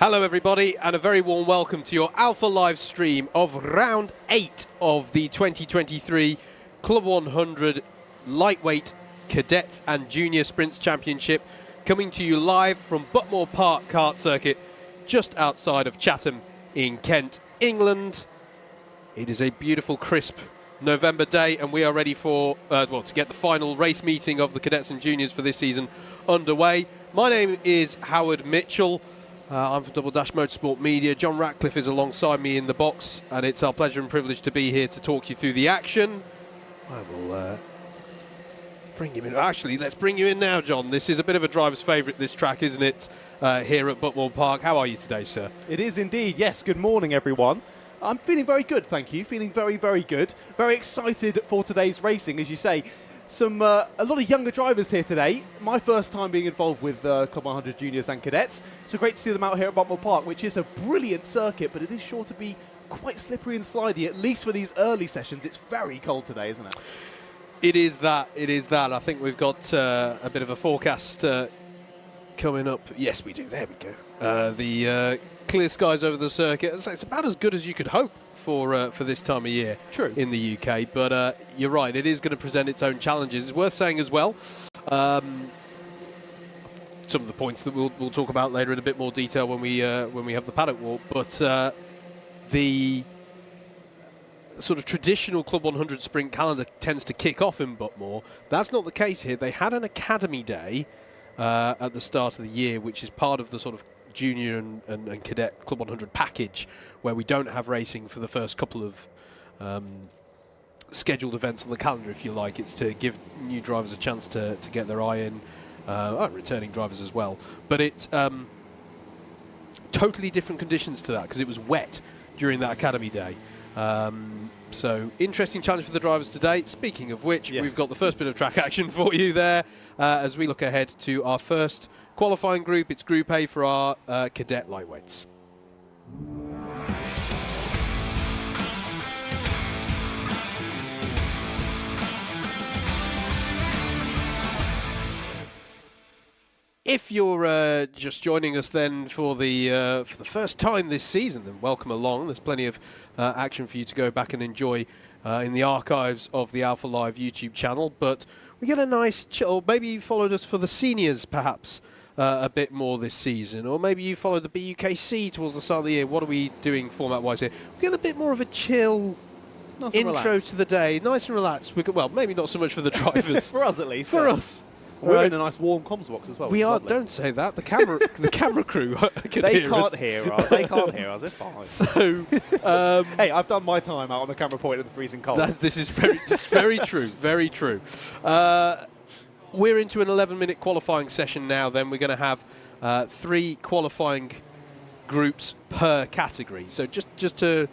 Hello everybody, and a very warm welcome to your Alpha live stream of round 8 of the 2023 Club 100 Lightweight Cadet and Junior Sprints Championship, coming to you live from Buckmore Park Kart Circuit, just outside of Chatham in Kent, England. It is a beautiful, crisp November day, and we are ready for, to get the final race meeting of the Cadets and Juniors for this season underway. My name is Howard Mitchell. I'm from Double Dash Motorsport Media. John Ratcliffe is alongside me in the box, and it's our pleasure and privilege to be here to talk you through the action. I will bring him in. Actually, let's bring you in now, John. This is a bit of a driver's favourite, this track, isn't it, here at Buckmore Park. How are you today, sir? It is indeed, yes. Good morning, everyone. I'm feeling very good, thank you. Feeling very, very good. Very excited for today's racing, as you say. A lot of younger drivers here today. My first time being involved with Club 100 Juniors and Cadets. So great to see them out here at Buckmore Park, which is a brilliant circuit, but it is sure to be quite slippery and slidey, at least for these early sessions. It's very cold today, isn't it? It is that. It is that. I think we've got a bit of a forecast coming up. Yes, we do. There we go. The clear skies over the circuit. It's about as good as you could hope for this time of year. True. In the UK, but you're right, it is going to present its own challenges. It's worth saying as well, some of the points that we'll talk about later in a bit more detail when we have the paddock walk, but the sort of traditional Club 100 sprint calendar tends to kick off in Buckmore. That's not the case here. They had an academy day at the start of the year, which is part of the sort of junior and cadet Club 100 package, where we don't have racing for the first couple of scheduled events on the calendar, if you like. It's to give new drivers a chance to get their eye in, returning drivers as well. But it's totally different conditions to that, because it was wet during that academy day. So interesting challenge for the drivers today. Speaking of which, we've got the first bit of track action for you there as we look ahead to our first qualifying group. It's Group A for our cadet lightweights. If you're just joining us then for the first time this season, then welcome along. There's plenty of action for you to go back and enjoy in the archives of the Alpha Live YouTube channel. But we get a nice chill. Maybe you followed us for the seniors, perhaps, a bit more this season, or maybe you followed the BUKC towards the start of the year. What are we doing format-wise here? We get a bit more of a chill intro to the day, nice and relaxed. Well, maybe not so much for the drivers. For us, at least. For us. We're in a nice warm comms box as well. We are. Don't say that. The camera crew can they hear can't us. Hear us. They can't hear us. It's fine. So, hey, I've done my time out on the camera point in the freezing cold. This is very true. Very true. We're into an 11-minute qualifying session now. Then we're going to have 3 qualifying groups per category. So just to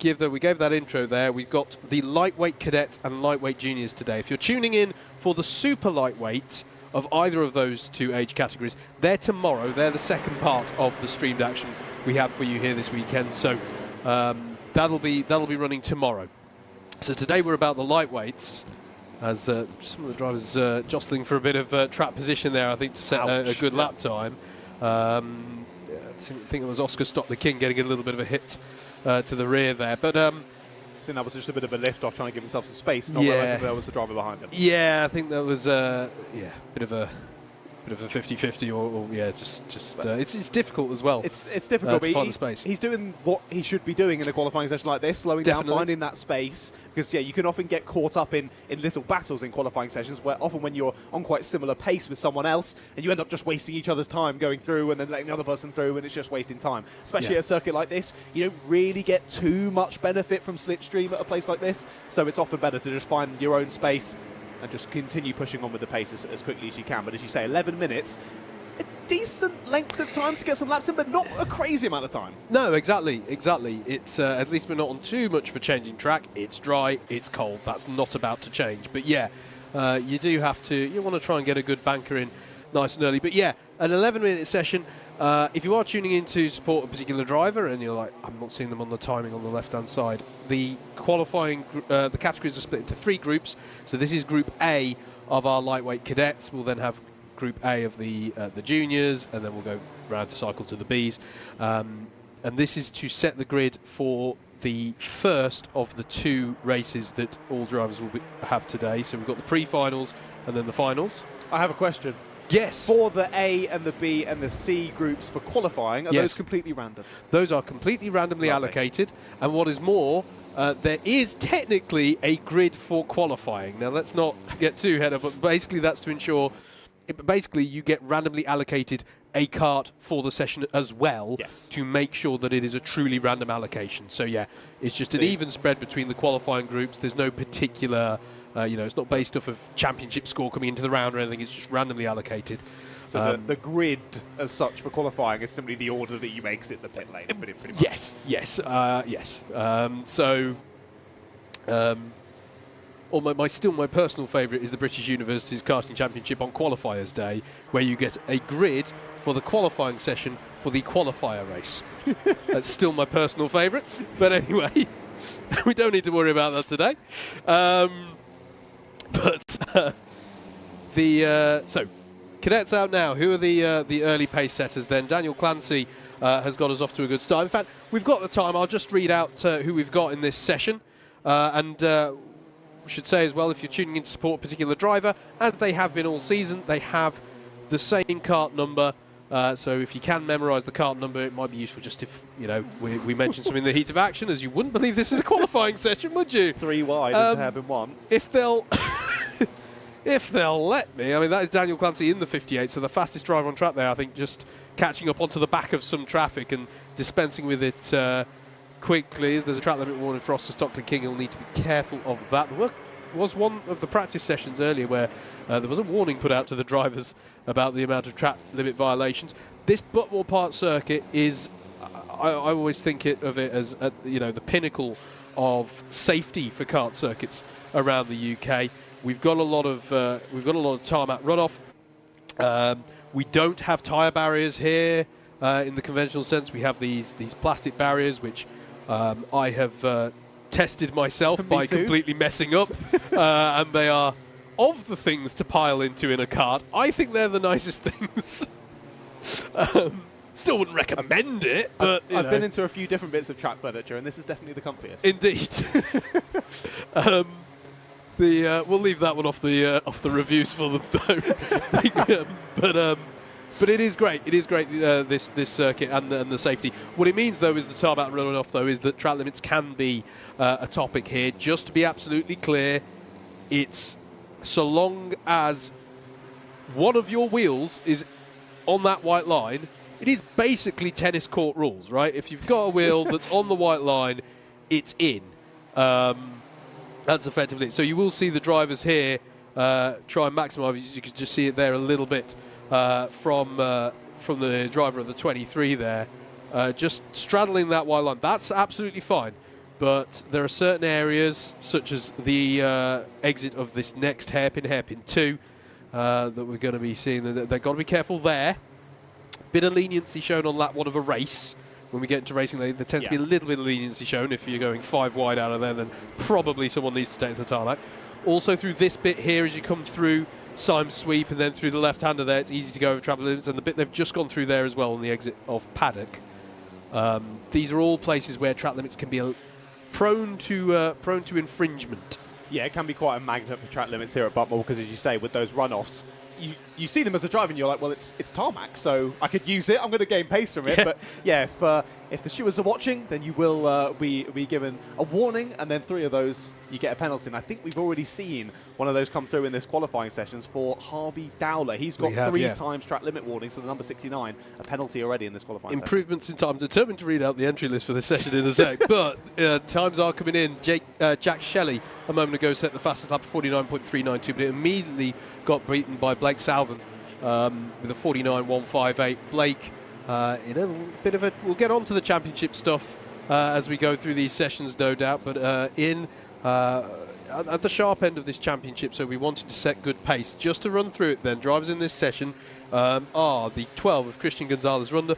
we gave that intro there. We've got the lightweight cadets and lightweight juniors today. If you're tuning in for the super lightweight of either of those 2 age categories, they're tomorrow. They're the second part of the streamed action we have for you here this weekend. So that'll be running tomorrow. So today we're about the lightweights, as some of the drivers jostling for a bit of track position there, I think, to set a good lap time. I think it was Oscar Stock the King getting a little bit of a hit to the rear there, but I think that was just a bit of a lift off, trying to give himself some space, not realising there was the driver behind him. Yeah, I think that was bit of a 50-50, or it's difficult as well. It's difficult, to find the space. He's doing what he should be doing in a qualifying session like this, slowing down, finding that space, because you can often get caught up in little battles in qualifying sessions, where often when you're on quite similar pace with someone else, and you end up just wasting each other's time going through and then letting the other person through, and it's just wasting time. Especially at a circuit like this, you don't really get too much benefit from slipstream at a place like this, so it's often better to just find your own space and just continue pushing on with the pace as quickly as you can. But as you say, 11 minutes, a decent length of time to get some laps in, but not a crazy amount of time. No, exactly. It's at least we're not on too much of a changing track. It's dry, it's cold. That's not about to change. But yeah, you do have to. You want to try and get a good banker in nice and early. But yeah, an 11-minute session. If you are tuning in to support a particular driver and you're like, I'm not seeing them on the timing on the left-hand side, the qualifying, the categories are split into 3 groups. So this is Group A of our lightweight cadets. We'll then have Group A of the juniors, and then we'll go round to cycle to the Bs. And this is to set the grid for the first of the 2 races that all drivers will have today. So we've got the pre-finals and then the finals. I have a question. Yes. For the A and the B and the C groups for qualifying, are those completely random? Those are completely randomly allocated. And what is more, there is technically a grid for qualifying. Now, let's not get too ahead of it, but basically that's to ensure, basically you get randomly allocated a kart for the session as well, to make sure that it is a truly random allocation. So yeah, it's just an even spread between the qualifying groups. There's no particular, it's not based off of championship score coming into the round or anything. It's just randomly allocated. So the grid as such for qualifying is simply the order that you exit the pit lane. Pretty much. Yes. My personal favourite is the British University's Karting Championship on Qualifiers Day, where you get a grid for the qualifying session for the qualifier race. That's still my personal favourite, but anyway, we don't need to worry about that today. So cadets out now. Who are the early pace setters then? Daniel Clancy has got us off to a good start. In fact, we've got the time. I'll just read out who we've got in this session. We should say as well, if you're tuning in to support a particular driver, as they have been all season, they have the same kart number. So if you can memorise the kart number, it might be useful just if, we mention some in the heat of action, as you wouldn't believe this is a qualifying session, would you? 3 wide and hairpin 1. If they'll... If they'll let me. I mean, that is Daniel Clancy in the 58, so the fastest driver on track there, I think, just catching up onto the back of some traffic and dispensing with it quickly. As there's a track limit warning for Oster Stockley King, he'll need to be careful of that. There was one of the practice sessions earlier where there was a warning put out to the drivers about the amount of track limit violations. This Buckmore Park circuit is, I always think of it as the pinnacle of safety for kart circuits around the UK. We've got a lot of tarmac runoff. We don't have tyre barriers here in the conventional sense. We have these plastic barriers, which I have tested myself by completely messing up, and they are of the things to pile into in a kart. I think they're the nicest things. Still wouldn't recommend it, but I've been into a few different bits of track furniture, and this is definitely the comfiest. Indeed. We'll leave that one off the reviews for them though. But it is great. It is great this circuit and the safety. What it means though is the tarmac runoff though is that track limits can be a topic here. Just to be absolutely clear, it's so long as one of your wheels is on that white line. It is basically tennis court rules, right? If you've got a wheel that's on the white line, it's in. That's effectively it. So you will see the drivers here try and maximise. You can just see it there a little bit from the driver of the 23 there, just straddling that white line. That's absolutely fine. But there are certain areas, such as the exit of this next hairpin 2, that we're going to be seeing. They've got to be careful there. Bit of leniency shown on lap 1 of a race. When we get into racing, there tends to be a little bit of leniency shown. If you're going 5 wide out of there, then probably someone needs to take the tarmac. Also through this bit here, as you come through Symes Sweep and then through the left-hander there, it's easy to go over travel limits. And the bit they've just gone through there as well on the exit of Paddock. These are all places where track limits can be prone to infringement. Yeah, it can be quite a magnet for track limits here at Buckmore because, as you say, with those runoffs, you see them as a driver and you're like, well, it's tarmac, so I could use it. I'm going to gain pace from it. But yeah, if the shooters are watching, then you will be given a warning, and then 3 of those you get a penalty. And I think we've already seen one of those come through in this qualifying sessions for Harvey Dowler. He's got 3 times track limit warnings, so the number 69, a penalty already in this qualifying Improvements in time. I'm determined to read out the entry list for this session in a sec, but times are coming in. Jack Shelley a moment ago set the fastest lap of 49.392, but it immediately got beaten by Blake Salvin with a 49.158. Blake in a bit of a... We'll get on to the championship stuff as we go through these sessions, no doubt, but at the sharp end of this championship, so we wanted to set good pace. Just to run through it then, drivers in this session are the 12 of Christian Gonzalez-Runda,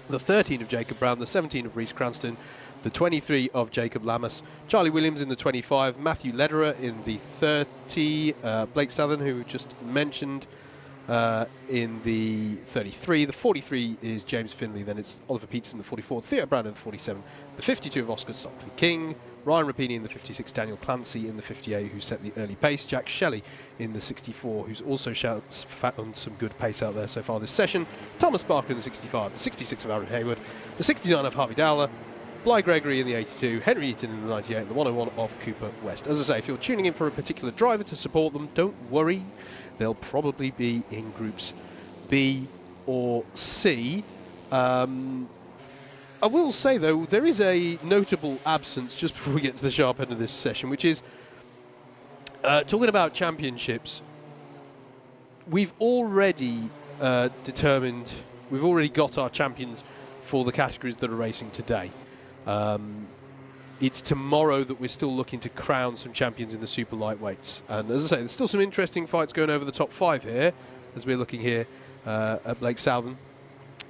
the 13 of Jacob Brown, the 17 of Reece Cranston, the 23 of Jacob Lammas, Charlie Williams in the 25, Matthew Lederer in the 30, Blake Southern, who we just mentioned, in the 33. The 43 is James Finley. Then it's Oliver Peterson, the 44. Theo Brandon, the 47. The 52 of Oscar Stockley King. Ryan Rapini in the 56. Daniel Clancy in the 58, who set the early pace. Jack Shelley in the 64, who's also found some good pace out there so far this session. Thomas Barker in the 65. The 66 of Aaron Hayward. The 69 of Harvey Dowler. Bly Gregory in the 82, Henry Eaton in the 98, and the 101 of Cooper West. As I say, if you're tuning in for a particular driver to support them, don't worry. They'll probably be in groups B or C. I will say, though, there is a notable absence just before we get to the sharp end of this session, which is talking about championships. We've already determined, we've already got our champions for the categories that are racing today. It's tomorrow that we're still looking to crown some champions in the super lightweights. And as I say, there's still some interesting fights going over the top 5 here, as we're looking here at Blake Southern.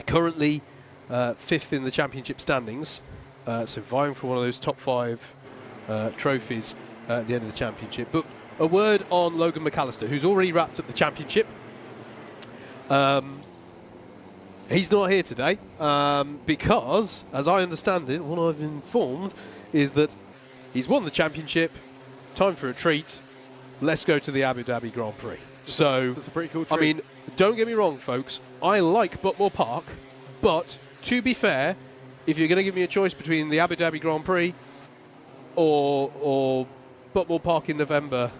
Currently 5th in the championship standings, so vying for one of those top 5 trophies at the end of the championship. But a word on Logan McAllister, who's already wrapped up the championship. He's not here today because, as I understand it, what I've been informed is that he's won the championship. Time for a treat. Let's go to the Abu Dhabi Grand Prix. So, that's a pretty cool treat. I mean, don't get me wrong, folks. I like Buckmore Park, but to be fair, if you're going to give me a choice between the Abu Dhabi Grand Prix or Buckmore Park in November,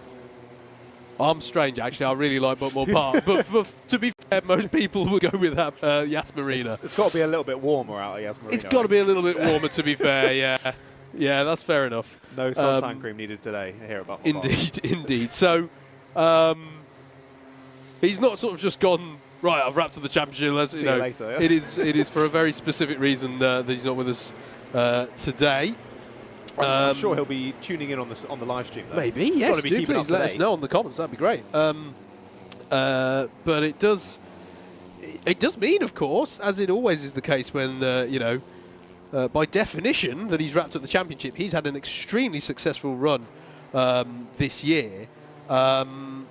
I'm strange, actually. I really like Buckmore Park. But to be fair, most people would go with that Yas Marina. It's got to be a little bit warmer out of Yas Marina. It's got to be a little bit warmer, to be fair, yeah. Yeah, that's fair enough. No suntan cream needed today here at Buckmore Park. Indeed, indeed. So, he's not sort of just gone, right, I've wrapped up the championship. Let's see you later. Yeah. It is for a very specific reason that he's not with us today. I'm sure he'll be tuning in on the live stream, though. Maybe, yes. Do please let us know in the comments. That'd be great. But it does mean, of course, as it always is the case when by definition that he's wrapped up the championship. He's had an extremely successful run this year. Only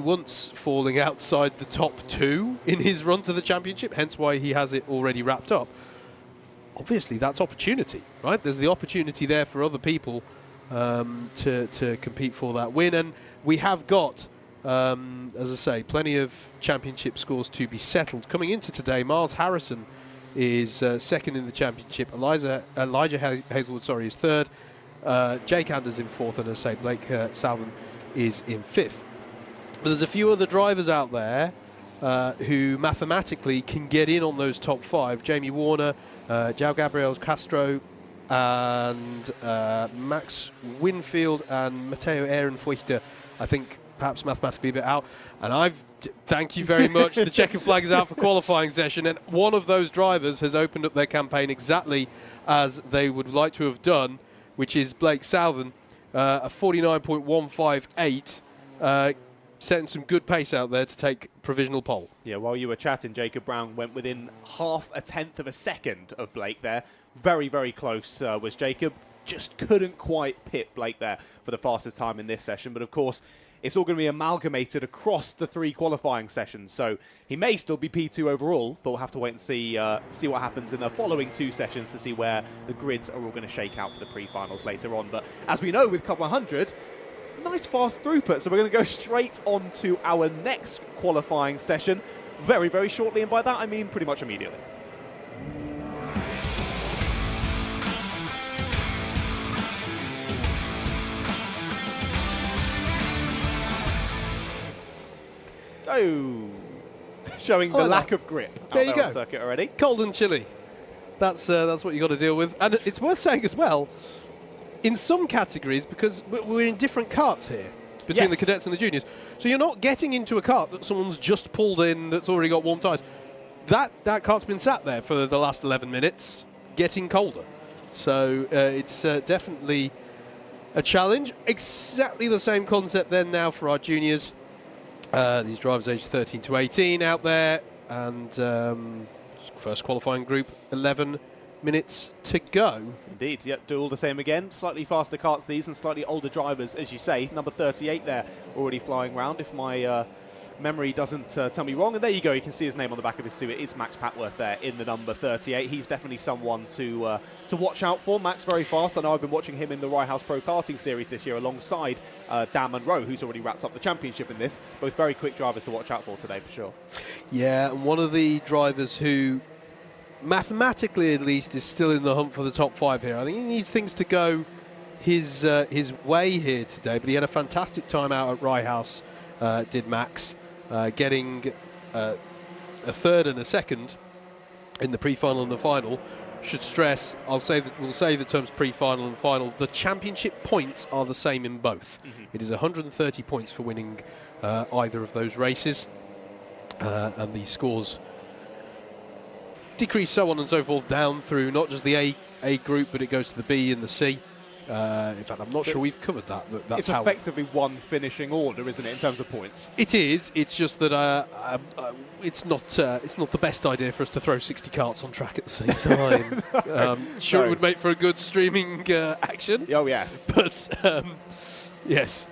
once falling outside the top 2 in his run to the championship. Hence why he has it already wrapped up. Obviously, that's opportunity, right? There's the opportunity there for other people to compete for that win. And we have got, as I say, plenty of championship scores to be settled. Coming into today, Miles Harrison is second in the championship. Elijah Hazelwood, is third. Jake Anders in fourth. And as I say, Blake Southern is in fifth. But there's a few other drivers out there who mathematically can get in on those top 5. Jamie Warner, João Gabriel Castro, and Max Winfield and Matteo Ehrenfeuchter, I think perhaps mathematically a bit out. And thank you very much. The checkered flag is out for qualifying session, and one of those drivers has opened up their campaign exactly as they would like to have done, which is Blake Southern, a 49.158. Setting some good pace out there to take provisional pole. Yeah, while you were chatting, Jacob Brown went within 0.5 of a second of Blake there. Very, very close was Jacob. Just couldn't quite pit Blake there for the fastest time in this session. But of course, it's all going to be amalgamated across the 3 qualifying sessions. So he may still be P2 overall, but we'll have to wait and see what happens in the following 2 sessions to see where the grids are all going to shake out for the pre-finals later on. But as we know with CLUB100, nice fast throughput, so we're going to go straight on to our next qualifying session very, very shortly, and by that I mean pretty much immediately. Oh, showing the lack of grip out there on circuit already. Cold and chilly. That's what you got to deal with, and it's worth saying as well, in some categories, because we're in different carts here between the cadets and the juniors, so you're not getting into a cart that someone's just pulled in that's already got warm tyres. That cart's been sat there for the last 11 minutes, getting colder. So it's definitely a challenge. Exactly the same concept then now for our juniors. These drivers aged 13 to 18 out there, and first qualifying group 11 minutes to go. Indeed, yep, do all the same again. Slightly faster karts these and slightly older drivers, as you say. Number 38 there, already flying round, if my memory doesn't tell me wrong. And there you go, you can see his name on the back of his suit. It is Max Patworth there in the number 38. He's definitely someone to watch out for. Max very fast. I know I've been watching him in the Rye House Pro Karting Series this year alongside Dan Munro, who's already wrapped up the championship in this. Both very quick drivers to watch out for today, for sure. Yeah, and one of the drivers who, mathematically at least, is still in the hunt for the top 5 here. I think he needs things to go his way here today, but he had a fantastic time out at Rye House, did Max, getting a third and a second in the pre-final and the final. Should stress, we'll say the terms pre-final and final. The championship points are the same in both. It is 130 points for winning either of those races, and the scores decrease so on and so forth down through not just the A group, but it goes to the B and the C. In fact, I'm not sure we've covered that. That's it's effectively one finishing order, isn't it, in terms of points? It is. It's just that it's not the best idea for us to throw 60 karts on track at the same time. It would make for a good streaming action. Oh yes, but yes.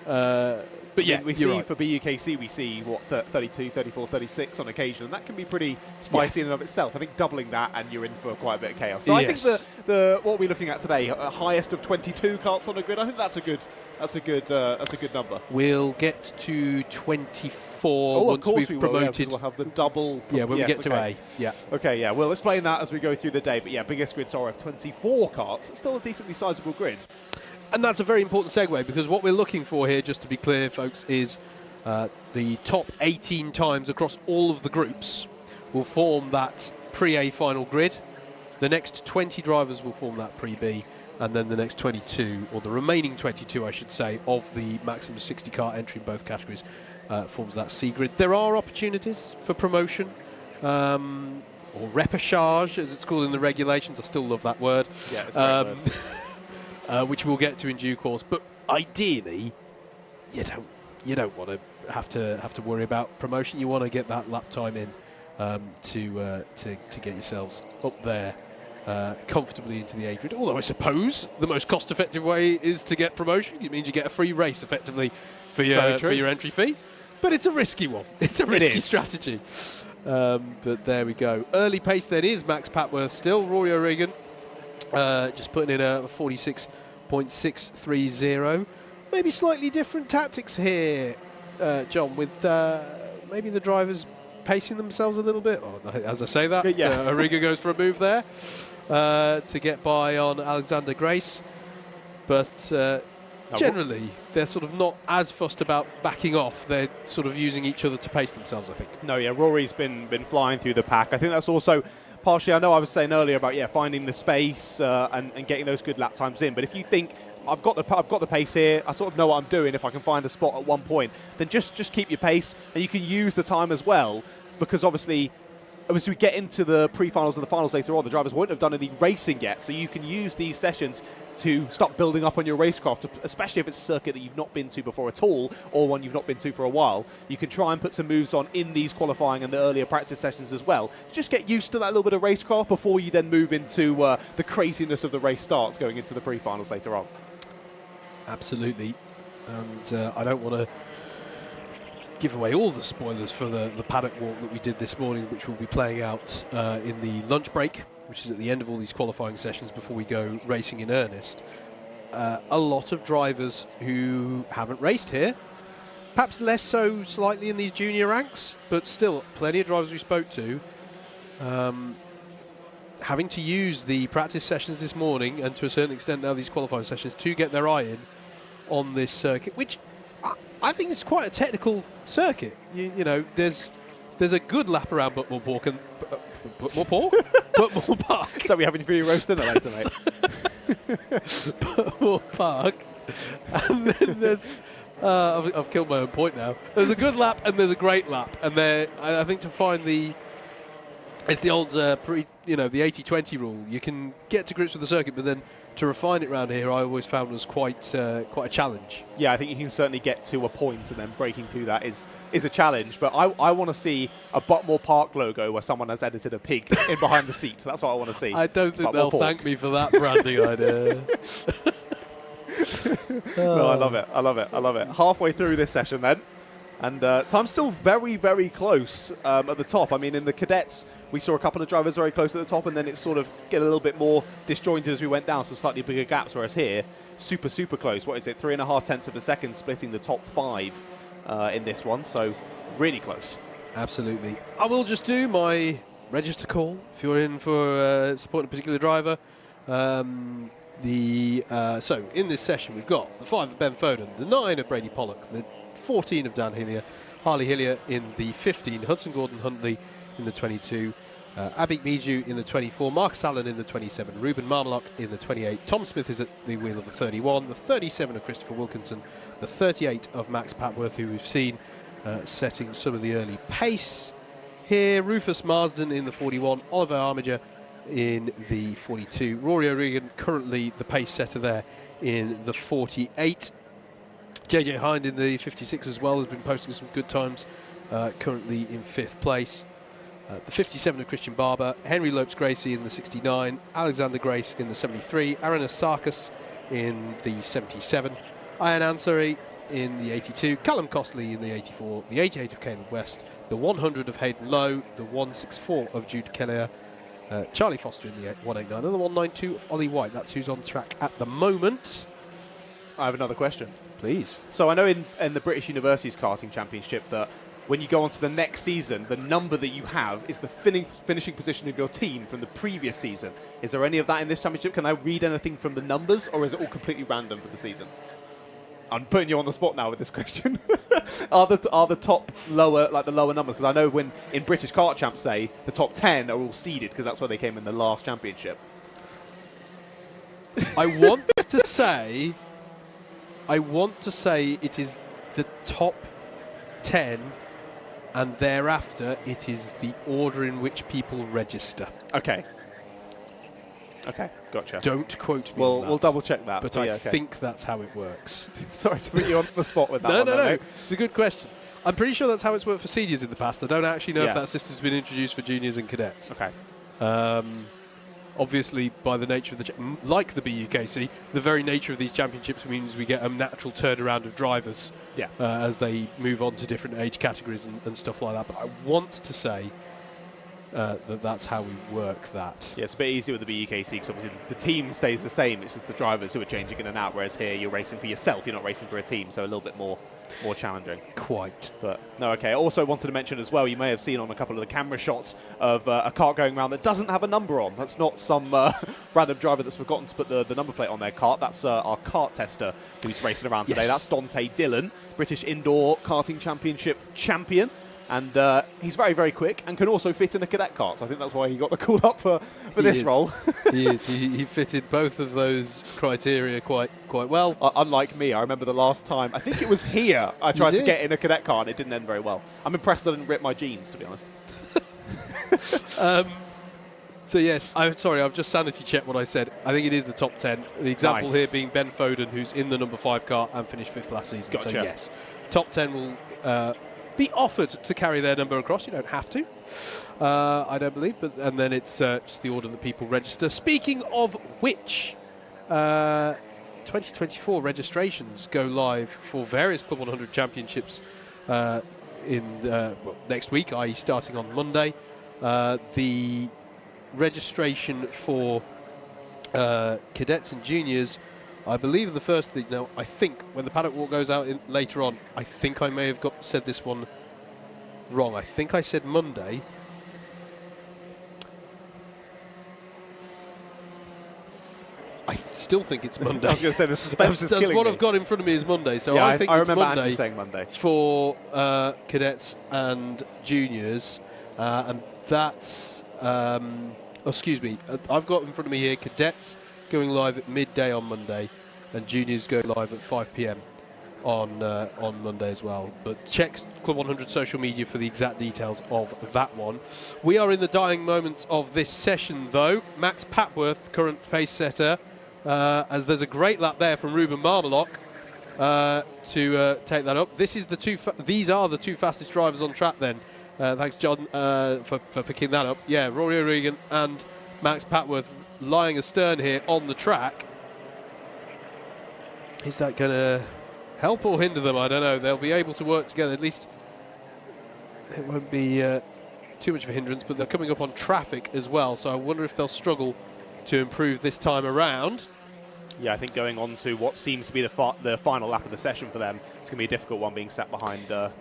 But yeah, we see right. For BUKC, we see, what, 32, 34, 36 on occasion, and that can be pretty spicy in and of itself. I think doubling that, and you're in for quite a bit of chaos. So yes. I think what we're looking at today, a highest of 22 karts on a grid, I think that's a good number. We'll get to 24 once we've promoted. We'll have the double. Yeah, when we get to A. Yeah. Okay, yeah. We'll explain that as we go through the day. But yeah, biggest grid, sorry, of 24 karts. It's still a decently sizable grid. And that's a very important segue, because what we're looking for here, just to be clear, folks, is the top 18 times across all of the groups will form that pre-A final grid. The next 20 drivers will form that pre-B, and then the next 22, or the remaining 22, I should say, of the maximum 60 car entry in both categories forms that C grid. There are opportunities for promotion, or repechage, as it's called in the regulations. I still love that word. Yeah, it's a great word. Which we'll get to in due course, but ideally, you don't want to have to worry about promotion. You want to get that lap time in to get yourselves up there comfortably into the A grid. Although I suppose the most cost-effective way is to get promotion. It means you get a free race effectively for your entry fee, but it's a risky one. It's a risky strategy. But there we go. Early pace then is Max Patworth still. Rory O'Regan. Just putting in a 46.630. Maybe slightly different tactics here, John, with maybe the drivers pacing themselves a little bit. Oh, as I say that, O'Regan goes for a move there to get by on Alexander Grace. But generally, they're sort of not as fussed about backing off. They're sort of using each other to pace themselves, I think. No, yeah, Rory's been flying through the pack. I think that's also partially, I know I was saying earlier about finding the space and getting those good lap times in. But if you think I've got the pace here, I sort of know what I'm doing. If I can find a spot at one point, then just keep your pace, and you can use the time as well, because obviously, as we get into the pre-finals and the finals later on, the drivers won't have done any racing yet, so you can use these sessions to start building up on your racecraft, especially if it's a circuit that you've not been to before at all, or one you've not been to for a while. You can try and put some moves on in these qualifying and the earlier practice sessions as well. Just get used to that little bit of racecraft before you then move into the craziness of the race starts going into the pre-finals later on. Absolutely. And I don't want to give away all the spoilers for the paddock walk that we did this morning, which will be playing out in the lunch break, which is at the end of all these qualifying sessions before we go racing in earnest. A lot of drivers who haven't raced here, perhaps less so slightly in these junior ranks, but still plenty of drivers we spoke to having to use the practice sessions this morning, and to a certain extent now these qualifying sessions, to get their eye in on this circuit, which I think is quite a technical circuit. You know, there's a good lap around Buckmore Park and Buckmore Park. So we having for your roast dinner later, mate. Buckmore Park, and then there's I've killed my own point now. There's a good lap and there's a great lap, and I think to find it's the old the 80-20 rule. You can get to grips with the circuit, but then to refine it around here, I always found was quite a challenge. Yeah, I think you can certainly get to a point, and then breaking through that is a challenge. But I want to see a Buckmore Park logo where someone has edited a pig in behind the seat. That's what I want to see. I don't think Buckmore they'll Pork. thank me for that branding idea. No, I love it. I love it. I love it. Halfway through this session then. And time's still very, very close at the top. I mean, in the cadets, we saw a couple of drivers very close at the top, and then it sort of get a little bit more disjointed as we went down, some slightly bigger gaps, whereas here, super, super close. What is it? 3.5 tenths of a second splitting the top 5 in this one, so really close. Absolutely. I will just do my register call if you're in for supporting a particular driver. So in this session, we've got the 5 of Ben Foden, the 9 of Brady Pollock, the 14 of Dan Hillier, Harley Hillier in the 15, Hudson Gordon Huntley in the 22, Abik Miju in the 24, Marcus Allen in the 27, Ruben Marmalock in the 28, Tom Smith is at the wheel of the 31, the 37 of Christopher Wilkinson, the 38 of Max Patworth, who we've seen setting some of the early pace here, Rufus Marsden in the 41, Oliver Armiger in the 42, Rory O'Regan currently the pace setter there in the 48. JJ Hind in the 56 as well has been posting some good times, currently in 5th place. The 57 of Christian Barber, Henry Lopes-Gracie in the 69, Alexander Grace in the 73, Aaron Asarkas in the 77, Ian Ansari in the 82, Callum Costley in the 84, the 88 of Caleb West, the 100 of Hayden Lowe, the 164 of Jude Kelleher, Charlie Foster in the 189, and the 192 of Ollie White. That's who's on track at the moment. I have another question. Please. So I know in the British Universities Karting Championship that when you go on to the next season, the number that you have is the finishing position of your team from the previous season. Is there any of that in this championship? Can I read anything from the numbers, or is it all completely random for the season? I'm putting you on the spot now with this question. are the top lower, like the lower numbers? Because I know when in British Kart Champs say the top 10 are all seeded because that's where they came in the last championship. I want to say it is the top 10, and thereafter it is the order in which people register. Okay. Okay, gotcha. Don't quote me on that. We'll double check that. But I think that's how it works. Sorry to put you on the spot with that. No. It's a good question. I'm pretty sure that's how it's worked for seniors in the past. I don't actually know if that system's been introduced for juniors and cadets. Okay. Obviously, by the nature of like the BUKC, the very nature of these championships means we get a natural turnaround of drivers as they move on to different age categories and stuff like that. But I want to say that's how we work that. Yeah, it's a bit easier with the BUKC because obviously the team stays the same. It's just the drivers who are changing in and out, whereas here you're racing for yourself. You're not racing for a team, so a little bit more challenging. Quite. But no, okay. I also wanted to mention as well, you may have seen on a couple of the camera shots of a kart going around that doesn't have a number on. That's not some random driver that's forgotten to put the number plate on their kart. That's our kart tester who's racing around today. That's Dante Dillon, British Indoor Karting Championship champion. And he's very, very quick and can also fit in a cadet kart. So I think that's why he got the call up for this role. He is. He fitted both of those criteria quite well. Unlike me, I remember the last time, I think it was here, I tried to get in a cadet car and it didn't end very well. I'm impressed I didn't rip my jeans, to be honest. So yes, I'm sorry, I've just sanity checked what I said. I think it is the top 10. The example here being Ben Foden, who's in the number 5 car and finished 5th last season. Gotcha. So yes, top 10 will be offered to carry their number across. You don't have to, I don't believe, and then it's just the order that people register. Speaking of which, 2024 registrations go live for various Club 100 championships next week, i.e. starting on Monday. The registration for cadets and juniors, I believe the first thing, now I think when the paddock walk goes out later on, I think I may have said this one wrong. I think I said Monday. I still think it's Monday. I was going to say the suspense is killing That's what me. I've got in front of me is Monday. So yeah, I think I it's remember Monday, Andrew saying Monday for cadets and juniors, and that's excuse me. I've got in front of me here cadets going live at midday on Monday, and juniors go live at 5 p.m. on Monday as well. But check Club 100 social media for the exact details of that one. We are in the dying moments of this session, though. Max Patworth, current pace setter, as there's a great lap there from Ruben Marmelock to take that up. These are the two fastest drivers on track then. Thanks, John, for picking that up. Yeah, Rory O'Regan and Max Patworth lying astern here on the track. Is that going to help or hinder them? I don't know. They'll be able to work together. At least it won't be too much of a hindrance, but they're coming up on traffic as well, so I wonder if they'll struggle to improve this time around. Yeah, I think going on to what seems to be the final lap of the session for them, it's going to be a difficult one, being sat behind a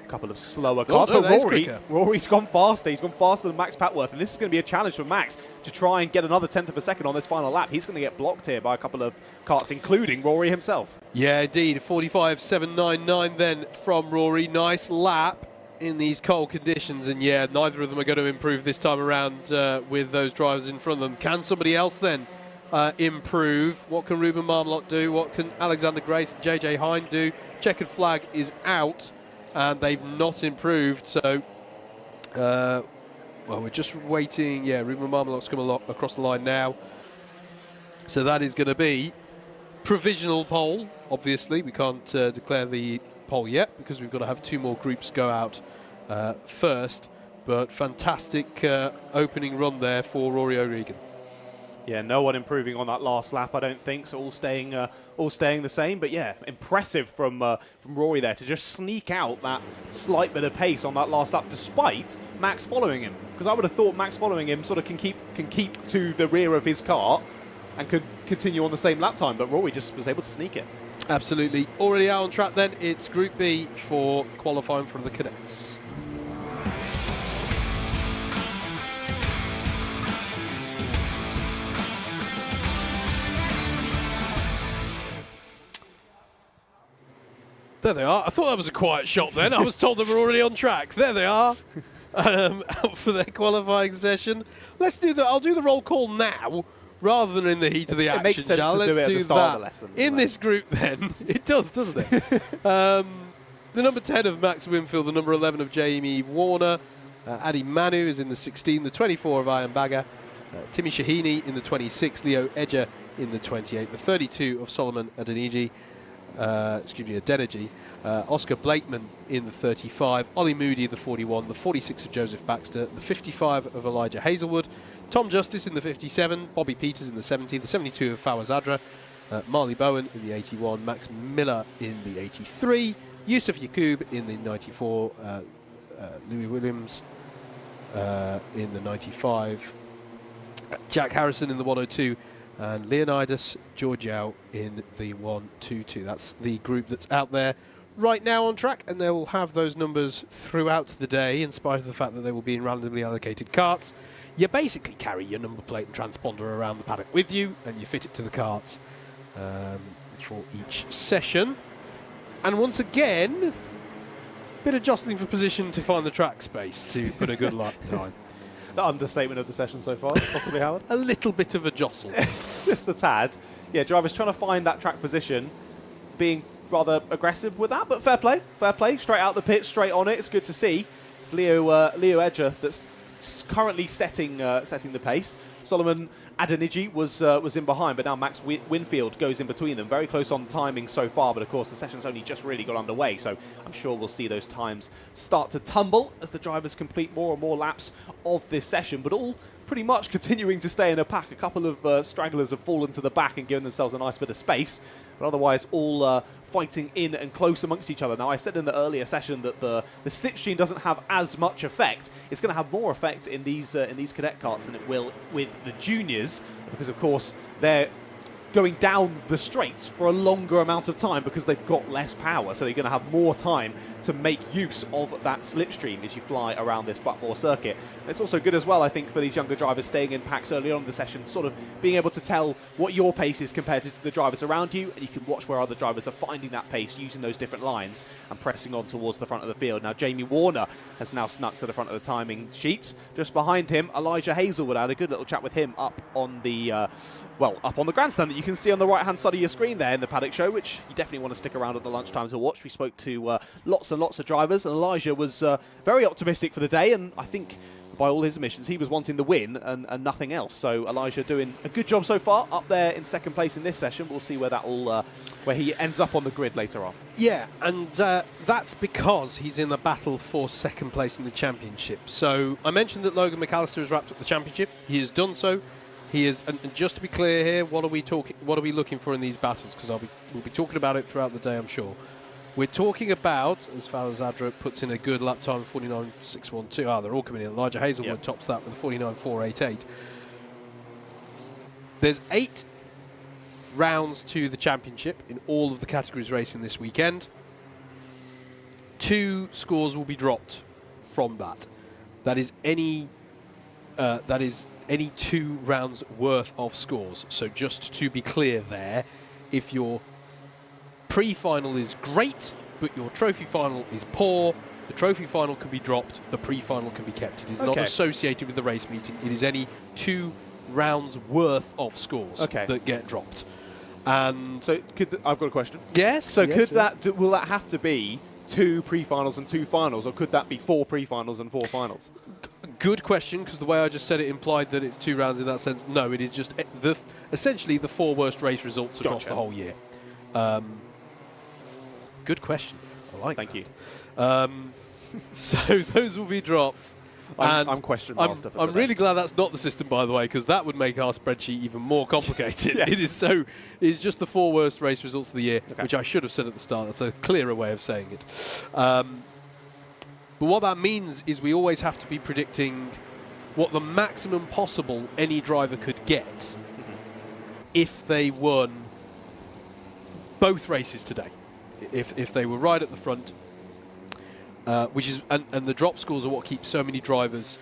couple of slower cars. No, but Rory's gone faster. He's gone faster than Max Patworth, and this is going to be a challenge for Max to try and get another tenth of a second on this final lap. He's going to get blocked here by a couple of karts, including Rory himself. Yeah, indeed. 45.799 then from Rory. Nice lap in these cold conditions, and yeah, neither of them are going to improve this time around with those drivers in front of them. Can somebody else then improve? What can Ruben Marmelock do? What can Alexander Grace and JJ Hind do? Checkered flag is out, and they've not improved. So, well, we're just waiting. Yeah, Ruben Marmelock's come across the line now. So that is going to be provisional poll. Obviously, we can't declare the poll yet because we've got to have two more groups go out first. But fantastic opening run there for Rory O'Regan. Yeah, no one improving on that last lap, I don't think. So all staying the same. But yeah, impressive from Rory there to just sneak out that slight bit of pace on that last lap, despite Max following him. Because I would have thought Max following him sort of can keep to the rear of his car and could continue on the same lap time. But Rory just was able to sneak it. Absolutely. Already out on track then. It's Group B for qualifying from the cadets. There they are. I thought that was a quiet shot then. I was told they were already on track. There they are, out for their qualifying session. I'll do the roll call now, rather than in the heat of the action. It makes sense Let's to do it at the start that of the lesson. in this group then. It does, doesn't it? The number 10 of Max Winfield, the number 11 of Jamie Warner, Adi Manu is in the 16, the 24 of Ian Bagger, Timmy Shahini in the 26, Leo Edger in the 28, the 32 of Solomon Adeniji, Adeniji, Oscar Blakeman in the 35, Ollie Moody the 41, the 46 of Joseph Baxter, the 55 of Elijah Hazelwood, Tom Justice in the 57, Bobby Peters in the 70, the 72 of Fawaz Adra, Marley Bowen in the 81, Max Miller in the 83, Yusuf Yakub in the 94, Louis Williams in the 95, Jack Harrison in the 102, and Leonidas Georgiou in the 122. That's the group that's out there right now on track, and they will have those numbers throughout the day, in spite of the fact that they will be in randomly allocated carts. You basically carry your number plate and transponder around the paddock with you, and you fit it to the carts for each session. And once again, a bit of jostling for position to find the track space to put a good lap time. The understatement of the session so far, possibly, Howard? A little bit of a jostle. Just a tad. Yeah, drivers trying to find that track position, being rather aggressive with that, but fair play. Fair play. Straight out the pit, straight on it. It's good to see. It's Leo Edger that's currently setting the pace. Solomon Adeniji was in behind, but now Max Winfield goes in between them. Very close on timing so far, but of course the session's only just really got underway, so I'm sure we'll see those times start to tumble as the drivers complete more and more laps of this session, but all pretty much continuing to stay in a pack. A couple of stragglers have fallen to the back and given themselves a nice bit of space, but otherwise all fighting in and close amongst each other. Now, I said in the earlier session that the slipstream doesn't have as much effect. It's going to have more effect in these cadet karts than it will with the juniors, because of course they're going down the straights for a longer amount of time because they've got less power, so they're going to have more time to make use of that slipstream as you fly around this Buckmore circuit. And it's also good as well, I think, for these younger drivers staying in packs early on in the session, sort of being able to tell what your pace is compared to the drivers around you, and you can watch where other drivers are finding that pace using those different lines and pressing on towards the front of the field. Now, Jamie Warner has now snuck to the front of the timing sheets. Just behind him, Elijah Hazelwood. I had a good little chat with him up on the up on the grandstand that you can see on the right-hand side of your screen there in the Paddock show, which you definitely want to stick around at the lunchtime to watch. We spoke to lots and lots of drivers, and Elijah was very optimistic for the day, and I think by all his admissions, he was wanting the win and nothing else. So Elijah doing a good job so far, up there in second place in this session. We'll see where that will, where he ends up on the grid later on. Yeah, and that's because he's in the battle for second place in the championship. So I mentioned that Logan McAllister has wrapped up the championship. He has done so. He is, and just to be clear here, what are we looking for in these battles? Because we'll be talking about it throughout the day, I'm sure. We're talking about, as far as Adra puts in a good lap time, 49.612. Ah, they're all coming in. Elijah Hazelwood tops that with 49.488. There's 8 rounds to the championship in all of the categories racing this weekend. 2 scores will be dropped from that. That is any 2 rounds worth of scores. So just to be clear there, if your pre-final is great, but your trophy final is poor, the trophy final can be dropped, the pre-final can be kept. It is not associated with the race meeting. It is any 2 rounds worth of scores that get dropped. And so I've got a question. Yes. So will that have to be 2 pre-finals and 2 finals, or could that be 4 pre-finals and 4 finals? Good question, because the way I just said it implied that it's 2 rounds in that sense. No, it is just essentially the 4 worst race results across the whole year. Good question. I like that. Thank you. So those will be dropped. I'm question master for I'm today. really glad that's not the system, by the way, because that would make our spreadsheet even more complicated. Yes. It's just the 4 worst race results of the year, which I should have said at the start. That's a clearer way of saying it. But what that means is we always have to be predicting what the maximum possible any driver could get if they won both races today. If they were right at the front, which is and the drop scores are what keeps so many drivers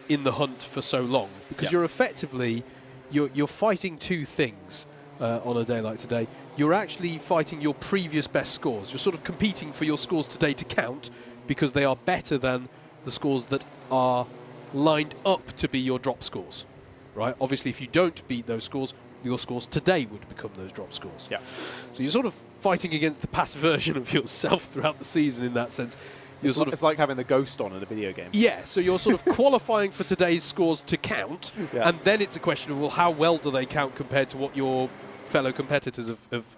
in the hunt for so long, because you're effectively you're fighting 2 things on a day like today. You're actually fighting your previous best scores. You're sort of competing for your scores today to count, because they are better than the scores that are lined up to be your drop scores, right? Obviously, if you don't beat those scores, your scores today would become those drop scores. Yeah. So you're sort of fighting against the past version of yourself throughout the season in that sense. It's like having the ghost on in a video game. Yeah, so you're sort of qualifying for today's scores to count, and then it's a question of, well, how well do they count compared to what your fellow competitors have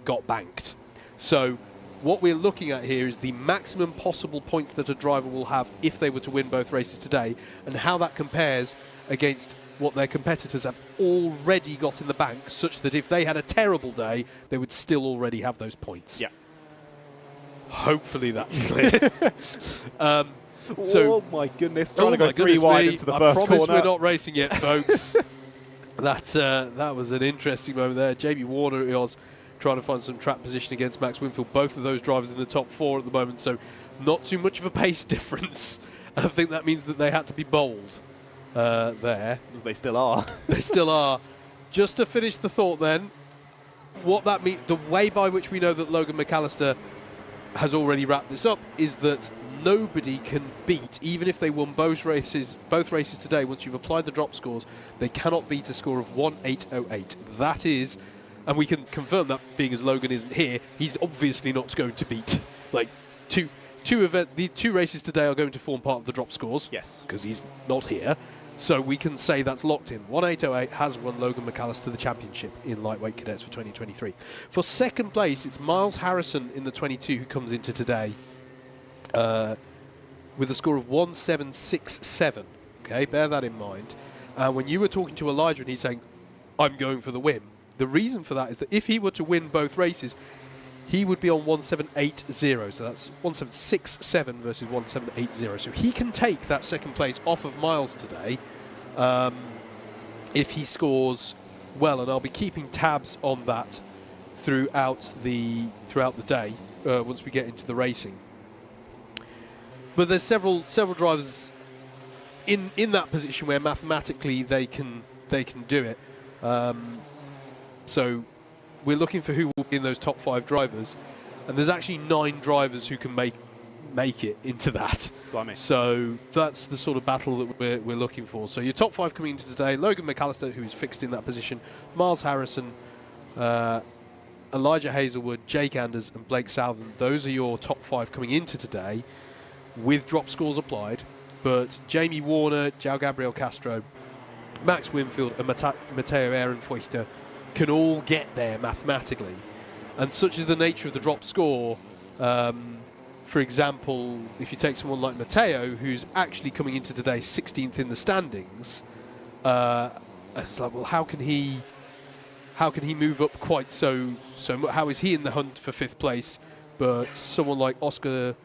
got banked? So what we're looking at here is the maximum possible points that a driver will have if they were to win both races today, and how that compares against what their competitors have already got in the bank, such that if they had a terrible day, they would still already have those points. Yeah. Hopefully that's clear. Oh my goodness, trying to go 3 wide into the first corner. I promise we're not racing yet, folks. That was an interesting moment there. Jamie Warner was trying to find some track position against Max Winfield. Both of those drivers in the top 4 at the moment, so not too much of a pace difference. And I think that means that they had to be bold there. They still are. They still are. Just to finish the thought then, what that means, the way by which we know that Logan McAllister has already wrapped this up, is that nobody can beat, even if they won both races today, once you've applied the drop scores, they cannot beat a score of 1.808. That is, and we can confirm that, being as Logan isn't here, he's obviously not going to beat. Like, the 2 races today are going to form part of the drop scores. Yes. Because he's not here. So we can say that's locked in. 1.808 has won Logan McAllister the championship in lightweight cadets for 2023. For second place, it's Miles Harrison in the 22 who comes into today with a score of 1.767. Okay, bear that in mind. When you were talking to Elijah and he's saying, I'm going for the win, the reason for that is that if he were to win both races, he would be on 1.780. So that's 1.767 versus 1.780. So he can take that second place off of Miles today if he scores well. And I'll be keeping tabs on that throughout the day once we get into the racing. But there's several drivers in that position where mathematically they can do it. So we're looking for who will be in those top 5 drivers, and there's actually 9 drivers who can make it into that. Blimey. So that's the sort of battle that we're looking for. So your top 5 coming into today: Logan McAllister, who is fixed in that position; Miles Harrison, Elijah Hazelwood, Jake Anders, and Blake Southern. Those are your top 5 coming into today, with drop scores applied. but Jamie Warner, João Gabriel Castro, Max Winfield and Matteo Ehrenfeuchter can all get there mathematically. And such is the nature of the drop score. For example, if you take someone like Matteo, who's actually coming into today 16th in the standings, it's like, well, how can he move up quite so much? How is he in the hunt for 5th place? But someone like Oscar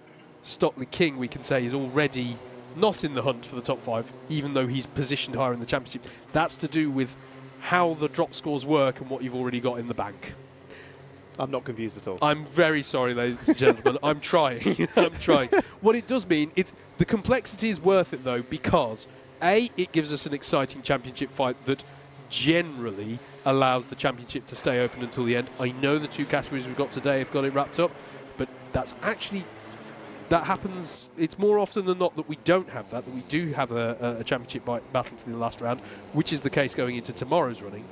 Stockley King, we can say, is already not in the hunt for the top 5, even though he's positioned higher in the championship. That's to do with how the drop scores work and what you've already got in the bank. I'm not confused at all. I'm very sorry, ladies and gentlemen. I'm trying. I'm trying. What it does mean, the complexity is worth it, though, because, A, it gives us an exciting championship fight that generally allows the championship to stay open until the end. I know the 2 categories we've got today have got it wrapped up, but that happens. It's more often than not that we don't have that we do have a championship battle to the last round, which is the case going into tomorrow's running.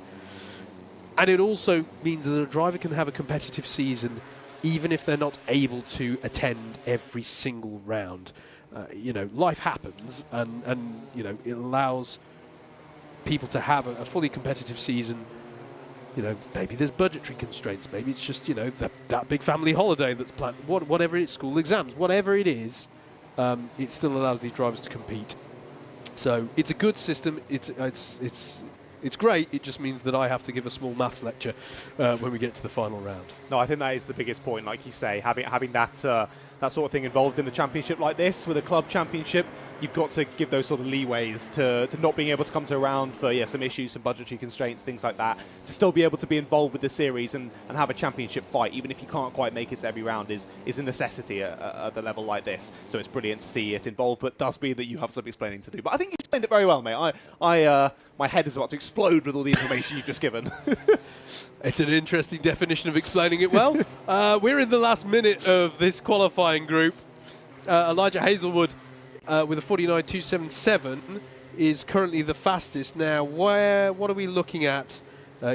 And it also means that a driver can have a competitive season even if they're not able to attend every single round. Life happens, and it allows people to have a fully competitive season. Maybe there's budgetary constraints. Maybe it's just, that big family holiday that's planned. Whatever it's, school exams, whatever it is, it still allows these drivers to compete. So it's a good system. It's great. It just means that I have to give a small maths lecture when we get to the final round. No, I think that is the biggest point. Like you say, having that sort of thing involved in the championship like this, with a club championship, you've got to give those sort of leeways to not being able to come to a round for some issues, some budgetary constraints, things like that. To still be able to be involved with the series and have a championship fight, even if you can't quite make it to every round, is a necessity at the level like this. So it's brilliant to see it involved, but does mean that you have some explaining to do. But I think you explained it very well, mate. My head is about to explode with all the information you've just given. It's an interesting definition of explaining it well. We're in the last minute of this qualifying group. Elijah Hazelwood with a 49.277 is currently the fastest. Now, what are we looking at,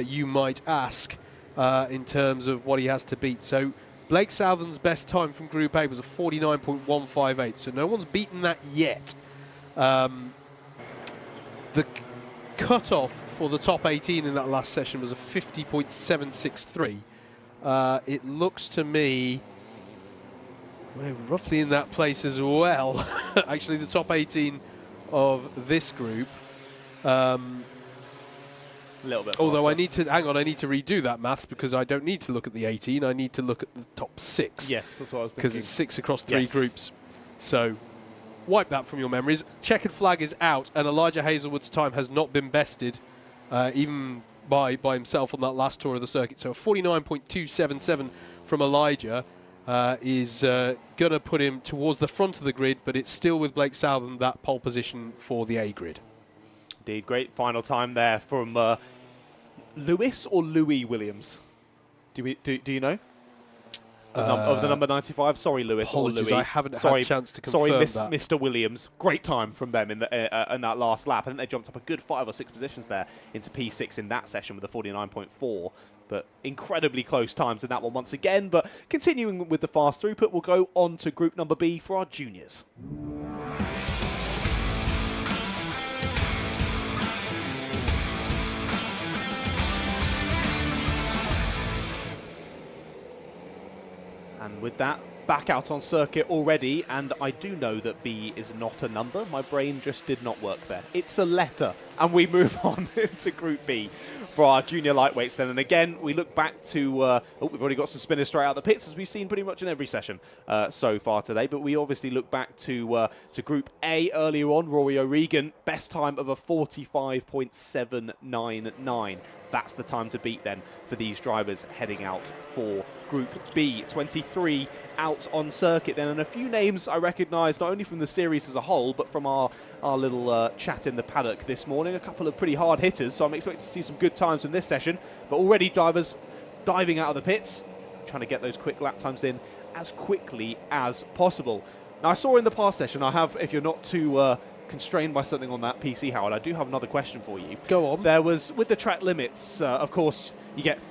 you might ask, in terms of what he has to beat? So Blake Southern's best time from Group A was a 49.158, so no one's beaten that yet. The cut-off for the top 18 in that last session was a 50.763. It looks to me we're roughly in that place as well. Actually, the top 18 of this group. A little bit. Although I need to redo that maths because I don't need to look at the 18. I need to look at the top 6. Yes, that's what I was thinking. Because it's 6 across 3 groups. So wipe that from your memories. Checkered flag is out, and Elijah Hazelwood's time has not been bested, even by himself on that last tour of the circuit. So a 49.277 from Elijah is going to put him towards the front of the grid, but it's still with Blake Southern that pole position for the A grid. Indeed, great final time there from Lewis or Louis Williams. Do you know? Of the number 95. Sorry, Lewis. Apologies, or Louis. I haven't had a chance to confirm that. Mr. Williams. Great time from them in that last lap. I think they jumped up a good 5 or 6 positions there into P6 in that session with a 49.4. But incredibly close times in that one once again. But continuing with the fast throughput, we'll go on to group number B for our juniors. And with that, back out on circuit already, and I do know that B is not a number. My brain just did not work there. It's a letter, and we move on to Group B for our junior lightweights then. And again, we look back to, we've already got some spinners straight out the pits, as we've seen pretty much in every session so far today, but we obviously look back to Group A earlier on. Rory O'Regan, best time of a 45.799. That's the time to beat then for these drivers heading out for Group B. 23 out on circuit then, and a few names I recognise not only from the series as a whole, but from our little chat in the paddock this morning. A couple of pretty hard hitters, so I'm expecting to see some good times from this session, but already drivers diving out of the pits, trying to get those quick lap times in as quickly as possible. Now, I saw in the past session, I have, if you're not too constrained by something on that PC, Howard, I do have another question for you. Go on. There was, with the track limits, of course, you get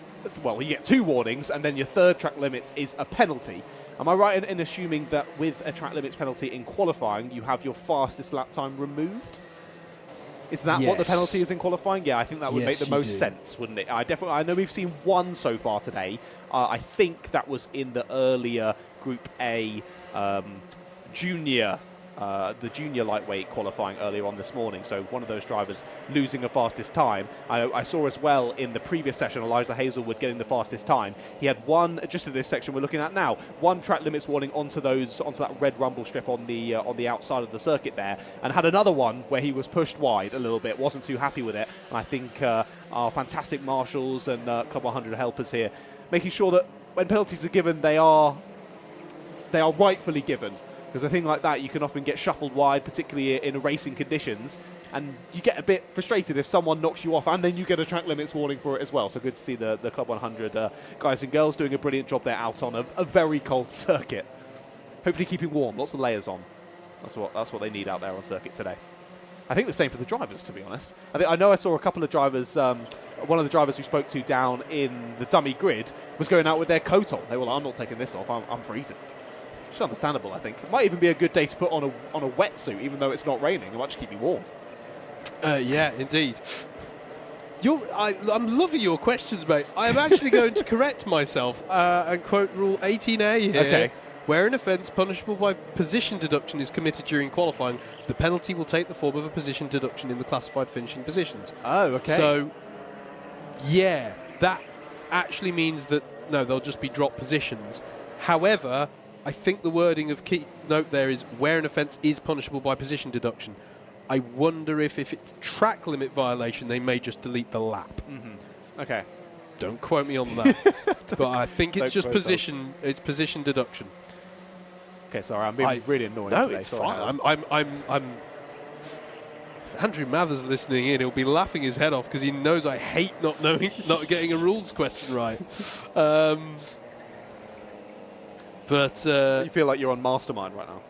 2 warnings, and then your third track limits is a penalty. Am I right in assuming that with a track limits penalty in qualifying, you have your fastest lap time removed? Is that what the penalty is in qualifying? Yeah, I think that would make the most sense, wouldn't it? I know we've seen one so far today. I think that was in the earlier Group A junior. The junior lightweight qualifying earlier on this morning, so one of those drivers losing a fastest time. I saw as well in the previous session Elijah Hazelwood getting the fastest time. He had one, just in this section we're looking at now, one track limits warning onto that red rumble strip on the outside of the circuit there, and had another one where he was pushed wide a little bit, wasn't too happy with it. And I think our fantastic marshals and Club 100 helpers here making sure that when penalties are given, they are rightfully given. Because a thing like that, you can often get shuffled wide, particularly in racing conditions, and you get a bit frustrated if someone knocks you off, and then you get a track limits warning for it as well. So good to see the Club 100 guys and girls doing a brilliant job there out on a very cold circuit. Hopefully keeping warm, lots of layers on. That's what they need out there on circuit today. I think the same for the drivers, to be honest. I know I saw a couple of drivers, one of the drivers we spoke to down in the dummy grid was going out with their coat on. They were like, I'm not taking this off, I'm freezing. It's understandable, I think. It might even be a good day to put on a wetsuit, even though it's not raining. It might just keep you warm. Yeah, indeed. I'm loving your questions, mate. I am actually going to correct myself and quote Rule 18A here. Okay. Where an offence punishable by position deduction is committed during qualifying, the penalty will take the form of a position deduction in the classified finishing positions. Oh, okay. So, yeah, that actually means that, no, they'll just be drop positions. However, I think the wording of key note there is where an offence is punishable by position deduction. I wonder if it's track limit violation, they may just delete the lap. Mm-hmm. Okay. Don't quote me on that. But I think it's just position. It's position deduction. Okay, sorry, I'm being really annoying. No, today. it's sorry, fine. I'm. If Andrew Mathers listening in, he'll be laughing his head off because he knows I hate not getting a rules question right. But you feel like you're on Mastermind right now.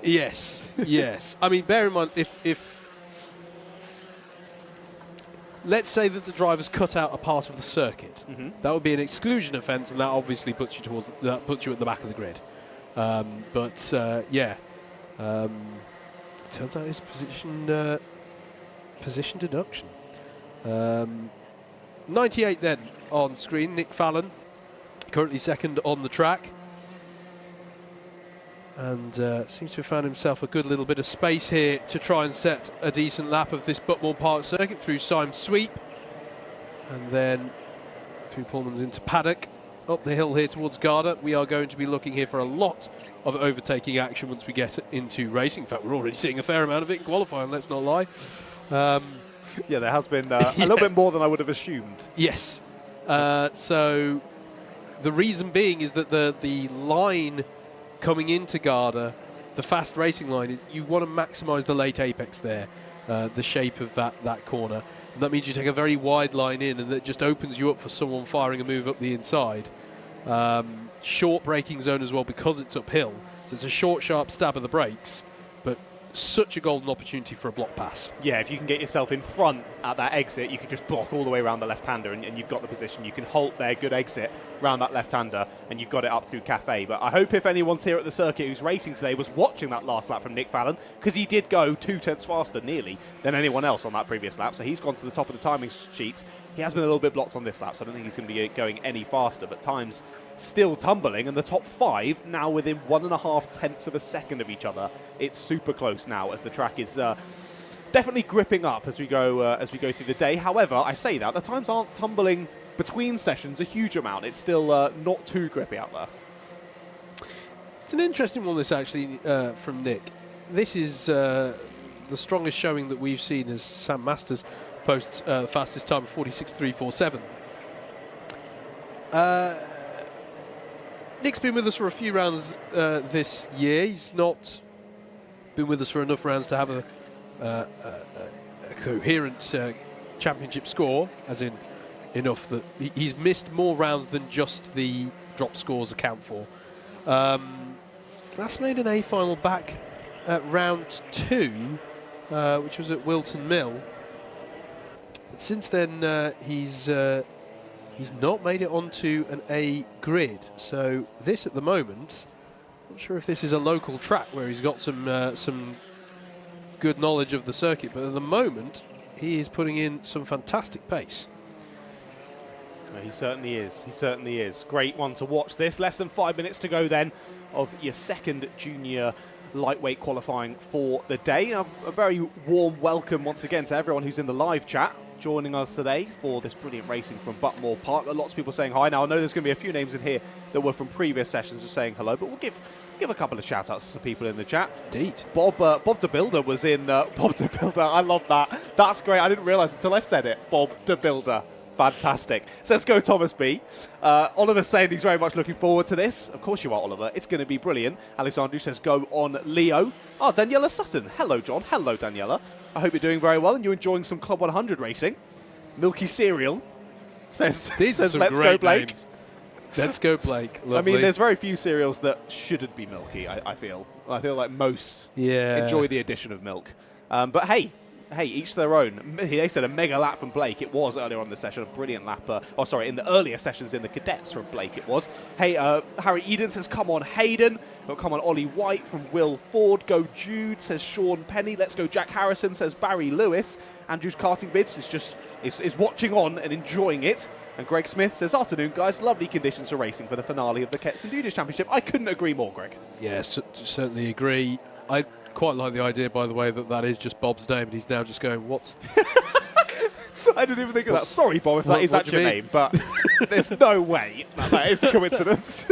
Yes, yes. I mean, bear in mind if let's say that the driver's cut out a part of the circuit, that would be an exclusion offence, and that obviously puts you at the back of the grid. Yeah, turns out it's position deduction. 98 then on screen. Nick Fallon, currently second on the track. And seems to have found himself a good little bit of space here to try and set a decent lap of this Buckmore Park circuit through Syme Sweep. And then through Pullman's into Paddock. Up the hill here towards Garda. We are going to be looking here for a lot of overtaking action once we get into racing. In fact, we're already seeing a fair amount of it in qualifying, let's not lie. Yeah, there has been a little bit more than I would have assumed. Yes. So the reason being is that the line coming into Garda, the fast racing line, is you want to maximise the late apex there, the shape of that corner. And that means you take a very wide line in, and that just opens you up for someone firing a move up the inside. Short braking zone as well because it's uphill. So it's a short, sharp stab of the brakes, but such a golden opportunity for a block pass. Yeah, if you can get yourself in front at that exit, you can just block all the way around the left-hander, and you've got the position. You can halt there, good exit, round that left-hander, and you've got it up through Cafe. But I hope if anyone's here at the circuit who's racing today was watching that last lap from Nick Fallon, because he did go 2/10 faster, nearly, than anyone else on that previous lap. So he's gone to the top of the timing sheets. He has been a little bit blocked on this lap, so I don't think he's going to be going any faster. But times still tumbling, and the top 5 now within 1.5 tenths of a second of each other. It's super close now as the track is definitely gripping up as we go through the day. However, I say that the times aren't tumbling between sessions a huge amount. It's still not too grippy out there. It's an interesting one, this actually, from Nick. This is the strongest showing that we've seen as Sam Masters posts the fastest time of 46.347. Nick's been with us for a few rounds this year. He's not been with us for enough rounds to have a coherent championship score, as in enough that he's missed more rounds than just the drop scores account for. Last made an A final back at round 2, which was at Wilton Mill. But since then, he's not made it onto an A grid. So this, at the moment, Not sure if this is a local track where he's got some good knowledge of the circuit, but at the moment he is putting in some fantastic pace. He certainly is. He certainly is. Great one to watch this. Less than 5 minutes to go then of your second junior lightweight qualifying for the day. A very warm welcome once again to everyone who's in the live chat joining us today for this brilliant racing from Buckmore Park. Lots of people saying hi. Now, I know there's going to be a few names in here that were from previous sessions of saying hello, but we'll give a couple of shout-outs to some people in the chat. Indeed. Bob the Builder was in. Bob the Builder, I love that. That's great. I didn't realise until I said it. Bob the Builder. Fantastic. So let's go Thomas B. Oliver's saying he's very much looking forward to this. Of course you are, Oliver. It's going to be brilliant. Alexandru says go on Leo. Oh, Daniela Sutton. Hello, John. Hello, Daniela. I hope you're doing very well and you're enjoying some Club 100 racing. Milky Cereal says, These are some let's great go Blake. names. Let's go Blake. Lovely. I mean, there's very few cereals that shouldn't be milky, I feel. I feel like most enjoy the addition of milk. But hey, each their own. They said a mega lap from Blake. It was earlier on in the session, a brilliant lap. In the earlier sessions in the cadets from Blake it was. Hey, Harry Eden says, come on Hayden. Come on Ollie White from Will Ford. Go Jude, says Sean Penny. Let's go Jack Harrison, says Barry Lewis. Andrew's karting vids is watching on and enjoying it. And Greg Smith says, afternoon guys, lovely conditions for racing for the finale of the Cadets and Juniors Championship. I couldn't agree more, Greg. Yes, certainly agree. I quite like the idea, by the way, that is just Bob's name, and he's now just going, what's... I didn't even think of that. Sorry, Bob, if that is actually your name, but there's no way that is a coincidence.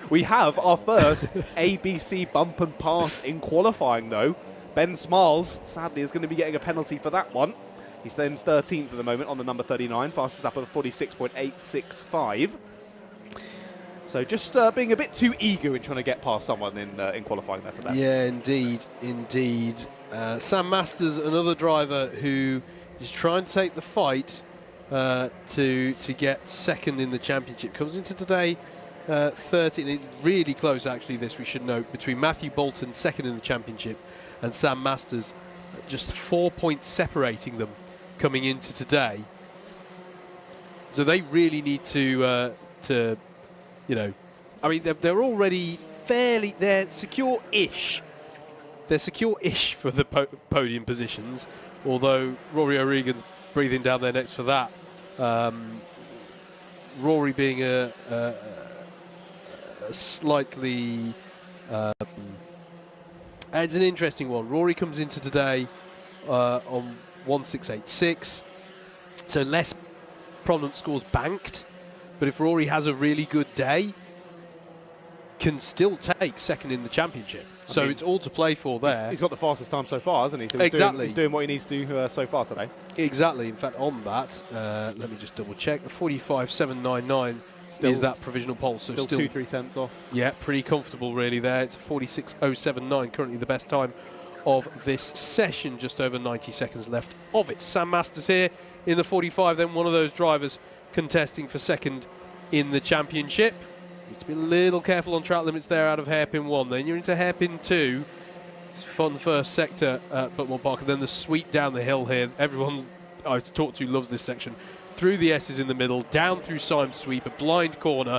We have our first ABC bump and pass in qualifying, though. Ben Smiles, sadly, is going to be getting a penalty for that one. He's then 13th at the moment on the number 39, fastest lap of 46.865. So just being a bit too eager in trying to get past someone in qualifying there for that. Yeah, indeed. Sam Masters, another driver who is trying to take the fight to get second in the championship. Comes into today 13. It's really close, actually, this we should note, between Matthew Bolton, second in the championship, and Sam Masters, just 4 points separating them coming into today. So they really need to you know, I mean, they're already they're secure-ish. They're secure-ish for the podium positions, although Rory O'Regan's breathing down their necks for that. Rory being a slightly... it's an interesting one. Rory comes into today on 1686, so less prominent scores banked. But if Rory has a really good day, can still take second in the championship. So it's all to play for there. He's got the fastest time so far, hasn't he? So exactly. He's doing what he needs to do so far today. Exactly. In fact, on that, let me just double check. The 45.799 is that provisional pole. So still 2-3 tenths off. Yeah, pretty comfortable really there. It's 46.079, currently the best time of this session. Just over 90 seconds left of it. Sam Masters here in the 45, then one of those drivers contesting for second in the championship. Needs to be a little careful on track limits there out of hairpin 1. Then you're into hairpin 2. It's fun first sector at Buckmore Park. And then the sweep down the hill here. Everyone I've talked to loves this section. Through the S's in the middle, down through Symes Sweep, a blind corner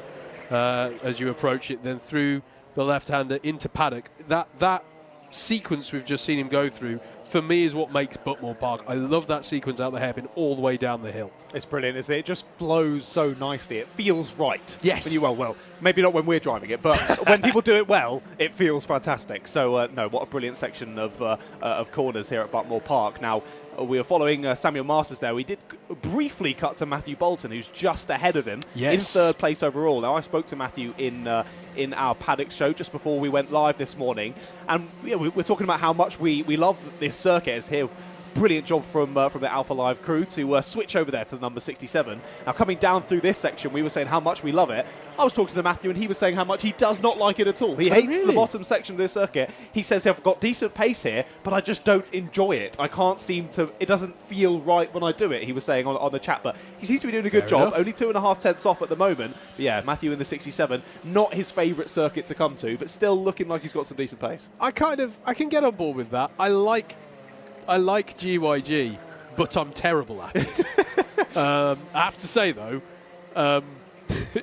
as you approach it, then through the left-hander into Paddock. That sequence we've just seen him go through, for me, is what makes Buckmore Park. I love that sequence out the hairpin all the way down the hill. It's brilliant, isn't it? It just flows so nicely. It feels right. Yes. When well, maybe not when we're driving it, but when people do it well, it feels fantastic. So, no, what a brilliant section of corners here at Buckmore Park. Now, we are following Samuel Masters there. We did briefly cut to Matthew Bolton, who's just ahead of him in third place overall. Now, I spoke to Matthew in our Paddock show just before we went live this morning, and we're talking about how much we love this circuit. It's here. Brilliant job from the Alpha Live crew to switch over there to the number 67. Now, coming down through this section, we were saying how much we love it. I was talking to Matthew, and he was saying how much he does not like it at all. He hates the bottom section of this circuit. He says, I've got decent pace here, but I just don't enjoy it. I can't seem to... It doesn't feel right when I do it, he was saying on the chat. But he seems to be doing a good job. Only 2.5 tenths off at the moment. But yeah, Matthew in the 67. Not his favourite circuit to come to, but still looking like he's got some decent pace. I can get on board with that. I like GYG, but I'm terrible at it. I have to say, though,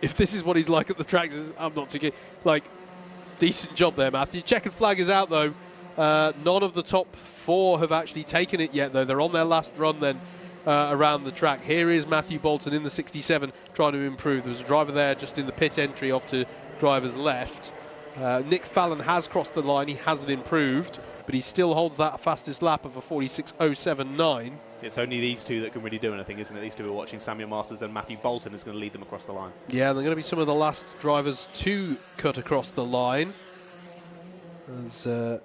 if this is what he's like at the tracks, I'm not too keen. Like, decent job there, Matthew. Checkered flag is out, though. None of the top 4 have actually taken it yet, though. They're on their last run then around the track. Here is Matthew Bolton in the 67 trying to improve. There was a driver there just in the pit entry off to driver's left. Nick Fallon has crossed the line. He hasn't improved, but he still holds that fastest lap of a 46.079. It's only these two that can really do anything, isn't it? These two are watching. Samuel Masters and Matthew Bolton is going to lead them across the line. Yeah, they're going to be some of the last drivers to cut across the line. As we're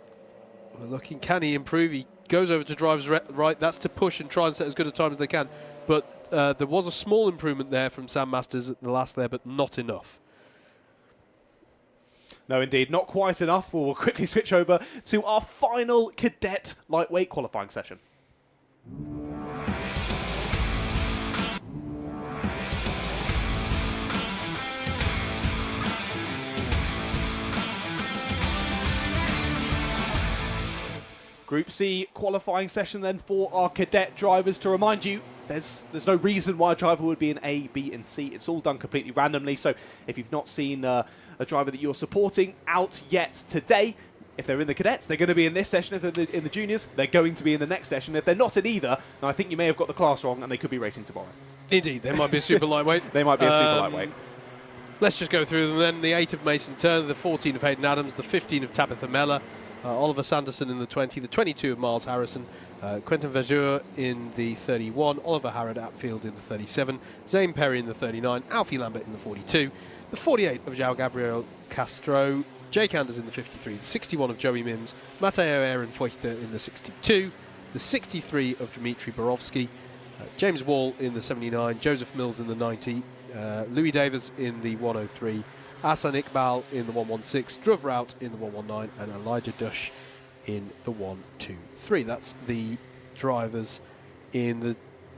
looking, can he improve? He goes over to driver's right. That's to push and try and set as good a time as they can. But there was a small improvement there from Sam Masters at the last there, but not enough. No, indeed, not quite enough. We'll quickly switch over to our final cadet lightweight qualifying session. Group C qualifying session then for our cadet drivers. To remind you, there's no reason why a driver would be in A, B and C. It's all done completely randomly. So if you've not seen a driver that you're supporting out yet today, if they're in the cadets, they're going to be in this session. If they're in the juniors, they're going to be in the next session. If they're not in either, then I think you may have got the class wrong and they could be racing tomorrow. Indeed, they might be a super lightweight. They might be a super lightweight. Let's just go through them then. The 8 of Mason Turner, the 14 of Hayden Adams, the 15 of Tabitha Meller, Oliver Sanderson in the 20, the 22 of Miles Harrison, Quentin Verjeur in the 31, Oliver Harrod Atfield in the 37, Zane Perry in the 39, Alfie Lambert in the 42, the 48 of João Gabriel Castro, Jake Anders in the 53, the 61 of Joey Mims, Matteo Aaron Feuchter in the 62, the 63 of Dmitry Borovsky, James Wall in the 79, Joseph Mills in the 90, Louis Davis in the 103, Hassan Iqbal in the 116, Dhruv Raut in the 119, and Elijah Dush in the 123. That's the drivers in the...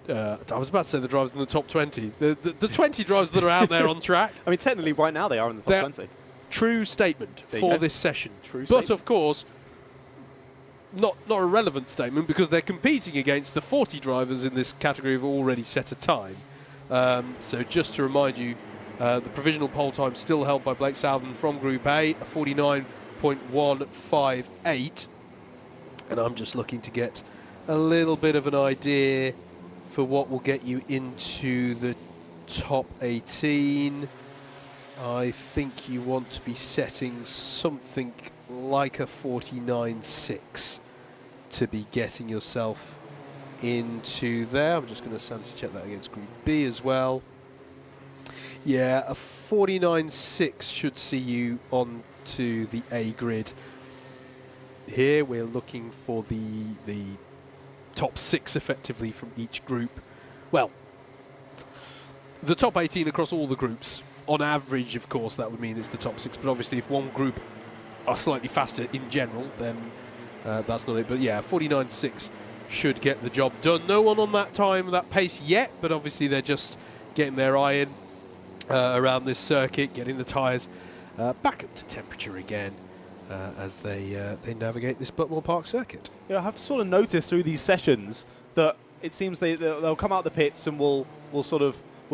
I was about to say the drivers in the top 20. The 20 drivers that are out there on track. I mean, technically, right now they are in the top 20. True statement for this session. True but, statement. Of course, not a relevant statement because they're competing against the 40 drivers in this category who've already set a time. So just to remind you, the provisional pole time still held by Blake Southern from Group A, a 49.158. And I'm just looking to get a little bit of an idea for what will get you into the top 18. I think you want to be setting something like a 49.6 to be getting yourself into there. I'm just going to sanity check that against Group B as well. Yeah, a 49.6 should see you on to the A grid. Here we're looking for the top 6 effectively from each group. Well, the top 18 across all the groups. On average, of course, that would mean it's the top 6. But obviously, if one group are slightly faster in general, then that's not it. But yeah, 49.6 should get the job done. No one on that time, that pace yet, but obviously they're just getting their eye in around this circuit, getting the tyres back up to temperature again as they navigate this Buckmore Park circuit. Yeah, I have sort of noticed through these sessions that it seems they'll come out the pits and we'll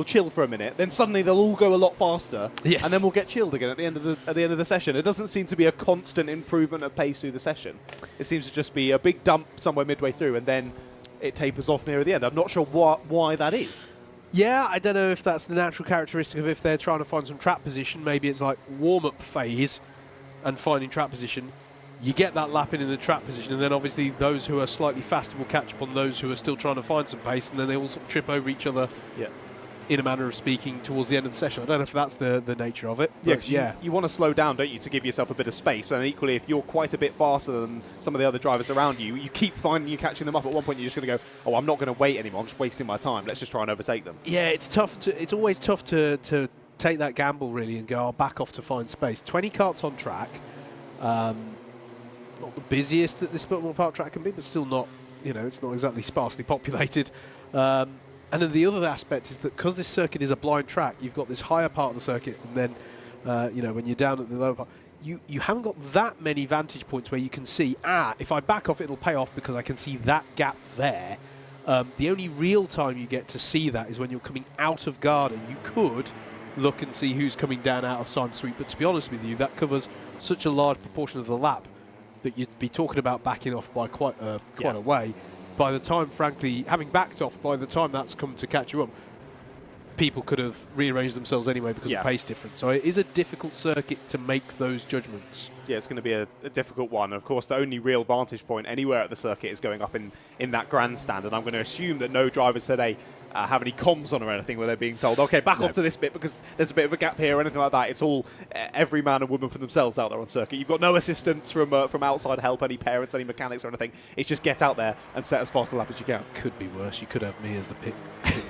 chill for a minute. Then suddenly they'll all go a lot faster, yes, and then we'll get chilled again at the end of the session. It doesn't seem to be a constant improvement of pace through the session. It seems to just be a big dump somewhere midway through, and then it tapers off near the end. I'm not sure why that is. Yeah, I don't know if that's the natural characteristic of if they're trying to find some trap position. Maybe it's like warm-up phase and finding trap position. You get that lap in the trap position, and then obviously those who are slightly faster will catch up on those who are still trying to find some pace, and then they all sort of trip over each other. Yeah. In a manner of speaking, towards the end of the session. I don't know if that's the nature of it. Yeah, you want to slow down, don't you, to give yourself a bit of space. But then equally, if you're quite a bit faster than some of the other drivers around you, you keep finding you catching them up. At one point, you're just going to go, "Oh, I'm not going to wait anymore. I'm just wasting my time. Let's just try and overtake them." Yeah, it's tough. It's always tough to take that gamble really and go, "I'll back off to find space." 20 karts on track. Not the busiest that this Buckmore Park track can be, but still not. It's not exactly sparsely populated. And then the other aspect is that because this circuit is a blind track, you've got this higher part of the circuit, and then, when you're down at the lower part, you haven't got that many vantage points where you can see, if I back off, it'll pay off because I can see that gap there. The only real time you get to see that is when you're coming out of Garden. You could look and see who's coming down out of Simon Sweet. But to be honest with you, that covers such a large proportion of the lap that you'd be talking about backing off by quite a way. By the time, frankly, having backed off, by the time that's come to catch you up, people could have rearranged themselves anyway because of pace difference. So it is a difficult circuit to make those judgments. Yeah, it's going to be a difficult one. And of course, the only real vantage point anywhere at the circuit is going up in that grandstand. And I'm going to assume that no drivers today have any comms on or anything where they're being told, okay, back off to this bit because there's a bit of a gap here or anything like that. It's all every man and woman for themselves out there on circuit. You've got no assistance from outside help, any parents, any mechanics or anything. It's just get out there and set as fast a lap as you can. Could be worse. You could have me as the pit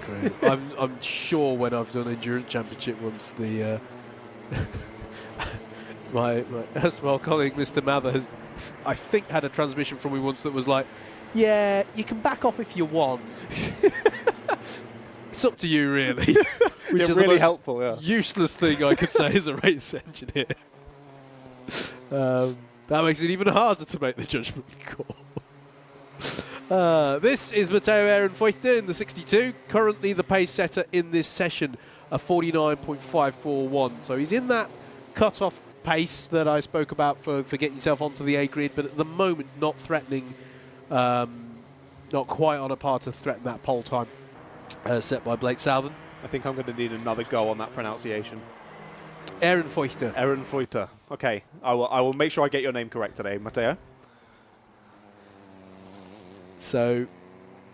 crew. I'm sure when I've done Endurance Championship once, the my erstwhile colleague, Mr. Mather, has, I think, had a transmission from me once that was like, yeah, you can back off if you want. It's up to you, really. Which is really helpful, useless thing I could say as a race engineer. That makes it even harder to make the judgment call. This is Matteo Ehrenfeuchter in the 62, currently the pace setter in this session, a 49.541. So he's in that cut-off pace that I spoke about for getting yourself onto the A grid, but at the moment not threatening, not quite on a par to threaten that pole time set by Blake Southern. I think I'm going to need another go on that pronunciation. Ehrenfeuchter. Ehrenfeuchter. Okay, I will make sure I get your name correct today, Matteo. So,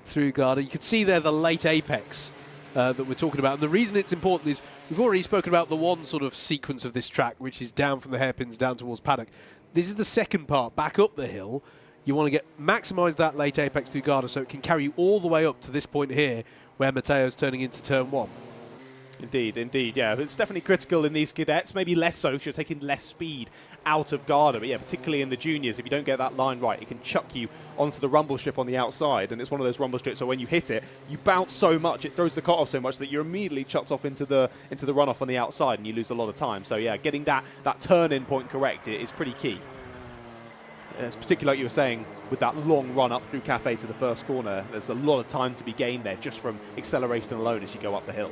through Garda, you can see there the late apex that we're talking about. And the reason it's important is we've already spoken about the one sort of sequence of this track, which is down from the hairpins down towards Paddock. This is the second part, back up the hill. You want to maximise that late apex through Garda so it can carry you all the way up to this point here where Matteo's turning into turn 1. Indeed, yeah. It's definitely critical in these cadets, maybe less so because you're taking less speed out of Garda. But yeah, particularly in the juniors, if you don't get that line right, it can chuck you onto the rumble strip on the outside. And it's one of those rumble strips, so when you hit it, you bounce so much, it throws the cut off so much that you're immediately chucked off into the runoff on the outside and you lose a lot of time. So yeah, getting that turn-in point correct is pretty key. It's particularly like you were saying, with that long run up through Cafe to the first corner, there's a lot of time to be gained there just from acceleration alone as you go up the hill.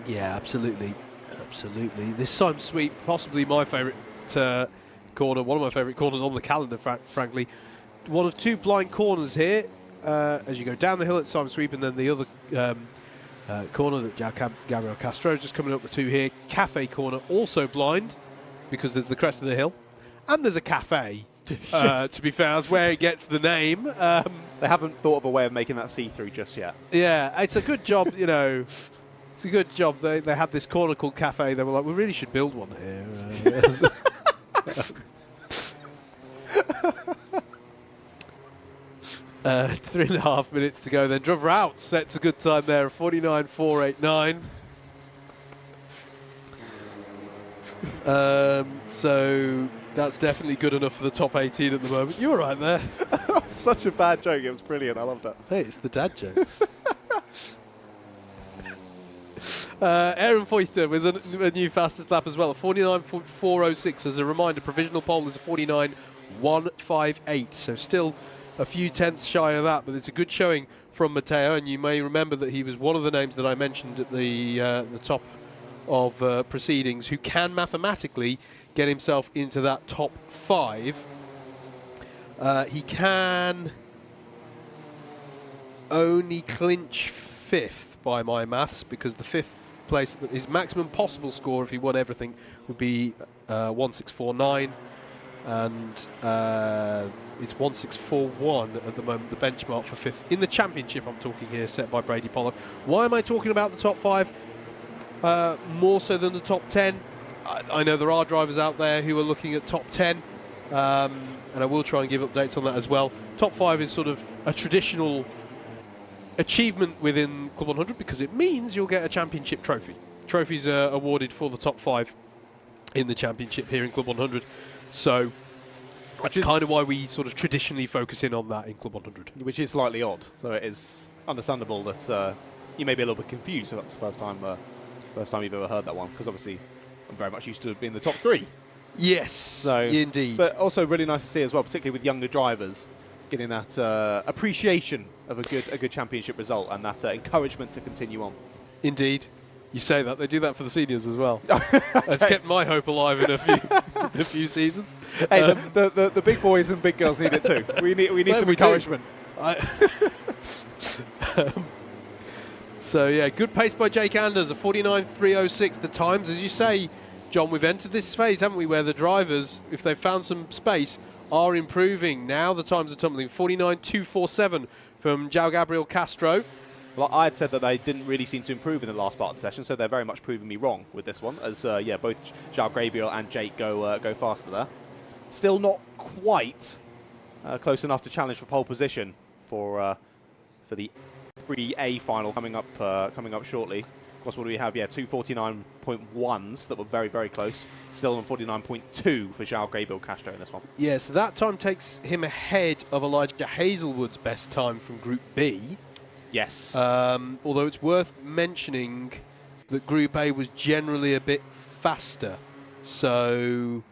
Yeah, absolutely. Absolutely. This Simon Sweet, possibly my favourite corner, one of my favourite corners on the calendar, frankly. One of two blind corners here as you go down the hill at Simon Sweet, and then the other corner that Gabriel Castro is just coming up with two here. Cafe corner, also blind, because there's the crest of the hill. And there's a cafe, to be fair. That's where it gets the name. They haven't thought of a way of making that see-through just yet. Yeah, it's a good job, you know. It's a good job. They had this corner called Cafe. They were like, we really should build one here. 3.5 minutes to go then. Driver out sets a good time there, 49.489. So that's definitely good enough for the top 18 at the moment. You were right there. Such a bad joke. It was brilliant. I loved that. Hey, it's the dad jokes. Ehrenfeuchter was a new fastest lap as well, 49.406. As a reminder, provisional pole is a 49.158. So still a few tenths shy of that, but it's a good showing from Matteo. And you may remember that he was one of the names that I mentioned at the top of proceedings who can mathematically get himself into that top 5. He can only clinch 5th by my maths, because the 5th place, his maximum possible score if he won everything would be 1649, and it's 1641 at the moment, the benchmark for 5th in the championship. I'm talking here, set by Brady Pollock. Why am I talking about the top 5 more so than the top 10? I know there are drivers out there who are looking at top 10, and I will try and give updates on that as well. Top 5 is sort of a traditional achievement within Club 100 because it means you'll get a championship trophy. Trophies are awarded for the top 5 in the championship here in Club 100. So that's kind of why we sort of traditionally focus in on that in Club 100. Which is slightly odd. So it is understandable that you may be a little bit confused if that's the first time you've ever heard that one, because obviously I'm very much used to being the top 3. Yes, so, indeed. But also really nice to see as well, particularly with younger drivers, getting that appreciation of a good championship result and that encouragement to continue on. Indeed. You say that, they do that for the seniors as well. It's kept my hope alive in a few seasons. Hey, the big boys and big girls need it too. We need some encouragement. So yeah, good pace by Jake Anders, a 49.306. The times, as you say, John, we've entered this phase, haven't we, where the drivers, if they've found some space, are improving. Now the times are tumbling. 49.247 from João Gabriel Castro. Well, I had said that they didn't really seem to improve in the last part of the session, so they're very much proving me wrong with this one, as yeah, both João Gabriel and Jake go faster there. Still not quite close enough to challenge for pole position for the 3A final coming up shortly. Of course, what do we have? Yeah, 2:49.1s that were very, very close. Still on 49.2 for João Gabriel Castro in this one. Yeah, so that time takes him ahead of Elijah Hazelwood's best time from Group B. Yes. Although it's worth mentioning that Group A was generally a bit faster. So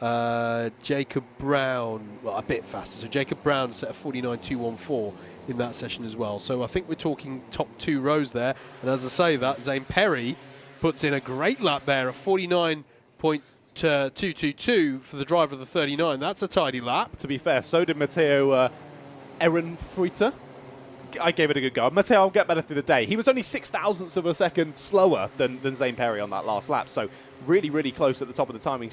Jacob Brown, well, a bit faster. So Jacob Brown set a 49.214 in that session as well. So I think we're talking top 2 rows there. And as I say that, Zane Perry puts in a great lap there, a 49.222 for the driver of the 39. That's a tidy lap. To be fair, so did Matteo Ehrenfreuter. I gave it a good go. Matteo will get better through the day. He was only 0.06 of a second slower than Zane Perry on that last lap. So really, really close at the top of the timing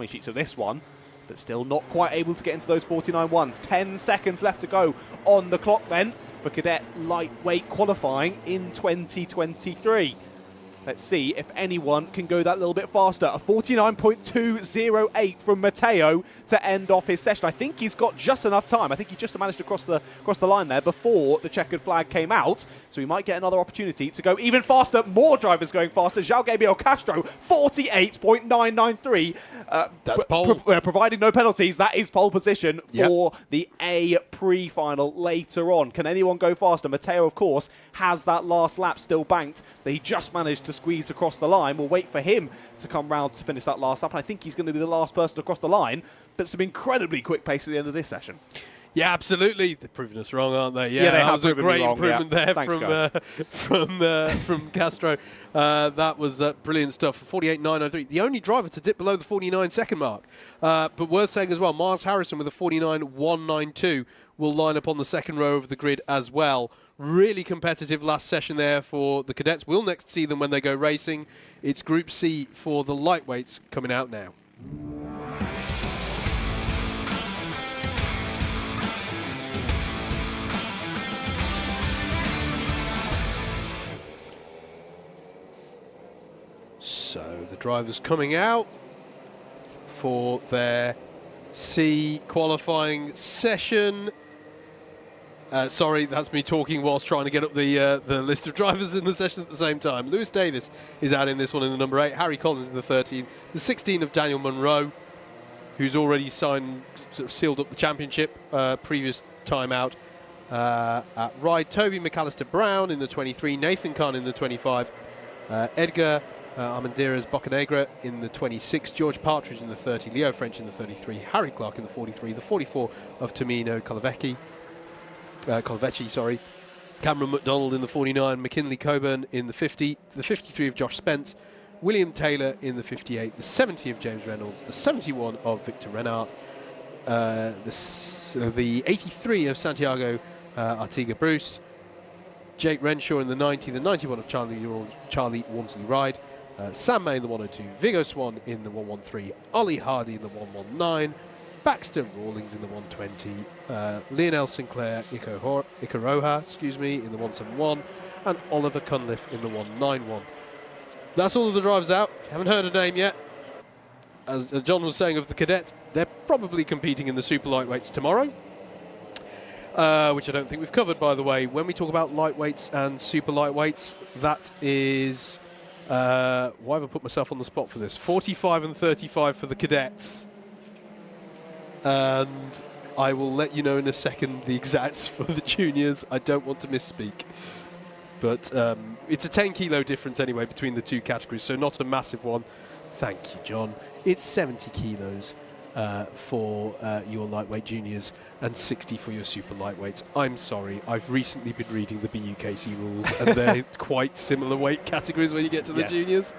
sheet. So this one, but still not quite able to get into those 49.1s. 10 seconds left to go on the clock then for Cadet Lightweight qualifying in 2023. Let's see if anyone can go that little bit faster. A 49.208 from Matteo to end off his session. I think he's got just enough time. I think he just managed to cross the line there before the checkered flag came out. So he might get another opportunity to go even faster. More drivers going faster. João Gabriel Castro, 48.993. That's pole. Providing no penalties, that is pole position for the A pre-final later on. Can anyone go faster? Matteo, of course, has that last lap still banked that he just managed to squeeze across the line. We'll wait for him to come round to finish that last lap. And I think he's going to be the last person across the line, but some incredibly quick pace at the end of this session. Yeah, absolutely. They're proving us wrong, aren't they? Yeah, they that have was a great wrong, improvement there. Thanks, from Castro. That was brilliant stuff for 48.903. The only driver to dip below the 49-second mark. But worth saying as well, Mars Harrison with a 49.192 will line up on the second row of the grid as well. Really competitive last session there for the cadets. We'll next see them when they go racing. It's Group C for the lightweights coming out now. So the drivers coming out for their C qualifying session. Sorry, that's me talking whilst trying to get up the list of drivers in the session at the same time. Lewis Davis is out in this one in the number 8. Harry Collins in the 13. The 16 of Daniel Munro, who's already signed, sort of sealed up the championship previous time out at Ride. Toby McAllister Brown in the 23. Nathan Khan in the 25. Edgar Armendariz Bocanegra in the 26. George Partridge in the 30. Leo French in the 33. Harry Clark in the 43. The 44 of Tomino Colavecchi. Cameron McDonald in the 49, McKinley Coburn in the 50, the 53 of Josh Spence, William Taylor in the 58, the 70 of James Reynolds, the 71 of Victor Renard, the 83 of Santiago Artiga Bruce, Jake Renshaw in the 90, the 91 of Charlie Wormsley Ride, Sam May in the 102, Vigo Swan in the 113, Ollie Hardy in the 119, Baxter Rawlings in the 120, Lionel Sinclair Ikaroha, in the 171, and Oliver Cunliffe in the 191. That's all of the drivers out. Haven't heard a name yet. As John was saying of the cadets, they're probably competing in the super lightweights tomorrow, which I don't think we've covered, by the way. When we talk about lightweights and super lightweights, that is... why have I put myself on the spot for this? 45 and 35 for the cadets. And I will let you know in a second the exacts for the juniors. I don't want to misspeak. But it's a 10 kilo difference anyway between the two categories, so not a massive one. Thank you, John. It's 70 kilos for your lightweight juniors and 60 for your super lightweights. I'm sorry, I've recently been reading the BUKC rules and they're quite similar weight categories when you get to the juniors.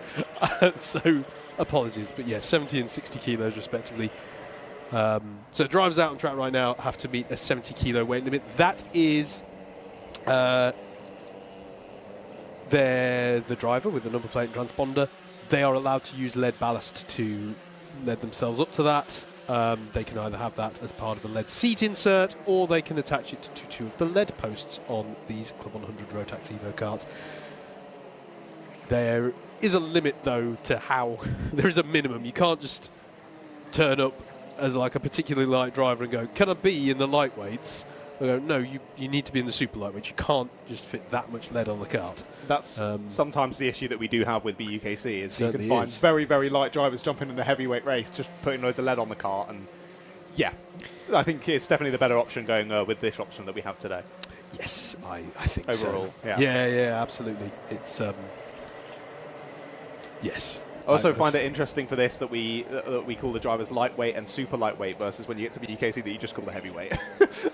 So apologies, but yeah, 70 and 60 kilos respectively. So drivers out on track right now have to meet a 70 kilo weight limit. That is the driver with the number plate and transponder. They are allowed to use lead ballast to lead themselves up to that. They can either have that as part of a lead seat insert, or they can attach it to two of the lead posts on these Club 100 Rotax Evo carts. There is a limit, though, to how there is a minimum. You can't just turn up as like a particularly light driver and go, can I be in the lightweights? They go, no, you need to be in the super lightweights. You can't just fit that much lead on the cart. That's sometimes the issue that we do have with BUKC is you can find is. very, very light drivers jumping in a heavyweight race, just putting loads of lead on the cart. And yeah, I think it's definitely the better option going with this option that we have today. Yes, I think overall, so. yeah. Yeah, absolutely. It's yes. I also find it interesting for this that we call the drivers lightweight and super lightweight versus when you get to BUKC that you just call the heavyweight.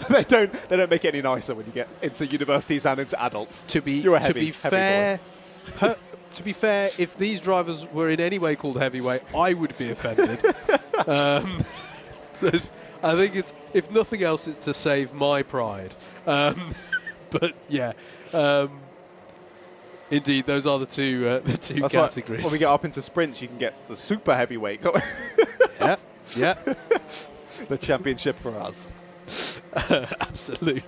they don't make it any nicer when you get into universities and into adults. You're a heavy boy. To be fair, if these drivers were in any way called heavyweight, I would be offended. I think it's, if nothing else, it's to save my pride. But yeah. Indeed, those are the two That's categories. When we get up into sprints, you can get the super heavyweight. Yeah. The championship for us. Absolutely.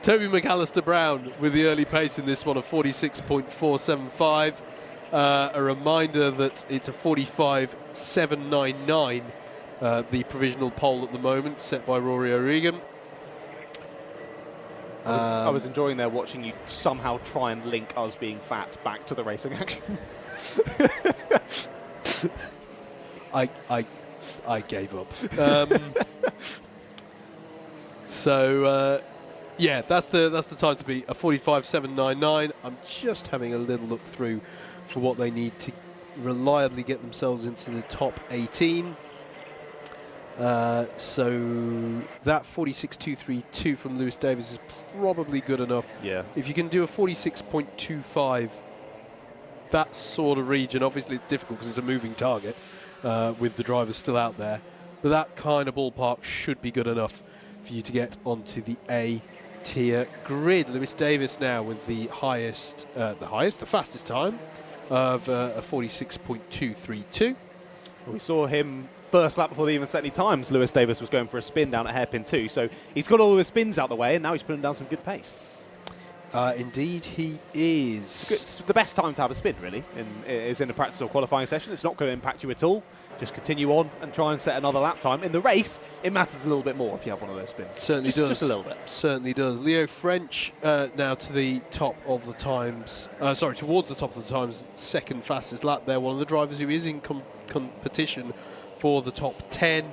Toby McAllister-Brown with the early pace in this one of 46.475. A reminder that it's a 45.799, the provisional pole at the moment, set by Rory O'Regan. I was enjoying there watching you somehow try and link us being fat back to the racing action. I gave up. Yeah, that's the time to be a 45.799. I'm just having a little look through for what they need to reliably get themselves into the top 18. So that 46.232 from Lewis Davis is probably good enough. Yeah. If you can do a 46.25, that sort of region, obviously it's difficult because it's a moving target with the drivers still out there, but that kind of ballpark should be good enough for you to get onto the A tier grid. Lewis Davis now with the fastest time of a 46.232. We saw him first lap before they even set any times. Lewis Davis was going for a spin down at hairpin 2, so he's got all the spins out the way, and now he's putting down some good pace. Indeed, he is. It's the best time to have a spin, really, is in a practice or qualifying session. It's not going to impact you at all. Just continue on and try and set another lap time. In the race, it matters a little bit more if you have one of those spins. Certainly does. Just a little bit. Certainly does. Leo French now to the top of the times. Towards the top of the times. Second fastest lap there. One of the drivers who is in competition for the top 10.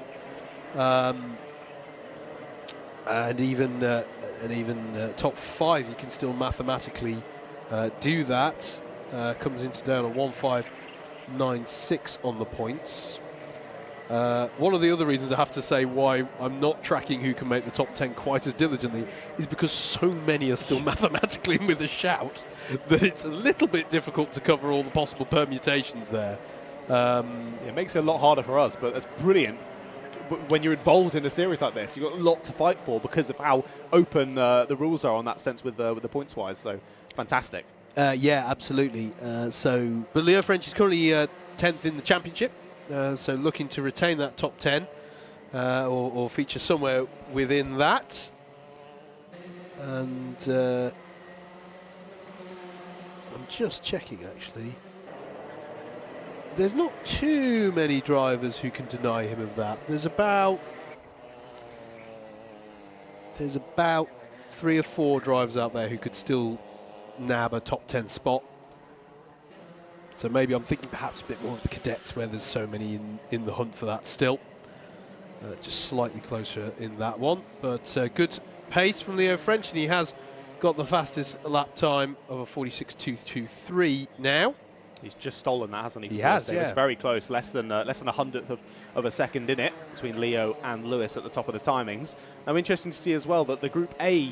And even top 5, you can still mathematically do that. Comes into down a 1.596 on the points. One of the other reasons I have to say why I'm not tracking who can make the top 10 quite as diligently is because so many are still mathematically in with a shout that it's a little bit difficult to cover all the possible permutations there. It makes it a lot harder for us, but that's brilliant. When you're involved in a series like this, you've got a lot to fight for because of how open the rules are on that sense with the points-wise. So, fantastic. Yeah, absolutely. But Leo French is currently 10th in the championship, so looking to retain that top 10 or feature somewhere within that. And I'm just checking, actually. There's not too many drivers who can deny him of that. There's about 3 or 4 drivers out there who could still nab a top 10 spot. So maybe I'm thinking perhaps a bit more of the cadets where there's so many in the hunt for that still. Just slightly closer in that one. But good pace from Leo French, and he has got the fastest lap time of a 46.223 now. He's just stolen that, hasn't he? He has, yeah. It was very close, less than a hundredth of a second in it between Leo and Lewis at the top of the timings. Now, interesting to see as well that the Group A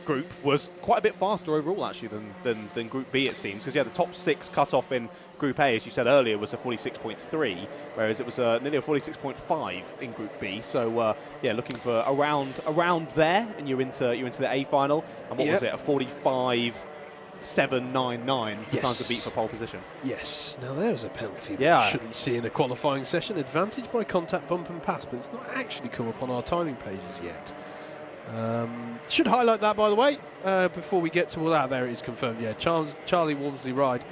group was quite a bit faster overall actually than Group B, it seems, because yeah, the top 6 cut off in Group A, as you said earlier, was a 46.3, whereas it was nearly a 46.5 in Group B. So yeah, looking for around there, and you're into the A final. And what was it? A 45.799 yes. time to beat for pole position. Yes. Now there's a penalty that Yeah. you shouldn't see in a qualifying session. Advantage by contact, bump and pass, but it's not actually come up on our timing pages yet. Should highlight that, by the way, before we get to all that. There it is confirmed. Yeah, Charlie Walmsley ride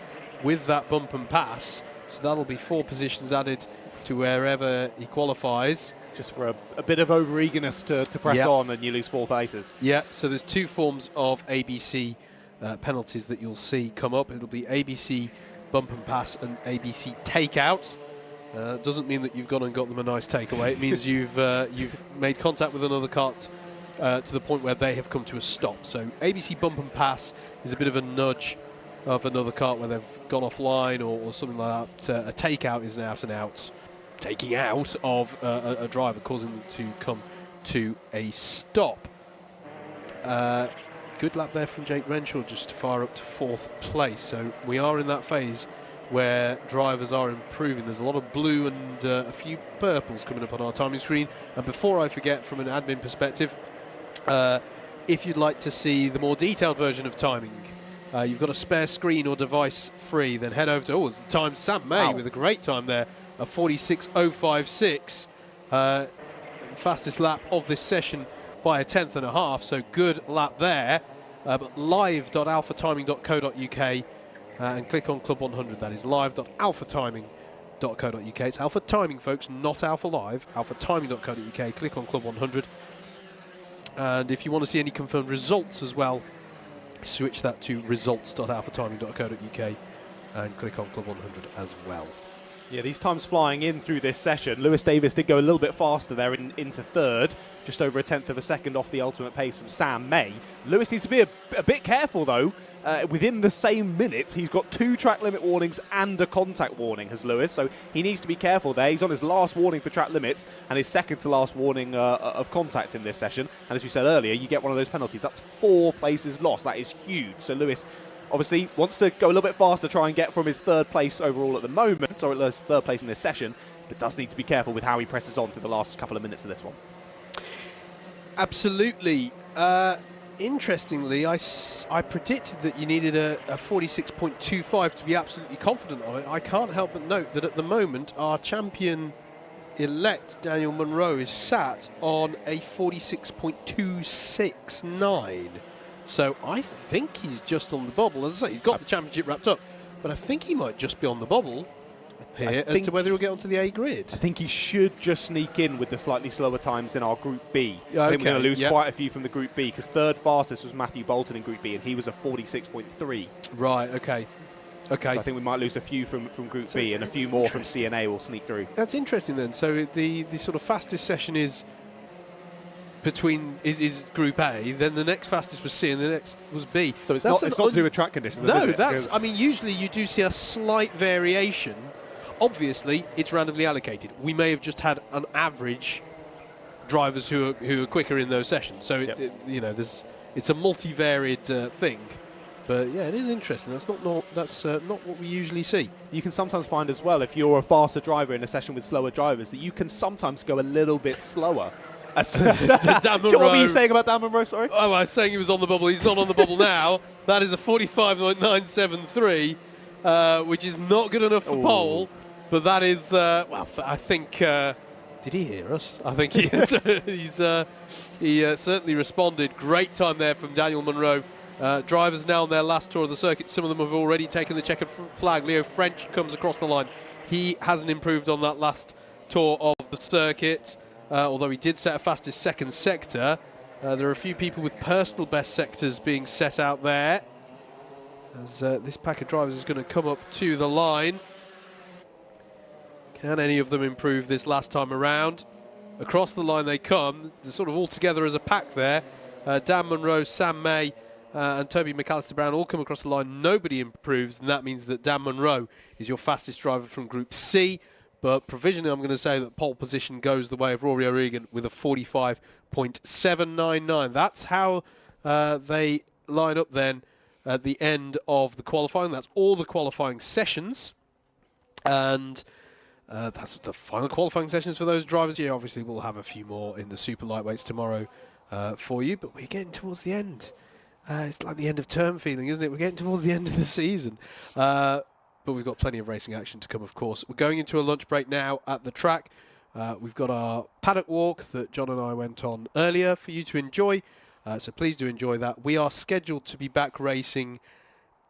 with that bump and pass. So that'll be 4 positions added to wherever he qualifies. Just for a bit of over-eagerness to press on, and you lose 4 places. Yeah, so there's 2 forms of ABC penalties that you'll see come up. It'll be ABC bump and pass and ABC takeout. Doesn't mean that you've gone and got them a nice takeaway. It means you've made contact with another kart to the point where they have come to a stop. So ABC bump and pass is a bit of a nudge of another kart where they've gone offline or something like that. A takeout is an out-and-out taking out of a driver, causing them to come to a stop. Good lap there from Jake Renshaw, just to fire up to 4th place. So we are in that phase where drivers are improving. There's a lot of blue and a few purples coming up on our timing screen. And before I forget, from an admin perspective, if you'd like to see the more detailed version of timing, you've got a spare screen or device free, then head over to, it's the time Sam May with a great time there, a 46.056. Fastest lap of this session by a 10th and a half, so good lap there. But live.alphatiming.co.uk and click on Club 100. That is live.alphatiming.co.uk. It's Alpha Timing, folks, not Alpha Live. alphatiming.co.uk. Click on Club 100. And if you want to see any confirmed results as well, switch that to results.alphatiming.co.uk and click on Club 100 as well. Yeah, these times flying in through this session. Lewis Davis did go a little bit faster there into 3rd, just over a 10th of a second off the ultimate pace from Sam May. Lewis needs to be a bit careful, though. Within the same minute, he's got 2 track limit warnings and a contact warning, has Lewis, so he needs to be careful there. He's on his last warning for track limits and his second to last warning of contact in this session. And as we said earlier, you get one of those penalties. That's 4 places lost. That is huge. So Lewis obviously wants to go a little bit faster, try and get from his 3rd place overall at the moment, or at least 3rd place in this session, but does need to be careful with how he presses on through the last couple of minutes of this one. Absolutely. Interestingly, I predicted that you needed a 46.25 to be absolutely confident of it. I can't help but note that at the moment, our champion-elect, Daniel Munro, is sat on a 46.269. So I think he's just on the bubble. As I say, he's got the championship wrapped up, but I think he might just be on the bubble here as to whether he'll get onto the A grid. I think he should just sneak in with the slightly slower times in our Group B. Okay, I think we're going to lose quite a few from the Group B, because 3rd fastest was Matthew Bolton in Group B, and he was a 46.3. Right, okay. So I think we might lose a few from Group B, and a few more from CNA will sneak through. That's interesting then. So the sort of fastest session is Group A, then the next fastest was C, and the next was B. So it's not to do with track conditions. No, I mean, usually you do see a slight variation. Obviously, it's randomly allocated. We may have just had an average drivers who are quicker in those sessions. So it's a multivariate thing. But yeah, it is interesting. That's not what we usually see. You can sometimes find as well, if you're a faster driver in a session with slower drivers, that you can sometimes go a little bit slower. What were you saying about Dan Munro, sorry? Oh, I was saying he was on the bubble. He's not on the bubble now. That is a 45.973, which is not good enough for pole. But that is, I think, did he hear us? I think he certainly responded. Great time there from Daniel Munro. Drivers now on their last tour of the circuit. Some of them have already taken the checkered flag. Leo French comes across the line. He hasn't improved on that last tour of the circuit, although he did set a fastest second sector. There are a few people with personal best sectors being set out there, as this pack of drivers is going to come up to the line. Can any of them improve this last time around? Across the line they come. They're sort of all together as a pack there. Dan Munro, Sam May, and Toby McAllister-Brown all come across the line, nobody improves, and that means that Dan Munro is your fastest driver from Group C. But provisionally, I'm going to say that pole position goes the way of Rory O'Regan with a 45.799. That's how they line up then at the end of the qualifying. That's all the qualifying sessions. And that's the final qualifying sessions for those drivers. Yeah, obviously we'll have a few more in the super lightweights tomorrow for you, but we're getting towards the end. It's like the end of term feeling, isn't it? We're getting towards the end of the season. But we've got plenty of racing action to come, of course. We're going into a lunch break now at the track. We've got our paddock walk that John and I went on earlier for you to enjoy. So please do enjoy that. We are scheduled to be back racing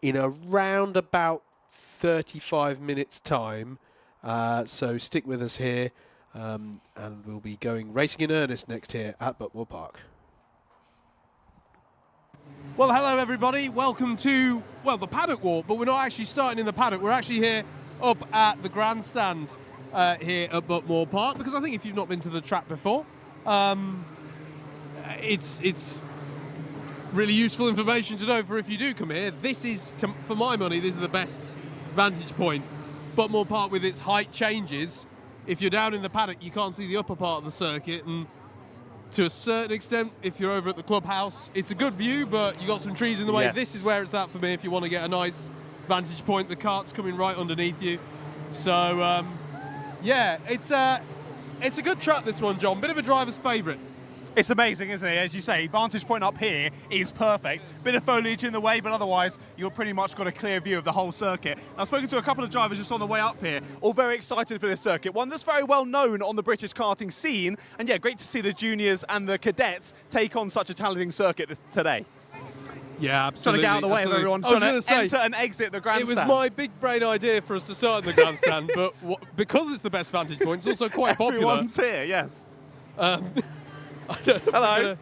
in around about 35 minutes time. So stick with us here. And we'll be going racing in earnest next here at Buckmore Park. Well, hello everybody. Welcome to, well, the paddock walk, but we're not actually starting in the paddock. We're actually here up at the grandstand here at Buckmore Park, because I think if you've not been to the track before, it's really useful information to know for if you do come here. This is, for my money, this is the best vantage point. Buckmore Park with its height changes. If you're down in the paddock, you can't see the upper part of the circuit, and to a certain extent, if you're over at the clubhouse, it's a good view, but you got some trees in the way. Yes. This is where it's at for me if you want to get a nice vantage point. The kart's coming right underneath you. So, yeah, it's a good track, this one, John. Bit of a driver's favourite. It's amazing, isn't it? As you say, vantage point up here is perfect. Bit of foliage in the way, but otherwise you've pretty much got a clear view of the whole circuit. I've spoken to a couple of drivers just on the way up here, all very excited for this circuit, one that's very well known on the British karting scene. And yeah, great to see the juniors and the cadets take on such a challenging circuit today. Yeah, absolutely. Trying to get out of the way of everyone, trying to enter and exit the grandstand. It was my big brain idea for us to start in the grandstand, but because it's the best vantage point, it's also quite popular. Everyone's here, yes. Hello.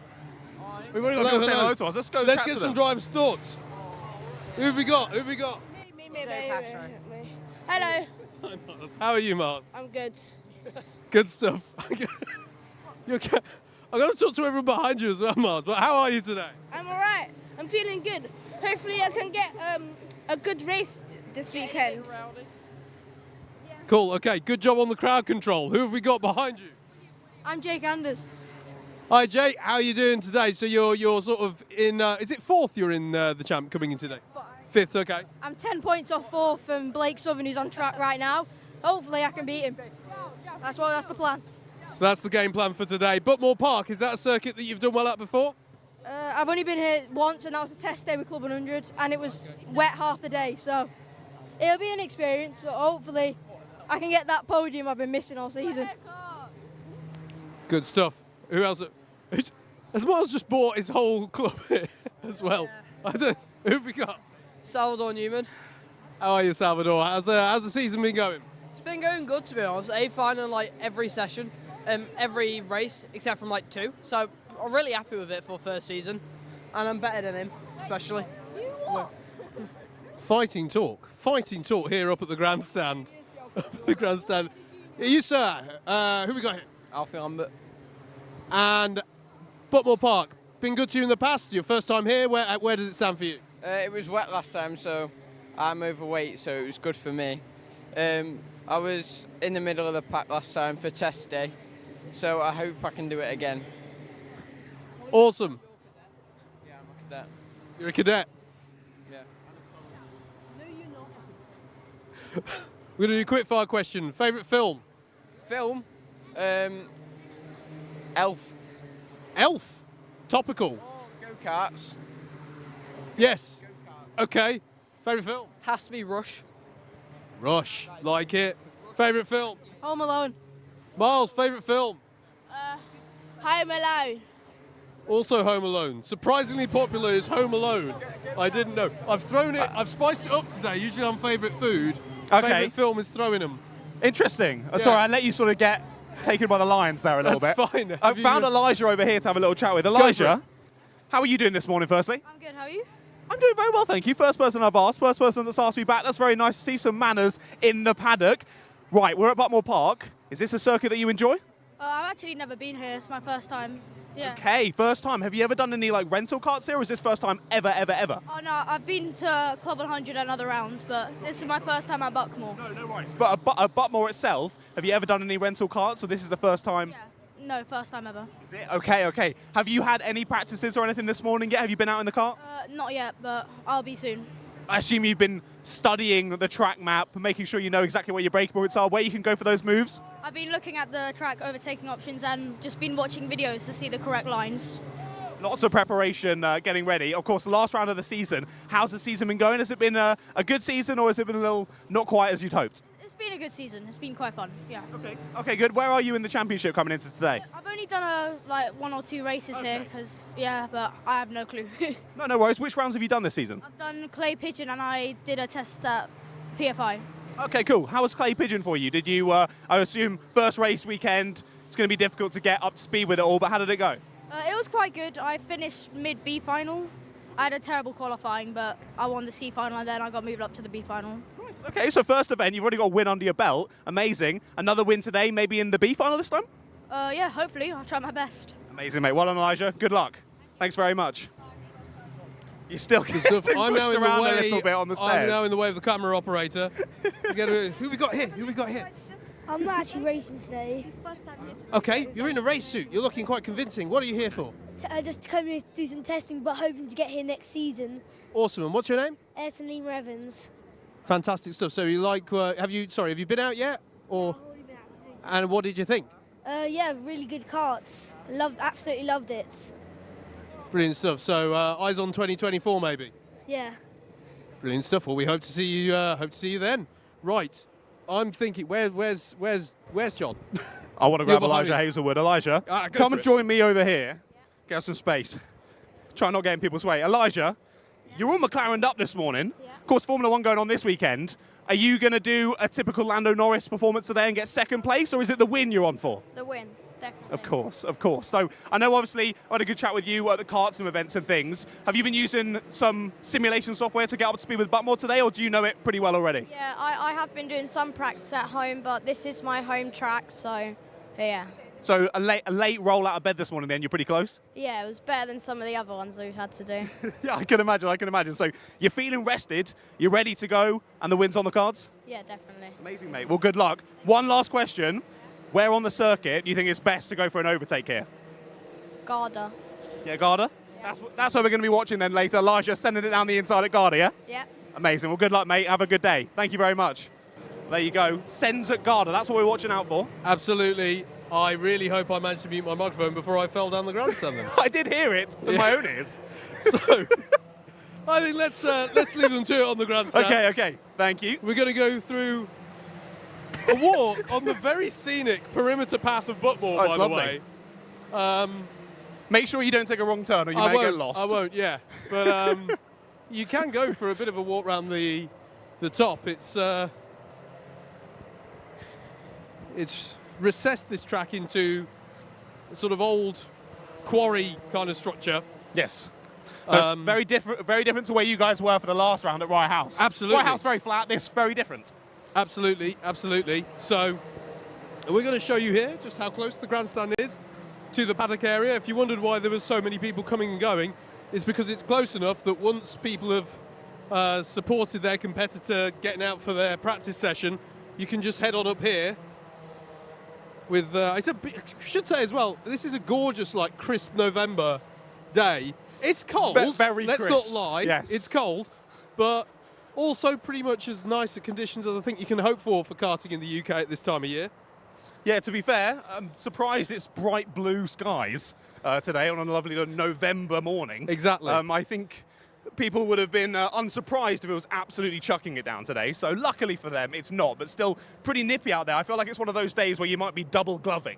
We've already got to say hello to us. Let's go. Let's get some drivers' thoughts. Who have we got? Who have we got? Me. Hello. How are you, Mark? I'm good. Good stuff. You okay? I'm going to talk to everyone behind you as well, Mark. But how are you today? I'm all right. I'm feeling good. Hopefully, I can get a good race this weekend. Cool. Okay. Good job on the crowd control. Who have we got behind you? I'm Jake Anders. Hi, Jay. How are you doing today? So you're sort of in. Is it fourth? You're in the champ coming in today. Fifth. Okay. I'm 10 points off fourth from Blake Southern, who's on track right now. Hopefully, I can beat him. That's the plan. So that's the game plan for today. Buckmore Park, is that a circuit that you've done well at before? I've only been here once, and that was a test day with CLUB100, and it was wet half the day, so it'll be an experience, but hopefully I can get that podium I've been missing all season. Good stuff. Who else? As Miles just bought his whole club here as well. Yeah. Who have we got? Salvador Newman. How are you, Salvador? How's the season been going? It's been going good, to be honest. A-fine in like every session, every race except from like 2. So I'm really happy with it for first season, and I'm better than him, especially. Fighting talk here up at the grandstand. You, sir. Who we got here? Alfie Lambert. And Buckmore Park, been good to you in the past? Your first time here, where does it stand for you? It was wet last time, so I'm overweight, so it was good for me. I was in the middle of the pack last time for test day, so I hope I can do it again. Awesome. Yeah, I'm a cadet. You're a cadet? Yeah. No, you're not. We're going to do a quick fire question. Favourite film? Film? Elf. Elf? Topical? Go-karts. Yes. Okay. Favourite film? Has to be Rush. Rush. Like it. Favourite film? Home Alone. Miles, favourite film? Home Alone. Also Home Alone. Surprisingly popular is Home Alone. I didn't know. I've spiced it up today. Usually on favourite food. Okay. Favourite film is Throwing 'Em. Interesting. Yeah. Sorry, I let you sort of get taken by the lions there a little That's bit. fine. I found Elijah over here to have a little chat with. Elijah, how are you doing this morning, firstly? I'm good, how are you? I'm doing very well, thank you. First person I've asked, first person that's asked me back. That's very nice to see some manners in the paddock. Right, we're at Buckmore Park. Is this a circuit that you enjoy? I've actually never been here. It's my first time. Yeah. Okay, first time. Have you ever done any like rental karts here, or is this first time ever? Oh no, I've been to Club 100 and other rounds, but this is my first time at Buckmore. No worries. But at Buckmore itself, have you ever done any rental karts, or this is the first time? Yeah. No, first time ever. Is it? Okay. Have you had any practices or anything this morning yet? Have you been out in the kart? Not yet, but I'll be soon. I assume you've been studying the track map, making sure you know exactly where your brake points are, where you can go for those moves. I've been looking at the track overtaking options and just been watching videos to see the correct lines. Lots of preparation getting ready. Of course, the last round of the season. How's the season been going? Has it been a good season, or has it been a little not quite as you'd hoped? It's been a good season. It's been quite fun, yeah. Okay, good. Where are you in the championship coming into today? I've only done like 1 or 2 races here, because, but I have no clue. No worries. Which rounds have you done this season? I've done clay pigeon and I did a test at PFI. Okay, cool. How was clay pigeon for you? Did you, I assume, first race weekend, it's going to be difficult to get up to speed with it all, but how did it go? It was quite good. I finished mid-B final. I had a terrible qualifying, but I won the C final and then I got moved up to the B final. Nice. Okay, so first event, you've already got a win under your belt. Amazing. Another win today, maybe in the B final this time? Yeah, hopefully. I'll try my best. Amazing, mate. Well done, Elijah. Good luck. Thanks very much. You're still getting pushed I'm now in around the way, a little bit on the stairs. I'm now in the way of the camera operator. Who we got here? I'm not actually racing today. Okay, you're in a race suit. You're looking quite convincing. What are you here for? Just coming here to do some testing, but hoping to get here next season. Awesome. And what's your name? Ayrton Lima Evans. Fantastic stuff. So you like? Have you been out yet? Or I've already been out today. and what did you think? Yeah, really good karts. Absolutely loved it. Brilliant stuff. So eyes on 2024 maybe. Yeah. Brilliant stuff. Well, we hope to see you. Hope to see you then. Right. I'm thinking. Where's John? I want to grab behind Elijah me. Hazelwood. Elijah, Go come for and it. join me over here. Get some space. Try not getting people's way. Elijah, you're all McLaren'd up this morning. Yeah. Of course, Formula 1 going on this weekend. Are you going to do a typical Lando Norris performance today and get second place, or is it the win you're on for? The win, definitely. Of course. So I know obviously I had a good chat with you at the karts and events and things. Have you been using some simulation software to get up to speed with Buckmore today, or do you know it pretty well already? Yeah, I have been doing some practice at home, but this is my home track, so yeah. So a late roll out of bed this morning then, you're pretty close? Yeah, it was better than some of the other ones we've had to do. Yeah, I can imagine. So you're feeling rested, you're ready to go, and the win's on the cards? Yeah, definitely. Amazing, mate. Well, good luck. One last question. Where on the circuit do you think it's best to go for an overtake here? Garda. Yeah, Garda? Yeah. That's what we're going to be watching then later. Elijah sending it down the inside at Garda, yeah? Yeah. Amazing. Well, good luck, mate. Have a good day. Thank you very much. There you go. Sends at Garda. That's what we're watching out for. Absolutely. I really hope I managed to mute my microphone before I fell down the grandstand then. I did hear it with my own ears. So I think let's leave them to it on the grandstand. Okay. Thank you. We're going to go through a walk on the very scenic perimeter path of Buckmore, it's by the lovely. way. Make sure you don't take a wrong turn or you may get lost. I won't, yeah. But you can go for a bit of a walk around the top. It's recessed this track into a sort of old quarry kind of structure. Yes. Very different to where you guys were for the last round at Rye House. Absolutely. Rye House very flat, this very different. Absolutely. So we're going to show you here just how close the grandstand is to the paddock area. If you wondered why there was so many people coming and going, it's because it's close enough that once people have supported their competitor getting out for their practice session, you can just head on up here. With I should say as well, this is a gorgeous, like, crisp November day. It's cold. Very Let's crisp. not lie. Yes. It's cold, but also pretty much as nice a conditions as I think you can hope for karting in the UK at this time of year. Yeah, to be fair, I'm surprised it's bright blue skies today on a lovely November morning. Exactly. I think people would have been unsurprised if it was absolutely chucking it down today. So luckily for them, it's not, but still pretty nippy out there. I feel like it's one of those days where you might be double gloving.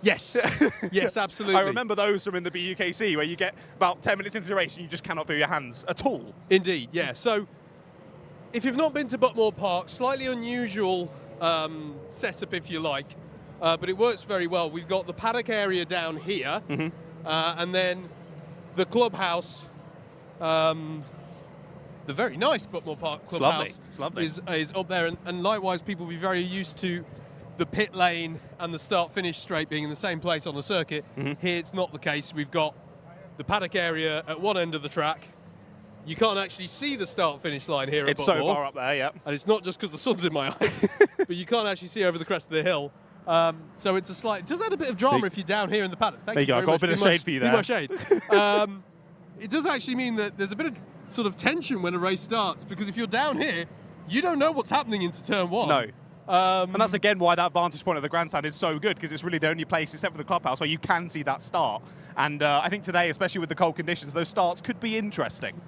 Yes. Yes, absolutely. I remember those from in the BUKC where you get about 10 minutes into the race and you just cannot feel your hands at all. Indeed, yeah. So if you've not been to Buckmore Park, slightly unusual setup if you like, but it works very well. We've got the paddock area down here, and then the clubhouse, the very nice Buckmore Park clubhouse It's lovely. is up there, and likewise people will be very used to the pit lane and the start-finish straight being in the same place on the circuit. Here it's not the case. We've got the paddock area at one end of the track. You can't actually see the start-finish line here at Buckmore. It's so far up there, yeah. And it's not just because the sun's in my eyes, but you can't actually see over the crest of the hill. So it's a slight... It does add a bit of drama if you're down here in the paddock. Thank you there you go. I've got a bit of shade for you there. Be my shade. It does actually mean that there's a bit of sort of tension when a race starts, because if you're down here, you don't know what's happening into turn one. No. And that's again why that vantage point of the grandstand is so good, because it's really the only place, except for the clubhouse, where you can see that start. And I think today, especially with the cold conditions, those starts could be interesting.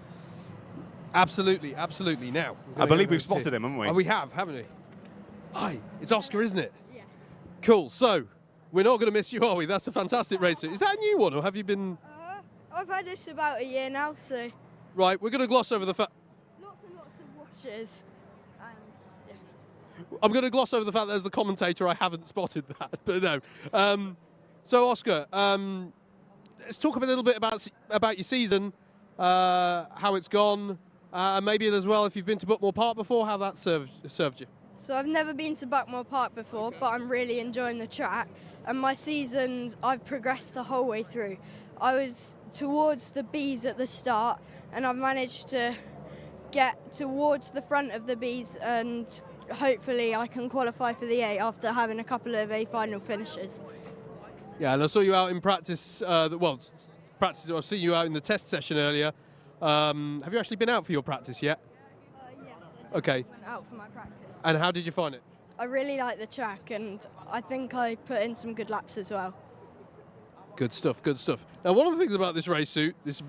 Absolutely, absolutely. Now, I believe we've spotted him, haven't we? Oh, we have, haven't we? Hi, it's Oscar, isn't it? Yes. Cool. So, we're not going to miss you, are we? That's a fantastic race suit. Is that a new one, or have you been... I've had this about a year now, so... Right, we're going to gloss over the fact... Lots and lots of washes. I'm going to gloss over the fact that as the commentator I haven't spotted that, but no. So, Oscar, let's talk a little bit about your season, how it's gone, and maybe as well, if you've been to Buckmore Park before, how that served you. So I've never been to Buckmore Park before, but I'm really enjoying the track. And my season, I've progressed the whole way through. I was towards the Bs at the start, and I've managed to get towards the front of the Bs, and hopefully I can qualify for the A after having a couple of A final finishes. Yeah, and I saw you out in practice, I've seen you out in the test session earlier. Have you actually been out for your practice yet? Yes. Okay. Went out for my practice. And how did you find it? I really like the track, and I think I put in some good laps as well. Good stuff, good stuff. Now, one of the things about this race suit, this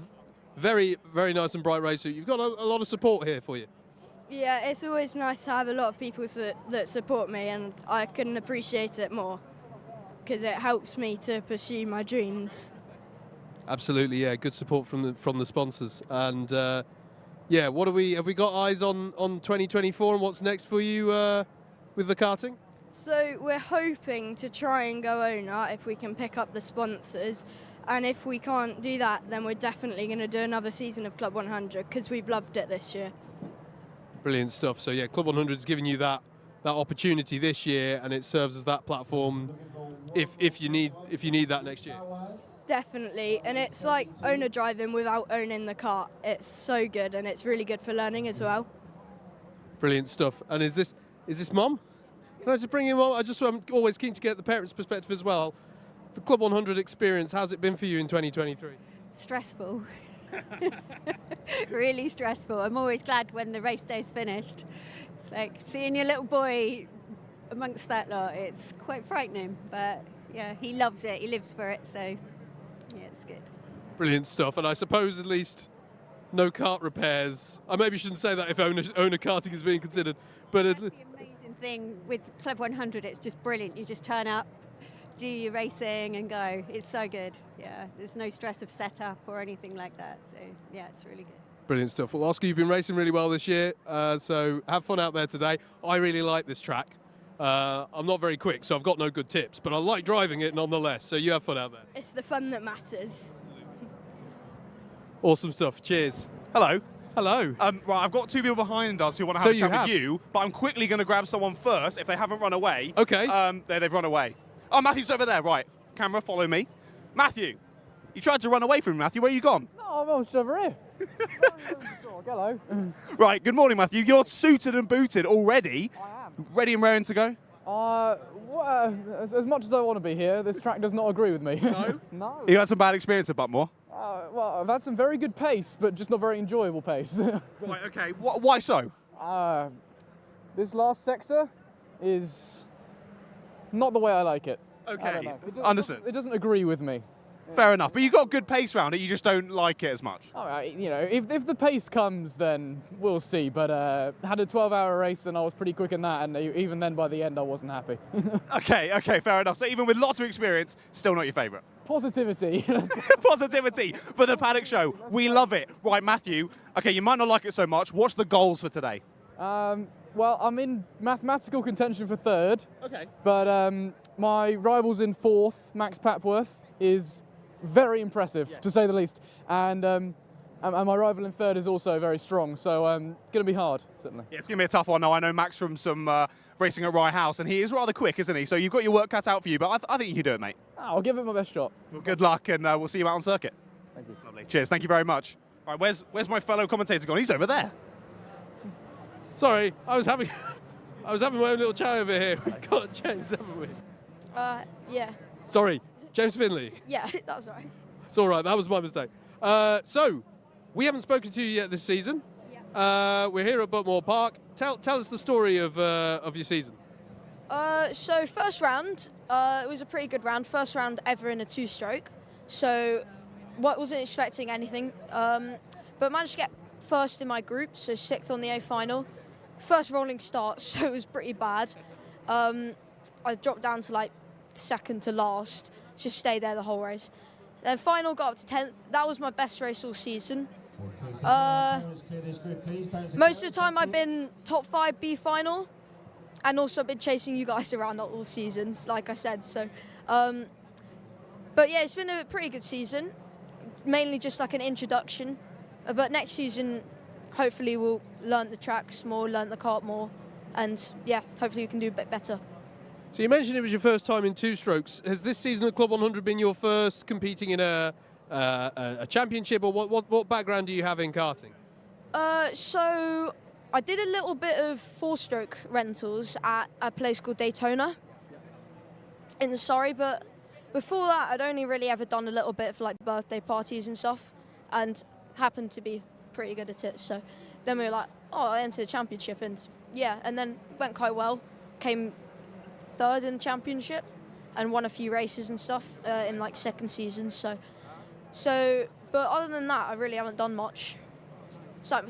very, very nice and bright race suit, you've got a lot of support here for you. Yeah, it's always nice to have a lot of people that support me, and I can appreciate it more because it helps me to pursue my dreams. Absolutely, yeah. Good support from the sponsors, and yeah. What have we got eyes on 2024 and what's next for you with the karting? So we're hoping to try and go owner if we can pick up the sponsors, and if we can't do that, then we're definitely going to do another season of Club 100 because we've loved it this year. Brilliant stuff. So yeah, Club 100 is giving you that opportunity this year, and it serves as that platform if you need that next year. Definitely, and it's like owner driving without owning the car. It's so good, and it's really good for learning as well. Brilliant stuff. And is this Mum? Can I just bring you Mum? I'm always keen to get the parents' perspective as well. The Club 100 experience, how's it been for you in 2023? Stressful. Really stressful. I'm always glad when the race day's finished. It's like seeing your little boy amongst that lot. It's quite frightening, but yeah, he loves it. He lives for it, so yeah, it's good. Brilliant stuff. And I suppose at least no kart repairs. I maybe shouldn't say that if owner karting is being considered, but that's the amazing thing with Club 100. It's just brilliant. You just turn up, do your racing and go. It's so good. Yeah, there's no stress of setup or anything like that. So yeah, it's really good. Brilliant stuff. Well, Oscar, you've been racing really well this year, so have fun out there today. I really like this track. I'm not very quick, so I've got no good tips, but I like driving it nonetheless, so you have fun out there. It's the fun that matters. Awesome stuff. Cheers. Hello. Hello. Right, I've got two people behind us who want to have a chat with you, but I'm quickly going to grab someone first if they haven't run away. Okay. They've run away. Oh, Matthew's over there. Right. Camera, follow me. Matthew, you tried to run away from me, Matthew. Where are you gone? No, I'm just over here. Hello. Right, good morning, Matthew. You're suited and booted already. I am. Ready and raring to go? As much as I want to be here, this track does not agree with me. No? No. You had some bad experience at Buckmore? Well, I've had some very good pace, but just not very enjoyable pace. Right, okay. Why so? This last sector is not the way I like it. Okay, understood. It doesn't agree with me. Fair enough, but you got good pace round it, you just don't like it as much. All right, you know, if the pace comes, then we'll see. But had a 12-hour race and I was pretty quick in that, and even then, by the end, I wasn't happy. Okay, fair enough. So even with lots of experience, still not your favourite. Positivity. Positivity for the Paddock Show. We love it. Right, Matthew. Okay, you might not like it so much. What's the goals for today? Well, I'm in mathematical contention for third. Okay. But my rivals in fourth, Max Papworth, is very impressive, to say the least. And And my rival in third is also very strong, so going to be hard, certainly. Yeah, it's going to be a tough one. Now, I know Max from some racing at Rye House, and he is rather quick, isn't he? So you've got your work cut out for you, but I think you can do it, mate. I'll give it my best shot. Well, good luck, and we'll see you out on circuit. Thank you. Lovely. Cheers. Thank you very much. All right, where's my fellow commentator gone? He's over there. Sorry, I was having my own little chat over here. We've got James, haven't we? Yeah. Sorry, James Finley. Yeah, that's right. It's all right, that was my mistake. So, we haven't spoken to you yet this season. Yeah. We're here at Buckmore Park. Tell us the story of your season. So first round, it was a pretty good round. First round ever in a two-stroke. So wasn't expecting anything. But managed to get first in my group, so 6th on the A final. First rolling start, so it was pretty bad. I dropped down to like second to last, just stayed there the whole race. Then final got up to 10th. That was my best race all season. Most of the time I've been top 5 B final, and also been chasing you guys around all seasons, like I said. So, but yeah, it's been a pretty good season. Mainly just like an introduction. But next season, hopefully we'll learn the tracks more, learn the kart more, and yeah, hopefully we can do a bit better. So you mentioned it was your first time in two strokes. Has this season of Club 100 been your first competing in a championship, or what background do you have in karting? So I did a little bit of 4-stroke rentals at a place called Daytona in Surrey, but before that I'd only really ever done a little bit for like birthday parties and stuff, and happened to be pretty good at it. So then we were like, oh, I entered the championship, and yeah, and then went quite well. Came 3rd in the championship and won a few races and stuff in like second season. So, but other than that, I really haven't done much. So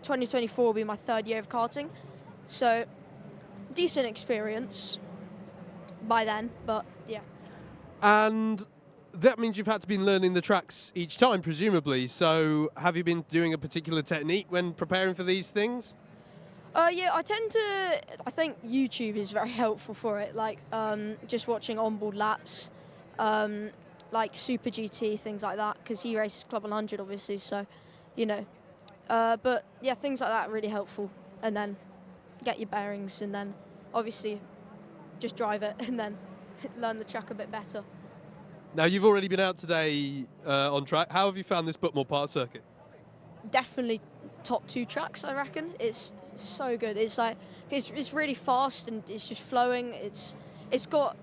2024 will be my 3rd year of karting, so decent experience by then, but yeah. And that means you've had to be learning the tracks each time, presumably. So have you been doing a particular technique when preparing for these things? Yeah, I think YouTube is very helpful for it, like just watching onboard laps, like Super GT, things like that, because he races Club 100 obviously, so, you know. But yeah, things like that are really helpful, and then get your bearings, and then obviously just drive it, and then learn the track a bit better. Now, you've already been out today on track. How have you found this Buckmore Park circuit? Definitely top 2 tracks, I reckon. It's so good. It's like it's really fast, and it's just flowing. It's got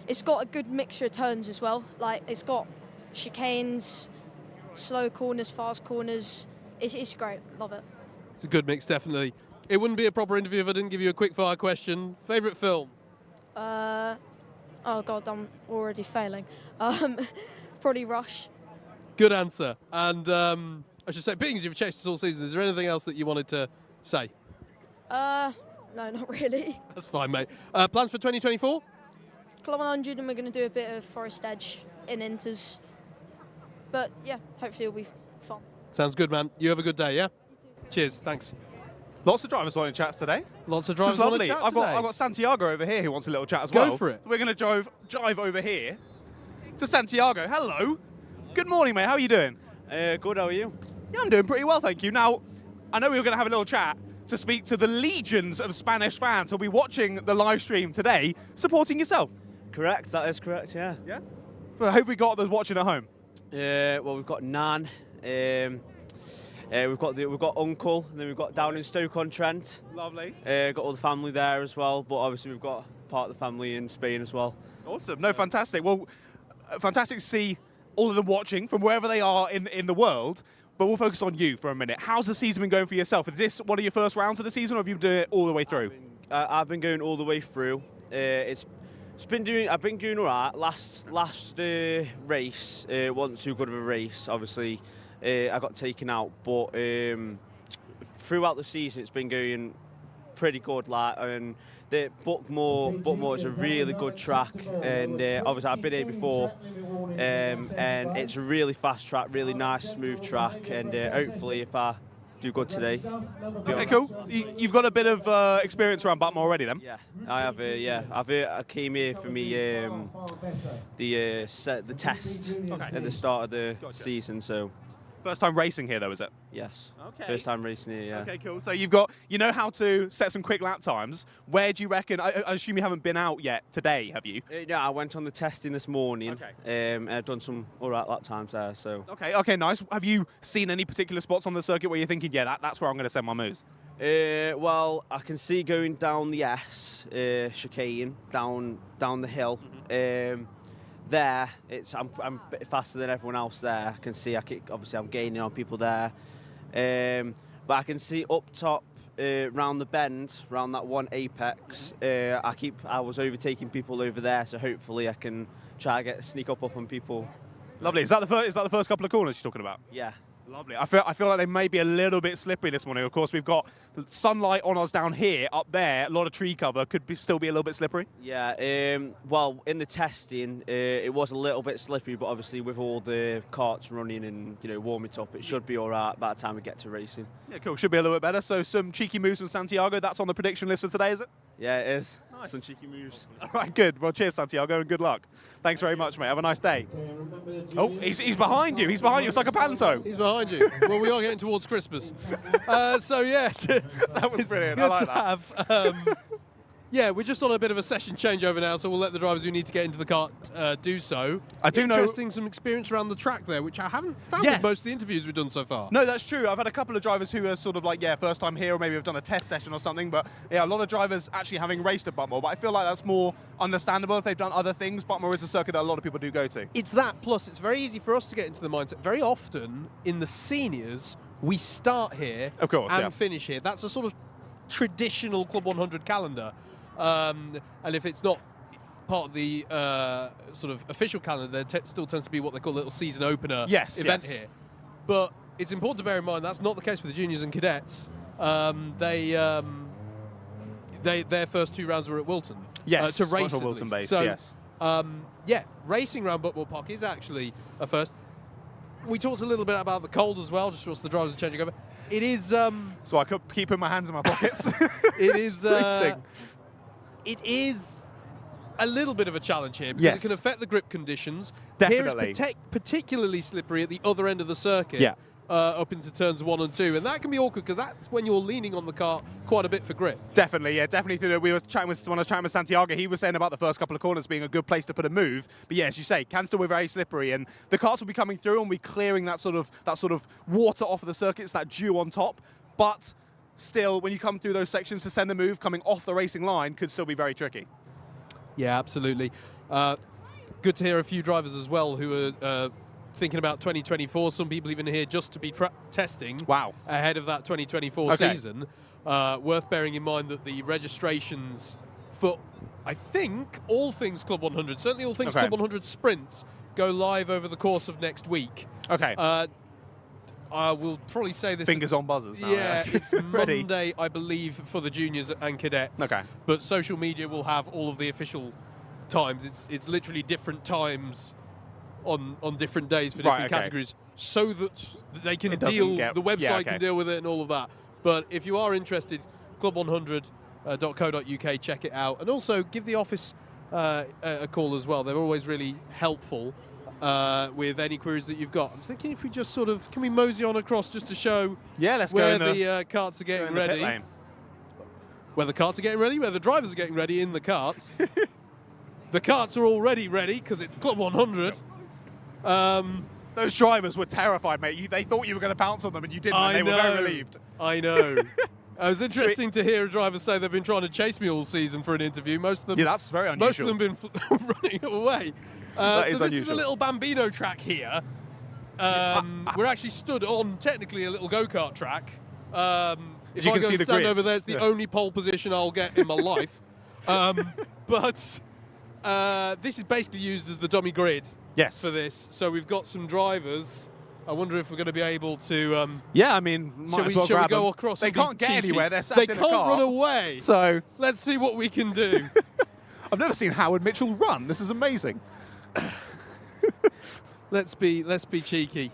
a good mixture of turns as well. Like it's got chicanes, slow corners, fast corners. It's great. Love it. It's a good mix, definitely. It wouldn't be a proper interview if I didn't give you a quick fire question. Favourite film? Oh God, I'm already failing. Probably Rush. Good answer. And I should say, being as you've chased us all season, is there anything else that you wanted to say? No, not really. That's fine, mate. Plans for 2024? Club 100, and we're going to do a bit of Forest Edge in Inters. But yeah, hopefully it'll be fun. Sounds good, man. You have a good day, yeah? Cheers, thanks. Lots of drivers wanting to chat today. Lots of drivers lovely. wanting to chat I've today. got Santiago over here who wants a little chat as Go well. for it. We're going to drive over here to Santiago. Hello. Good morning, mate. How are you doing? Good, how are you? Yeah, I'm doing pretty well, thank you. Now, I know we were going to have a little chat to speak to the legions of Spanish fans who'll be watching the live stream today, supporting yourself. Correct, that is correct, yeah. Yeah? Well, who've we got that's watching at home? Well, we've got Nan, we've got Uncle, and then we've got down in Stoke-on-Trent. Lovely. Got all the family there as well, but obviously we've got part of the family in Spain as well. Awesome. No, fantastic. Well, fantastic to see all of them watching from wherever they are in the world. But we'll focus on you for a minute. How's the season been going for yourself? Is this one of your first rounds of the season, or have you been doing it all the way through? I've been going all the way through. I've been doing all right. Last race wasn't too good of a race. Obviously, I got taken out, but throughout the season it's been going pretty good. And the Buckmore is a really good track, and obviously I've been here before, and it's a really fast track, really nice, smooth track, and hopefully if I do good today. Okay, cool. You've got a bit of experience around Buckmore already, then? Yeah, I have. I came here for me the test at the start of the season, so. First time racing here, though, is it? Yes. Okay. First time racing here, yeah. Okay, cool. So you know how to set some quick lap times. Where do you reckon? I assume you haven't been out yet today, have you? Yeah, I went on the testing this morning. Okay. And I've done some all right lap times there. So. Okay, nice. Have you seen any particular spots on the circuit where you're thinking, yeah, that's where I'm going to send my moves? Well, I can see going down the chicane, down the hill. There, I'm a bit faster than everyone else there. I can see obviously I'm gaining on people there. But I can see up top, round the bend, round that one apex. I was overtaking people over there, so hopefully I can try to sneak up on people. Lovely. Is that the first couple of corners you're talking about? Yeah. Lovely. I feel like they may be a little bit slippery this morning. Of course, we've got the sunlight on us down here. Up there, a lot of tree cover. Could still be a little bit slippery. Yeah. Well, in the testing, it was a little bit slippery, but obviously with all the karts running and warming up, it should be all right by the time we get to racing. Yeah, cool. Should be a little bit better. So some cheeky moves from Santiago. That's on the prediction list for today, is it? Yeah, it is. Nice. Some cheeky moves. All right, good. Well, cheers, Santiago, and good luck. Thanks very much, mate. Have a nice day. Oh, he's behind you. He's behind you. It's like a panto. He's behind you. Well, we are getting towards Christmas. So, yeah. That was brilliant. Good I like to that. have. Yeah, we're just on a bit of a session changeover now, so we'll let the drivers who need to get into the kart do so. I do know... Interesting, some experience around the track there, which I haven't found with most of the interviews we've done so far. No, that's true. I've had a couple of drivers who are sort of like, first time here, or maybe have done a test session or something, but yeah, a lot of drivers actually having raced at Buckmore, but I feel like that's more understandable if they've done other things. Buckmore is a circuit that a lot of people do go to. It's that, plus it's very easy for us to get into the mindset. Very often, in the seniors, we start here and finish here. That's a sort of traditional Club 100 calendar. And if it's not part of the sort of official calendar, there still tends to be what they call a little season opener event here. But it's important to bear in mind that's not the case for the juniors and cadets. Their first 2 rounds were at Wilton. Yes, to race Wilton based. So, yes. Yeah, racing around Buckmore Park is actually a first. We talked a little bit about the cold as well, just whilst the drivers are changing over. It is. So I could keep putting my hands in my pockets. It is. It is a little bit of a challenge here because it can affect the grip conditions. Definitely. Here it's particularly slippery at the other end of the circuit, up into turns 1 and 2, and that can be awkward because that's when you're leaning on the car quite a bit for grip. Definitely, yeah, definitely. We were chatting when I was chatting with Santiago, he was saying about the first couple of corners being a good place to put a move. But yeah, as you say, can still be very slippery, and the carts will be coming through and be clearing that sort of water off of the circuits, that dew on top, but. Still, when you come through those sections to send a move, coming off the racing line could still be very tricky. Yeah, absolutely. Good to hear a few drivers as well who are thinking about 2024. Some people even here just to be testing ahead of that 2024 season. Worth bearing in mind that the registrations for, I think, all things Club 100, certainly all things Club 100 sprints, go live over the course of next week. I will probably say this. Fingers on buzzers now. Yeah, it's Monday, I believe, for the juniors and cadets. But social media will have all of the official times. It's literally different times on different days for different categories, so that they can the website can deal with it and all of that. But if you are interested, club100.co.uk, check it out, and also give the office a call as well. They're always really helpful. With any queries that you've got. I'm thinking if we just sort of, can we mosey on across just to show where the karts are getting ready? Where the karts are getting ready, where the drivers are getting ready in the karts. The karts are already ready because it's Club 100. Those drivers were terrified, mate. They thought you were going to pounce on them and you didn't, and they were very relieved. I know. It was interesting to hear a driver say they've been trying to chase me all season for an interview. Most of them, that's very unusual. Most of them have been running away. So this is a little Bambino track here. We're actually stood on technically a little go-kart track. If I go and stand over there, it's the only pole position I'll get in my life. But this is basically used as the dummy grid for this. So we've got some drivers. I wonder if we're going to be able to... I mean, might as well grab them. Go across? They can't get anywhere. They're sat in a car. They can't run away. So let's see what we can do. I've never seen Howard Mitchell run. This is amazing. Let's be cheeky.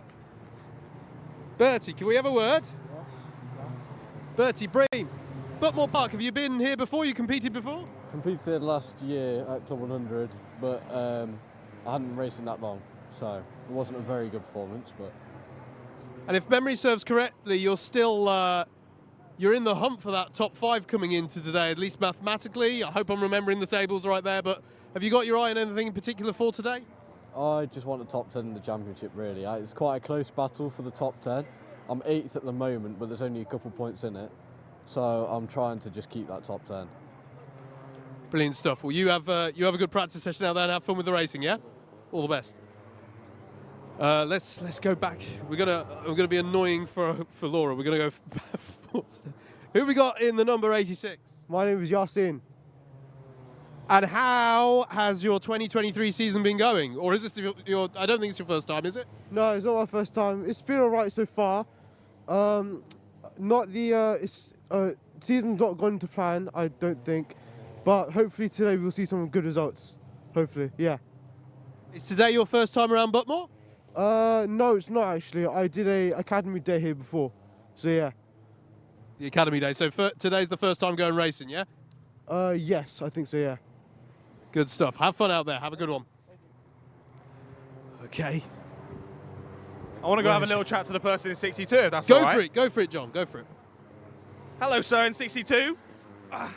Bertie, can we have a word? Bertie Breen, Buckmore Park, have you been here before? You competed before? Competed last year at Club 100, but I hadn't raced in that long, so it wasn't a very good performance. But And if memory serves correctly, you're still you're in the hunt for that top 5 coming into today, at least mathematically. I hope I'm remembering the tables right there, but have you got your eye on anything in particular for today? I just want the top 10 in the championship, really. It's quite a close battle for the top 10. I'm 8th at the moment, but there's only a couple points in it. So I'm trying to just keep that top 10. Brilliant stuff. Well, you have a good practice session out there and have fun with the racing, yeah? All the best. Let's go back. We're gonna be annoying for Laura. We're gonna go. Who have we got in the number 86? My name is Yasin. And how has your 2023 season been going? Or is this your? I don't think it's your first time, is it? No, it's not my first time. It's been alright so far. Season's not gone to plan, I don't think. But hopefully today we'll see some good results. Hopefully, yeah. Is today your first time around Buckmore? No, it's not actually. I did a academy day here before, so yeah. The academy day. So today's the first time going racing, yeah? Yes, I think so, yeah. Good stuff. Have fun out there. Have a good one. Okay. I want to go have a little chat to the person in 62, if that's all right. Go for it. Go for it, John. Go for it. Hello, sir, in 62. Oh,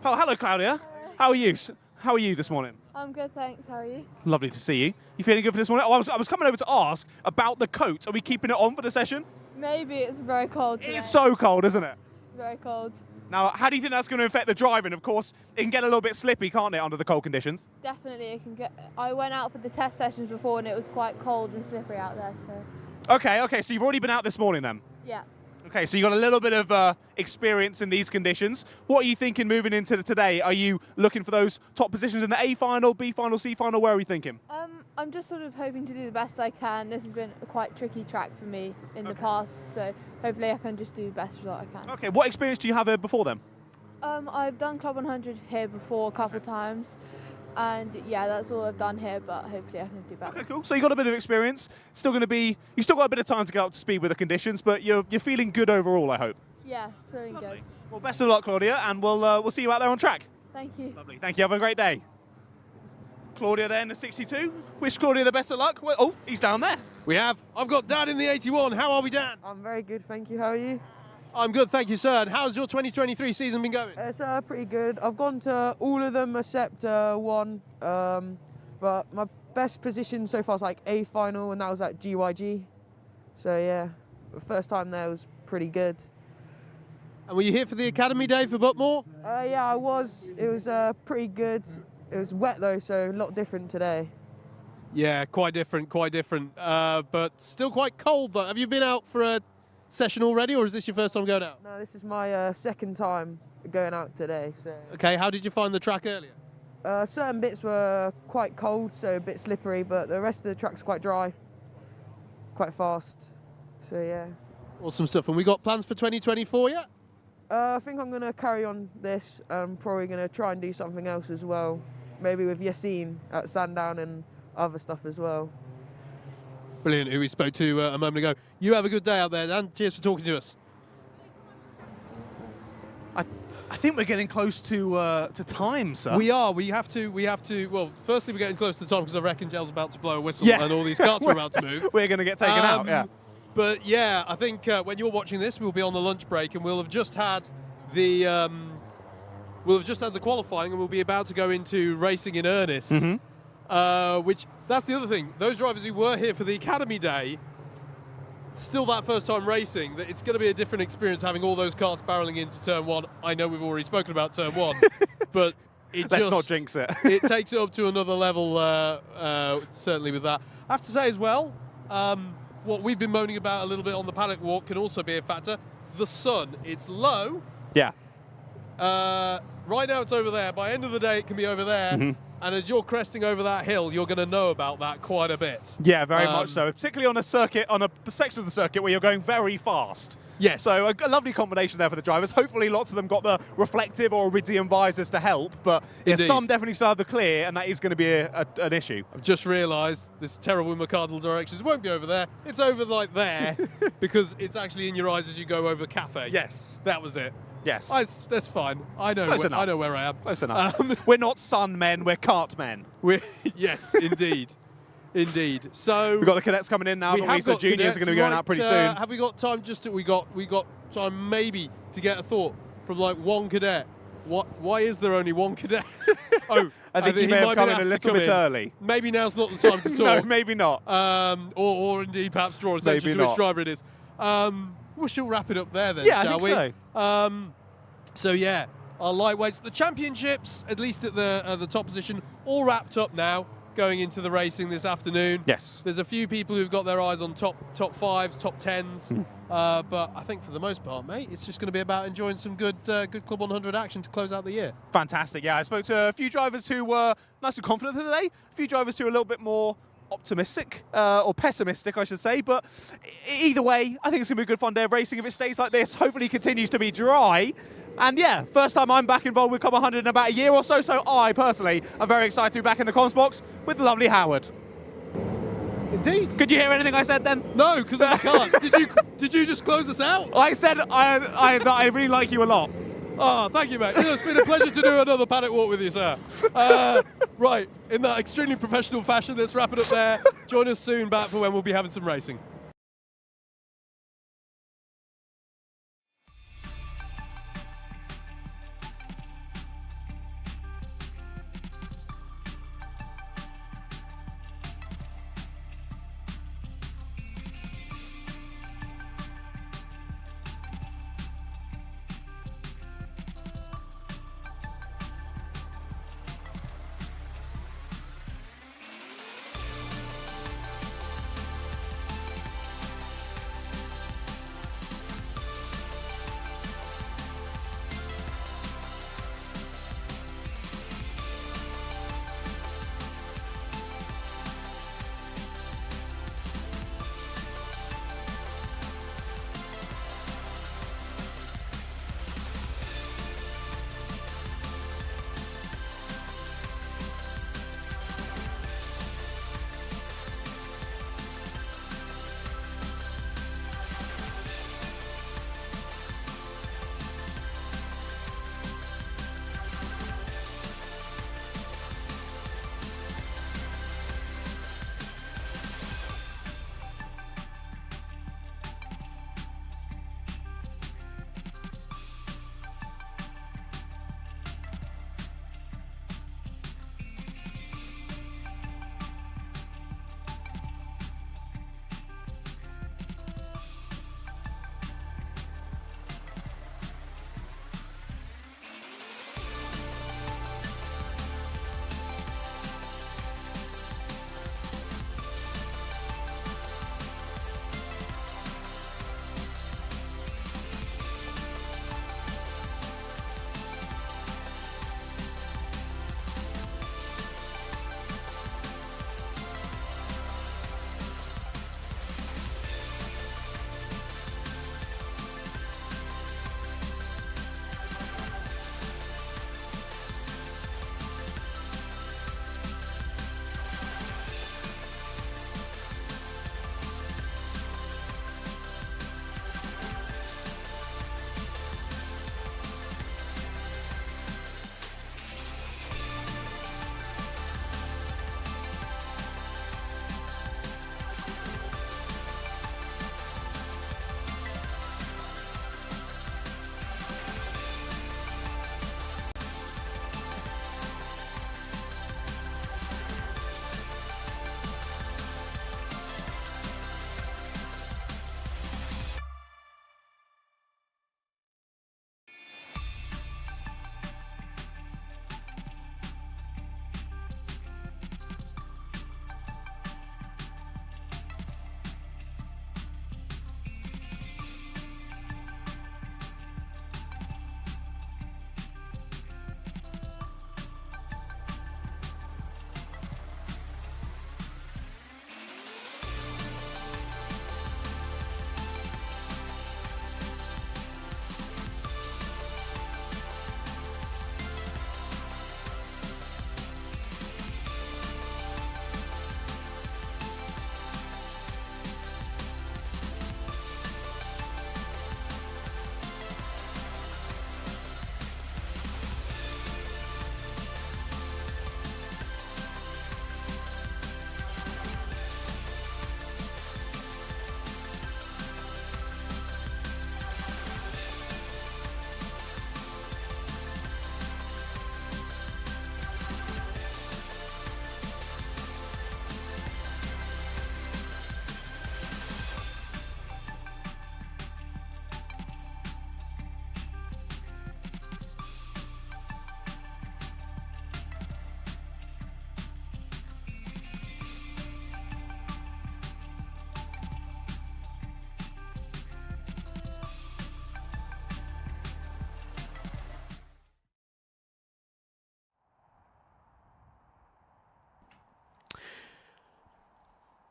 hello, Claudia. How are you? How are you this morning? I'm good, thanks. How are you? Lovely to see you. You feeling good for this morning? Oh, I was coming over to ask about the coat. Are we keeping it on for the session? Maybe. It's very cold today. It's so cold, isn't it? Very cold. Now, how do you think that's going to affect the driving? Of course, it can get a little bit slippy, can't it, under the cold conditions? Definitely, it can get. I went out for the test sessions before, and it was quite cold and slippery out there. So. Okay. So you've already been out this morning, then? Yeah. Okay, so you got a little bit of experience in these conditions. What are you thinking moving into today? Are you looking for those top positions in the A final, B final, C final? Where are we thinking? I'm just sort of hoping to do the best I can. This has been a quite tricky track for me in the past, so hopefully I can just do the best result I can. Okay, what experience do you have before then? I've done Club 100 here before a couple of times, and yeah, that's all I've done here, but hopefully I can do better. Okay, cool. So you got a bit of experience. You still got a bit of time to get up to speed with the conditions, but you're feeling good overall, I hope. Yeah, feeling good. Well, best of luck, Claudia, and we'll see you out there on track. Thank you. Lovely. Thank you. Have a great day. Claudia there in the 62. Wish Claudia the best of luck. Well, oh, he's down there. I've got Dan in the 81. How are we, Dan? I'm very good, thank you. How are you? I'm good, thank you, sir. And how's your 2023 season been going? It's pretty good. I've gone to all of them except one, but my best position so far is like A final, and that was at GYG. So yeah, the first time there was pretty good. And were you here for the academy day for Buckmore? Yeah, I was. It was pretty good. It was wet though, so a lot different today. Yeah, quite different, but still quite cold though. Have you been out for a session already, or is this your first time going out? No, this is my second time going out today. So. Okay, how did you find the track earlier? Certain bits were quite cold, so a bit slippery, but the rest of the track's quite dry, quite fast. So yeah. Awesome stuff. And we got plans for 2024 yet? I think I'm going to carry on this. I'm probably going to try and do something else as well. Maybe with Yasin at Sandown and other stuff as well. Brilliant, who we spoke to a moment ago. You have a good day out there, Dan. Cheers for talking to us. I think we're getting close to time, sir. We are. We have to. Well, firstly, we're getting close to the time because I reckon Gel's about to blow a whistle Yeah. and all these carts are about to move. We're going to get taken out, yeah. But yeah, I think when you're watching this, we'll be on the lunch break and we'll have just had the qualifying and we'll be about to go into racing in earnest. Which that's the other thing. Those drivers who were here for the academy day, still that first time racing, that it's going to be a different experience having all those carts barreling into turn one. I know we've already spoken about turn one, but let's not jinx it. It takes it up to another level. Certainly with that, I have to say as well. What we've been moaning about a little bit on the paddock walk can also be a factor. The sun, it's low. Yeah. Right now it's over there. By end of the day, it can be over there. And as you're cresting over that hill, you're going to know about that quite a bit. Yeah, very much so. Particularly on a circuit, on a section of the circuit where you're going very fast. Yes. So a lovely combination there for the drivers. Hopefully lots of them got the reflective or iridium visors to help, but yeah, some definitely still have the clear, and that is going to be an issue. I've just realised this terrible with my cardinal directions. It won't be over there. It's over like there because it's actually in your eyes as you go over cafe. Yes. That was it. Yes. That's fine. I know where I am. Close enough. We're not sun men, we're cart men. Yes, indeed. Indeed. So we've got the cadets coming in now, we haven't we? have So got juniors cadets, are going to be going right, out pretty soon. Have we got time? We got time maybe to get a thought from like one cadet. Why is there only one cadet? Oh, I think he may have might come be in a asked to little come bit in. early. Maybe now's not the time to talk. No, maybe not. Or indeed perhaps draw attention Maybe to which not. driver it is. We shall wrap it up there then, Yeah, shall I think we? so. So yeah, our lightweights, the championships, at least at the top position, all wrapped up now. Going into the racing this afternoon. Yes. There's a few people who've got their eyes on top fives, top tens, but I think for the most part, mate, it's just going to be about enjoying some good Club 100 action to close out the year. Fantastic. Yeah, I spoke to a few drivers who were nice and confident today. A few drivers who were a little bit more optimistic or pessimistic, I should say. But either way, I think it's going to be a good fun day of racing. If it stays like this, hopefully it continues to be dry. And yeah, first time I'm back involved with Club 100 in about a year or so. So I personally am very excited to be back in the comms box with the lovely Howard. Indeed. Could you hear anything I said then? No, because of the cards. Did you just close us out? I said I really like you a lot. Oh, thank you, mate. It's been a pleasure to do another paddock walk with you, sir. Right, in that extremely professional fashion, let's wrap it up there. Join us soon back for when we'll be having some racing.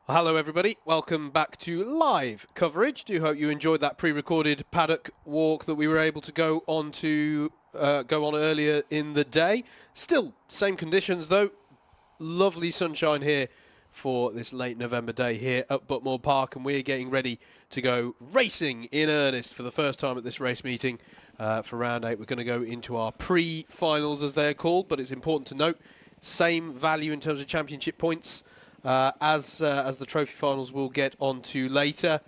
Well, hello everybody, welcome back to live coverage. Do hope you enjoyed that pre-recorded paddock walk that we were able to go on earlier in the day. Still, same conditions though. Lovely sunshine here for this late November day here at Buckmore Park, and we're getting ready to go racing in earnest for the first time at this race meeting. For round 8, we're going to go into our pre-finals as they're called, but it's important to note, same value in terms of championship points as the trophy finals we'll get onto later.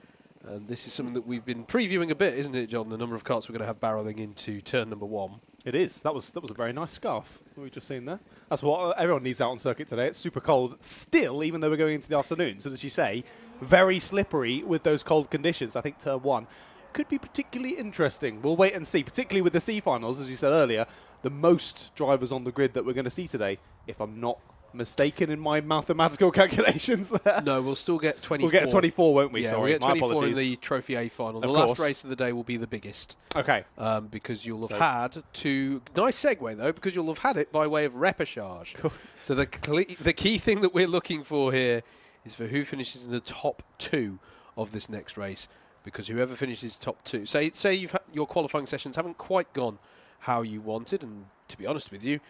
And this is something that we've been previewing a bit, isn't it, John? The number of carts we're going to have barrelling into turn number 1. It is. That was a very nice scarf we've just seen there. That's what everyone needs out on circuit today. It's super cold still, even though we're going into the afternoon. So as you say, very slippery with those cold conditions. I think turn 1 could be particularly interesting. We'll wait and see, particularly with the C finals, as you said earlier, the most drivers on the grid that we're going to see today, if I'm not mistaken in my mathematical calculations there. No, we'll still get 24. We'll get 24, won't we? Yeah, Sorry, we'll get my 24 apologies. in the Trophy A final. The Of last course. race of the day will be the biggest. Okay. Because you'll have had to... Nice segue, though, because you'll have had it by way of repechage. So the key thing that we're looking for here is for who finishes in the top 2 of this next race, because whoever finishes top 2... Say you've had your qualifying sessions haven't quite gone how you wanted, and to be honest with you,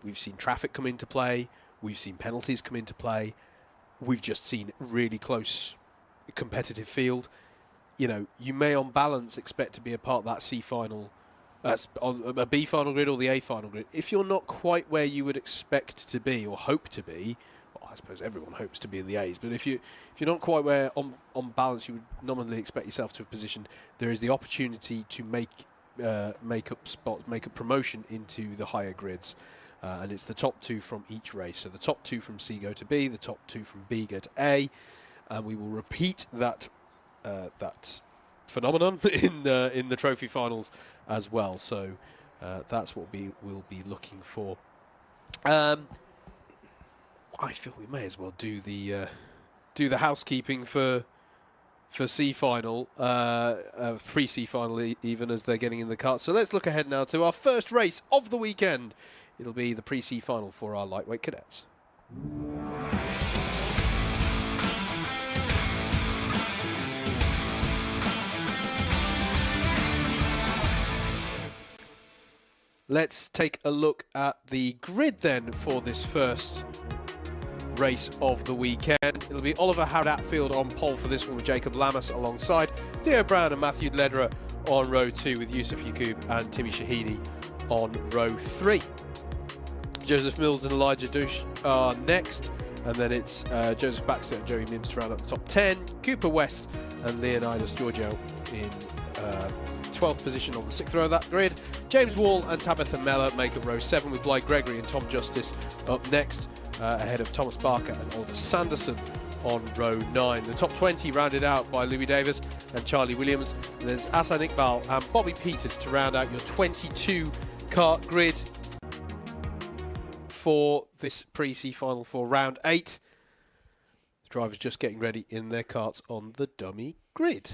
we've seen traffic come into play, we've seen penalties come into play, we've just seen really close competitive field. You may on balance expect to be a part of that C final, on a B final grid or the A final grid. If you're not quite where you would expect to be or hope to be, well, I suppose everyone hopes to be in the A's, but if you're not quite where on balance you would nominally expect yourself to have positioned, there is the opportunity to make up spots, make a promotion into the higher grids. And it's the top 2 from each race. So the top 2 from C go to B, the top 2 from B go to A, and we will repeat that phenomenon in the trophy finals as well. So that's what we'll be looking for. I feel we may as well do the housekeeping for C final, pre-C final even, as they're getting in the cart. So let's look ahead now to our first race of the weekend. It'll be the pre-C final for our lightweight cadets. Let's take a look at the grid then for this first race of the weekend. It'll be Oliver Howard-Atfield on pole for this one with Jacob Lamas alongside Theo Brown and Matthew Lederer on row 2 with Yusuf Yacoub and Timmy Shahidi on row 3. Joseph Mills and Elijah Douche are next, and then it's Joseph Baxter and Joey Mims to round up the top 10. Cooper West and Leonidas Giorgio in 12th position on the 6th row of that grid. James Wall and Tabitha Mellor make up row 7 with Blythe Gregory and Tom Justice up next, ahead of Thomas Barker and Oliver Sanderson on row 9. The top 20 rounded out by Louis Davis and Charlie Williams. And there's Asan Iqbal and Bobby Peters to round out your 22 kart grid for this pre-C final for round 8. The drivers just getting ready in their karts on the dummy grid.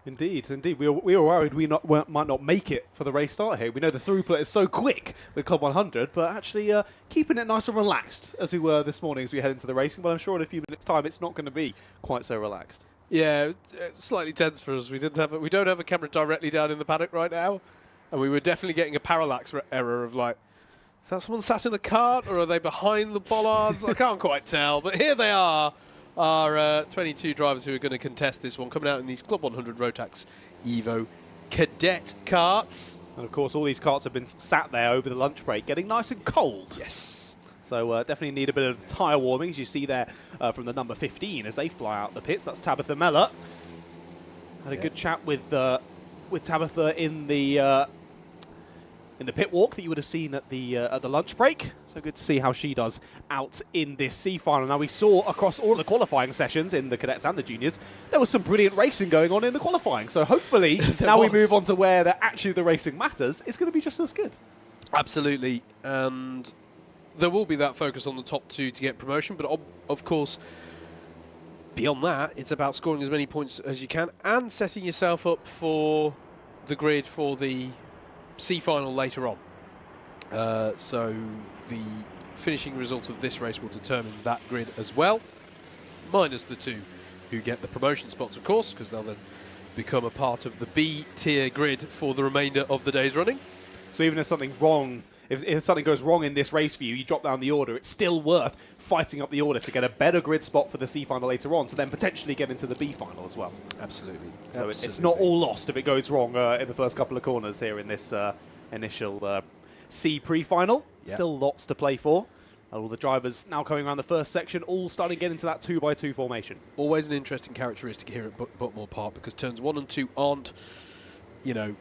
Indeed. We were worried we might not make it for the race start here. We know the throughput is so quick with Club 100, but actually keeping it nice and relaxed as we were this morning as we head into the racing. But I'm sure in a few minutes' time it's not going to be quite so relaxed. Yeah, it's slightly tense for us. We don't have a camera directly down in the paddock right now, and we were definitely getting a parallax error of like, is that someone sat in a cart or are they behind the bollards? I can't quite tell, but here they are. Our 22 drivers who are going to contest this one, coming out in these Club 100 Rotax Evo Cadet karts. And of course, all these karts have been sat there over the lunch break, getting nice and cold. Yes. So definitely need a bit of tyre warming, as you see there from the number 15 as they fly out the pits. That's Tabitha Mellor. Had a good chat with Tabitha in the pit walk that you would have seen at the lunch break. So good to see how she does out in this C final. Now we saw across all of the qualifying sessions in the cadets and the juniors, there was some brilliant racing going on in the qualifying. So hopefully now we move on to where actually the racing matters, it's going to be just as good. Absolutely. And there will be that focus on the top 2 to get promotion, but of course, beyond that, it's about scoring as many points as you can and setting yourself up for the grid for the C final later on. So the finishing result of this race will determine that grid as well, minus the 2 who get the promotion spots, of course, because they'll then become a part of the B tier grid for the remainder of the day's running. So even if something wrong, if something goes wrong in this race for you, you drop down the order, it's still worth fighting up the order to get a better grid spot for the C final later on, to then potentially get into the B final as well. Absolutely. So it's not all lost if it goes wrong in the first couple of corners here in this initial C pre-final. Yep. Still lots to play for. All the drivers now coming around the first section, all starting to get into that 2x2 formation. Always an interesting characteristic here at Buckmore Park, because turns 1 and 2 aren't, you know,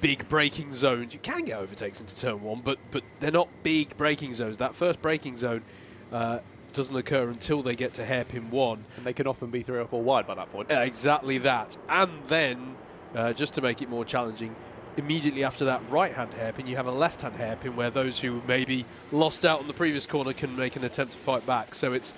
big braking zones. You can get overtakes into turn 1, but they're not big braking zones. That first braking zone doesn't occur until they get to hairpin 1. And they can often be 3 or 4 wide by that point. Exactly that. And then, just to make it more challenging, immediately after that right-hand hairpin, you have a left-hand hairpin where those who maybe lost out on the previous corner can make an attempt to fight back. So it's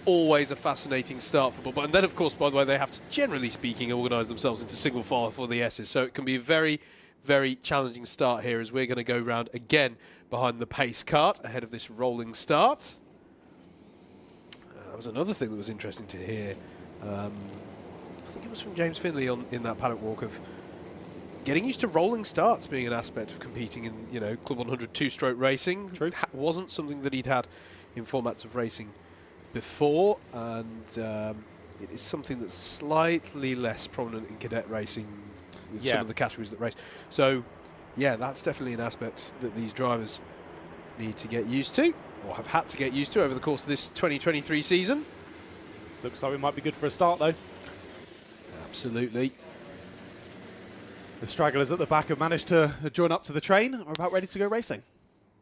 always a fascinating start for Buckmore. And then, of course, by the way, they have to, generally speaking, organise themselves into single file for the S's. So it can be a very, very challenging start here, as we're going to go round again behind the pace cart ahead of this rolling start. That was another thing that was interesting to hear. I think it was from James Finley in that paddock walk, of getting used to rolling starts being an aspect of competing in, you know, Club 100 two-stroke racing. True. Wasn't something that he'd had in formats of racing before, and it is something that's slightly less prominent in cadet racing with some of the categories that race. So, yeah, that's definitely an aspect that these drivers need to get used to, or have had to get used to over the course of this 2023 season. Looks like it might be good for a start, though. Absolutely. The stragglers at the back have managed to join up to the train and are about ready to go racing.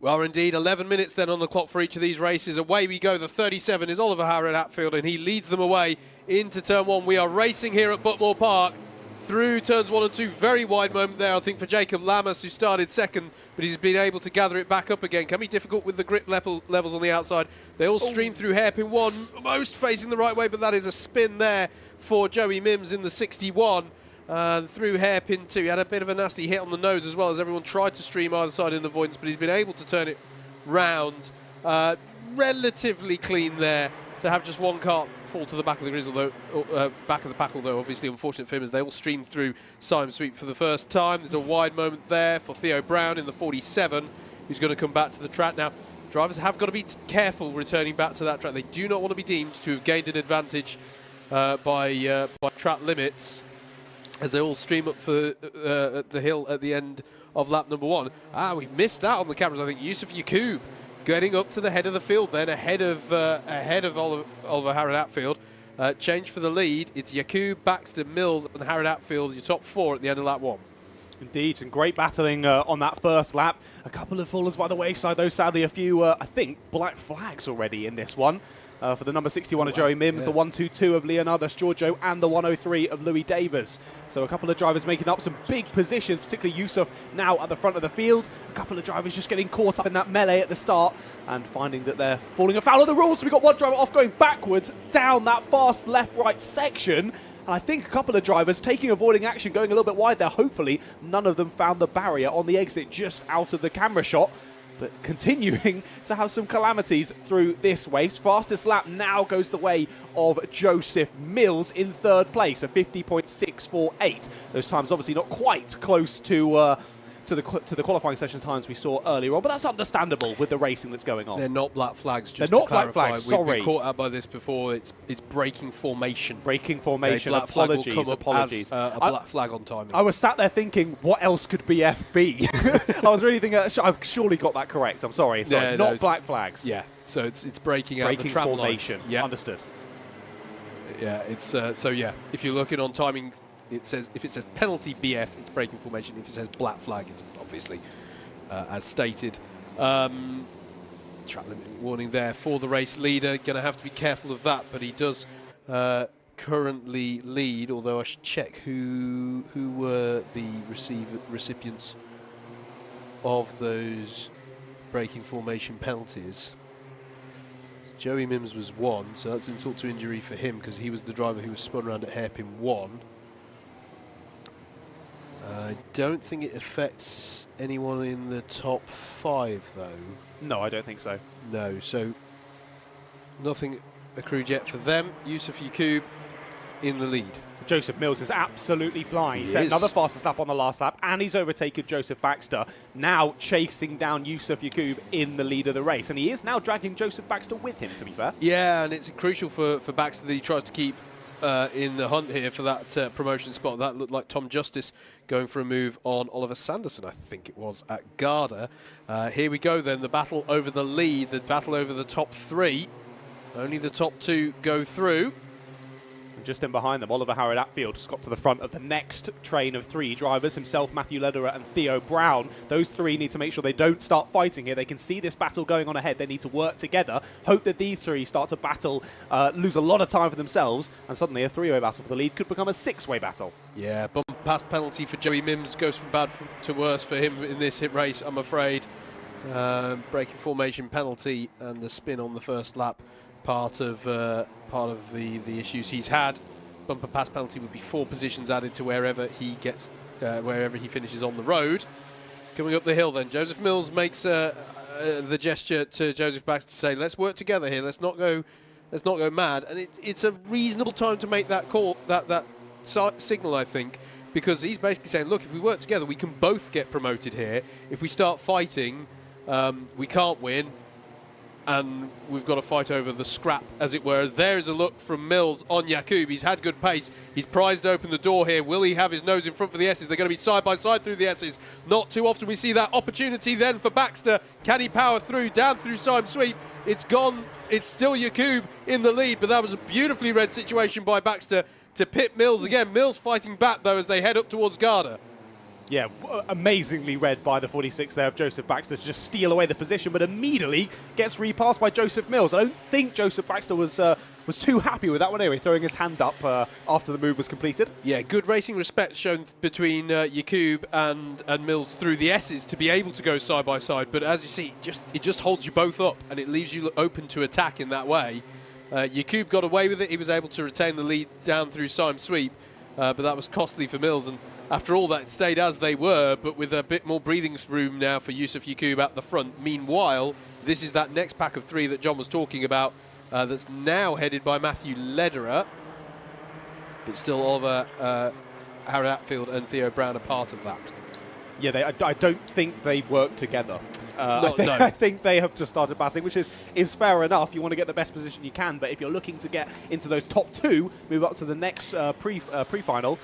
Well, indeed, 11 minutes then on the clock for each of these races. Away we go. The 37 is Oliver Howard Hatfield, and he leads them away into turn 1. We are racing here at Buckmore Park through turns 1 and 2. Very wide moment there, I think, for Jacob Lamas, who started second, but he's been able to gather it back up again. Can be difficult with the grip levels on the outside. They all stream through hairpin 1, most facing the right way, but that is a spin there for Joey Mims in the 61. Through hairpin 2. He had a bit of a nasty hit on the nose as well, as everyone tried to stream either side in avoidance, but he's been able to turn it round. Relatively clean there to have just one car fall to the back of the grizzle, though, back of the pack, although obviously unfortunate for him as they all stream through Simon Sweet for the first time. There's a wide moment there for Theo Brown in the 47, who's going to come back to the track. Now, drivers have got to be careful returning back to that track. They do not want to be deemed to have gained an advantage by track limits, as they all stream up for the hill at the end of lap number 1. We missed that on the cameras, I think. Yusuf Yacoub getting up to the head of the field then, ahead of Oliver Howard Hatfield. Change for the lead. It's Yacoub, Baxter, Mills and Howard Hatfield, your top 4 at the end of lap 1. Indeed, some great battling on that first lap. A couple of fallers by the wayside, though. Sadly, a few, I think, black flags already in this one. For the number 61 of Joey Mims, the 122 of Leonardo Giorgio, and the 103 of Louis Davis. So a couple of drivers making up some big positions, particularly Yusuf now at the front of the field. A couple of drivers just getting caught up in that melee at the start and finding that they're falling afoul of the rules. So we've got one driver off going backwards down that fast left-right section. And I think a couple of drivers taking avoiding action, going a little bit wide there. Hopefully, none of them found the barrier on the exit just out of the camera shot. But continuing to have some calamities through this race. Fastest lap now goes the way of Joseph Mills in 3rd place, a 50.648. Those times obviously not quite close to the qualifying session times we saw earlier on, but that's understandable with the racing that's going on. They're not black flags, just They're not to clarify. black flags, sorry. We've been caught out by this before. It's braking formation. Braking formation, okay, apologies. As, a black flag on timing. I was sat there thinking, what else could BF be? I was really thinking, I've surely got that correct. I'm sorry. Yeah, not black flags. Yeah, so it's braking out the travel formation. Yeah, understood. Yeah, it's so yeah. If you're looking on timing, it says if it says penalty BF, it's braking formation. If it says black flag, it's obviously as stated. Track limit warning there for the race leader. Going to have to be careful of that, but he does currently lead. Although I should check who were the recipients of those braking formation penalties. Joey Mims was 1, so that's insult to injury for him because he was the driver who was spun around at hairpin 1. I don't think it affects anyone in the top 5, though. No, I don't think so. No, so nothing accrued yet for them. Yusuf Yakub in the lead. Joseph Mills is absolutely flying. He set is. another fastest lap on the last lap, and he's overtaken Joseph Baxter, now chasing down Yusuf Yakub in the lead of the race. And he is now dragging Joseph Baxter with him, to be fair. Yeah, and it's crucial for Baxter that he tries to keep in the hunt here for that promotion spot. That looked like Tom Justice going for a move on Oliver Sanderson, I think it was, at Garda. Here we go then, the battle over the lead, the battle over the top 3. Only the top 2 go through. And just in behind them, Oliver Howard-Atfield just got to the front of the next train of 3 drivers, himself, Matthew Lederer and Theo Brown. Those 3 need to make sure they don't start fighting here. They can see this battle going on ahead. They need to work together, hope that these 3 start to battle, lose a lot of time for themselves, and suddenly a 3-way battle for the lead could become a 6-way battle. Yeah, bump pass penalty for Joey Mims goes from bad to worse for him in this hit race, I'm afraid. Braking formation penalty and the spin on the first lap. Part of the issues he's had. Bumper pass penalty would be 4 positions added to wherever he gets, wherever he finishes on the road. Coming up the hill, then Joseph Mills makes the gesture to Joseph Baxter to say, "Let's work together here. Let's not go mad." And it's a reasonable time to make that call, that signal, I think, because he's basically saying, "Look, if we work together, we can both get promoted here. If we start fighting, we can't win." And we've got to fight over the scrap, as it were. As there is a look from Mills on Yakub. He's had good pace. He's prized open the door here. Will he have his nose in front for the S's? They're going to be side by side through the S's. Not too often we see that opportunity then for Baxter. Can he power through, down through Sime Sweep? It's gone. It's still Yakub in the lead, but that was a beautifully read situation by Baxter to pit Mills again. Mills fighting back, though, as they head up towards Garda. Yeah, amazingly read by the 46 there of Joseph Baxter to just steal away the position, but immediately gets repassed by Joseph Mills. I don't think Joseph Baxter was too happy with that one anyway, throwing his hand up after the move was completed. Yeah, good racing respect shown between Yakub and Mills through the S's to be able to go side by side, but as you see, it just holds you both up and it leaves you open to attack in that way. Yakub got away with it. He was able to retain the lead down through Sime Sweep, but that was costly for Mills, and after all that, it stayed as they were, but with a bit more breathing room now for Yusuf Yakub at the front. Meanwhile, this is that next pack of 3 that John was talking about that's now headed by Matthew Lederer. But still Oliver Howard-Atfield and Theo Brown are part of that. Yeah, I don't think they work together. No. I think they have just started battling, which is fair enough. You want to get the best position you can, but if you're looking to get into those top 2, move up to the next pre-final,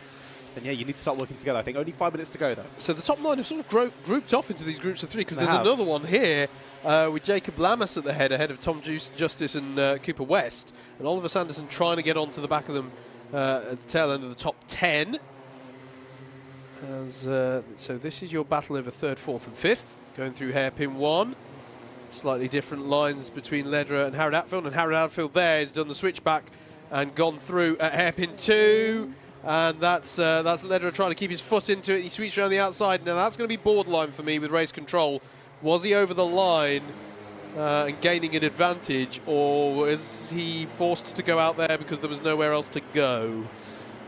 then yeah, you need to start working together. I think only 5 minutes to go, though. So the top 9 have sort of grouped off into these groups of 3, because there's another one here with Jacob Lamas at the head, ahead of Tom Justice and Cooper West, and Oliver Sanderson trying to get onto the back of them at the tail end of the top 10. So this is your battle over 3rd, 4th and 5th, going through hairpin 1. Slightly different lines between Lederer and Howard-Atfield, and Howard-Atfield there has done the switchback and gone through at hairpin 2. And that's Lederer trying to keep his foot into it. He sweeps around the outside. Now that's going to be borderline for me with race control. Was he over the line and gaining an advantage, or was he forced to go out there because there was nowhere else to go?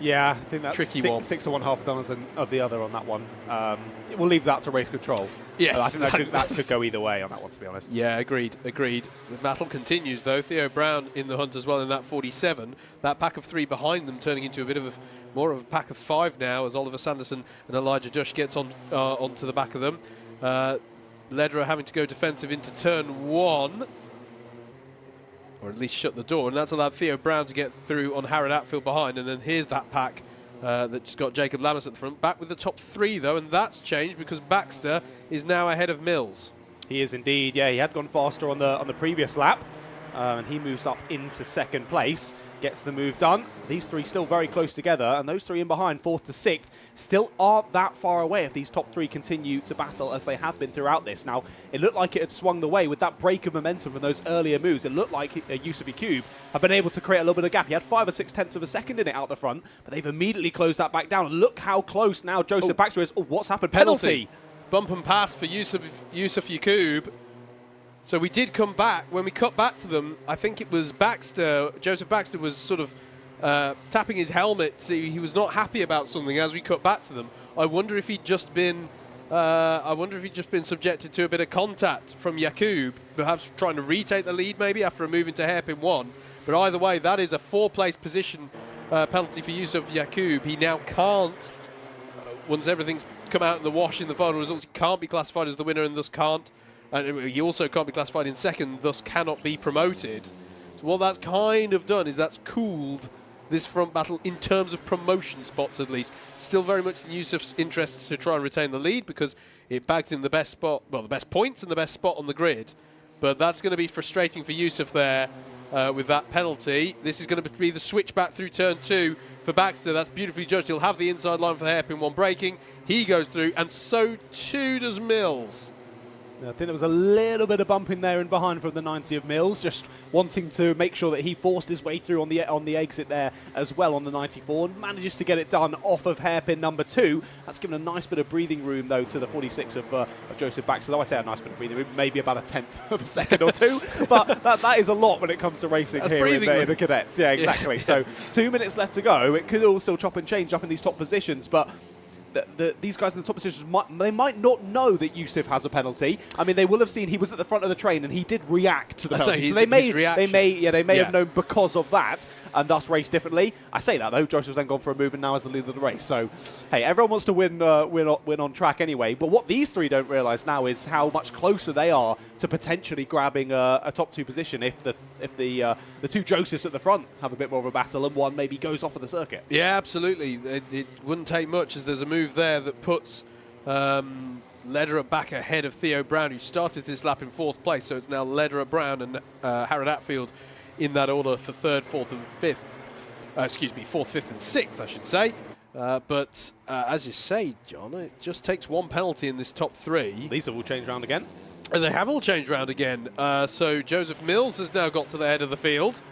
Yeah, I think that's tricky one. 6 of one, half done of the other on that one. We'll leave that to race control. Yes. I think that could go either way on that one, to be honest. Yeah, agreed. The battle continues, though. Theo Brown in the hunt as well in that 47. That pack of 3 behind them turning into a bit of more of a pack of 5 now as Oliver Sanderson and Elijah Dush gets onto the back of them. Lederer having to go defensive into turn 1. Or at least shut the door, and that's allowed Theo Brown to get through on Howard-Atfield behind, and then here's that pack that just got Jacob Lamas at the front. Back with the top 3, though, and that's changed because Baxter is now ahead of Mills. He is indeed, yeah. He had gone faster on the previous lap, and he moves up into 2nd place, gets the move done. These 3 still very close together, and those 3 in behind, 4th to 6th, still aren't that far away if these top 3 continue to battle as they have been throughout this. Now, it looked like it had swung the way with that break of momentum from those earlier moves. It looked like Yusuf Yakub have been able to create a little bit of gap. He had 5 or 6 tenths of a second in it out the front, but they've immediately closed that back down. And look how close now Joseph Baxter is. Oh, what's happened? Penalty. Bump and pass for Yusuf Yakub. So we did come back. When we cut back to them, I think it was Baxter. Joseph Baxter was sort of tapping his helmet. He was not happy about something as we cut back to them. I wonder if he'd just been subjected to a bit of contact from Jakub, perhaps trying to retake the lead maybe after a move into hairpin 1. But either way, that is a 4-place position penalty for Yusuf Jakub. He now can't, once everything's come out in the wash in the final results, he can't be classified as the winner and thus can't. And he also can't be classified in second, thus cannot be promoted. So what that's kind of done is that's cooled this front battle in terms of promotion spots, at least. Still very much in Yusuf's interests to try and retain the lead because it bags him the best spot, well, the best points and the best spot on the grid. But that's going to be frustrating for Yusuf there with that penalty. This is going to be the switch back through turn 2 for Baxter. That's beautifully judged. He'll have the inside line for the hairpin 1 braking. He goes through, and so too does Mills. I think there was a little bit of bumping there in behind from the 90 of Mills, just wanting to make sure that he forced his way through on the exit there as well on the 94, and manages to get it done off of hairpin number 2. That's given a nice bit of breathing room, though, to the 46 of Joseph Baxter. Though I say a nice bit of breathing room, maybe about a 1/10 of a second or 2, but that is a lot when it comes to racing. That's here in the cadets. Yeah, exactly. So 2 minutes left to go. It could all still chop and change up in these top positions, but these guys in the top positions, they might not know that Yusuf has a penalty. I mean, they will have seen he was at the front of the train and he did react to the penalty. So they may have known because of that and thus raced differently. I say that though, Josh has then gone for a move and now has the lead of the race. So, hey, everyone wants to win on track anyway. But what these three don't realise now is how much closer they are to potentially grabbing a top 2 position if the two Josephs at the front have a bit more of a battle and one maybe goes off of the circuit. Yeah, absolutely. It wouldn't take much, as there's a move there that puts Lederer back ahead of Theo Brown, who started this lap in 4th place. So it's now Lederer, Brown and Harrod Atfield in that order for 3rd, 4th and 5th. 4th, 5th and 6th, I should say. But as you say, John, it just takes one penalty in this top 3. These have all changed round again. And they have all changed round again. So Joseph Mills has now got to the head of the field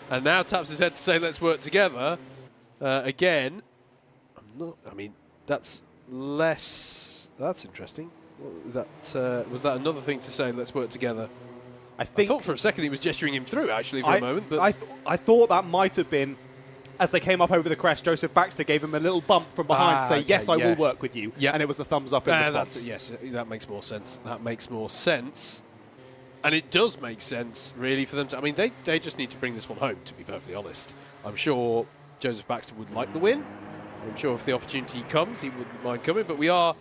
and now taps his head to say, let's work together. Again, that's less... That's interesting. Was that another thing to say, let's work together? I thought for a second he was gesturing him through, actually, for a moment. But I thought that might have been, as they came up over the crest, Joseph Baxter gave him a little bump from behind to say, yes, I will work with you. And it was the thumbs up in response. Yes, that makes more sense. That makes more sense. And it does make sense, really, for them to... I mean, they just need to bring this one home, to be perfectly honest. I'm sure Joseph Baxter would like the win. I'm sure if the opportunity comes, he wouldn't mind coming. But we haven't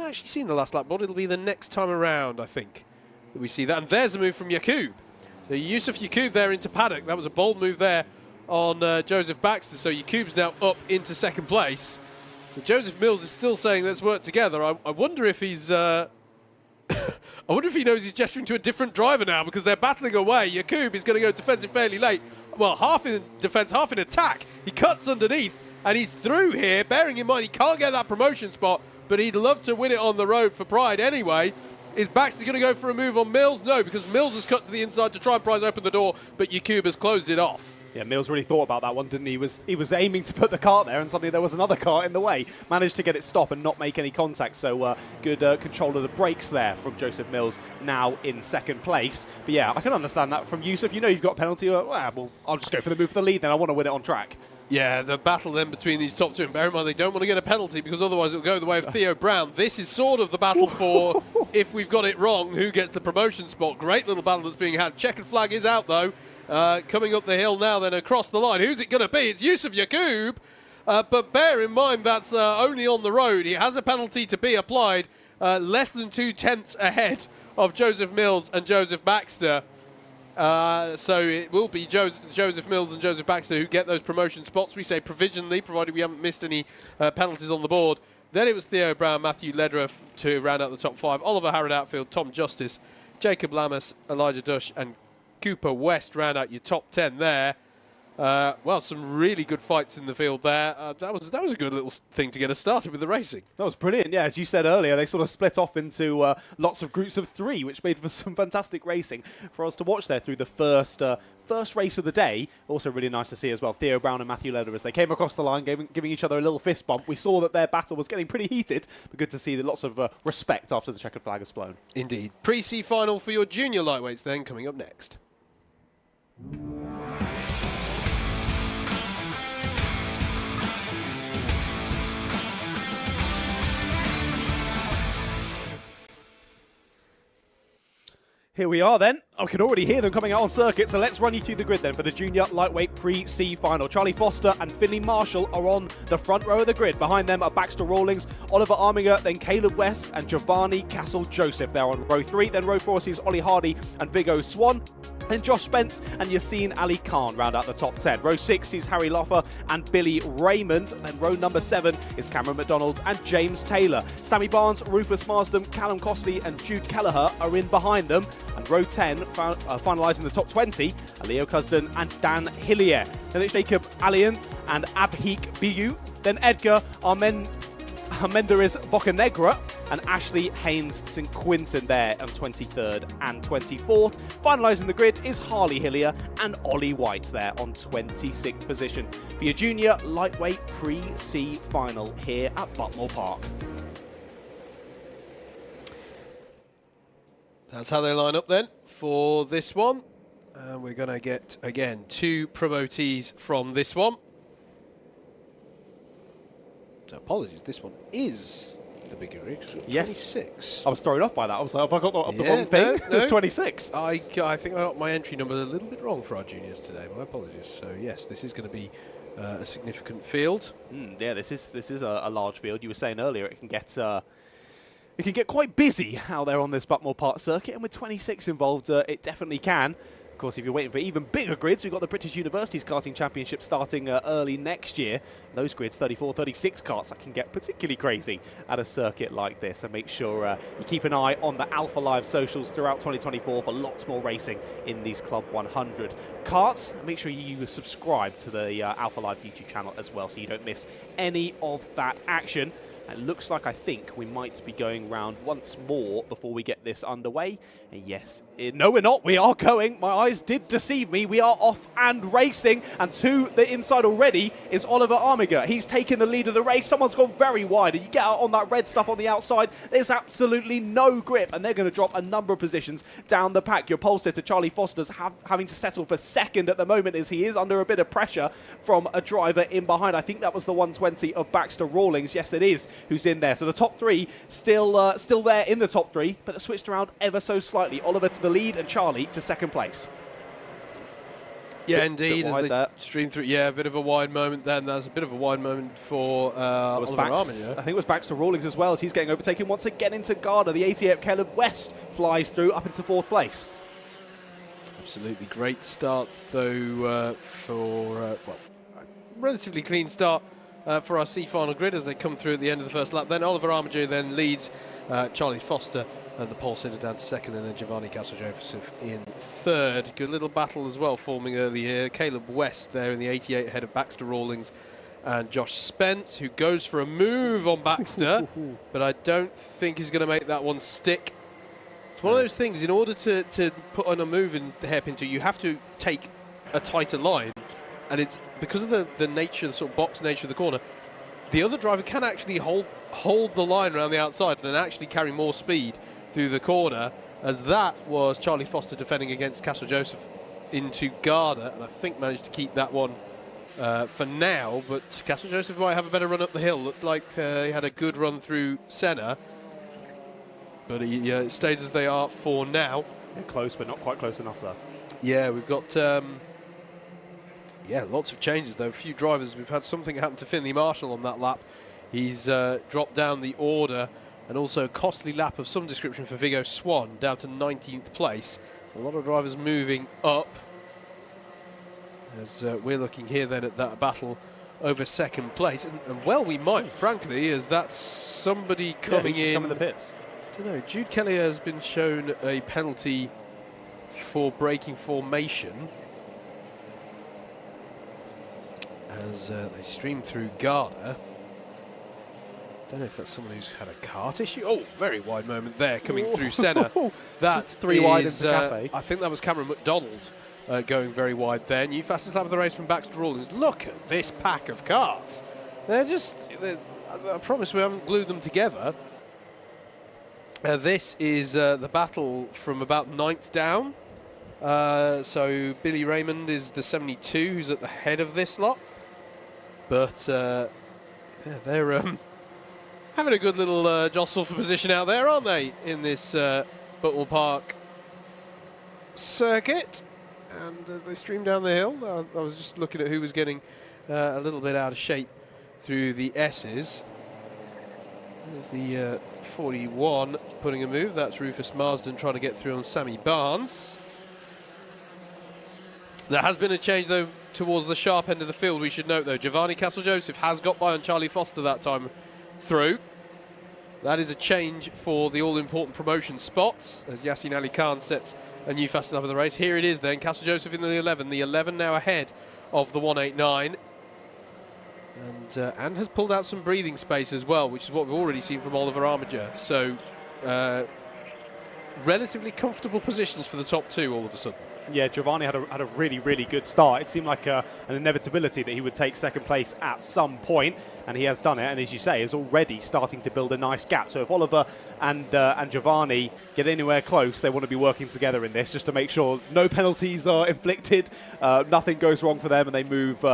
actually seen the last lap mod. It'll be the next time around, I think, that we see that. And there's a move from Jakub. So Yusuf Jakub there into Paddock. That was a bold move there on Joseph Baxter. So Jakub's now up into 2nd place. So Joseph Mills is still saying, let's work together. I wonder if he's... I wonder if he knows he's gesturing to a different driver now, because they're battling away. Jakub is going to go defensive fairly late. Well, half in defence, half in attack. He cuts underneath, and he's through here, bearing in mind he can't get that promotion spot, but he'd love to win it on the road for pride anyway. Is Baxter going to go for a move on Mills? No, because Mills has cut to the inside to try and prise open the door, but Jakub has closed it off. Yeah, Mills really thought about that one, didn't he? He was aiming to put the cart there, and suddenly there was another cart in the way. Managed to get it stop and not make any contact. So good control of the brakes there from Joseph Mills, now in 2nd place. But yeah, I can understand that from Yusuf. You know you've got a penalty. Well, I'll just go for the move for the lead then. I want to win it on track. Yeah, the battle then between these top 2. And bear in mind, they don't want to get a penalty because otherwise it'll go the way of Theo Brown. This is sort of the battle for, if we've got it wrong, who gets the promotion spot. Great little battle that's being had. Checkered flag is out, though. Coming up the hill now, then across the line. Who's it going to be? It's Yusuf Jakub. But bear in mind, that's only on the road. He has a penalty to be applied, less than 2/10 ahead of Joseph Mills and Joseph Baxter. So it will be Joseph Mills and Joseph Baxter who get those promotion spots. We say provisionally, provided we haven't missed any penalties on the board. Then it was Theo Brown, Matthew Lederer to round out the top 5. Oliver Harrod Outfield, Tom Justice, Jacob Lamas, Elijah Dush and Cooper West round out your top 10 there. Well, some really good fights in the field there. That was a good little thing to get us started with the racing. That was brilliant. Yeah, as you said earlier, they sort of split off into lots of groups of 3, which made for some fantastic racing for us to watch there through the first race of the day. Also really nice to see as well Theo Brown and Matthew Lederer as they came across the line, giving each other a little fist bump. We saw that their battle was getting pretty heated, but good to see that lots of respect after the checkered flag has flown. Indeed. Pre-C final for your junior lightweights then coming up next. Here we are then. I can already hear them coming out on circuit, so let's run you through the grid then for the junior lightweight pre-C final. Charlie Foster and Finley Marshall are on the front row of the grid. Behind them are Baxter Rawlings, Oliver Arminger, then Caleb West and Giovanni Castle-Joseph. They're on row 3. Then row 4 sees Ollie Hardy and Viggo Swan. Then Josh Spence and Yassine Ali Khan round out the top 10. Row 6 sees Harry Loffer and Billy Raymond. Then row number 7 is Cameron McDonald and James Taylor. Sammy Barnes, Rufus Marsden, Callum Costley and Jude Kelleher are in behind them. And row 10, finalising the top 20, are Leo Cusden and Dan Hillier. Then it's Jacob Allian and Abhik Biyu. Then Edgar Armendariz Bocanegra and Ashley Haynes St Quinton there on 23rd and 24th. Finalising the grid is Harley Hillier and Ollie White there on 26th position for your junior lightweight pre-C final here at Buckmore Park. That's how they line up then for this one. And we're going to get, again, 2 promotees from this one. So apologies, this one is the bigger rig. Yes. 26. I was thrown off by that. I was like, have I got the wrong thing? No. It's 26. I think I got my entry number a little bit wrong for our juniors today. My apologies. So yes, this is going to be a significant field. Yeah, this is a large field. You were saying earlier it can get quite busy out there on this Buckmore Park circuit, and with 26 involved, it definitely can. Of course, if you're waiting for even bigger grids, we've got the British Universities Karting Championship starting early next year. Those grids, 34, 36 karts, that can get particularly crazy at a circuit like this. So make sure you keep an eye on the Alpha Live socials throughout 2024 for lots more racing in these Club 100 karts. And make sure you subscribe to the Alpha Live YouTube channel as well so you don't miss any of that action. It looks like, I think, we might be going round once more before we get this underway. Yes. No, we're not. We are going. My eyes did deceive me. We are off and racing. And to the inside already is Oliver Armiger. He's taken the lead of the race. Someone's gone very wide. And you get out on that red stuff on the outside, there's absolutely no grip. And they're going to drop a number of positions down the pack. Your pole sitter, Charlie Foster's having to settle for second at the moment as he is under a bit of pressure from a driver in behind. I think that was the 120 of Baxter Rawlings. Yes, it is. Who's in there. So the top 3 still there in the top 3, but they're switched around ever so slightly. Oliver to the lead and Charlie to second place. Yeah, indeed. As they stream through, yeah, a bit of a wide moment then. That's a bit of a wide moment for Oliver Armiger. I think it was Baxter Rawlings as well as he's getting overtaken once again into Garda. The 88 of Caleb West flies through up into 4th place. Absolutely great start though for a relatively clean start for our C final grid as they come through at the end of the first lap. Then Oliver Armiger then leads Charlie Foster and the pole sitter down to second, and then Giovanni Castle-Joseph in third. Good little battle as well forming early here. Caleb West there in the 88 ahead of Baxter Rawlings and Josh Spence, who goes for a move on Baxter, but I don't think he's going to make that one stick. It's one of those things, in order to put on a move in the hairpin two, you have to take a tighter line. And it's because of the nature, the sort of box nature of the corner, the other driver can actually hold the line around the outside and actually carry more speed through the corner, as that was Charlie Foster defending against Castle-Joseph into Garda, and I think managed to keep that one for now, but Castle-Joseph might have a better run up the hill. Looked like he had a good run through Senna, but it stays as they are for now. Yeah, close, but not quite close enough though. Yeah, we've got... lots of changes though. A few drivers. We've had something happen to Finley Marshall on that lap. He's dropped down the order, and also a costly lap of some description for Viggo Swan, down to 19th place. A lot of drivers moving up. As we're looking here then at that battle over second place, and well, we might, frankly, as that's somebody coming in. Coming the pits. I don't know. Jude Kelly has been shown a penalty for breaking formation. As they stream through Garda. Don't know if that's someone who's had a kart issue. Oh, very wide moment there coming through Senna. That's 3 wide into Cafe. I think that was Cameron McDonald going very wide there. New fastest lap of the race from Baxter Rawlings. Look at this pack of karts. I promise we haven't glued them together. This is the battle from about 9th down. So Billy Raymond is the 72 who's at the head of this lot. But they're having a good little jostle for position out there, aren't they, in this Buckmore Park circuit. And as they stream down the hill, I was just looking at who was getting a little bit out of shape through the S's. There's the 41 putting a move. That's Rufus Marsden trying to get through on Sammy Barnes. There has been a change, though, towards the sharp end of the field, we should note, though. Giovanni Castle-Joseph has got by on Charlie Foster that time through. That is a change for the all-important promotion spots, as Yassine Ali Khan sets a new fastest lap of the race. Here it is, then. Castle-Joseph in the 11. The 11 now ahead of the 189. And has pulled out some breathing space as well, which is what we've already seen from Oliver Armiger. So, relatively comfortable positions for the top two all of a sudden. Yeah, Giovanni had a really, really good start. It seemed like an inevitability that he would take second place at some point, and he has done it, and as you say, is already starting to build a nice gap. So if Oliver and Giovanni get anywhere close, they want to be working together in this just to make sure no penalties are inflicted, nothing goes wrong for them, and they move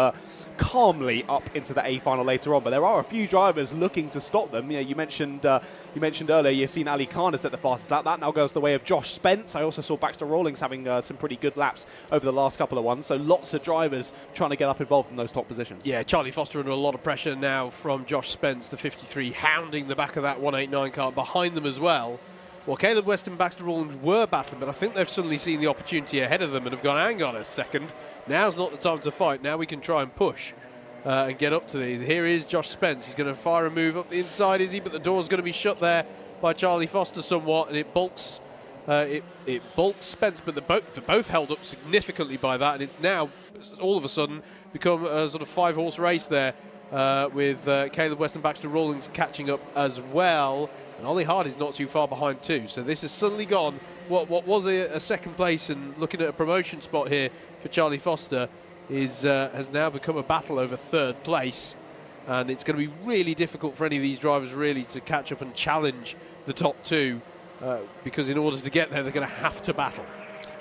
calmly up into the A final later on. But there are a few drivers looking to stop them. Yeah, you mentioned earlier, Yassine Ali Khan has set the fastest lap. That now goes the way of Josh Spence. I also saw Baxter Rawlings having some pretty good laps over the last couple of ones. So lots of drivers trying to get up involved in those top positions. Yeah, Charlie Foster under a lot of pressure now from Josh Spence, the 53, hounding the back of that 189 car behind them as well. Well, Caleb West and Baxter Rawlings were battling, but I think they've suddenly seen the opportunity ahead of them and have gone, hang on a second, now's not the time to fight. Now we can try and push and get up to these. Here is Josh Spence. He's going to fire a move up the inside, is he? But the door's going to be shut there by Charlie Foster somewhat, and it bulks Spence, but they're both held up significantly by that, and it's now all of a sudden become a sort of 5-horse race there with Caleb West and Baxter Rawlings catching up as well. And Ollie Hardy's not too far behind too. So this has suddenly gone, what was a second place and looking at a promotion spot here for Charlie Foster has now become a battle over third place. And it's going to be really difficult for any of these drivers really to catch up and challenge the top two because in order to get there, they're going to have to battle.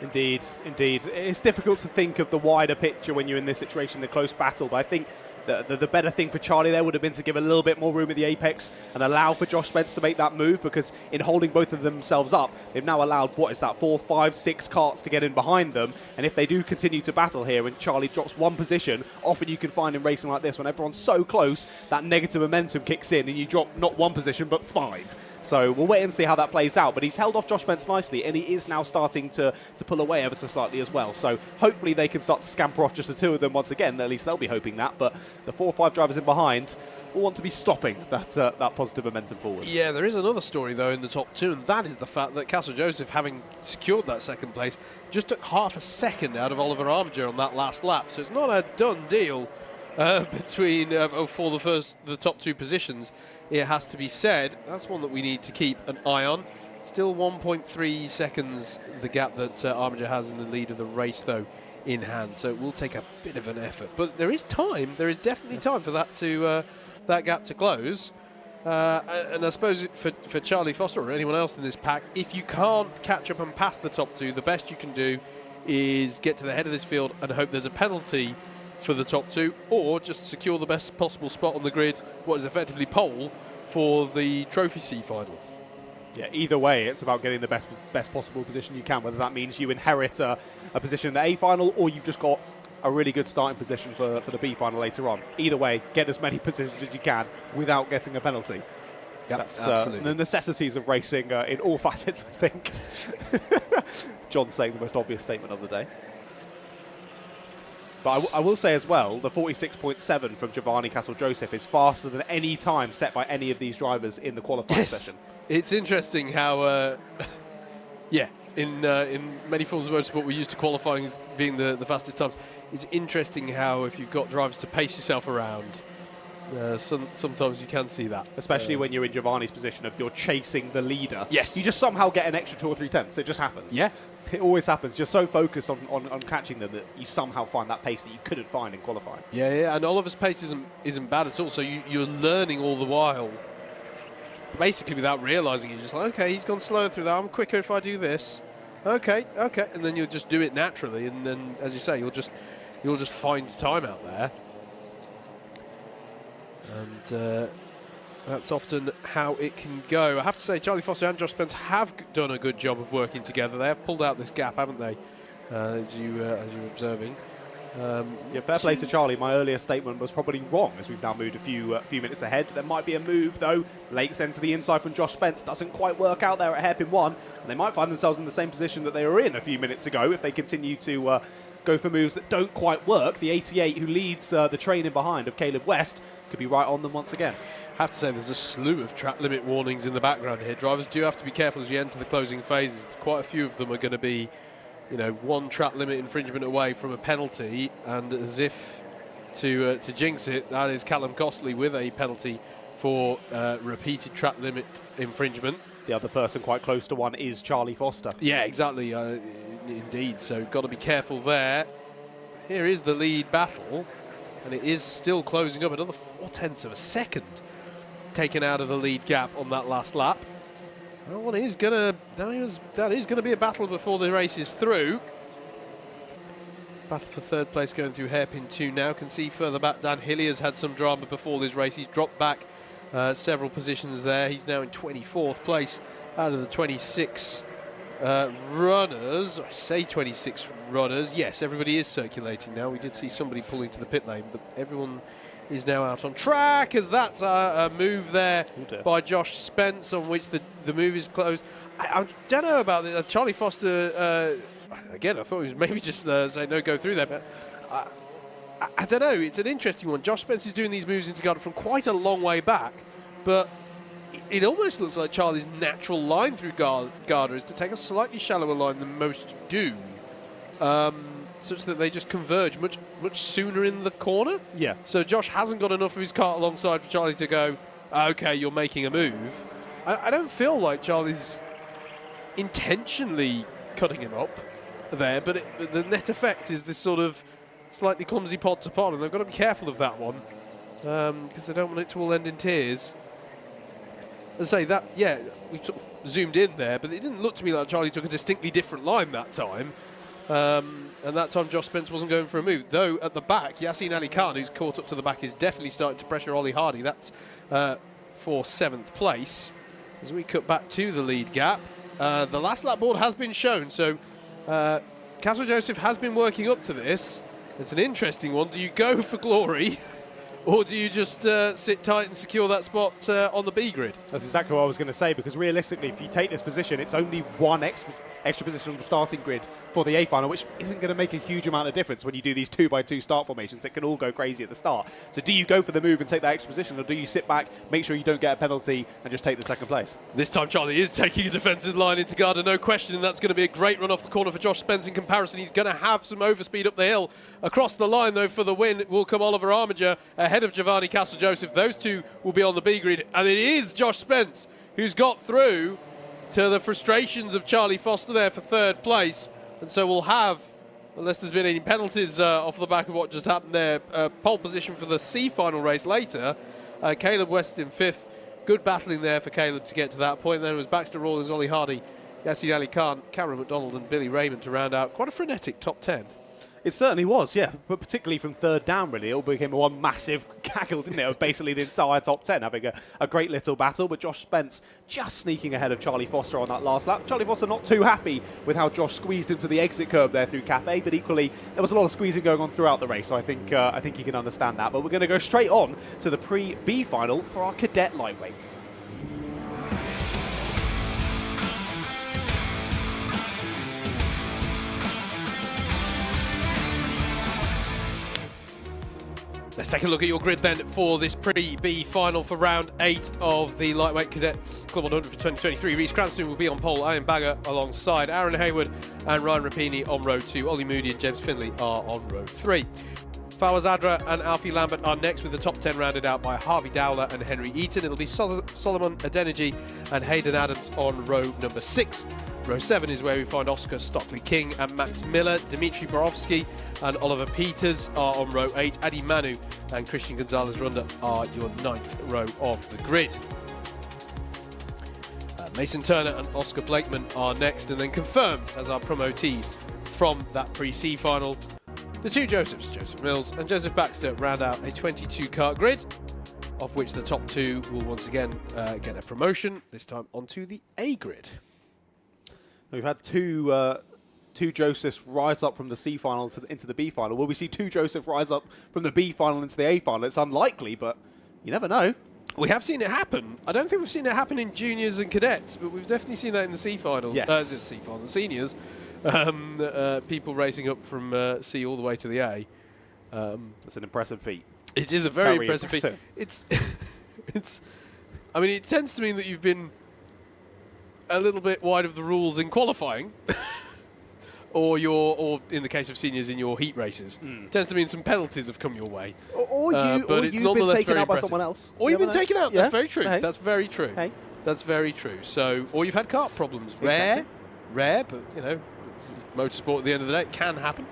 Indeed, indeed. It's difficult to think of the wider picture when you're in this situation, the close battle, but I think the better thing for Charlie there would have been to give a little bit more room at the apex and allow for Josh Spence to make that move, because in holding both of themselves up, they've now allowed, 4, 5, 6 carts to get in behind them, and if they do continue to battle here and Charlie drops one position, often you can find in racing like this, when everyone's so close, that negative momentum kicks in and you drop not one position but 5. So we'll wait and see how that plays out. But he's held off Josh Spence nicely, and he is now starting to pull away ever so slightly as well. So hopefully they can start to scamper off just the two of them once again. At least they'll be hoping that. But the 4 or 5 drivers in behind will want to be stopping that positive momentum forward. Yeah, there is another story, though, in the top two, and that is the fact that Castle-Joseph, having secured that second place, just took half a second out of Oliver Armiger on that last lap. So it's not a done deal between for the top two positions. It has to be said. That's one that we need to keep an eye on. Still 1.3 seconds the gap that Armiger has in the lead of the race, though, in hand. So it will take a bit of an effort. But there is time. There is definitely time for that that gap to close. And I suppose for Charlie Foster or anyone else in this pack, if you can't catch up and pass the top two, the best you can do is get to the head of this field and hope there's a penalty for the top two, or just secure the best possible spot on the grid, what is effectively pole, for the Trophy C final. Yeah, either way, it's about getting the best possible position you can, whether that means you inherit a position in the A final or you've just got a really good starting position for the B final later on. Either way, get as many positions as you can without getting a penalty. Yep, that's absolutely. the necessities of racing in all facets, I think. John saying the most obvious statement of the day. But I will say as well, the 46.7 from Giovanni Castle-Joseph is faster than any time set by any of these drivers in the qualifying session. It's interesting how, in many forms of motorsport, we're used to qualifying as being the fastest times. It's interesting how if you've got drivers to pace yourself around, sometimes you can see that. Especially when you're in Giovanni's position of you're chasing the leader. Yes. You just somehow get an extra 2 or 3 tenths. It just happens. Yeah. It always happens. You're so focused on catching them that you somehow find that pace that you couldn't find in qualifying. Yeah, and Oliver's pace isn't bad at all. So you're learning all the while, basically without realising. You're just like, okay, he's gone slower through that. I'm quicker if I do this. Okay, and then you'll just do it naturally. And then, as you say, you'll just find time out there. And That's often how it can go. I have to say, Charlie Foster and Josh Spence have done a good job of working together. They have pulled out this gap, haven't they? As you're observing. Yeah, fair play to Charlie. My earlier statement was probably wrong, as we've now moved a few minutes ahead. There might be a move, though. Late send to the inside from Josh Spence. Doesn't quite work out there at hairpin 1. And they might find themselves in the same position that they were in a few minutes ago if they continue to go for moves that don't quite work. The 88, who leads the train in behind of Caleb West, could be right on them once again. I have to say, there's a slew of track limit warnings in the background here. Drivers do have to be careful as you enter the closing phases. Quite a few of them are going to be, you know, one track limit infringement away from a penalty, and as if to jinx it, that is Callum Costley with a penalty for repeated track limit infringement. The other person quite close to one is Charlie Foster. Yeah, exactly, indeed, so got to be careful there. Here is the lead battle, and it is still closing up. Another 0.4 of a second taken out of the lead gap on that last lap. Well, that is gonna be a battle before the race is through. Battle for third place going through hairpin 2 now. Can see further back Dan Hillier's had some drama before this race. He's dropped back several positions there. He's now in 24th place out of the 26 runners. I say 26 runners. Yes, everybody is circulating now. We did see somebody pulling to the pit lane, but everyone is now out on track, as that's a move there by Josh Spence, on which the move is closed. I don't know about it. Charlie Foster, again, I thought he was maybe just saying no, go through there, but I don't know. It's an interesting one. Josh Spence is doing these moves into Garda from quite a long way back, but it almost looks like Charlie's natural line through Garda is to take a slightly shallower line than most do. Such that they just converge much sooner in the corner. Yeah. So Josh hasn't got enough of his cart alongside for Charlie to go, okay, you're making a move. I don't feel like Charlie's intentionally cutting him up there, but the net effect is this sort of slightly clumsy pod to pod, and they've got to be careful of that one because they don't want it to all end in tears. As I say, that, yeah, we sort of zoomed in there, but it didn't look to me like Charlie took a distinctly different line that time. And that time Josh Spence wasn't going for a move. Though at the back, Yassine Ali Khan, who's caught up to the back, is definitely starting to pressure Ollie Hardy. That's for 7th place. As we cut back to the lead gap, the last lap board has been shown. So Castle Joseph has been working up to this. It's an interesting one. Do you go for glory? Or do you just sit tight and secure that spot on the B grid? That's exactly what I was going to say, because realistically, if you take this position, it's only one extra position on the starting grid for the A final, which isn't going to make a huge amount of difference when you do these 2x2 start formations that can all go crazy at the start. So do you go for the move and take that extra position, or do you sit back, make sure you don't get a penalty, and just take the second place? This time Charlie is taking a defensive line into Garda, no question, and that's going to be a great run off the corner for Josh Spence in comparison. He's going to have some overspeed up the hill. Across the line, though, for the win will come Oliver Armiger ahead of Giovanni Castle-Joseph. Those two will be on the B grid, and it is Josh Spence who's got through to the frustrations of Charlie Foster there for third place. And so we'll have, unless there's been any penalties off the back of what just happened there, pole position for the C final race later. Caleb West in 5th. Good battling there for Caleb to get to that point. Then it was Baxter Rawlings, Ollie Hardy, Yassine Ali Khan, Cameron McDonald and Billy Raymond to round out quite a frenetic top 10. It certainly was, yeah, but particularly from third down, really. It all became one massive gaggle, didn't it, of basically the entire top 10 having a great little battle, but Josh Spence just sneaking ahead of Charlie Foster on that last lap. Charlie Foster not too happy with how Josh squeezed into the exit curb there through Cafe, but equally there was a lot of squeezing going on throughout the race, so I think you can understand that. But we're going to go straight on to the pre-B final for our cadet lightweights. Let's take a look at your grid then for this pre-B final for round 8 of the Lightweight Cadets Club 100 for 2023. Reece Cranston will be on pole, Ian Bagger alongside Aaron Hayward and Ryan Rapini on row 2. Ollie Moody and James Finley are on row 3. Fawaz Adra and Alfie Lambert are next, with the top 10 rounded out by Harvey Dowler and Henry Eaton. It'll be Solomon Adeniji and Hayden Adams on row number 6. Row 7 is where we find Oscar Stockley-King and Max Miller. Dimitri Borowski and Oliver Peters are on row 8. Adi Manu and Christian Gonzalez-Runda are your 9th row of the grid. Mason Turner and Oscar Blakeman are next, and then confirmed as our promotees from that pre-C final. The two Josephs, Joseph Mills and Joseph Baxter, round out a 22 kart grid. of which the top 2 will once again get a promotion, this time onto the A grid. We've had two Josephs rise up from the C final into the B final. Will we see 2 Josephs rise up from the B final into the A final? It's unlikely, but you never know. We have seen it happen. I don't think we've seen it happen in juniors and cadets, but we've definitely seen that in the C finals. Yes. The C final, the seniors. People racing up from C all the way to the A. That's an impressive feat. It is a very impressive feat. It's. I mean, it tends to mean that you've been a little bit wide of the rules in qualifying, or in the case of seniors, in your heat races. It tends to mean some penalties have come your way. But it's you've been taken out by impressive. someone else. Or you've been taken out. Yeah. That's very true. Hey. That's very true. Hey. That's very true. So, or you've had kart problems. Exactly. Rare, but you know, motorsport at the end of the day, it can happen.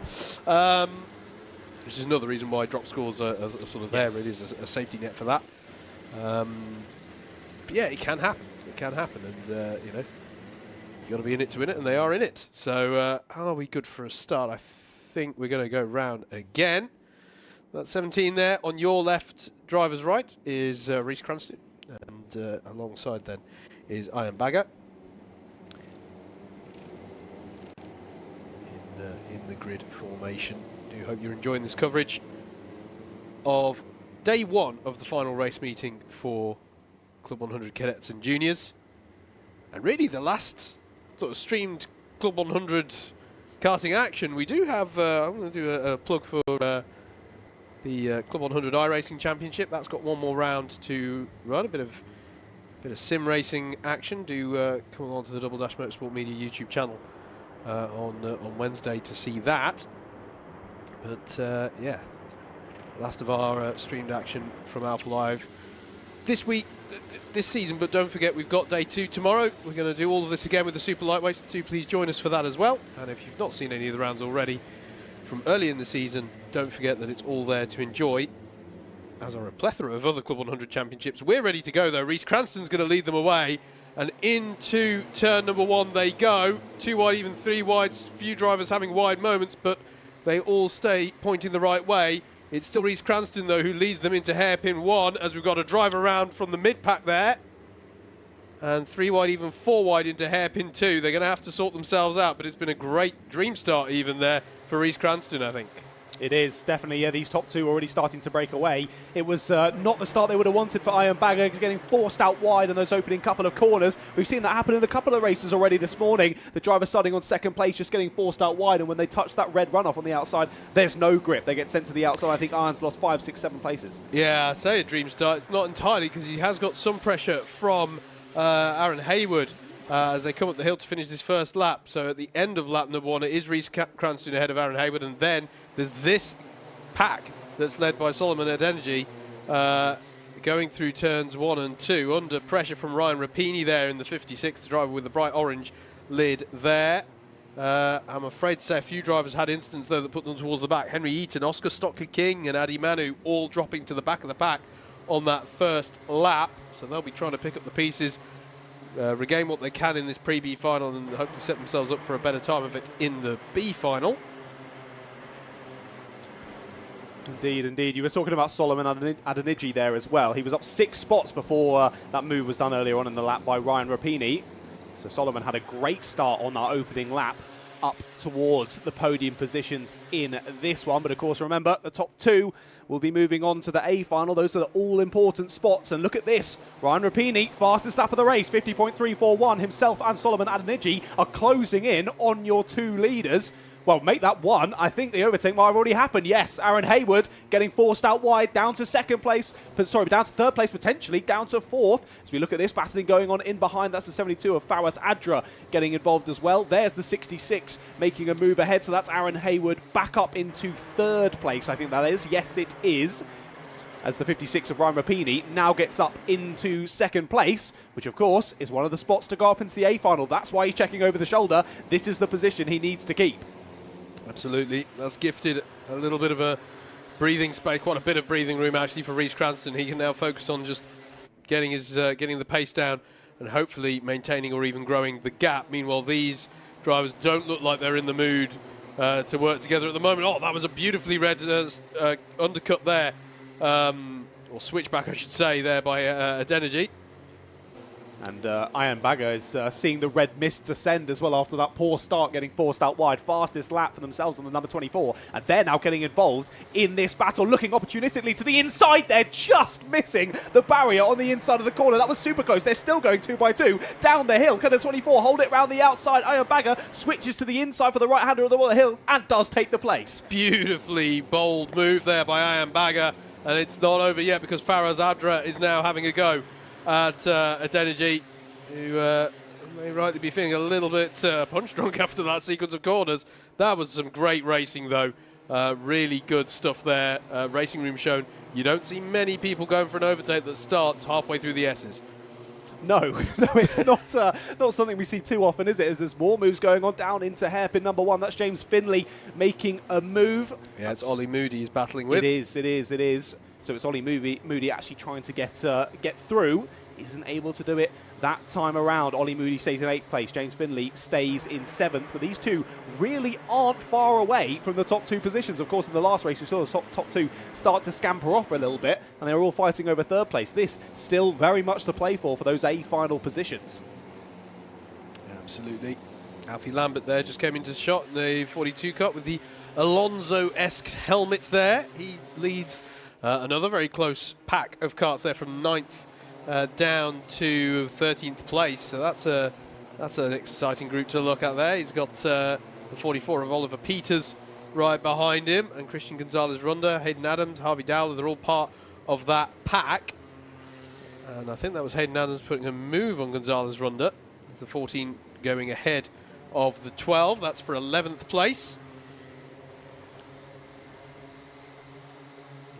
Which is another reason why drop scores are sort of there. It is a safety net for that. But yeah, it can happen. It can happen, and you know, you got to be in it to win it, and they are in it. So, are we good for a start? I think we're going to go round again. That's 17 there. On your left, driver's right, is Reece Cranston, and alongside then is Ian Bagger. In the grid formation. Do hope you're enjoying this coverage of day 1 of the final race meeting for Club 100 Cadets and Juniors. And really the last sort of streamed Club 100 karting action. We do have, I'm going to do a plug for the Club 100 iRacing Championship. That's got one more round to run, a bit of sim racing action. Do come along to the Double Dash Motorsport Media YouTube channel on Wednesday to see that. But yeah, last of our streamed action from Alpha Live this week, this season. But don't forget, we've got day 2 tomorrow. We're going to do all of this again with the super lightweights. Do please join us for that as well. And if you've not seen any of the rounds already from early in the season, don't forget that it's all there to enjoy, as are a plethora of other Club 100 championships. We're ready to go though. Reece Cranston's going to lead them away, and into turn number 1 they go. 2 wide, even 3 wide. Few drivers having wide moments, but they all stay pointing the right way. It's still Reece Cranston, though, who leads them into hairpin 1, as we've got a drive around from the mid-pack there. And 3 wide, even 4 wide into hairpin 2. They're going to have to sort themselves out, but it's been a great dream start even there for Reece Cranston, I think. It is, definitely. Yeah, these top 2 are already starting to break away. It was not the start they would have wanted for Ian Bagger, getting forced out wide in those opening couple of corners. We've seen that happen in a couple of races already this morning. The driver starting on 2nd place, just getting forced out wide, and when they touch that red runoff on the outside, there's no grip. They get sent to the outside. I think Ian's lost 5, 6, 7 places. Yeah, I say a dream start. It's not entirely, because he has got some pressure from Aaron Haywood as they come up the hill to finish this first lap. So at the end of lap number 1, it is Reece Cranston ahead of Aaron Haywood, and then there's this pack that's led by Solomon Adeniji going through turns 1 and 2 under pressure from Ryan Rapini there in the 56, the driver with the bright orange lid there. I'm afraid to say a few drivers had incidents though that put them towards the back. Henry Eaton, Oscar Stockley King and Adi Manu all dropping to the back of the pack on that first lap, so they'll be trying to pick up the pieces, regain what they can in this pre-B final, and hopefully set themselves up for a better time of it in the B final. Indeed, indeed. You were talking about Solomon Adeniji there as well. He was up 6 spots before that move was done earlier on in the lap by Ryan Rapini. So Solomon had a great start on that opening lap up towards the podium positions in this one. But of course, remember, the top 2 will be moving on to the A final. Those are the all-important spots. And look at this. Ryan Rapini, fastest lap of the race, 50.341. Himself and Solomon Adeniji are closing in on your 2 leaders. Well, make that 1. I think the overtake might have already happened. Yes, Aaron Haywood getting forced out wide, down to 2nd place. Sorry, down to 3rd place, potentially, down to 4th. As we look at this, battling going on in behind. That's the 72 of Fawaz Adra getting involved as well. There's the 66 making a move ahead. So that's Aaron Haywood back up into 3rd place, I think that is. Yes, it is. As the 56 of Ryan Rapini now gets up into 2nd place, which of course is one of the spots to go up into the A final. That's why he's checking over the shoulder. This is the position he needs to keep. Absolutely. That's gifted a little bit of a breathing space, quite a bit of breathing room actually for Reece Cranston. He can now focus on just getting his getting the pace down and hopefully maintaining or even growing the gap. Meanwhile, these drivers don't look like they're in the mood to work together at the moment. Oh, that was a beautifully read undercut there or switchback, I should say, there by Adenergy. And Iron Bagger is seeing the red mist descend as well after that poor start, getting forced out wide. Fastest lap for themselves on the number 24. And they're now getting involved in this battle, looking opportunistically to the inside. They're just missing the barrier on the inside of the corner. That was super close. They're still going 2 by 2 down the hill. Can the 24 hold it round the outside? Iron Bagger switches to the inside for the right-hander of the hill and does take the place. Beautifully bold move there by Iron Bagger. And it's not over yet because Faraz Adra is now having a go at Adenergy, who may rightly be feeling a little bit punch drunk after that sequence of corners. That was some great racing, though. Really good stuff there. Racing Room shown you don't see many people going for an overtake that starts halfway through the S's. No, no, it's not something we see too often, is it? As there's more moves going on down into hairpin number 1. That's James Finley making a move. Yeah, it's Ollie Moody he's battling with. It is. So it's Ollie Moody actually trying to get through. Isn't able to do it that time around. Ollie Moody stays in 8th place. James Finley stays in 7th. But these two really aren't far away from the top 2 positions. Of course, in the last race, we saw the top 2 start to scamper off a little bit, and they were all fighting over 3rd place. This still very much to play for those A final positions. Absolutely. Alfie Lambert there just came into the shot in the 42 Cup with the Alonso-esque helmet there. He leads another very close pack of karts there from 9th down to 13th place. So that's an exciting group to look at there. He's got the 44 of Oliver Peters right behind him, and Christian Gonzalez-Runda, Hayden Adams, Harvey Dowler, they're all part of that pack. And I think that was Hayden Adams putting a move on Gonzalez-Runda. The 14 going ahead of the 12. That's for 11th place.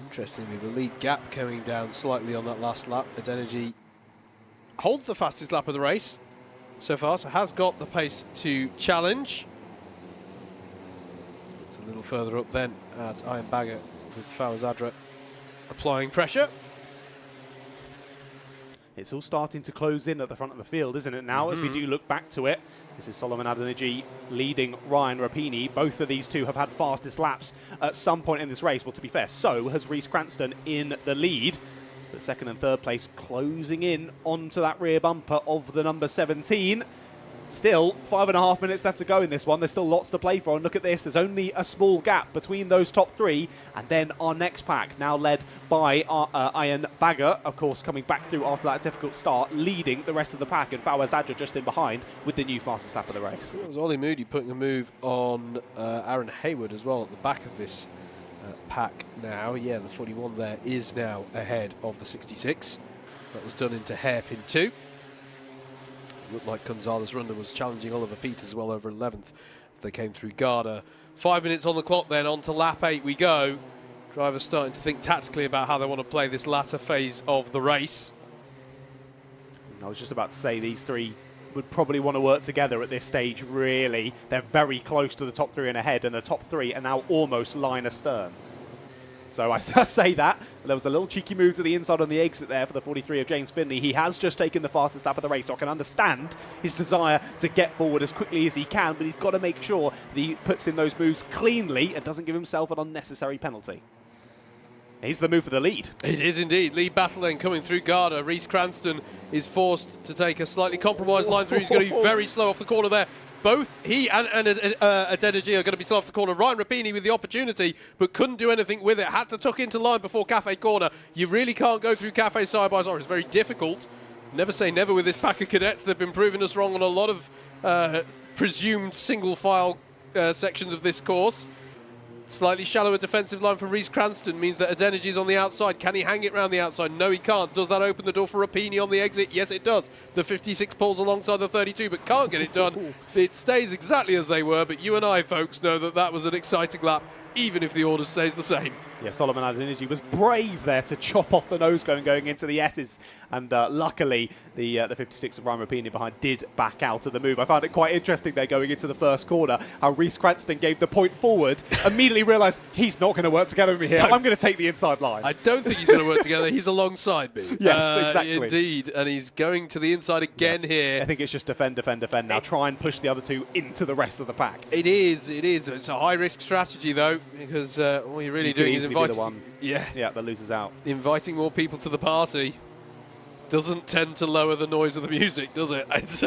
Interestingly, the lead gap coming down slightly on that last lap. Adenergy holds the fastest lap of the race so far, so has got the pace to challenge. It's a little further up then at Iron Bagger with Faraz Adra applying pressure. It's all starting to close in at the front of the field, isn't it now, as we do look back to it. This is Solomon Adenergy leading Ryan Rapini. Both of these two have had fastest laps at some point in this race. Well, to be fair, so has Reece Cranston in the lead. But 2nd and 3rd place closing in onto that rear bumper of the number 17. Still, 5.5 minutes left to go in this one. There's still lots to play for. And look at this. There's only a small gap between those top 3. And then our next pack, now led by Iron Bagger, of course, coming back through after that difficult start, leading the rest of the pack. And Fawaz Adra just in behind with the new fastest lap of the race. It was Ollie Moody putting a move on Aaron Hayward as well at the back of this pack now. Yeah, the 41 there is now ahead of the 66. That was done into hairpin 2. Looked like Gonzalez-Runda was challenging Oliver Peters as well over 11th as they came through Garda. 5 minutes on the clock then, on to lap 8 we go. Drivers starting to think tactically about how they want to play this latter phase of the race. I was just about to say these three would probably want to work together at this stage, really. They're very close to the top 3 and ahead, and the top 3 are now almost line astern. So I say that. There was a little cheeky move to the inside on the exit there for the 43 of James Finley. He has just taken the fastest lap of the race, so I can understand his desire to get forward as quickly as he can, but he's got to make sure that he puts in those moves cleanly and doesn't give himself an unnecessary penalty. Here's the move for the lead. It is indeed. Lead battle then coming through Garda. Reece Cranston is forced to take a slightly compromised line through. He's going to be very slow off the corner there. Both he and Adenergy are going to be slow off the corner. Ryan Rapini with the opportunity, but couldn't do anything with it. Had to tuck into line before Cafe Corner. You really can't go through Cafe side by side. It's very difficult. Never say never with this pack of cadets. They've been proving us wrong on a lot of presumed single file sections of this course. Slightly shallower defensive line for Reece Cranston means that Adenergy is on the outside. Can he hang it round the outside? No, he can't. Does that open the door for Rapini on the exit? Yes, it does. The 56 pulls alongside the 32, but can't get it done. It stays exactly as they were, but you and I, folks, know that that was an exciting lap, even if the order stays the same. Yeah, Solomon Adenergy was brave there to chop off the nose cone going into the S's, and luckily the 56 of Ryan Rapini behind did back out of the move. I found it quite interesting there going into the first corner, how Reece Cranston gave the point forward, immediately realised he's not going to work together with me here. I'm going to take the inside line. I don't think he's going to work together. He's alongside me. Yes, exactly. Indeed, and he's going to the inside again here. I think it's just defend, defend, defend. Now try and push the other two into the rest of the pack. It is. It's a high-risk strategy, though. because all you're really doing is inviting, the one, that loses out. Inviting more people to the party doesn't tend to lower the noise of the music, does it? It's,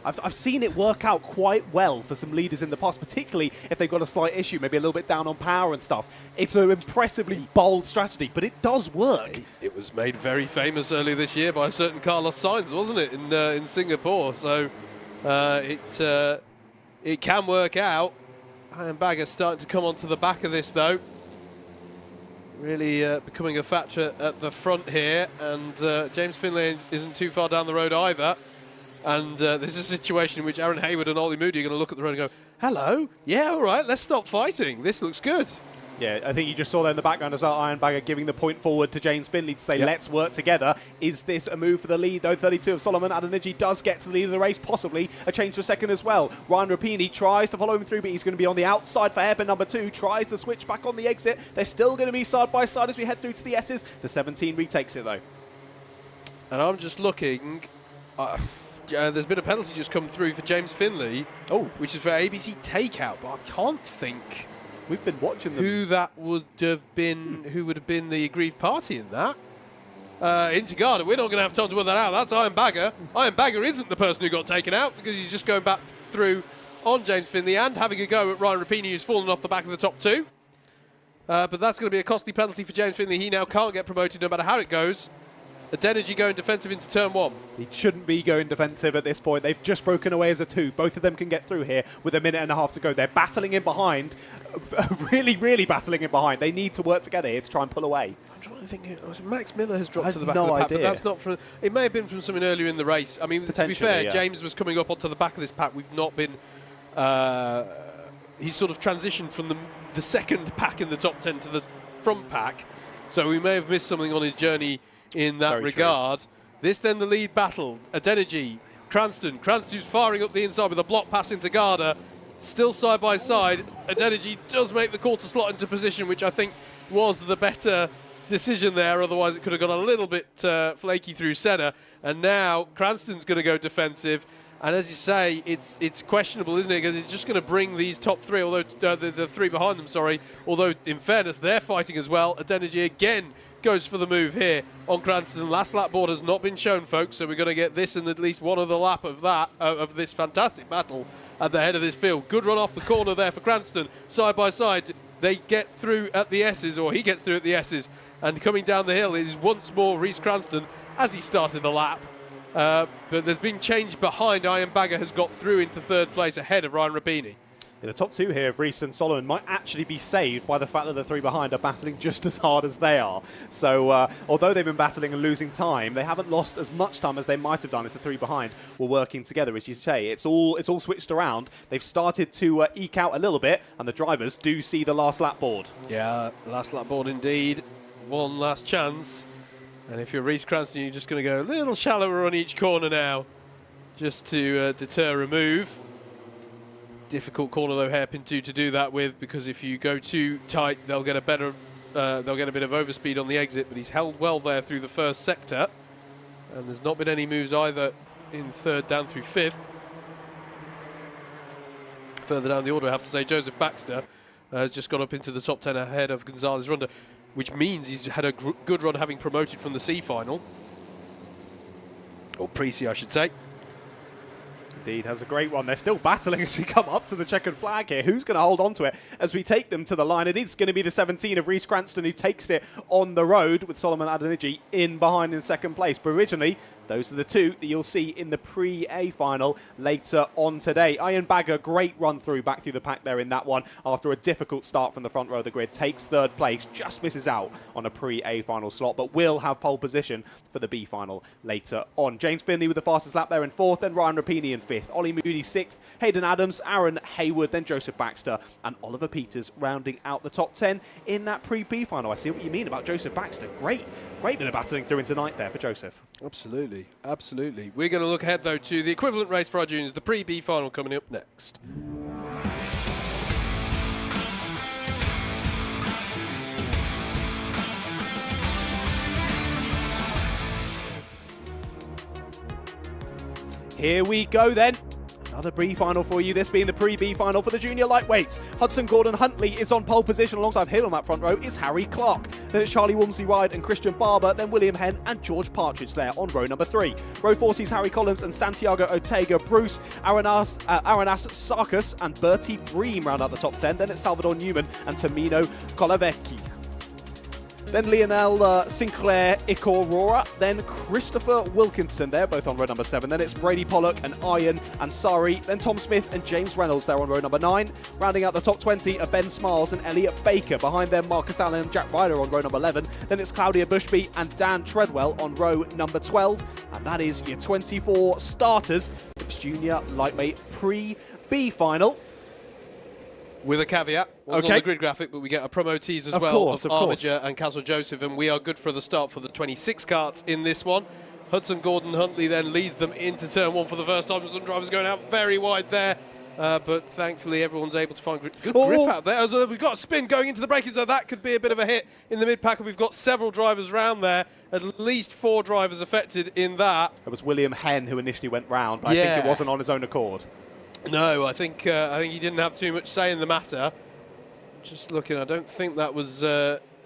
I've seen it work out quite well for some leaders in the past, particularly if they've got a slight issue, maybe a little bit down on power and stuff. It's an impressively bold strategy, but it does work. It was made very famous earlier this year by a certain Carlos Sainz, wasn't it, in Singapore? So it can work out. Iron Bagger starting to come onto the back of this, though. Really becoming a factor at the front here, and James Finlay isn't too far down the road either. And this is a situation in which Aaron Hayward and Ollie Moody are going to look at the road and go, hello, yeah, all right, let's stop fighting. This looks good. Yeah, I think you just saw there in the background as well, Iron Bagger giving the point forward to James Finlay to say, let's work together. Is this a move for the lead, though? 32 of Solomon Adeniji does get to the lead of the race, possibly a change to a second as well. Ryan Rapini tries to follow him through, but he's going to be on the outside for hairpin number 2, tries to switch back on the exit. They're still going to be side by side as we head through to the S's. The 17 retakes it, though. And I'm just looking... there's been a penalty just come through for James Finlay, which is for ABC takeout, but I can't think... We've been watching them. Who that would have been, who would have been the aggrieved party in that? Into Garda, we're not going to have time to work that out. That's Iron Bagger. Iron Bagger isn't the person who got taken out because he's just going back through on James Finlay and having a go at Ryan Rapini, who's fallen off the back of the top 2. But that's going to be a costly penalty for James Finlay. He now can't get promoted no matter how it goes. Adeniji going defensive into turn 1. He shouldn't be going defensive at this point. They've just broken away as a 2. Both of them can get through here with a minute and a half to go. They're battling in behind, really, really battling in behind. They need to work together here to try and pull away. I'm trying to think. Max Miller has dropped to the back no of the pack, idea. but that's not from... It may have been from something earlier in the race. I mean, to be fair, James was coming up onto the back of this pack. We've not been... he's sort of transitioned from the second pack in the top 10 to the front pack. So we may have missed something on his journey in that regard. This then the lead battle. Adeniji, Cranston. Cranston's firing up the inside with a block pass into Garda. Still side by side. Adeniji does make the call to slot into position, which I think was the better decision there. Otherwise it could have gone a little bit flaky through Senna. And now Cranston's going to go defensive. And as you say, it's questionable, isn't it? Because it's just going to bring these top 3, although the 3 behind them, sorry. Although, in fairness, they're fighting as well. Adeniji again goes for the move here on Cranston. Last lap board has not been shown, folks, so we're going to get this and at least one other lap of that, of this fantastic battle at the head of this field. Good run off the corner there for Cranston. Side by side, they get through at the S's, or he gets through at the S's. And coming down the hill is once more Rhys Cranston as he started the lap. But there's been change behind. Iron Bagger has got through into 3rd place ahead of Ryan Rapini. Yeah, the top 2 here of Rhys and Solomon might actually be saved by the fact that the 3 behind are battling just as hard as they are. So although they've been battling and losing time, they haven't lost as much time as they might have done if the 3 behind were working together. As you say, it's all switched around. They've started to eke out a little bit, and the drivers do see the last lap board. Yeah, last lap board indeed. One last chance. And if you're Rhys Cranston, you're just going to go a little shallower on each corner now, just to deter a move. Difficult corner though, hairpin 2 to do that with, because if you go too tight, they'll get a bit of overspeed on the exit. But he's held well there through the first sector, and there's not been any moves either in 3rd down through 5th. Further down the order, I have to say, Joseph Baxter has just got up into the top 10 ahead of Gonzalez Ronda, which means he's had a good run having promoted from the C final. Or pre-C, I should say. Indeed, has a great run. They're still battling as we come up to the checkered flag here. Who's going to hold on to it as we take them to the line? It is going to be the 17 of Rhys Cranston who takes it on the road with Solomon Adeniji in behind in 2nd place. But originally, those are the 2 that you'll see in the pre-A final later on today. Iron Bagger, great run through back through the pack there in that one after a difficult start from the front row of the grid. Takes 3rd place, just misses out on a pre-A final slot, but will have pole position for the B final later on. James Finlay with the fastest lap there in 4th, then Ryan Rapini in 5th. Ollie Moody 6th, Hayden Adams, Aaron Hayward, then Joseph Baxter, and Oliver Peters rounding out the top 10 in that pre-B final. I see what you mean about Joseph Baxter. Great bit of battling through into ninth there for Joseph. Absolutely, absolutely. We're going to look ahead, though, to the equivalent race for our juniors, the pre-B final coming up next. Here we go then. Another B final for you, this being the pre-B final for the junior lightweights. Hudson Gordon Huntley is on pole position. Alongside him on that front row is Harry Clark. Then it's Charlie Walmsley-Wide and Christian Barber, then William Henn and George Partridge there on row number 3. Row 4 sees Harry Collins and Santiago Ortega, Bruce, Aranas Sarkis and Bertie Bream round out the top 10. Then it's Salvador Newman and Tamino Colavecchi. Then Lionel Sinclair Ikorora, then Christopher Wilkinson, they're both on row number 7. Then it's Brady Pollock and Ian Ansari, then Tom Smith and James Reynolds, they're on row number 9. Rounding out the top 20 are Ben Smiles and Elliot Baker. Behind them, Marcus Allen and Jack Ryder on row number 11. Then it's Claudia Bushby and Dan Treadwell on row number 12. And that is your 24 starters for this junior lightweight pre-B final. With a caveat, on the grid graphic, but we get a promotees as well of Armiger and Castle Joseph, and we are good for the start for the 26 karts in this one. Hudson Gordon Huntley then leads them into turn 1 for the first time. Some drivers going out very wide there, but thankfully everyone's able to find good grip out there. So we've got a spin going into the braking, so that could be a bit of a hit in the mid-pack, and we've got several drivers round there. At least 4 drivers affected in that. It was William Henn who initially went round, but I think it wasn't on his own accord. No, I think he didn't have too much say in the matter. Just looking, I don't think that was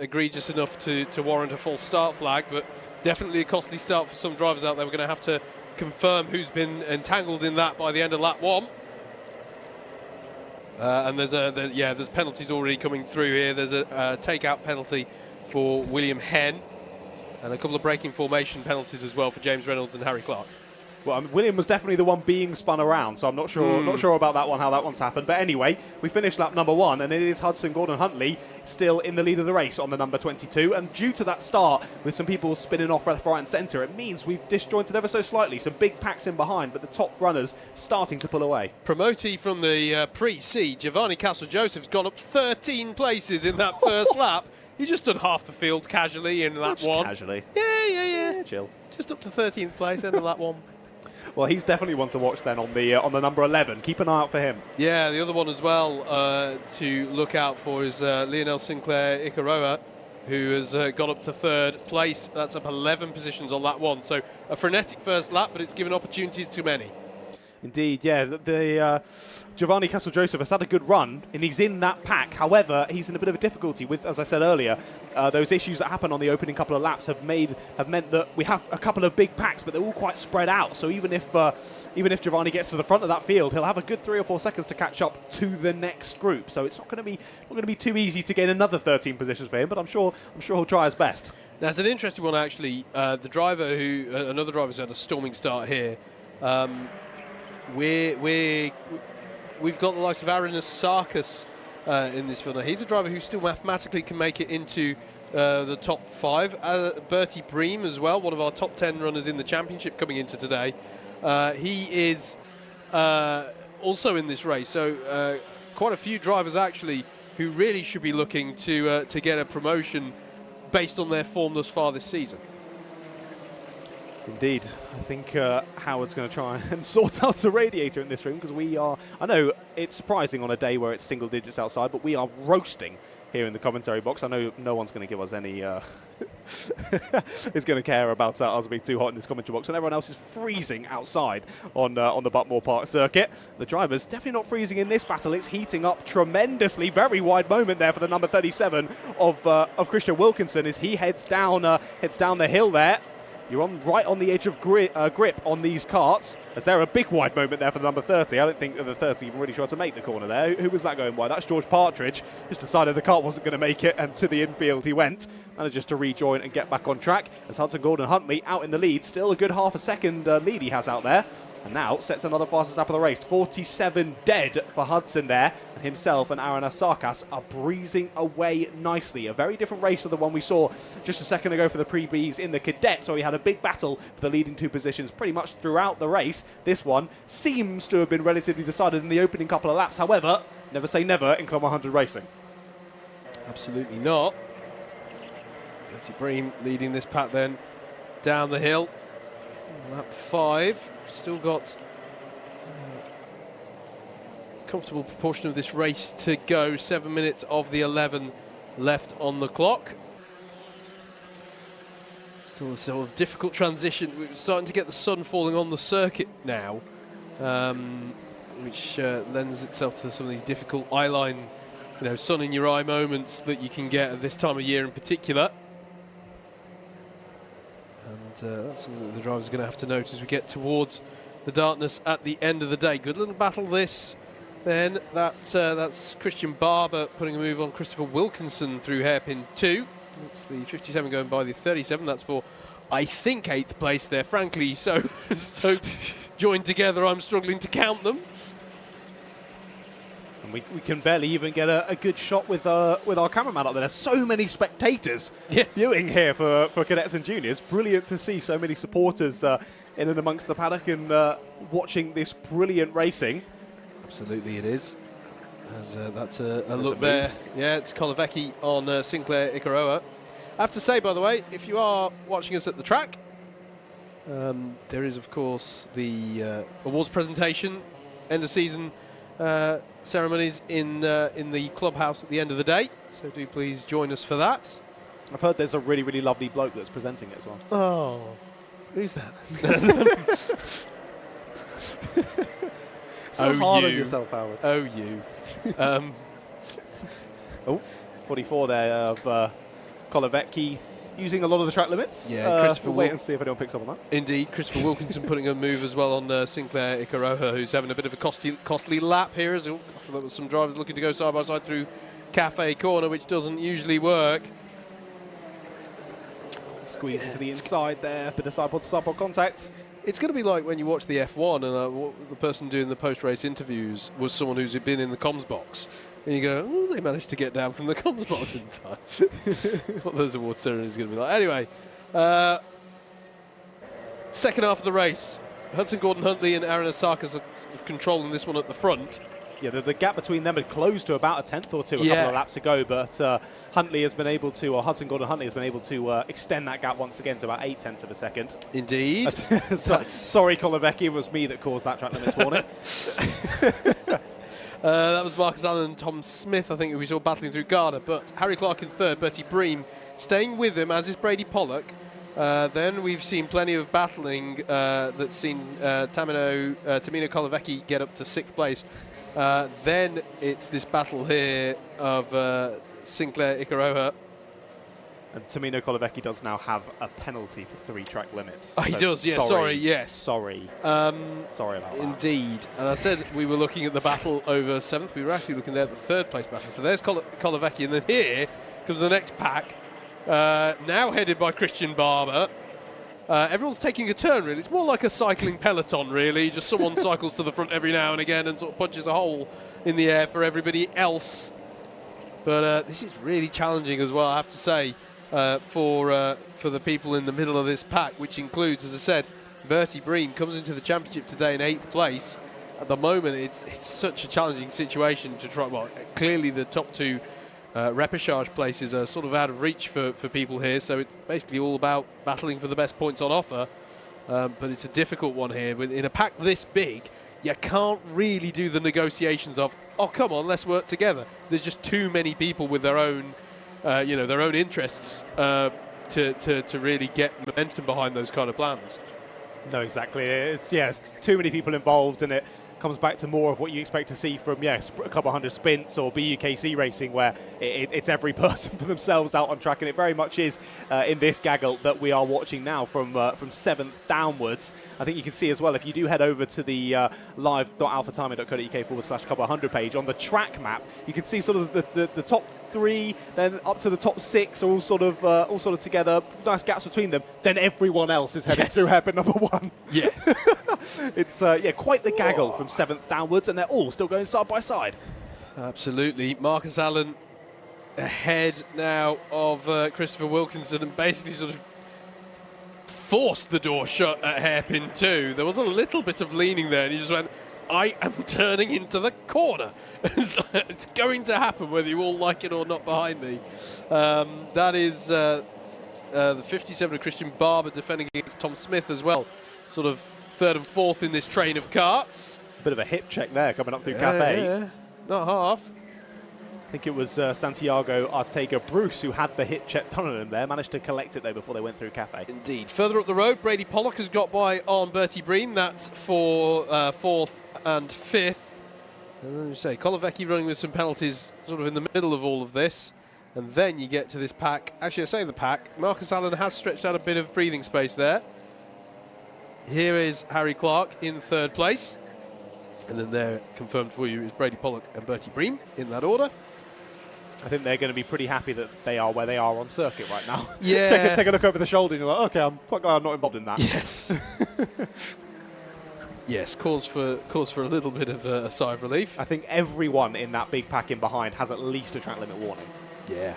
egregious enough to warrant a false start flag, but definitely a costly start for some drivers out there. We're going to have to confirm who's been entangled in that by the end of lap 1. And there's penalties already coming through here. There's a takeout penalty for William Henn, and a couple of braking formation penalties as well for James Reynolds and Harry Clark. Well, William was definitely the one being spun around, so I'm not sure about that one, how that one's happened. But anyway, we finished lap number 1, and it is Hudson Gordon Huntley still in the lead of the race on the number 22. And due to that start, with some people spinning off left, right, and centre, it means we've disjointed ever so slightly. Some big packs in behind, but the top runners starting to pull away. Promotee from the Pre-C, Giovanni Castle-Joseph's gone up 13 places in that first lap. He just stood half the field casually in lap 1. Casually. Yeah. Chill. Just up to 13th place in lap 1. Well, he's definitely one to watch then on the number 11. Keep an eye out for him. Yeah, the other one as well to look out for is Lionel Sinclair Ikaroa, who has gone up to 3rd place. That's up 11 positions on lap 1. So a frenetic first lap, but it's given opportunities to many. Indeed, yeah. The Giovanni Castle-Joseph has had a good run, and he's in that pack. However, he's in a bit of a difficulty with, as I said earlier, those issues that happened on the opening couple of laps have meant that we have a couple of big packs, but they're all quite spread out. So even if Giovanni gets to the front of that field, he'll have a good 3 or 4 seconds to catch up to the next group. So it's not going to be too easy to gain another 13 positions for him. But I'm sure he'll try his best. That's an interesting one, actually. The driver another driver's had a storming start here. We've got the likes of Aranas Sarkis in this field. He's a driver who still mathematically can make it into the top 5. Bertie Bream as well, one of our top 10 runners in the championship coming into today. He is also in this race. So quite a few drivers actually who really should be looking to get a promotion based on their form thus far this season. Indeed. I think Howard's going to try and sort out a radiator in this room because I know it's surprising on a day where it's single digits outside, but we are roasting here in the commentary box. I know no one's going to give us any is going to care about us being too hot in this commentary box, and everyone else is freezing outside on the Buckmore Park circuit. The driver's definitely not freezing in this battle. It's heating up tremendously. Very wide moment there for the number 37 of Christian Wilkinson as he heads down the hill there. You're right on the edge of grip on these karts, as they're a big wide moment there for the number 30. I don't think the 30 even really tried to make the corner there. Who was that going by? That's George Partridge. Just decided the kart wasn't going to make it, and to the infield he went. Manages to rejoin and get back on track as Hudson Gordon Huntley out in the lead. Still a good half a second lead he has out there. And now sets another fastest lap of the race. 47 dead for Hudson there. And himself and Aranas Sarkis are breezing away nicely. A very different race to the one we saw just a second ago for the pre-Bs in the Cadet. So we had a big battle for the leading 2 positions pretty much throughout the race. This one seems to have been relatively decided in the opening couple of laps. However, never say never in Club 100 racing. Absolutely not. Bertie Bream leading this pack then down the hill. Lap 5. Still got a comfortable proportion of this race to go. 7 minutes of the 11 left on the clock. Still a sort of difficult transition. We're starting to get the sun falling on the circuit now. which lends itself to some of these difficult eyeline, sun in your eye moments that you can get at this time of year in particular. And that's something that the drivers are going to have to note as we get towards the darkness at the end of the day. Good little battle this. Then that's Christian Barber putting a move on Christopher Wilkinson through hairpin 2. That's the 57 going by the 37. That's for, I think, 8th place there. Frankly, so joined together, I'm struggling to count them. And we can barely even get a good shot with our cameraman up there. There's so many spectators viewing here for cadets and juniors. Brilliant to see so many supporters in and amongst the paddock and watching this brilliant racing. Absolutely it is. As that's a look there. Yeah, it's Kolovecki on Sinclair Ikaroa. I have to say, by the way, if you are watching us at the track, there is, of course, the awards presentation, end of season ceremonies in the clubhouse at the end of the day. So do please join us for that. I've heard there's a really, really lovely bloke that's presenting it as well. Oh, who's that? So hard on yourself, Howard. Oh, you. Oh, 44 there of Kolovecki using a lot of the track limits. Yeah, Christopher we'll wait and see if anyone picks up on that. Indeed, Christopher Wilkinson putting a move as well on Sinclair Ikaroha, who's having a bit of a costly lap here. As there was some drivers looking to go side by side through Cafe Corner, which doesn't usually work. Squeeze into the inside there, bit of side-pod contact. It's going to be like when you watch the F1 and the person doing the post-race interviews was someone who's been in the comms box. And you go, oh, they managed to get down from the comms box in time. That's what those award ceremonies are going to be like. Anyway, second half of the race. Hudson Gordon-Huntley and Aaron Asaka's controlling this one at the front. Yeah, the gap between them had closed to about a tenth or two a couple of laps ago, but Huntley has been able to, or Hudson Gordon-Huntley has been able to extend that gap once again to about 0.8 of a second. Indeed. Sorry, Kolovecki, it was me that caused that track limits warning. That was Marcus Allen and Tom Smith, I think, who we saw battling through Garda, but Harry Clark in third, Bertie Bream staying with him, as is Brady Pollock. Then we've seen plenty of battling that's seen Tamino Kolovecki get up to 6th place. Then it's this battle here of Sinclair Ikaroha. And Tamino Kolovecki does now have a penalty for 3 track limits. Oh, he does, yeah, sorry, yes. Sorry. Sorry about that. Indeed. And I said we were looking at the battle over 7th. We were actually looking there at the 3rd place battle. So there's Kolovecki, and then here comes the next pack, now headed by Christian Barber. Everyone's taking a turn, really. It's more like a cycling peloton, really. Just someone cycles to the front every now and again and sort of punches a hole in the air for everybody else. But this is really challenging as well, I have to say, for the people in the middle of this pack, which includes, as I said, Bertie Bream comes into the championship today in 8th place. At the moment, it's such a challenging situation to try. Well, clearly the top 2 repechage places are sort of out of reach for people here, so it's basically all about battling for the best points on offer. But it's a difficult one here. In a pack this big, you can't really do the negotiations of, oh, come on, let's work together. There's just too many people with their own, their own interests to really get momentum behind those kind of plans. No, exactly. It's too many people involved, and it comes back to more of what you expect to see from a couple hundred sprints or BUKC racing, where it's every person for themselves out on track, and it very much is in this gaggle that we are watching now from 7th downwards. I think you can see as well, if you do head over to the live.alphatiming.co.uk/couple100 page on the track map, you can see sort of the top 3, then up to the top 6 are all sort of together, nice gaps between them. Then everyone else is heading through hairpin number 1. Yeah. It's quite the gaggle from 7th downwards, and they're all still going side by side. Absolutely. Marcus Allen ahead now of Christopher Wilkinson, and basically sort of forced the door shut at hairpin 2. There was a little bit of leaning there, and he just went, I am turning into the corner. It's going to happen whether you all like it or not behind me. That is the 57 of Christian Barber defending against Tom Smith as well. Sort of 3rd and 4th in this train of karts. Bit of a hip check there coming up through Cafe. Yeah. Not half. think it was Santiago Ortega-Bruce who had the hit check done on him there, managed to collect it though before they went through Cafe. Indeed. Further up the road, Brady Pollock has got by on Bertie Bream. That's for 4th and 5th. And then you say, Kolovecki running with some penalties sort of in the middle of all of this. And then you get to this pack. Actually, I say the pack. Marcus Allen has stretched out a bit of breathing space there. Here is Harry Clark in 3rd place. And then there, confirmed for you, is Brady Pollock and Bertie Bream in that order. I think they're going to be pretty happy that they are where they are on circuit right now. Yeah. take a look over the shoulder and you're like, okay, I'm quite glad I'm not involved in that. Yes. Yes, cause for a little bit of a sigh of relief. I think everyone in that big pack in behind has at least a track limit warning. Yeah.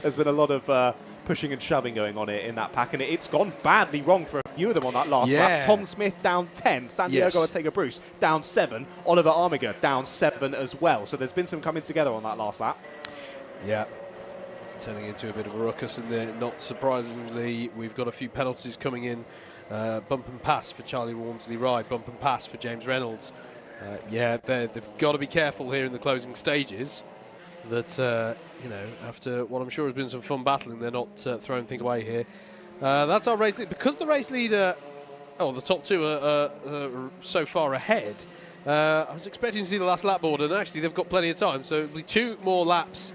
There's been a lot of pushing and shoving going on in that pack, and it's gone badly wrong for a few of them on that last lap. Tom Smith down 10, Santiago Ortega-Bruce down 7, Oliver Armiger down 7 as well. So there's been some coming together on that last lap. Yeah. Turning into a bit of a ruckus in there. Not surprisingly, we've got a few penalties coming in. Bump and pass for Charlie Walmsley Ride, bump and pass for James Reynolds. They've got to be careful here in the closing stages that, you know, after what I'm sure has been some fun battling, they're not throwing things away here. That's our race lead. Because the race leader, the top two are so far ahead, I was expecting to see the last lap board, and actually they've got plenty of time, so it'll be 2 more laps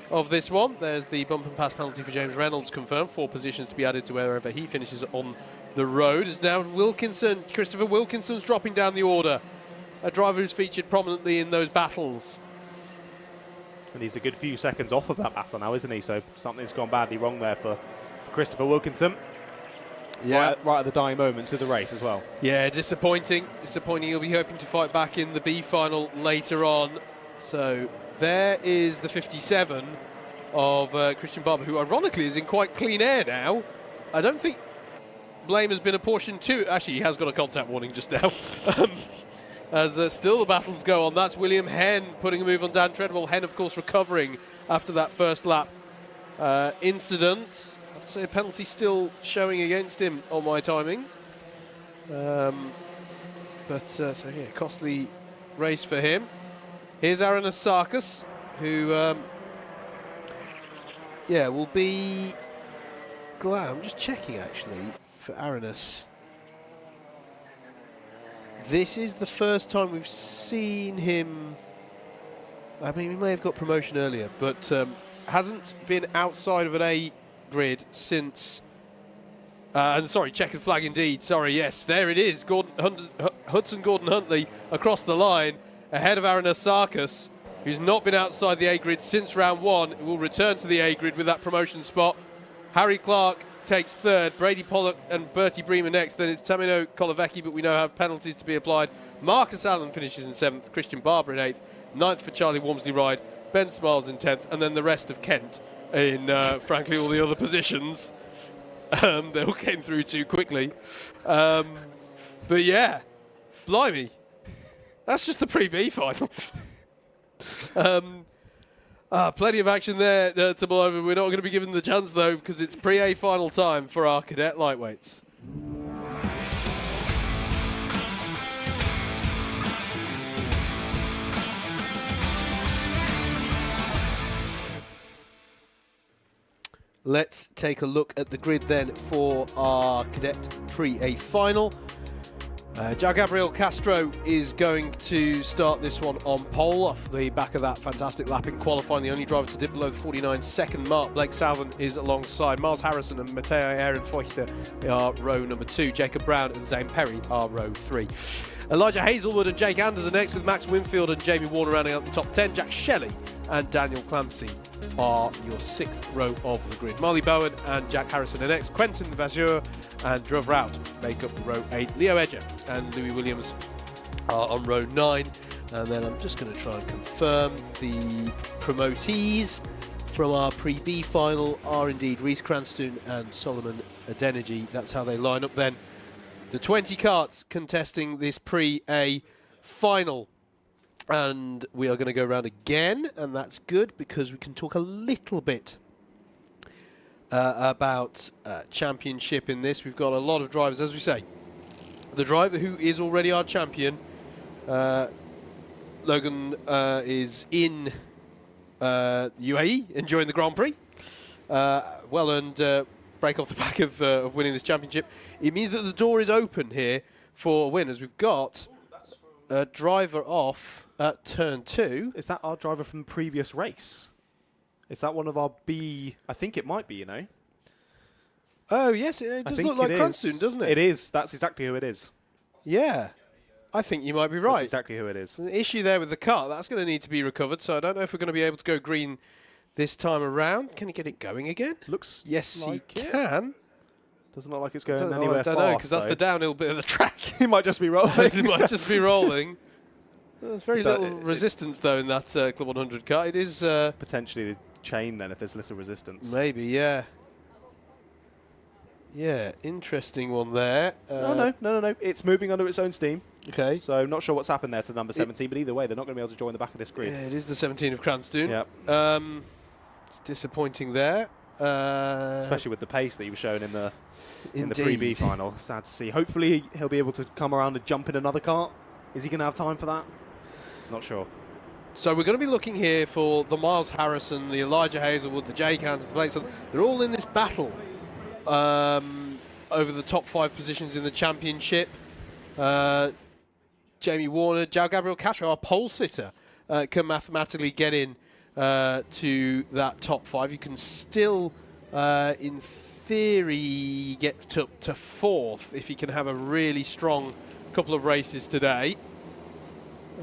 of this one. There's the bump and pass penalty for James Reynolds confirmed, 4 positions to be added to wherever he finishes on the road. Is now Wilkinson, Christopher Wilkinson's dropping down the order, a driver who's featured prominently in those battles. And he's a good few seconds off of that battle now, isn't he? So something's gone badly wrong there for Christopher Wilkinson. Yeah. Right at the dying moments of the race as well. Yeah, disappointing. Disappointing. He'll be hoping to fight back in the B final later on. So there is the 57 of Christian Barber, who ironically is in quite clean air now. I don't think blame has been apportioned to. Actually, he has got a contact warning just now. As still the battles go on. That's William Henn putting a move on Dan Treadwell. Henn, of course, recovering after that first lap incident. I'd say a penalty still showing against him on my timing. So yeah, costly race for him. Here's Aaron Asarkas, who will be glad. I'm just checking actually for Aranis. This is the first time we've seen him. I mean, he may have got promotion earlier, but hasn't been outside of an A grid since. Sorry, checkered flag indeed. Sorry, yes, there it is. Hudson Gordon Huntley across the line ahead of Aaron Asarkas, who's not been outside the A grid since round 1. Will return to the A grid with that promotion spot. Harry Clark takes 3rd, Brady Pollock and Bertie Bream are next. Then it's Tamino Kolovecki, but we know how penalties to be applied. Marcus Allen finishes in 7th, Christian Barber in 8th, 9th for Charlie Walmsley Ride, Ben Smiles in 10th, and then the rest of Kent in, frankly, all the other positions. They all came through too quickly. But yeah, blimey, that's just the pre-B final. Plenty of action there to blow over. We're not going to be given the chance, though, because it's pre-A final time for our cadet lightweights. Let's take a look at the grid then for our cadet pre-A final. João Gabriel Castro is going to start this one on pole off the back of that fantastic lap in qualifying. The only driver to dip below the 49-second mark. Blake Salvin is alongside. Miles Harrison and Mateo Ehrenfeuchter are row number 2. Jacob Brown and Zane Perry are row 3. Elijah Hazelwood and Jake Anders are next, with Max Winfield and Jamie Warner rounding out the top 10. Jack Shelley and Daniel Clancy are your 6th row of the grid. Marley Bowen and Jack Harrison are next. Quentin Vazur and Drew Rout make up row 8. Leo Edger and Louis Williams are on row 9. And then I'm just going to try and confirm the promotees from our pre-B final are indeed Reece Cranston and Solomon Adeniji. That's how they line up then. The 20 karts contesting this pre-A final. And we are going to go around again, and that's good because we can talk a little bit about championship in this. We've got a lot of drivers, as we say. The driver who is already our champion, Logan, is in UAE enjoying the Grand Prix. Well earned break off the back of winning this championship. It means that the door is open here for winners. We've got a driver off at turn 2. Is that our driver from the previous race? Is that one of our B? I think it might be, you know. Oh, yes, it does look like Cranston, doesn't it? It is. That's exactly who it is. Yeah. I think you might be right. That's exactly who it is. There's an issue there with the car. That's going to need to be recovered, so I don't know if we're going to be able to go green this time around. Can he get it going again? Looks yes, like he can. Doesn't look like it's going anywhere fast. I don't know, because that's the downhill bit of the track. He might just be rolling. He might just be rolling. There's very little resistance, though, in that CLUB 100 car. It is... potentially the chain, then, if there's little resistance. Maybe, yeah. Yeah, interesting one there. No. It's moving under its own steam. Okay. So not sure what's happened there to number 17, but either way, they're not going to be able to join the back of this grid. Yeah, it is the 17 of Cranston. Yep. It's disappointing there. Especially with the pace that he was showing in the pre-B final. Sad to see. Hopefully he'll be able to come around and jump in another kart. Is he going to have time for that? Not sure. So we're going to be looking here for the Miles Harrison, the Elijah Hazelwood, the Jay Cans, the Blake. They're all in this battle over the top 5 positions in the championship. Jamie Warner, João Gabriel Castro, our pole sitter, can mathematically get in to that top 5. You can still, in theory, get up to 4th if you can have a really strong couple of races today.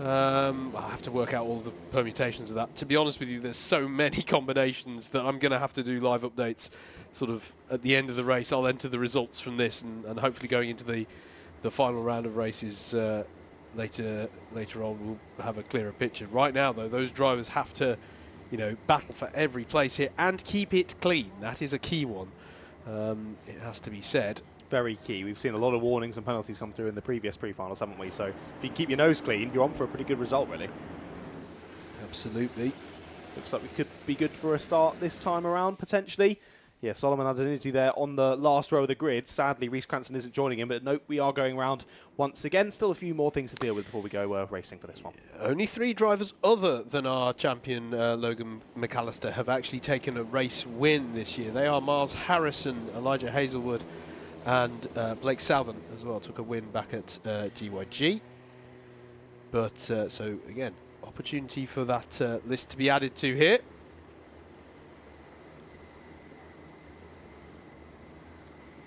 I'll have to work out all the permutations of that. To be honest with you, there's so many combinations that I'm going to have to do live updates sort of at the end of the race. I'll enter the results from this and hopefully going into the final round of races later on we'll have a clearer picture. Right now, though, those drivers have to, battle for every place here and keep it clean. That is a key one. It has to be said. Very key. We've seen a lot of warnings and penalties come through in the previous pre-finals, haven't we? So if you can keep your nose clean, you're on for a pretty good result, really. Absolutely. Looks like we could be good for a start this time around, potentially. Yeah, Solomon Adeniji there on the last row of the grid. Sadly, Reece Cranston isn't joining him, but note we are going around once again. Still a few more things to deal with before we go racing for this one. Only 3 drivers other than our champion Logan McAllister have actually taken a race win this year. They are Miles Harrison, Elijah Hazelwood, and Blake Salvin as well took a win back at GYG. But so again, opportunity for that list to be added to here.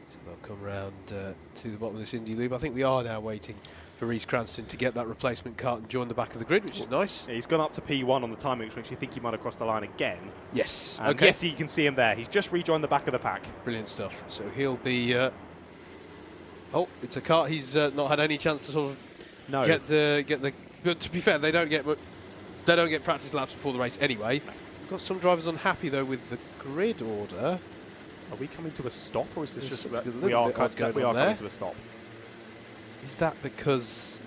So they'll come round to the bottom of this Indy loop. I think we are now waiting for Reece Cranston to get that replacement kart and join the back of the grid, which is nice. Yeah, he's gone up to P1 on the timing, which makes you think he might have crossed the line again. Yes. And yes, you can see him there. He's just rejoined the back of the pack. Brilliant stuff. So he'll be... oh, it's a kart he's not had any chance to sort of get the... But to be fair, they don't get practice laps before the race anyway. We've got some drivers unhappy, though, with the grid order. Are we coming to a stop, or is this just... We are coming to a stop. Is that because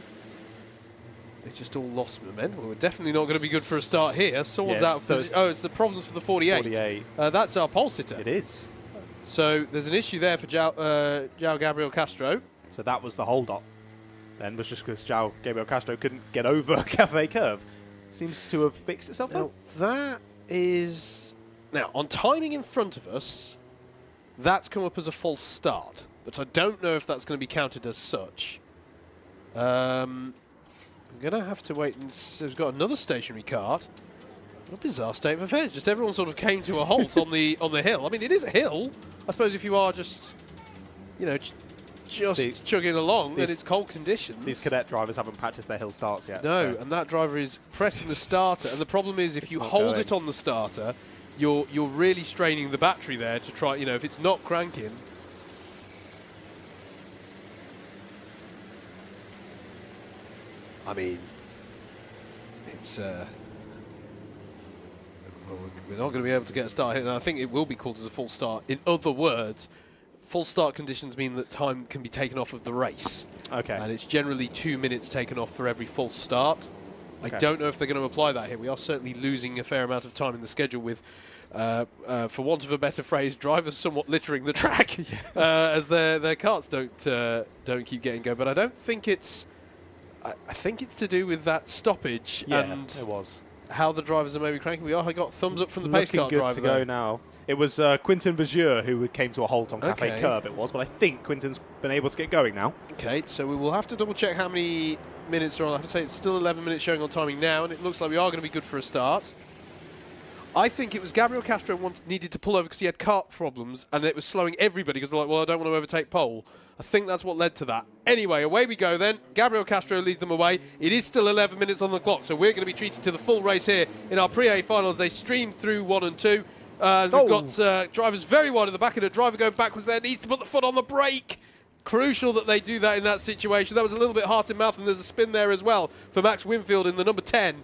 they just all lost momentum? Well, we're definitely not going to be good for a start here. Someone's out of position. Oh, it's the problems for the 48. That's our pole sitter. It is. So there's an issue there for João Gabriel Castro. So that was the hold-up. Then was just because João Gabriel Castro couldn't get over Cafe Curve. Seems to have fixed itself now. That is... Now, on timing in front of us, that's come up as a false start. But I don't know if that's going to be counted as such. I'm going to have to wait and see. We've got another stationary kart. What a bizarre state of affairs. Just everyone sort of came to a halt on the hill. I mean, it is a hill. I suppose if you are just, just chugging along, then it's cold conditions. These cadet drivers haven't practiced their hill starts yet. No, and that driver is pressing the starter. And the problem is if you hold it on the starter, you're really straining the battery there to try, if it's not cranking. I mean, it's... we're not going to be able to get a start here, and I think it will be called as a full start. In other words, full start conditions mean that time can be taken off of the race. Okay. And it's generally 2 minutes taken off for every full start. Okay. I don't know if they're going to apply that here. We are certainly losing a fair amount of time in the schedule with, for want of a better phrase, drivers somewhat littering the track as their karts don't keep getting going. But I don't think it's... I think it's to do with that stoppage. Yeah, and it was. how the drivers are maybe cranking. We are got thumbs up from the pace car good driver to go there. now. It was Quinton Vazure who came to a halt on Cafe Okay. Curve, it was, but I think Quinton's been able to get going now. Okay, so we will have to double check how many minutes are on. I have to say it's still 11 minutes showing on timing now, and it looks like we are going to be good for a start. I think it was Gabriel Castro needed to pull over because he had kart problems, and it was slowing everybody because they're like, well, I don't want to overtake pole. I think that's what led to that. Anyway, away we go then. Gabriel Castro leads them away. It is still 11 minutes on the clock, so we're going to be treated to the full race here in our Pre-A finals. They stream through 1 and 2. We've got drivers very wide at the back, and a driver going backwards there needs to put the foot on the brake. Crucial that they do that in that situation. That was a little bit heart in mouth, and there's a spin there as well for Max Winfield in the number 10.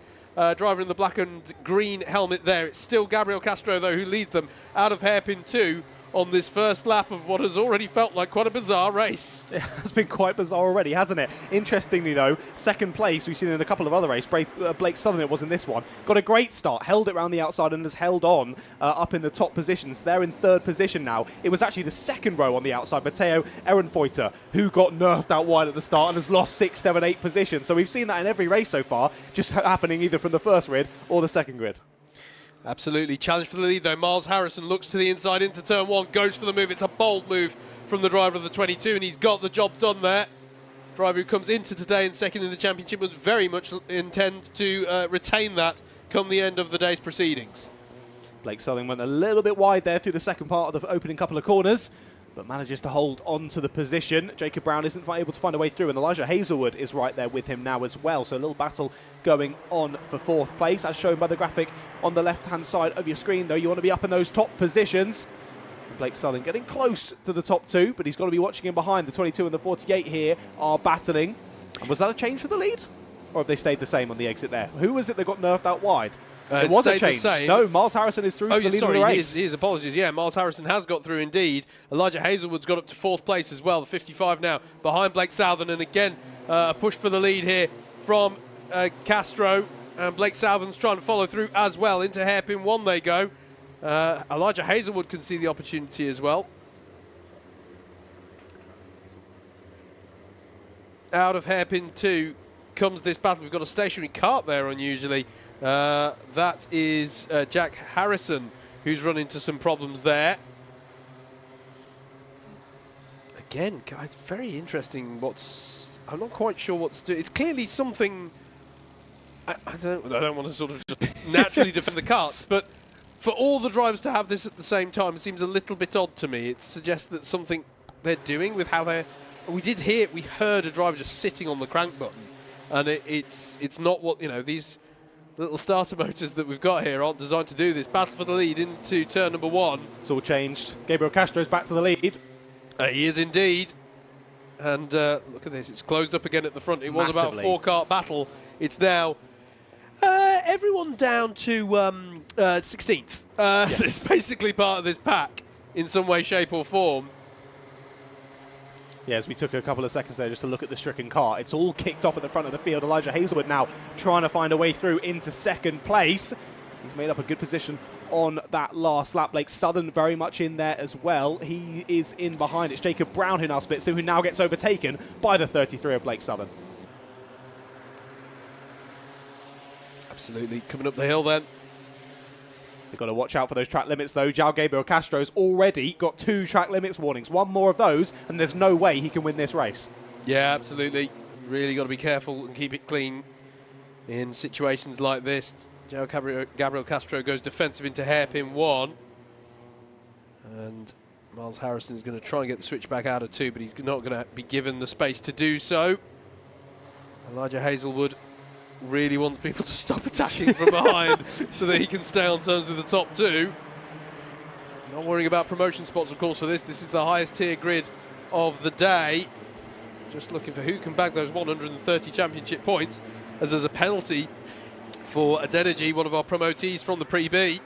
Driver in the black and green helmet there. It's still Gabriel Castro, though, who leads them out of hairpin 2 on this first lap of what has already felt like quite a bizarre race. It has been quite bizarre already, hasn't it? Interestingly, though, second place we've seen in a couple of other races. Blake Southern, it was in this one, got a great start, held it around the outside and has held on up in the top positions. They're in third position now. It was actually the second row on the outside, Matteo Ehrenfeuter, who got nerfed out wide at the start and has lost 6, 7, 8 positions. So we've seen that in every race so far, just happening either from the first grid or the second grid. Absolutely. Challenge for the lead, though. Miles Harrison looks to the inside into turn 1, goes for the move. It's a bold move from the driver of the 22, and he's got the job done there. Driver who comes into today in second in the championship would very much intend to retain that come the end of the day's proceedings. Blake Southern went a little bit wide there through the second part of the opening couple of corners, but manages to hold on to the position. Jacob Brown isn't able to find a way through, and Elijah Hazelwood is right there with him now as well. So a little battle going on for fourth place, as shown by the graphic on the left-hand side of your screen, though. You want to be up in those top positions. And Blake Southern getting close to the top 2, but he's got to be watching him behind. The 22 and the 48 here are battling. And was that a change for the lead? Or have they stayed the same on the exit there? Who was it that got nerfed out wide? It was a change. No, Miles Harrison is through to the lead of the race. His apologies. Yeah, Miles Harrison has got through indeed. Elijah Hazelwood's got up to fourth place as well, the 55 now, behind Blake Southern. And again, a push for the lead here from Castro. And Blake Southern's trying to follow through as well. Into hairpin 1 they go. Elijah Hazelwood can see the opportunity as well. Out of hairpin 2 comes this battle. We've got a stationary kart there unusually. That is Jack Harrison, who's run into some problems there. Again, guys, very interesting. I'm not quite sure what's doing. It's clearly something. I don't want to sort of just naturally defend the karts, but for all the drivers to have this at the same time, it seems a little bit odd to me. It suggests that something they're doing with how they're. We heard a driver just sitting on the crank button, and it's not what these little starter motors that we've got here aren't designed to do this. Battle for the lead into turn number 1. It's all changed. Gabriel Castro's back to the lead. He is indeed. And look at this. It's closed up again at the front. It was about a 4-kart battle. It's now everyone down to 16th. Yes. So it's basically part of this pack in some way, shape or form. Yes, we took a couple of seconds there just to look at the stricken car. It's all kicked off at the front of the field. Elijah Hazelwood now trying to find a way through into second place. He's made up a good position on that last lap. Blake Southern very much in there as well. He is in behind. It's Jacob Brown who now splits through, who now gets overtaken by the 33 of Blake Southern. Absolutely. Coming up the hill then. They've got to watch out for those track limits, though. João Gabriel Castro's already got 2 track limits warnings. One more of those, and there's no way he can win this race. Yeah, absolutely. Really got to be careful and keep it clean in situations like this. João Gabriel Castro goes defensive into hairpin 1. And Miles Harrison is going to try and get the switch back out of 2, but he's not going to be given the space to do so. Elijah Hazelwood really wants people to stop attacking from behind so that he can stay on terms with the top 2. Not worrying about promotion spots, of course, for this. This is the highest tier grid of the day. Just looking for who can bag those 130 championship points, as there's a penalty for Adenergy, one of our promotees from the Pre-B.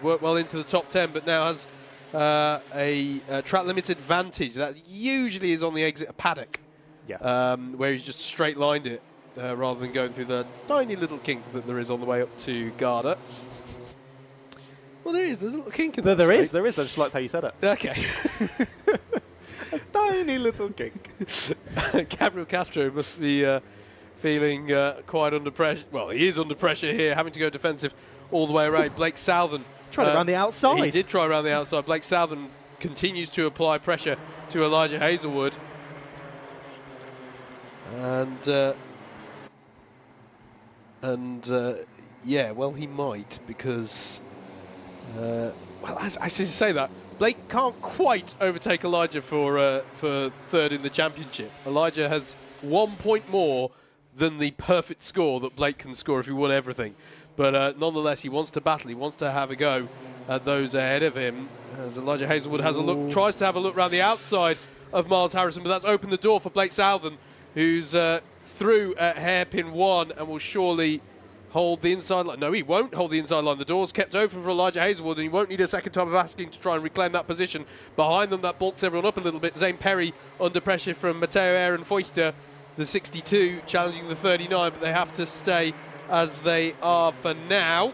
Worked well into the top 10, but now has a track limit advantage. That usually is on the exit of Paddock, where he's just straight lined it. Rather than going through the tiny little kink that there is on the way up to Garda. Well, there's a little kink in there. There is. I just liked how you said it. Okay. A tiny little kink. Gabriel Castro must be feeling quite under pressure. Well, he is under pressure here, having to go defensive all the way around. Blake Southern. Tried it around the outside. He did try around the outside. Blake Southern continues to apply pressure to Elijah Hazelwood. And yeah, well, he might, because well, I should say that Blake can't quite overtake Elijah for third in the championship. Elijah has 1 point more than the perfect score that Blake can score if he won everything. But nonetheless, he wants to battle. He wants to have a go at those ahead of him. As Elijah Hazelwood has a look, tries to have a look around the outside of Miles Harrison, but that's opened the door for Blake Southern, who's through at hairpin 1 and will surely hold the inside line. No, he won't hold the inside line. The door's kept open for Elijah Hazelwood, and he won't need a second time of asking to try and reclaim that position. Behind them, that bulks everyone up a little bit. Zane Perry under pressure from Matteo Ehrenfeuchter, the 62, challenging the 39, but they have to stay as they are for now.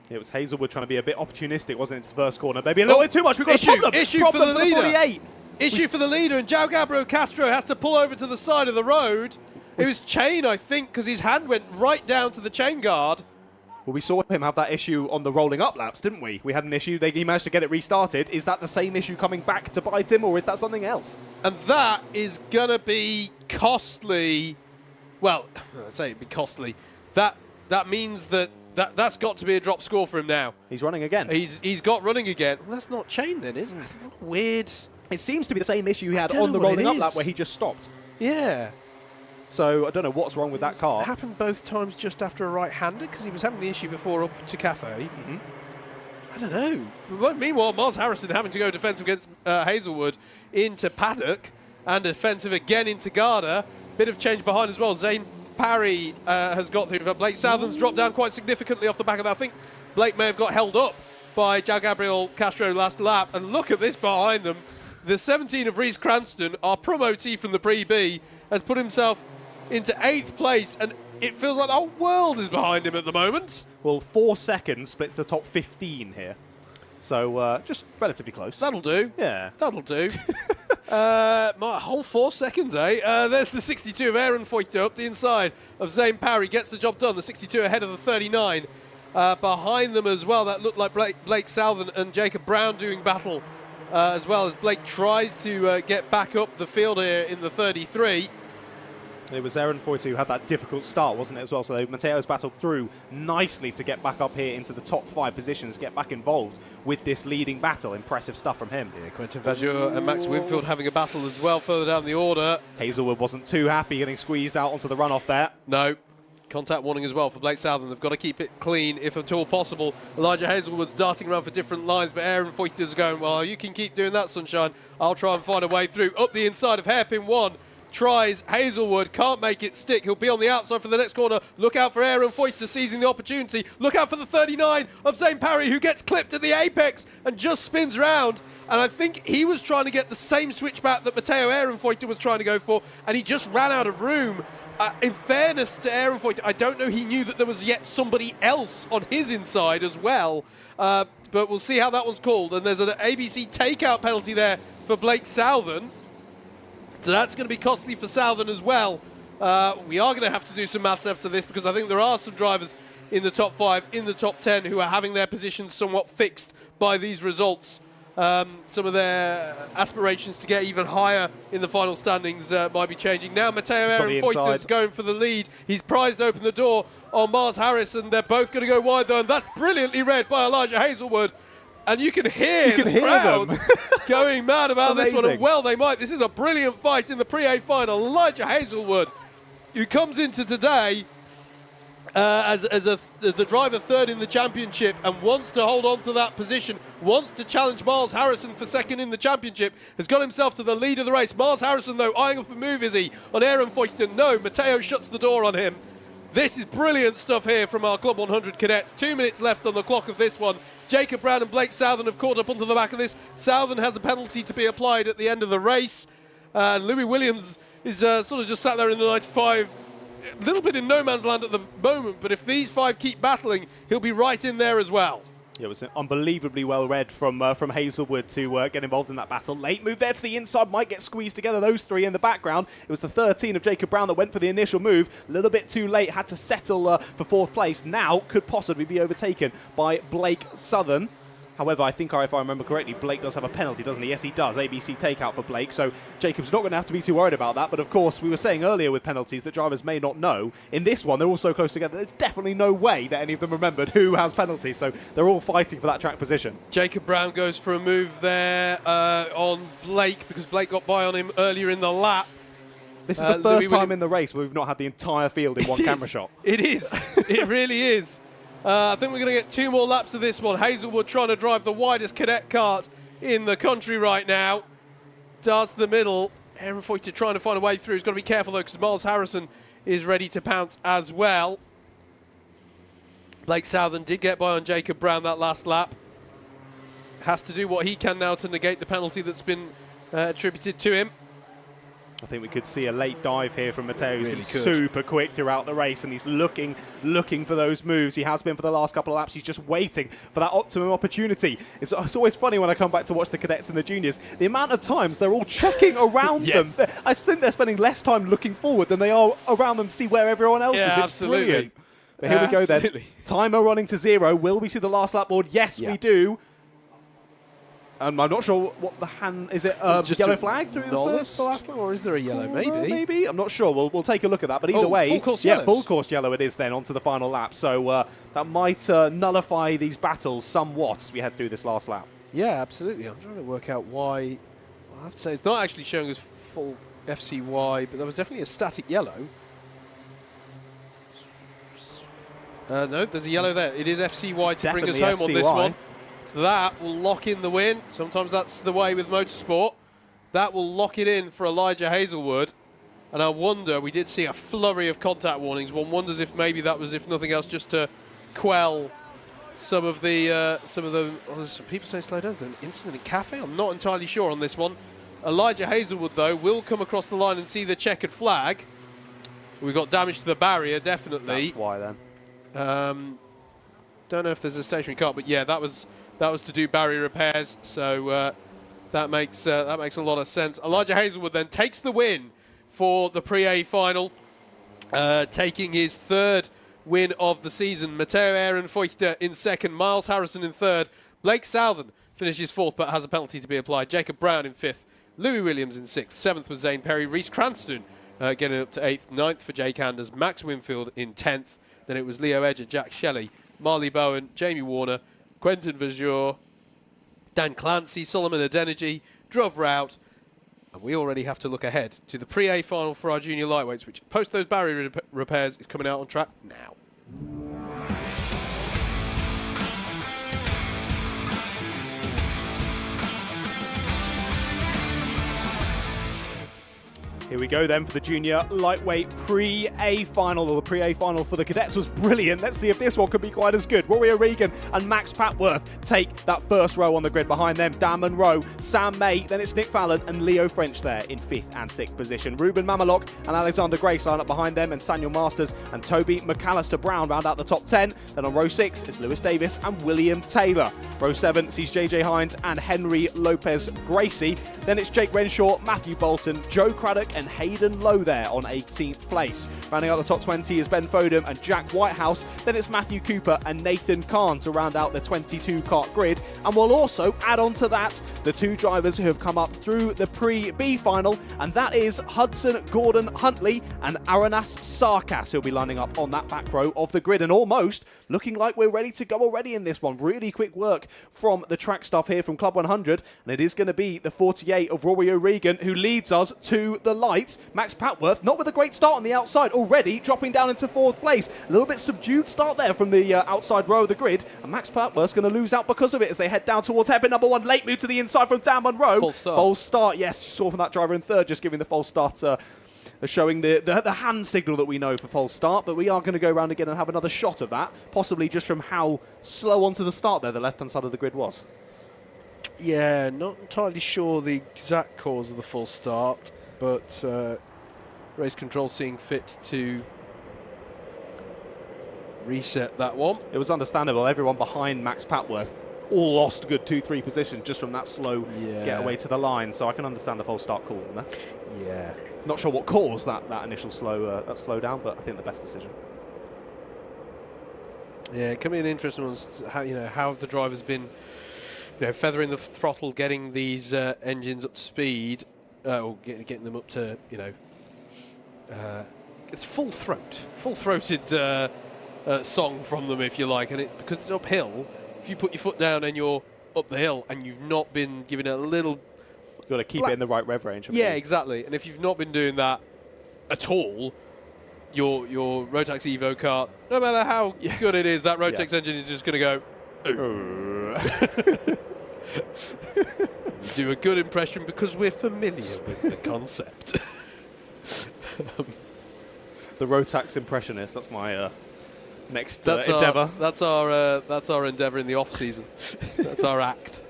It was Hazelwood trying to be a bit opportunistic, wasn't it, into the first corner? Maybe a little bit too much. We've got a problem. Issue Problem for the leader. 48. Issue for the leader, and João Gabriel Castro has to pull over to the side of the road. It was chain, I think, because his hand went right down to the chain guard. Well, we saw him have that issue on the rolling up laps, didn't we? We had an issue. He managed to get it restarted. Is that the same issue coming back to bite him, or is that something else? And that is going to be costly. Well, I say it'd be costly. That means that's got to be a drop score for him now. He's running again. He's got running again. Well, that's not chain then, is it? Weird. It seems to be the same issue he had on the rolling up lap where he just stopped. Yeah. So I don't know what's wrong with that car. It happened both times just after a right-hander, because he was having the issue before up to Cafe. I don't know. But meanwhile, Miles Harrison having to go defensive against Hazelwood into Paddock, and defensive again into Garda. Bit of change behind as well. Zane Parry has got through. Blake Southern's dropped down quite significantly off the back of that. I think Blake may have got held up by João Gabriel Castro last lap. And look at this behind them. The 17 of Reese Cranston, our promotee from the Pre-B, has put himself into 8th place, and it feels like the whole world is behind him at the moment. Well, 4 seconds splits the top 15 here. So just relatively close. That'll do. Yeah. That'll do. My whole 4 seconds, eh? There's the 62 of Ehrenfeuchter up the inside of Zane Parry. Gets the job done. The 62 ahead of the 39. Behind them as well, that looked like Blake Southern and Jacob Brown doing battle, as well as Blake tries to get back up the field here in the 33. It was Ehrenfeuchter who had that difficult start, wasn't it, as well? So Mateo's battled through nicely to get back up here into the top 5 positions, get back involved with this leading battle. Impressive stuff from him. Yeah, Quentin Vajur and Max Winfield having a battle as well further down the order. Hazelwood wasn't too happy getting squeezed out onto the runoff there. No. Contact warning as well for Blake Southern. They've got to keep it clean if at all possible. Elijah Hazelwood's darting around for different lines, but Ehrenfeuchter's going, well, you can keep doing that, sunshine. I'll try and find a way through. Up the inside of hairpin 1. Tries Hazelwood, can't make it stick. He'll be on the outside for the next corner. Look out for Ehrenfeuchter seizing the opportunity. Look out for the 39 of Zane Parry, who gets clipped at the apex and just spins round. And I think he was trying to get the same switchback that Matteo Ehrenfeuchter was trying to go for, and he just ran out of room. In fairness to Ehrenfeuchter, I don't know he knew that there was yet somebody else on his inside as well. But we'll see how that one's called. And there's an ABC takeout penalty there for Blake Southern. So that's going to be costly for Southern as well. We are going to have to do some maths after this, because I think there are some drivers in the top 5, in the top 10, who are having their positions somewhat fixed by these results. Some of their aspirations to get even higher in the final standings might be changing. Now Matteo Ehrenfeuchter's going for the lead. He's prized open the door on Miles Harrison. They're both going to go wide though, and that's brilliantly read by Elijah Hazelwood. And you can hear the crowd going mad about this one. And well, they might. This is a brilliant fight in the Pre-A final. Elijah Hazelwood, who comes into today as the driver third in the championship and wants to hold on to that position, wants to challenge Miles Harrison for second in the championship, has got himself to the lead of the race. Miles Harrison, though, eyeing up a move, is he, on Ehrenfeuchter? No, Matteo shuts the door on him. This is brilliant stuff here from our Club 100 cadets. 2 minutes left on the clock of this one. Jacob Brown and Blake Southern have caught up onto the back of this. Southern has a penalty to be applied at the end of the race. Louis Williams is sort of just sat there in the 95, a little bit in no man's land at the moment, but if these 5 keep battling, he'll be right in there as well. It was unbelievably well read from Hazelwood to get involved in that battle. Late move there to the inside, might get squeezed together, those three in the background. It was the 13 of Jacob Brown that went for the initial move. A little bit too late, had to settle for 4th place. Now could possibly be overtaken by Blake Southern. However, I think if I remember correctly, Blake does have a penalty, doesn't he? Yes, he does. ABC takeout for Blake. So Jacob's not going to have to be too worried about that. But of course, we were saying earlier with penalties that drivers may not know. In this one, they're all so close together. There's definitely no way that any of them remembered who has penalties. So they're all fighting for that track position. Jacob Brown goes for a move there on Blake because Blake got by on him earlier in the lap. This is the first time in the race where we've not had the entire field in one camera shot. It is. It really is. I think we're going to get 2 more laps of this one. Hazelwood trying to drive the widest cadet kart in the country right now. Does the middle. Aaron Foyter trying to find a way through. He's got to be careful though because Miles Harrison is ready to pounce as well. Blake Southern did get by on Jacob Brown that last lap. Has to do what he can now to negate the penalty that's been attributed to him. I think we could see a late dive here from Matteo. He's been super quick throughout the race, and he's looking for those moves. He has been for the last couple of laps. He's just waiting for that optimum opportunity. It's always funny when I come back to watch the cadets and the juniors, the amount of times they're all checking around them. I think they're spending less time looking forward than they are around them to see where everyone else is. It's absolutely. Brilliant. But here we go then. Timer running to 0. Will we see the last lap board? Yes, we do. I'm not sure what the hand is. It yellow flag through the first last lap, or is there a yellow? Maybe. I'm not sure. We'll take a look at that. But either way, full course yellows. full course yellow it is then onto the final lap. So that might nullify these battles somewhat as we head through this last lap. Yeah, absolutely. I'm trying to work out why. I have to say it's not actually showing us full FCY, but there was definitely a static yellow. No, there's a yellow there. It is FCY it's to bring us home FCY. on this one. That will lock in the win. Sometimes that's the way with motorsport. That will lock it in for Elijah Hazelwood. And I wonder, we did see a flurry of contact warnings. One wonders if maybe that was, if nothing else, just to quell some of the some people say slow down. Is there an incident in Cafe? I'm not entirely sure on this one. Elijah Hazelwood, though, will come across the line and see the checkered flag. We've got damage to the barrier, definitely. That's why, then. Don't know if there's a stationary car, but yeah, that was to do barrier repairs, so that makes a lot of sense. Elijah Hazelwood then takes the win for the Pre-A final, taking his 3rd win of the season. Matteo Aaron Foyter in 2nd, Miles Harrison in 3rd, Blake Southern finishes 4th but has a penalty to be applied, Jacob Brown in 5th, Louis Williams in 6th, 7th was Zane Perry, Reece Cranston getting up to 8th, 9th for Jake Anders, Max Winfield in 10th, then it was Leo Edger, Jack Shelley, Marley Bowen, Jamie Warner, Quentin Verjour, Dan Clancy, Solomon Adeniji, Druv Rout, and we already have to look ahead to the Pre-A final for our junior lightweights, which post those barrier repairs is coming out on track now. Here we go then for the junior lightweight Pre-A final, or the Pre-A final for the cadets was brilliant. Let's see if this one could be quite as good. Rory O'Regan and Max Patworth take that first row on the grid. Behind them, Dan Monroe, Sam May, then it's Nick Fallon and Leo French there in 5th and 6th position. Ruben Mamalok and Alexander Grace line up behind them, and Samuel Masters and Toby McAllister Brown round out the top 10. Then on row 6 is Lewis Davis and William Taylor. Row 7 sees JJ Hind and Henry Lopez Gracie. Then it's Jake Renshaw, Matthew Bolton, Joe Craddock and Hayden Lowe there on 18th place. Rounding out the top 20 is Ben Fodham and Jack Whitehouse. Then it's Matthew Cooper and Nathan Kahn to round out the 22 kart grid. And we'll also add on to that the 2 drivers who have come up through the Pre-B final, and that is Hudson Gordon Huntley and Aranas Sarkas, who'll be lining up on that back row of the grid. And almost looking like we're ready to go already in this one. Really quick work from the track stuff here from Club 100, and it is going to be the 48 of Rory O'Regan who leads us to the lights. Max Patworth, not with a great start on the outside, already dropping down into 4th place. A little bit subdued start there from the outside row of the grid, and Max Patworth's going to lose out because of it as they head down towards hairpin number 1. Late move to the inside from Dan Monroe. False start, yes, you saw from that driver in 3rd, just giving the false start, showing the hand signal that we know for false start. But we are going to go around again and have another shot of that, possibly just from how slow onto the start there the left-hand side of the grid was. Yeah, not entirely sure the exact cause of the false start, but race control seeing fit to reset that one. It was understandable. Everyone behind Max Patworth all lost a good 2-3 positions just from that slow getaway to the line. So I can understand the false start call on there. Yeah. Not sure what caused that initial slow down, but I think the best decision. Yeah, it can be an interesting one. How have the drivers been, feathering the throttle, getting these engines up to speed, or getting them up to, it's full-throated song from them, if you like, and because it's uphill. If you put your foot down and you're up the hill and you've not been giving it a little, you've got to keep it in the right rev range. Yeah, exactly. And if you've not been doing that at all, your Rotax Evo kart, no matter how good it is, that Rotax engine is just going to go. Do a good impression because we're familiar with the concept. The Rotax impressionist. That's my next endeavour. That's our endeavour in the off season. That's our act.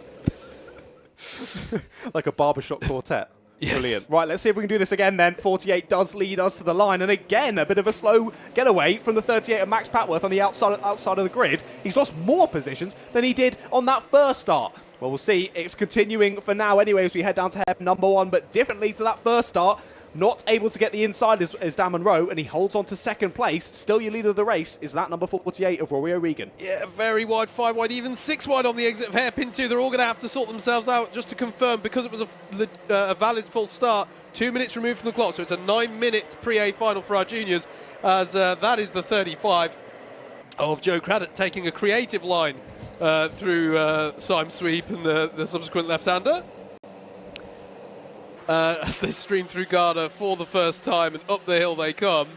Like a barbershop quartet. Yes. Brilliant. Right, let's see if we can do this again then. 48 does lead us to the line. And again, a bit of a slow getaway from the 38 of Max Patworth on the outside of the grid. He's lost more positions than he did on that first start. Well, we'll see. It's continuing for now anyway as we head down to hairpin number 1, but differently to that first start. Not able to get the inside is Dan Monroe, and he holds on to second place. Still your leader of the race is that number 48 of Rory O'Regan. Yeah, very wide, 5 wide, even 6 wide on the exit of hairpin 2. They're all going to have to sort themselves out just to confirm, because it was a valid full start. 2 minutes removed from the clock, so it's a 9-minute pre-A final for our juniors, as that is the 35 of Joe Craddock taking a creative line through Sime Sweep and the subsequent left-hander. As they stream through Garda for the first time and up the hill they come.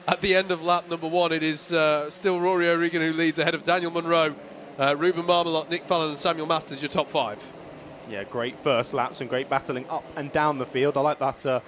At the end of lap number 1, it is still Rory O'Regan who leads ahead of Daniel Monroe, Ruben Marmelot, Nick Fallon and Samuel Masters, your top 5. Yeah, great first laps and great battling up and down the field. I like that.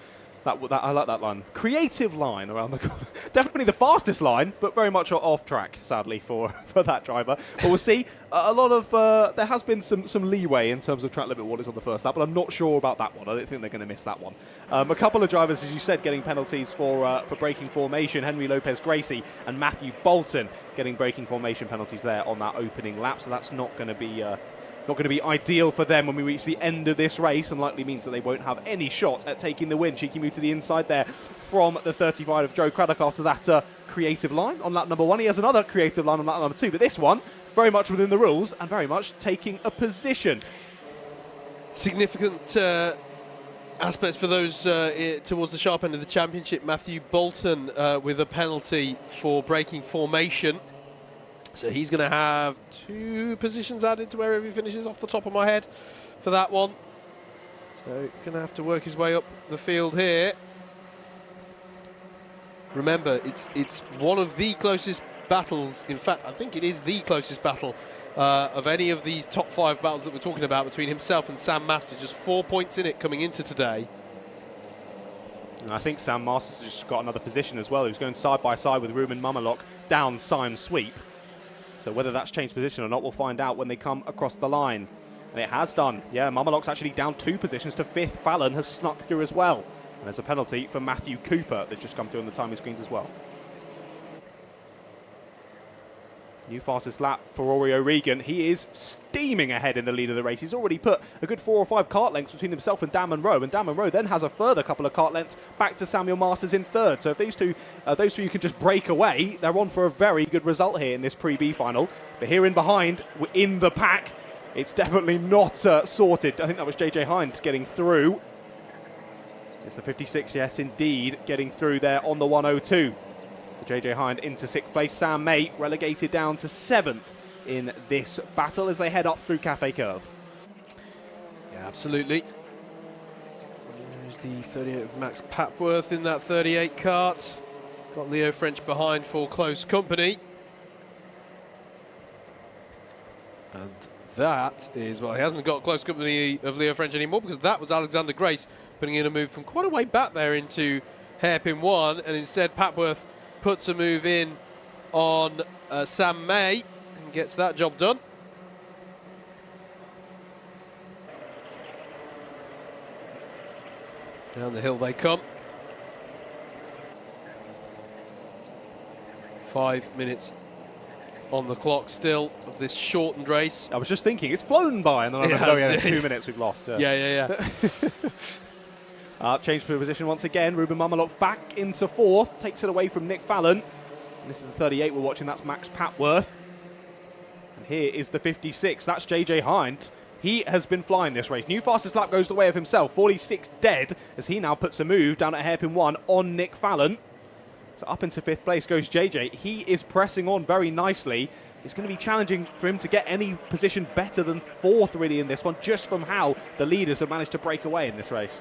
I like that line. Creative line around the corner. Definitely the fastest line, but very much off track, sadly, for that driver. But we'll see. A lot of there has been some leeway in terms of track limit what is on the first lap, but I'm not sure about that one. I don't think they're going to miss that one. A couple of drivers, as you said, getting penalties for braking formation. Henry Lopez Gracie and Matthew Bolton getting braking formation penalties there on that opening lap. So that's not going to be ideal for them when we reach the end of this race, and likely means that they won't have any shot at taking the win. Cheeky move to the inside there from the 35 of Joe Craddock after that creative line on lap number 1. He has another creative line on lap number 2, but this one very much within the rules and very much taking a position. Significant aspects for those towards the sharp end of the championship. Matthew Bolton with a penalty for braking formation. So he's going to have 2 positions added to wherever he finishes, off the top of my head, for that one. So he's going to have to work his way up the field here. Remember, it's one of the closest battles. In fact, I think it is the closest battle of any of these top 5 battles that we're talking about between himself and Sam Master. Just 4 points in it coming into today. And I think Sam Masters just got another position as well. He was going side by side with Ruben Mamalok down Sime Sweep. So whether that's changed position or not, we'll find out when they come across the line. And it has done. Yeah, Mamalok's actually down 2 positions to 5th. Fallon has snuck through as well. And there's a penalty for Matthew Cooper that's just come through on the timing screens as well. New fastest lap for Rory O'Regan. He is steaming ahead in the lead of the race. He's already put a good 4 or 5 kart lengths between himself and Dan Monroe. And Dan Monroe then has a further couple of kart lengths back to Samuel Masters in 3rd. So if those two can just break away, they're on for a very good result here in this pre-B final. But here in behind, in the pack, it's definitely not sorted. I think that was JJ Hind getting through. It's the 56, yes, indeed, getting through there on the 102. So JJ Hind into 6th place. Sam May relegated down to 7th in this battle as they head up through Cafe Curve. Yeah, absolutely. There's the 38 of Max Papworth in that 38 kart. Got Leo French behind for close company. And that is, well, he hasn't got close company of Leo French anymore because that was Alexander Grace putting in a move from quite a way back there into hairpin 1, and instead Papworth puts a move in on Sam May and gets that job done. Down the hill they come. 5 minutes on the clock still of this shortened race. I was just thinking, it's flown by, and then I remember, oh yeah, it's 2 minutes we've lost. Yeah. Change for position once again. Ruben Marmalot back into fourth, takes it away from Nick Fallon. And this is the 38 we're watching, that's Max Papworth. And here is the 56, that's JJ Hind. He has been flying this race. New fastest lap goes the way of himself, 46 dead, as he now puts a move down at hairpin 1 on Nick Fallon. So up into 5th place goes JJ. He is pressing on very nicely. It's going to be challenging for him to get any position better than 4th really in this one, just from how the leaders have managed to break away in this race.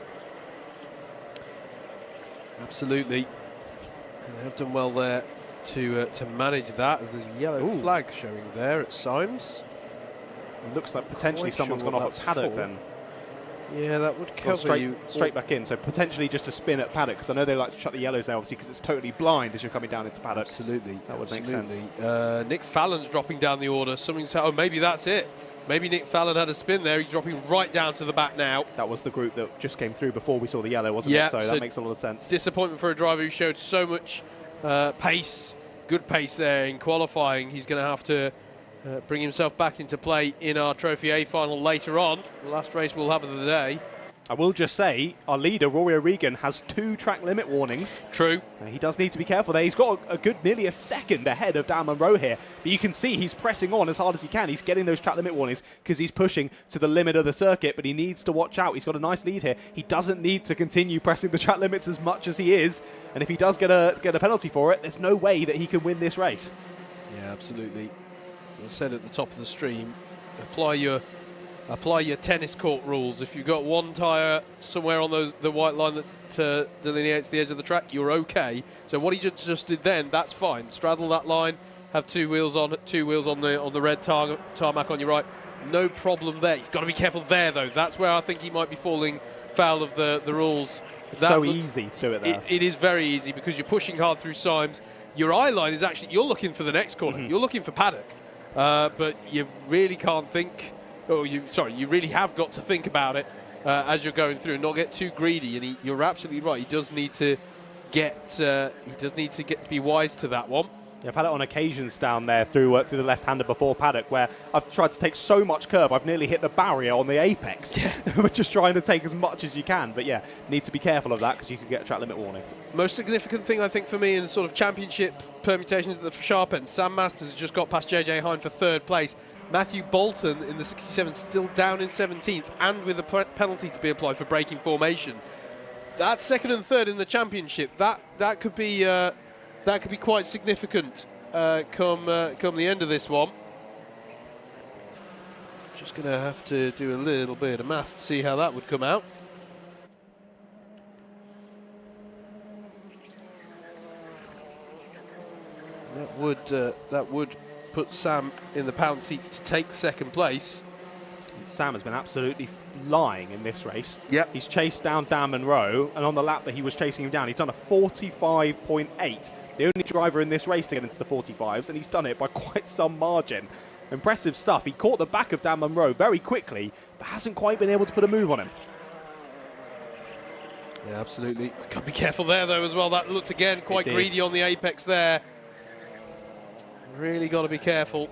Absolutely. They have done well there to manage that, as there's a yellow flag showing there at Symes. It looks like potentially someone's gone off at Paddock then. Yeah, that would cover you. Straight back in, so potentially just a spin at Paddock, because I know they like to shut the yellows there, obviously, because it's totally blind as you're coming down into Paddock. Absolutely. That would make sense. Nick Fallon's dropping down the order. Oh, maybe that's it. Maybe Nick Fallon had a spin there. He's dropping right down to the back now. That was the group that just came through before we saw the yellow, wasn't it? So that makes a lot of sense. Disappointment for a driver who showed so much pace, good pace there in qualifying. He's going to have to bring himself back into play in our Trophy A final later on. The last race we'll have of the day. I will just say, our leader, Rory O'Regan, has 2 track limit warnings. True. He does need to be careful there. He's got a good nearly a second ahead of Dan Munro here. But you can see he's pressing on as hard as he can. He's getting those track limit warnings because he's pushing to the limit of the circuit, but he needs to watch out. He's got a nice lead here. He doesn't need to continue pressing the track limits as much as he is. And if he does get a penalty for it, there's no way that he can win this race. Yeah, absolutely. As I said at the top of the stream, apply your tennis court rules. If you've got one tyre somewhere on the white line that delineates the edge of the track, you're okay. So what he just did then, that's fine. Straddle that line, have 2 wheels on the red tarmac on your right. No problem there. He's got to be careful there though. That's where I think he might be falling foul of the rules. It's so easy to do it there. It is very easy because you're pushing hard through Symes. Your eye line is actually, you're looking for the next corner. You're looking for Paddock. But you really can't think. You really have got to think about it as you're going through and not get too greedy. And you're absolutely right. He does need to to be wise to that one. Yeah, I've had it on occasions down there through the left-hander before Paddock, where I've tried to take so much curb, I've nearly hit the barrier on the apex. Yeah. We're just trying to take as much as you can. But yeah, need to be careful of that because you can get a track limit warning. Most significant thing I think for me in sort of championship permutations at the sharp end, Sam Masters has just got past JJ Hind for 3rd place. Matthew Bolton in the 67 still down in 17th and with a penalty to be applied for breaking formation. That's 2nd and 3rd in the championship. That could be quite significant come the end of this one. Just going to have to do a little bit of maths to see how that would come out. That would put Sam in the pound seats to take 2nd place. And Sam has been absolutely flying in this race. Yep. He's chased down Dan Munro, and on the lap that he was chasing him down, he's done a 45.8. The only driver in this race to get into the 45s, and he's done it by quite some margin. Impressive stuff. He caught the back of Dan Munro very quickly, but hasn't quite been able to put a move on him. Yeah, absolutely. Got to be careful there, though, as well. That looked, again, quite greedy on the apex there. Really got to be careful.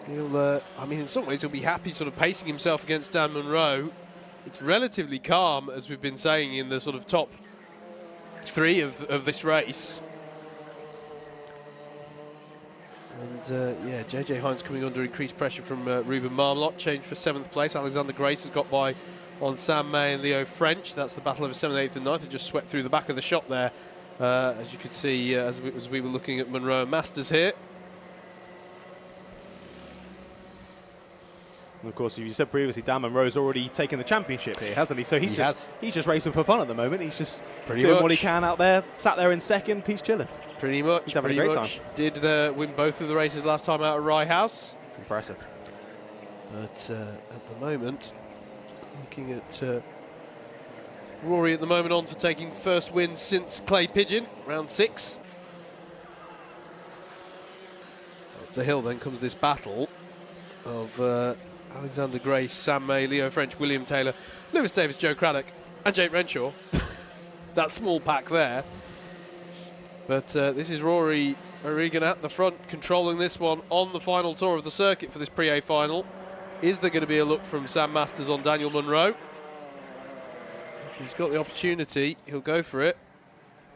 I mean, in some ways, he'll be happy sort of pacing himself against Dan Munro. It's relatively calm, as we've been saying, in the sort of top 3 of this race. And, yeah, JJ Hind's coming under increased pressure from Ruben Marmalot. Change for 7th place. Alexander Grace has got by on Sam May and Leo French. That's the battle over 7th, 8th and 9th. It just swept through the back of the shop there. As you could see, as we were looking at Munro and Masters here. And of course, as you said previously, Dan Munro's already taken the championship here, hasn't he? So he's just racing for fun at the moment. He's just doing what he can out there. Sat there in 2nd, he's chilling. Pretty much. He's having a great time. Did win both of the races last time out at Rye House. Impressive. But at the moment, looking at Rory at the moment on for taking first win since Clay Pigeon, round 6. Up the hill then comes this battle of Alexander Grace, Sam May, Leo French, William Taylor, Lewis Davis, Joe Craddock and Jake Renshaw. That small pack there. But this is Rory O'Regan at the front, controlling this one on the final tour of the circuit for this Pre-A final. Is there going to be a look from Sam Masters on Daniel Munro? If he's got the opportunity, he'll go for it.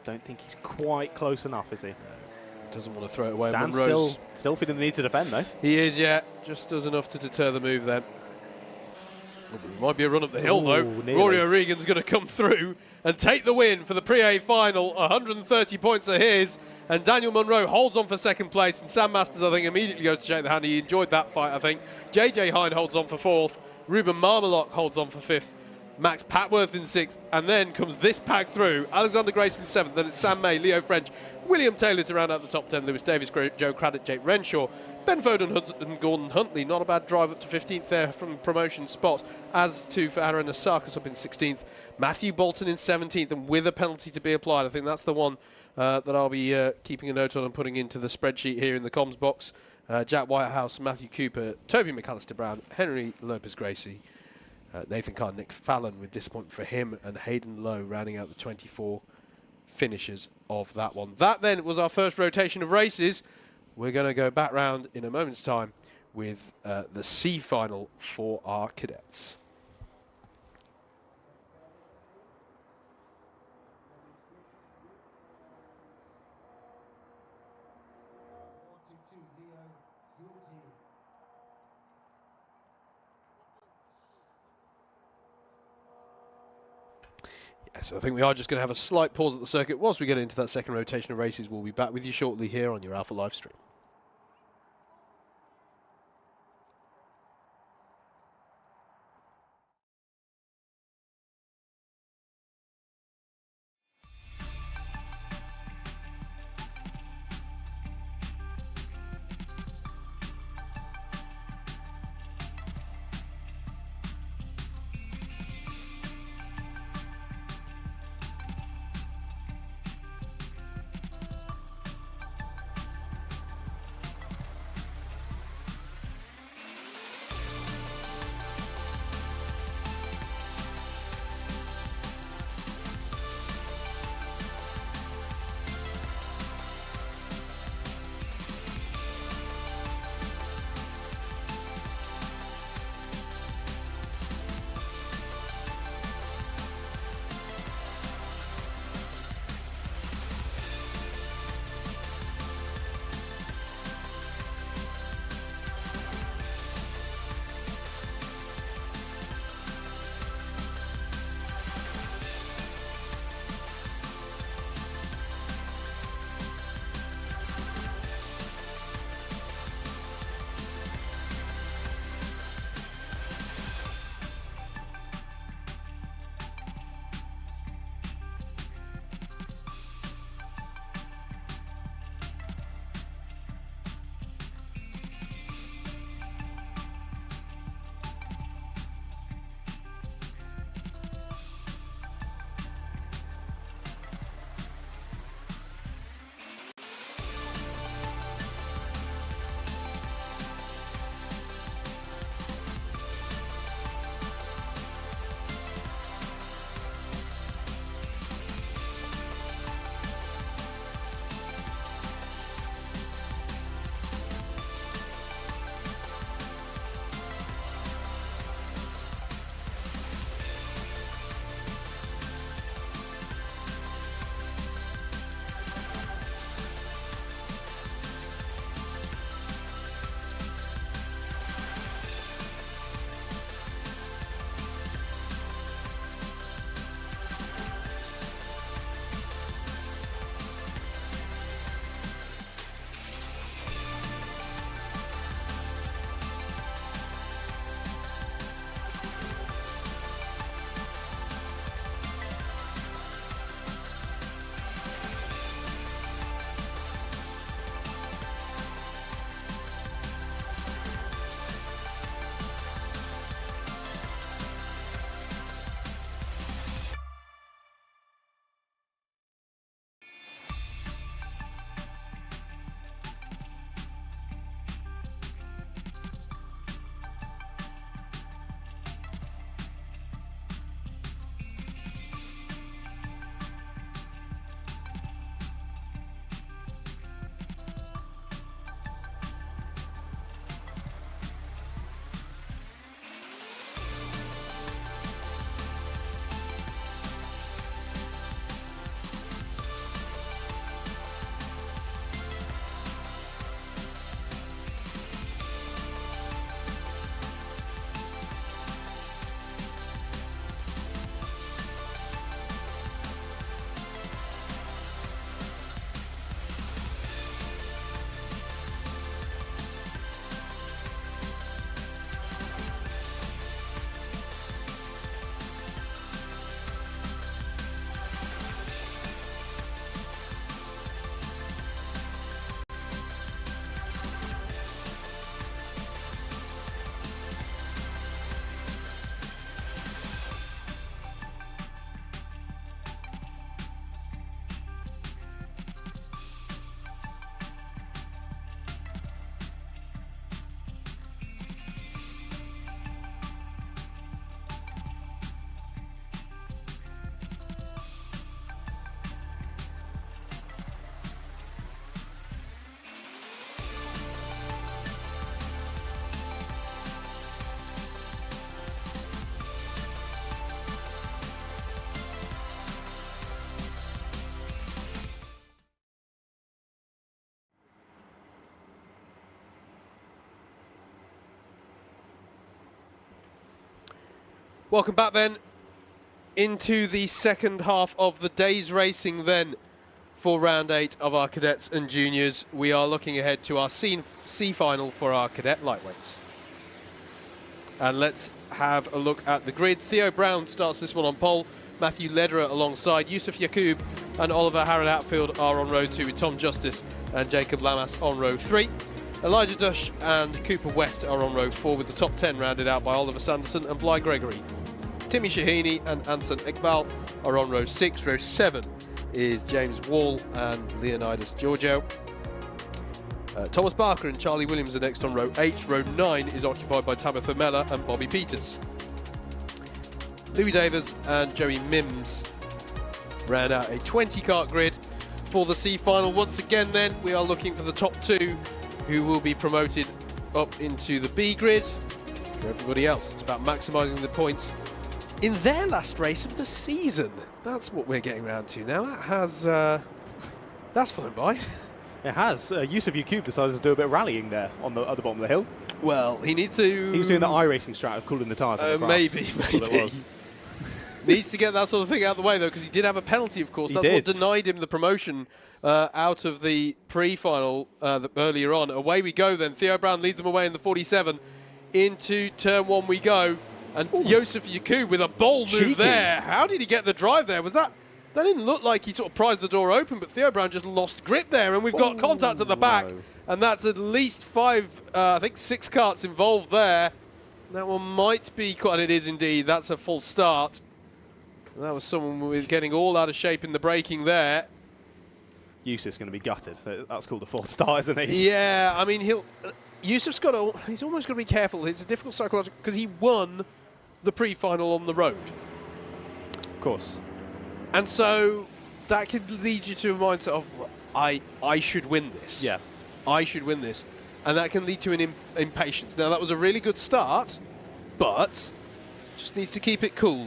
Don't think he's quite close enough, is he? Doesn't want to throw it away. Dan's Munro's still feeling the need to defend, though. He is, yeah. Just does enough to deter the move then. Might be a run up the hill, though. Nearly. Rory O'Regan's going to come through and take the win for the Pre-A final. 130 points are his. And Daniel Munro holds on for second place. And Sam Masters, I think, immediately goes to shake the hand. He enjoyed that fight, I think. JJ Hine holds on for fourth. Ruben Marmelock holds on for fifth. Max Patworth in sixth. And then comes this pack through. Alexander Grayson seventh. Then it's Sam May, Leo French, William Taylor to round out the top 10. Lewis Davis, Joe Craddock, Jake Renshaw, Ben Foden and Gordon Huntley. Not a bad drive up to 15th there from promotion spot. As to for Aaron Asakis up in 16th. Matthew Bolton in 17th, and with a penalty to be applied. I think that's the one that I'll be keeping a note on and putting into the spreadsheet here in the comms box. Jack Whitehouse, Matthew Cooper, Toby McAllister Brown, Henry Lopez Gracie, Nathan Carr, Nick Fallon with disappointment for him, and Hayden Lowe rounding out the 24 finishers of that one. That then was our first rotation of races. We're going to go back round in a moment's time with the C final for our cadets. So I think we are just going to have a slight pause at the circuit whilst we get into that second rotation of races. We'll be back with you shortly here on your Alpha live stream. Welcome back then into the second half of the day's racing then for round 8 of our cadets and juniors. We are looking ahead to our C final for our cadet lightweights. And let's have a look at the grid. Theo Brown starts this one on pole. Matthew Lederer alongside. Yusuf Yacoub and Oliver Harrod-Outfield are on row 2 with Tom Justice and Jacob Lamas on row 3. Elijah Dush and Cooper West are on row 4 with the top 10 rounded out by Oliver Sanderson and Bly Gregory. Timmy Shahini and Anson Iqbal are on row 6. Row 7 is James Wall and Leonidas Giorgio. Thomas Barker and Charlie Williams are next on row 8. Row 9 is occupied by Tabitha Meller and Bobby Peters. Louis Davis and Joey Mims round out a 20-kart grid for the C final. Once again then, we are looking for the top 2 who will be promoted up into the B grid. For everybody else, it's about maximising the points in their last race of the season. That's what we're getting around to now. That has, that's flown by. It has. Yusuf Yacoub decided to do a bit of rallying there on the, at the bottom of the hill. Well, he needs to... He's doing the iRacing strat of cooling the tyres on the grass. Maybe. Needs to get that sort of thing out of the way, though, because he did have a penalty, of course. That's what denied him the promotion out of the pre-final earlier on. Away we go, then. Theo Brown leads them away in the 47. Into turn 1 we go. And Yusuf Yacoub with a bold move there. How did he get the drive there? Was that... That didn't look like he sort of prized the door open, but Theo Brown just lost grip there, and we've got contact at the back. And that's at least 5, I think 6 karts involved there. That one might be quite, and it is indeed. That's a full start. That was someone with getting all out of shape in the braking there. Yusuf's going to be gutted. That's called a full start, isn't he? Yeah, I mean, Yusuf's got to, he's almost got to be careful. It's a difficult psychological, because he won the pre-final on the road. Of course. And so that could lead you to a mindset of, I should win this. Yeah. I should win this. And that can lead to an impatience. Now, that was a really good start, but just needs to keep it cool.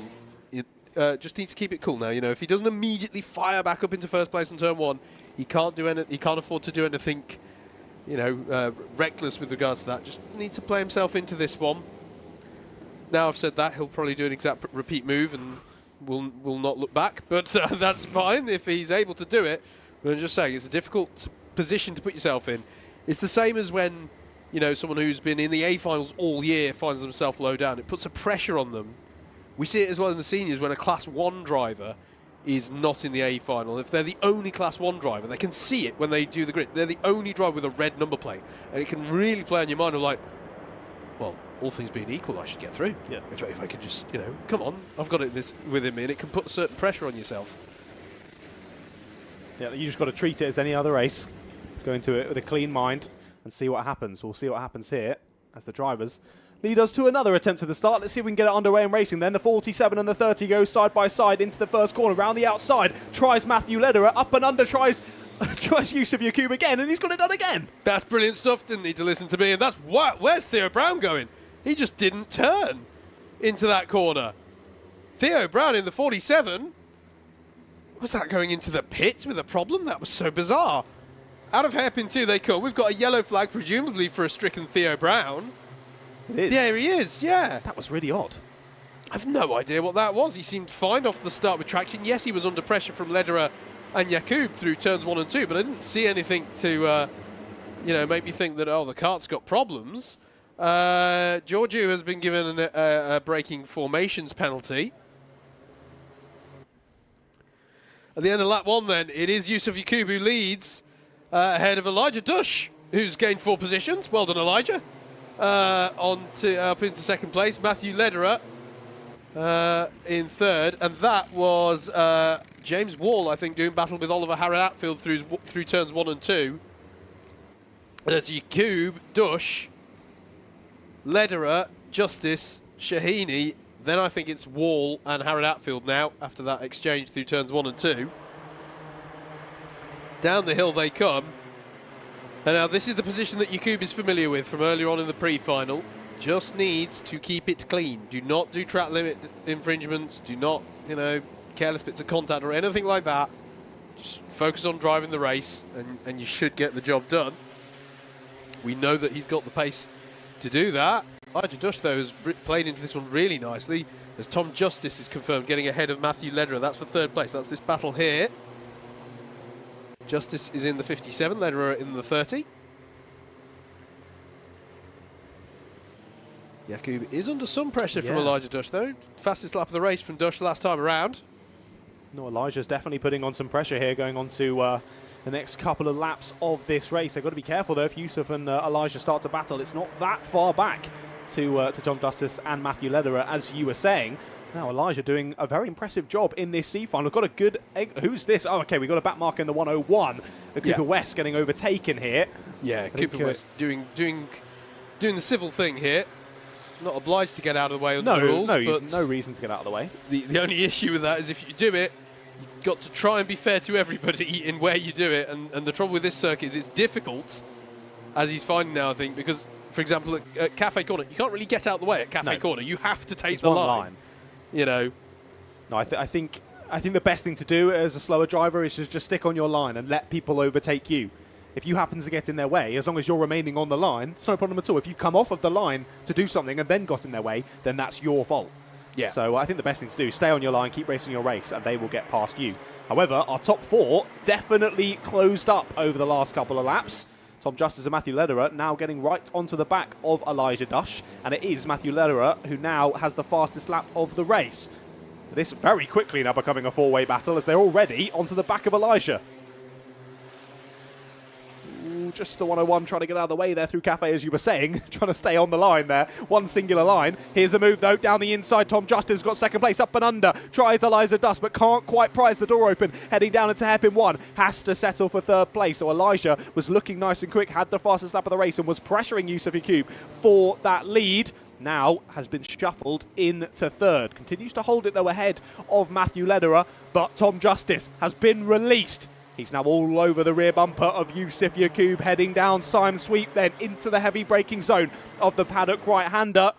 Just needs to keep it cool now. You know, if he doesn't immediately fire back up into first place on turn 1, he can't do any, he can't afford to do anything, you know, reckless with regards to that. Just needs to play himself into this one. Now I've said that, he'll probably do an exact repeat move and will not look back, but that's fine if he's able to do it. But I'm just saying, it's a difficult position to put yourself in. It's the same as when, you know, someone who's been in the A finals all year finds themselves low down. It puts a pressure on them. We see it as well in the seniors when a Class 1 driver is not in the A final. If they're the only Class 1 driver, they can see it when they do the grid. They're the only driver with a red number plate. And it can really play on your mind of like, well, all things being equal, I should get through. Yeah. If I could just, you know, come on, I've got it within me, and it can put certain pressure on yourself. Yeah, you just got to treat it as any other race. Go into it with a clean mind and see what happens. We'll see what happens here as the drivers lead us to another attempt at the start. Let's see if we can get it underway and racing then. The 47 and the 30 go side by side into the first corner. Round the outside, tries Matthew Lederer, up and under, tries Yusuf Yacoub again, and he's got it done again. That's brilliant stuff. Didn't need to listen to me. And that's where's Theo Brown going? He just didn't turn into that corner. Theo Brown in the 47. Was that going into the pits with a problem? That was so bizarre. Out of hairpin 2 they come. We've got a yellow flag, presumably for a stricken Theo Brown. It is. Yeah, he is, yeah. That was really odd. I've no idea what that was. He seemed fine off the start with traction. Yes, he was under pressure from Lederer and Yacoub through turns 1 and 2, but I didn't see anything to, you know, make me think that, oh, the kart's got problems. Giorgio has been given a braking formations penalty. At the end of lap 1 then, it is Yusuf Yacoub who leads ahead of Elijah Dush, who's gained 4 positions. Well done, Elijah. Up into second place. Matthew Lederer in third. And that was James Wall, I think, doing battle with Oliver Harrod-Outfield through turns 1 and 2. There's Yacoub, Dush, Lederer, Justice, Shahini. Then I think it's Wall and Harrod-Outfield now, after that exchange through turns 1 and 2. Down the hill they come. And now this is the position that Yacoub is familiar with from earlier on in the pre-final. Just needs to keep it clean. Do not do track limit infringements. Do not, you know, careless bits of contact or anything like that. Just focus on driving the race and you should get the job done. We know that he's got the pace to do that. Elijah Dush, though, has played into this one really nicely. As Tom Justice is confirmed getting ahead of Matthew Lederer. That's for third place. That's this battle here. Justice is in the 57, Lederer in the 30. Jakub is under some pressure from Elijah Dush, though. Fastest lap of the race from Dush last time around. No, Elijah's definitely putting on some pressure here going on to the next couple of laps of this race. They've got to be careful, though, if Yusuf and Elijah start to battle. It's not that far back to Tom Justice and Matthew Lederer, as you were saying. Now, Elijah doing a very impressive job in this C-final. Got a good... Who's this? Oh, okay, we've got a back marker in the 101. Cooper West getting overtaken here. Yeah, Cooper West doing the civil thing here. Not obliged to get out of the way of the rules. But no reason to get out of the way. The only issue with that is if you do it, you've got to try and be fair to everybody in where you do it. And the trouble with this circuit is it's difficult, as he's finding now, I think, because, for example, at Cafe Corner, you can't really get out of the way at Cafe Corner. You have to take the line. You know. No, I think the best thing to do as a slower driver is just stick on your line and let people overtake you. If you happen to get in their way, as long as you're remaining on the line, it's no problem at all. If you've come off of the line to do something and then got in their way, then that's your fault. Yeah. So I think the best thing to do is stay on your line, keep racing your race, and they will get past you. However, our top four definitely closed up over the last couple of laps. Tom Justice and Matthew Lederer now getting right onto the back of Elijah Dush, and it is Matthew Lederer who now has the fastest lap of the race. This very quickly now becoming a four-way battle as they're already onto the back of Elijah. Just the 101 trying to get out of the way there through Cafe, as you were saying, trying to stay on the line there. One singular line. Here's a move, though, down the inside. Tom Justice got second place, up and under. Tries Elijah Dush, but can't quite prise the door open. Heading down into hairpin 1. Has to settle for third place. So Elijah was looking nice and quick, had the fastest lap of the race, and was pressuring Yusuf Yakub for that lead. Now has been shuffled into third. Continues to hold it, though, ahead of Matthew Lederer, but Tom Justice has been released. He's now all over the rear bumper of Yusuf Yakub, heading down Sime Sweep, then into the heavy braking zone of the Paddock right-hander.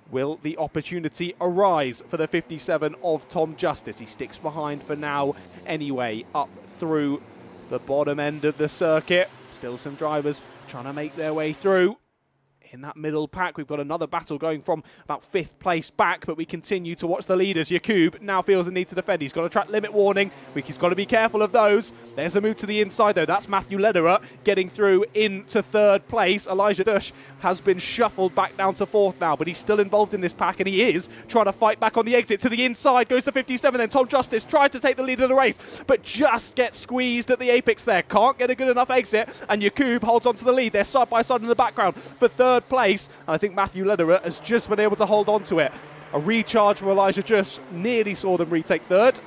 Will the opportunity arise for the 57 of Tom Justice? He sticks behind for now anyway, up through the bottom end of the circuit. Still some drivers trying to make their way through. In that middle pack, we've got another battle going from about 5th place back, but we continue to watch the leaders. Yakub now feels the need to defend. He's got a track limit warning. He's got to be careful of those. There's a move to the inside, though. That's Matthew Lederer getting through into third place. Elijah Dush has been shuffled back down to 4th now, but he's still involved in this pack, and he is trying to fight back on the exit. To the inside goes the 57, then Tom Justice tried to take the lead of the race, but just gets squeezed at the apex there. Can't get a good enough exit, and Yakub holds on to the lead. They're side by side in the background for third place, and I think Matthew Lederer has just been able to hold on to it. A recharge from Elijah just nearly saw them retake third,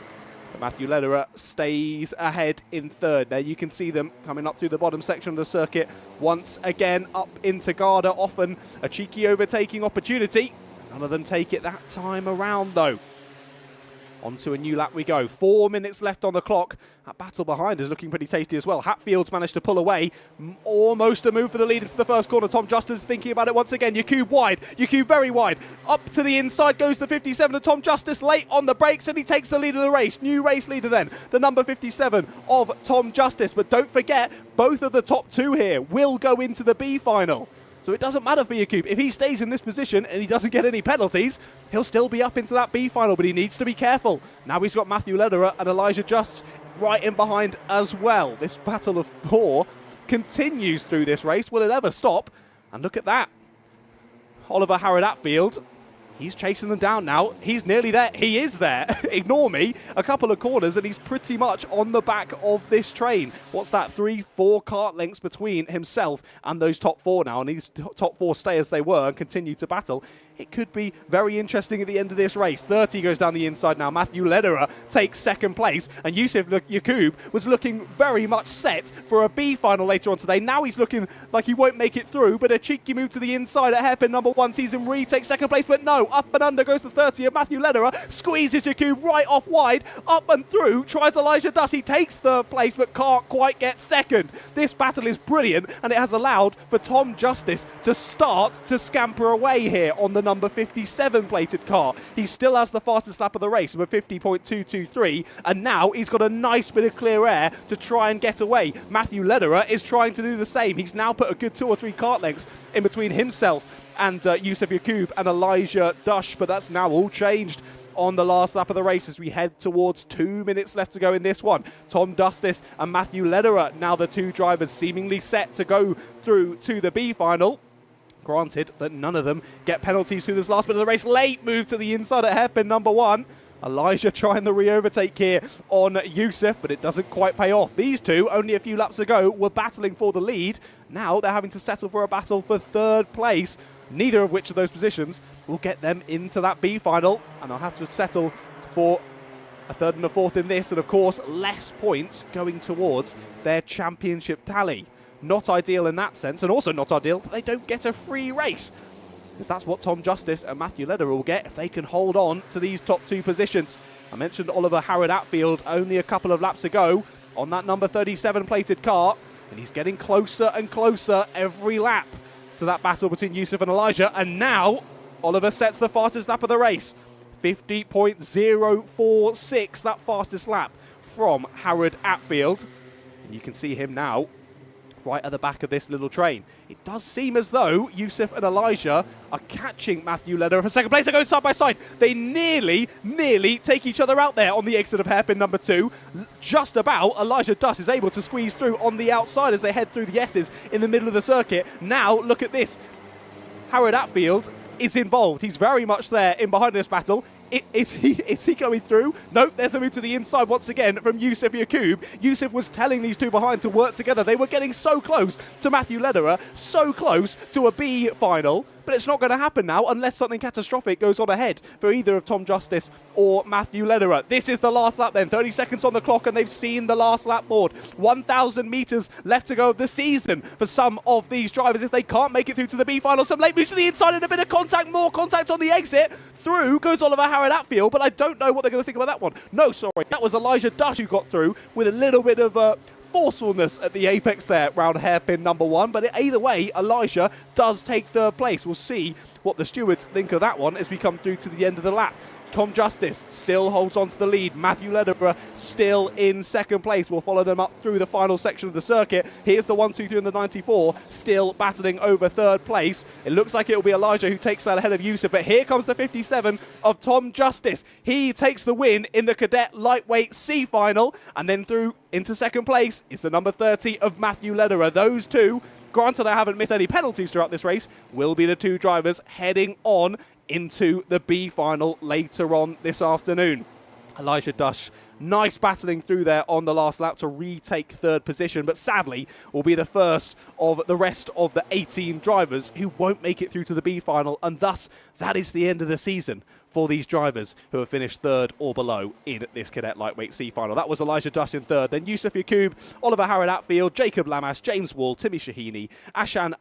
but Matthew Lederer stays ahead in third. There you can see them coming up through the bottom section of the circuit once again up into Garda. Often a cheeky overtaking opportunity. None of them take it that time around, though. Onto a new lap we go. 4 minutes left on the clock. That battle behind is looking pretty tasty as well. Hatfield's managed to pull away. Almost a move for the lead into the first corner. Tom Justice thinking about it once again. Yakub wide. Yakub very wide. Up to the inside goes the 57 of Tom Justice. Late on the brakes, and he takes the lead of the race. New race leader then. The number 57 of Tom Justice. But don't forget, both of the top two here will go into the B final. So it doesn't matter for Yakub. If he stays in this position and he doesn't get any penalties, he'll still be up into that B final, but he needs to be careful. Now he's got Matthew Lederer and Elijah Just right in behind as well. This battle of 4 continues through this race. Will it ever stop? And look at that. Oliver Harrod-Atfield. He's chasing them down now. He's nearly there. He is there. Ignore me. A couple of corners and he's pretty much on the back of this train. What's that? 3-4 kart lengths between himself and those top 4 now. And these top 4 stay as they were and continue to battle. It could be very interesting at the end of this race. 30 goes down the inside now. Matthew Lederer takes second place. And Yusuf Yakub was looking very much set for a B final later on today. Now he's looking like he won't make it through. But a cheeky move to the inside at hairpin number 1 sees him retake second place. But no, up and under goes the 30 of Matthew Lederer. Squeezes Yakub right off wide. Up and through. Tries Elijah Dush. He takes third place but can't quite get second. This battle is brilliant. And it has allowed for Tom Justice to start to scamper away here on the number 57 plated car. He still has the fastest lap of the race with a 50.223, and now he's got a nice bit of clear air to try and get away. Matthew Lederer is trying to do the same. He's now put a good 2 or 3 kart lengths in between himself and Yusuf Yakub and Elijah Dush, but that's now all changed on the last lap of the race as we head towards 2 minutes left to go in this one. Tom Justice and Matthew Lederer, now the two drivers seemingly set to go through to the B final. Granted that none of them get penalties through this last bit of the race. Late move to the inside at hairpin number 1. Elijah trying the re-overtake here on Yusuf, but it doesn't quite pay off. These two, only a few laps ago, were battling for the lead. Now they're having to settle for a battle for 3rd place. Neither of which of those positions will get them into that B final, and they'll have to settle for a 3rd and a 4th in this, and of course less points going towards their championship tally. Not ideal in that sense, and also not ideal that they don't get a free race, because that's what Tom Justice and Matthew Lederer will get if they can hold on to these top 2 positions. I mentioned Oliver Harrod-Atfield only a couple of laps ago on that number 37 plated car, and he's getting closer and closer every lap to that battle between Yusuf and Elijah, and now Oliver sets the fastest lap of the race. 50.046, that fastest lap from Harrod-Atfield. And you can see him now right at the back of this little train. It does seem as though Yusuf and Elijah are catching Matthew Lederer for 2nd place. They're going side by side. They nearly take each other out there on the exit of hairpin number 2. Just about. Elijah Duss is able to squeeze through on the outside as they head through the S's in the middle of the circuit. Now, look at this. Harrod-Atfield is involved. He's very much there in behind this battle. Is he going through? Nope, there's a move to the inside once again from Yusuf Yakub. Yusuf was telling these two behind to work together. They were getting so close to Matthew Lederer, so close to a B final. But it's not going to happen now unless something catastrophic goes on ahead for either of Tom Justice or Matthew Lederer. This is the last lap then. 30 seconds on the clock and they've seen the last lap board. 1,000 metres left to go of the season for some of these drivers if they can't make it through to the B final. Some late moves to the inside and a bit of contact. More contact on the exit. Through goes Oliver Harrod-Atfield, but I don't know what they're going to think about that one. No, sorry. That was Elijah Dush who got through with a little bit of forcefulness at the apex there round hairpin number 1, but either way Elijah does take 3rd place. We'll see what the stewards think of that one as we come through to the end of the lap. Tom Justice still holds on to the lead. Matthew Lederer still in 2nd place. We'll follow them up through the final section of the circuit. Here's the 1, 2, 3 and the 94 still battling over 3rd place. It looks like it'll be Elijah who takes that ahead of Yusuf, but here comes the 57 of Tom Justice. He takes the win in the Cadet Lightweight C final, and then through into 2nd place is the number 30 of Matthew Lederer. Those two, granted I haven't missed any penalties throughout this race, will be the two drivers heading on into the B final later on this afternoon. Elijah Dush, nice battling through there on the last lap to retake 3rd position, but sadly will be the first of the rest of the 18 drivers who won't make it through to the B final, and thus that is the end of the season for these drivers who have finished 3rd or below in this Cadet Lightweight C final. That was Elijah Dush in 3rd, then Yusuf Yakub, Oliver Harrod-Atfield, Jacob Lamas, James Wall, Timmy Shahini, Ashan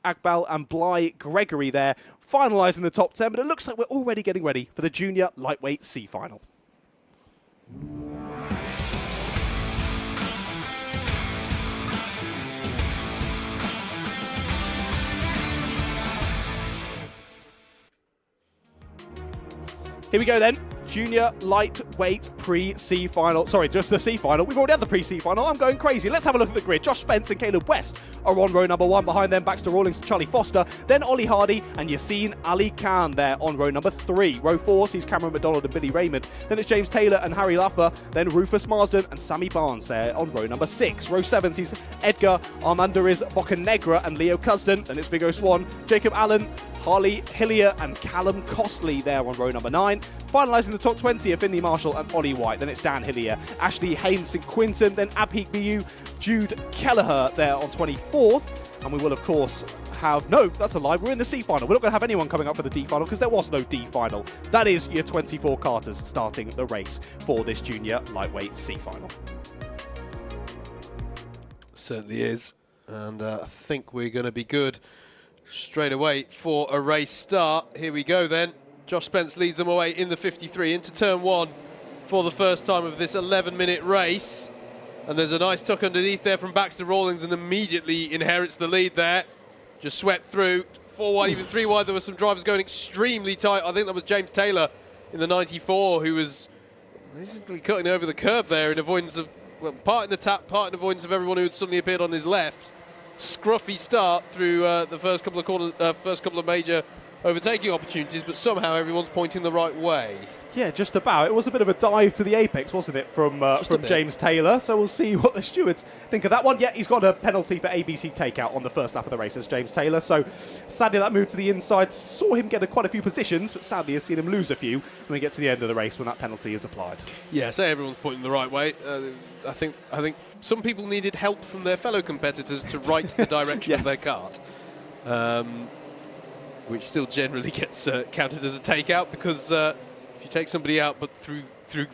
Akbal and Bly Gregory there, finalising the top 10, but it looks like we're already getting ready for the Junior Lightweight C final. Here we go then. Junior Lightweight Pre-C Final. Sorry, just the C Final. We've already had the Pre-C Final. I'm going crazy. Let's have a look at the grid. Josh Spence and Caleb West are on row number 1. Behind them, Baxter Rawlings and Charlie Foster. Then Ollie Hardy and Yassine Ali Khan there on row number 3. Row 4 sees Cameron McDonald and Billy Raymond. Then it's James Taylor and Harry Laffer. Then Rufus Marsden and Sammy Barnes there on row number 6. Row 7 sees Edgar Armandariz Bocanegra and Leo Cusden. Then it's Vigo Swan, Jacob Allen, Harley Hillier and Callum Costley there on row number 9. Finalising the top 20 are Finley Marshall and Ollie White. Then it's Dan Hillier, Ashley Haynes and Quinton. Then Abhik Bu, Jude Kelleher there on 24th. And we will, of course, have... No, that's a lie. We're in the C final. We're not going to have anyone coming up for the D final because there was no D final. That is your 24 carters starting the race for this Junior Lightweight C final. Certainly is. And I think we're going to be good straight away for a race start. Here we go then. Josh Spence leads them away in the 53 into turn 1 for the first time of this 11-minute race. And there's a nice tuck underneath there from Baxter Rawlings and immediately inherits the lead there. Just swept through, 4 wide, even 3 wide. There were some drivers going extremely tight. I think that was James Taylor in the 94 who was basically cutting over the curb there in avoidance of, well, part in the tap, part in avoidance of everyone who had suddenly appeared on his left. scruffy start through the first couple of corners, first couple of major overtaking opportunities, but somehow everyone's pointing the right way. Yeah, just about. It was a bit of a dive to the apex, wasn't it, from James Taylor? So we'll see what the stewards think of that one. Yeah, he's got a penalty for ABC takeout on the first lap of the race as James Taylor. So sadly, that move to the inside saw him get quite a few positions, but sadly has seen him lose a few when we get to the end of the race when that penalty is applied. Yeah, so everyone's pointing the right way. I think some people needed help from their fellow competitors to right the direction of their kart. Which still generally gets counted as a takeout, because if you take somebody out, but through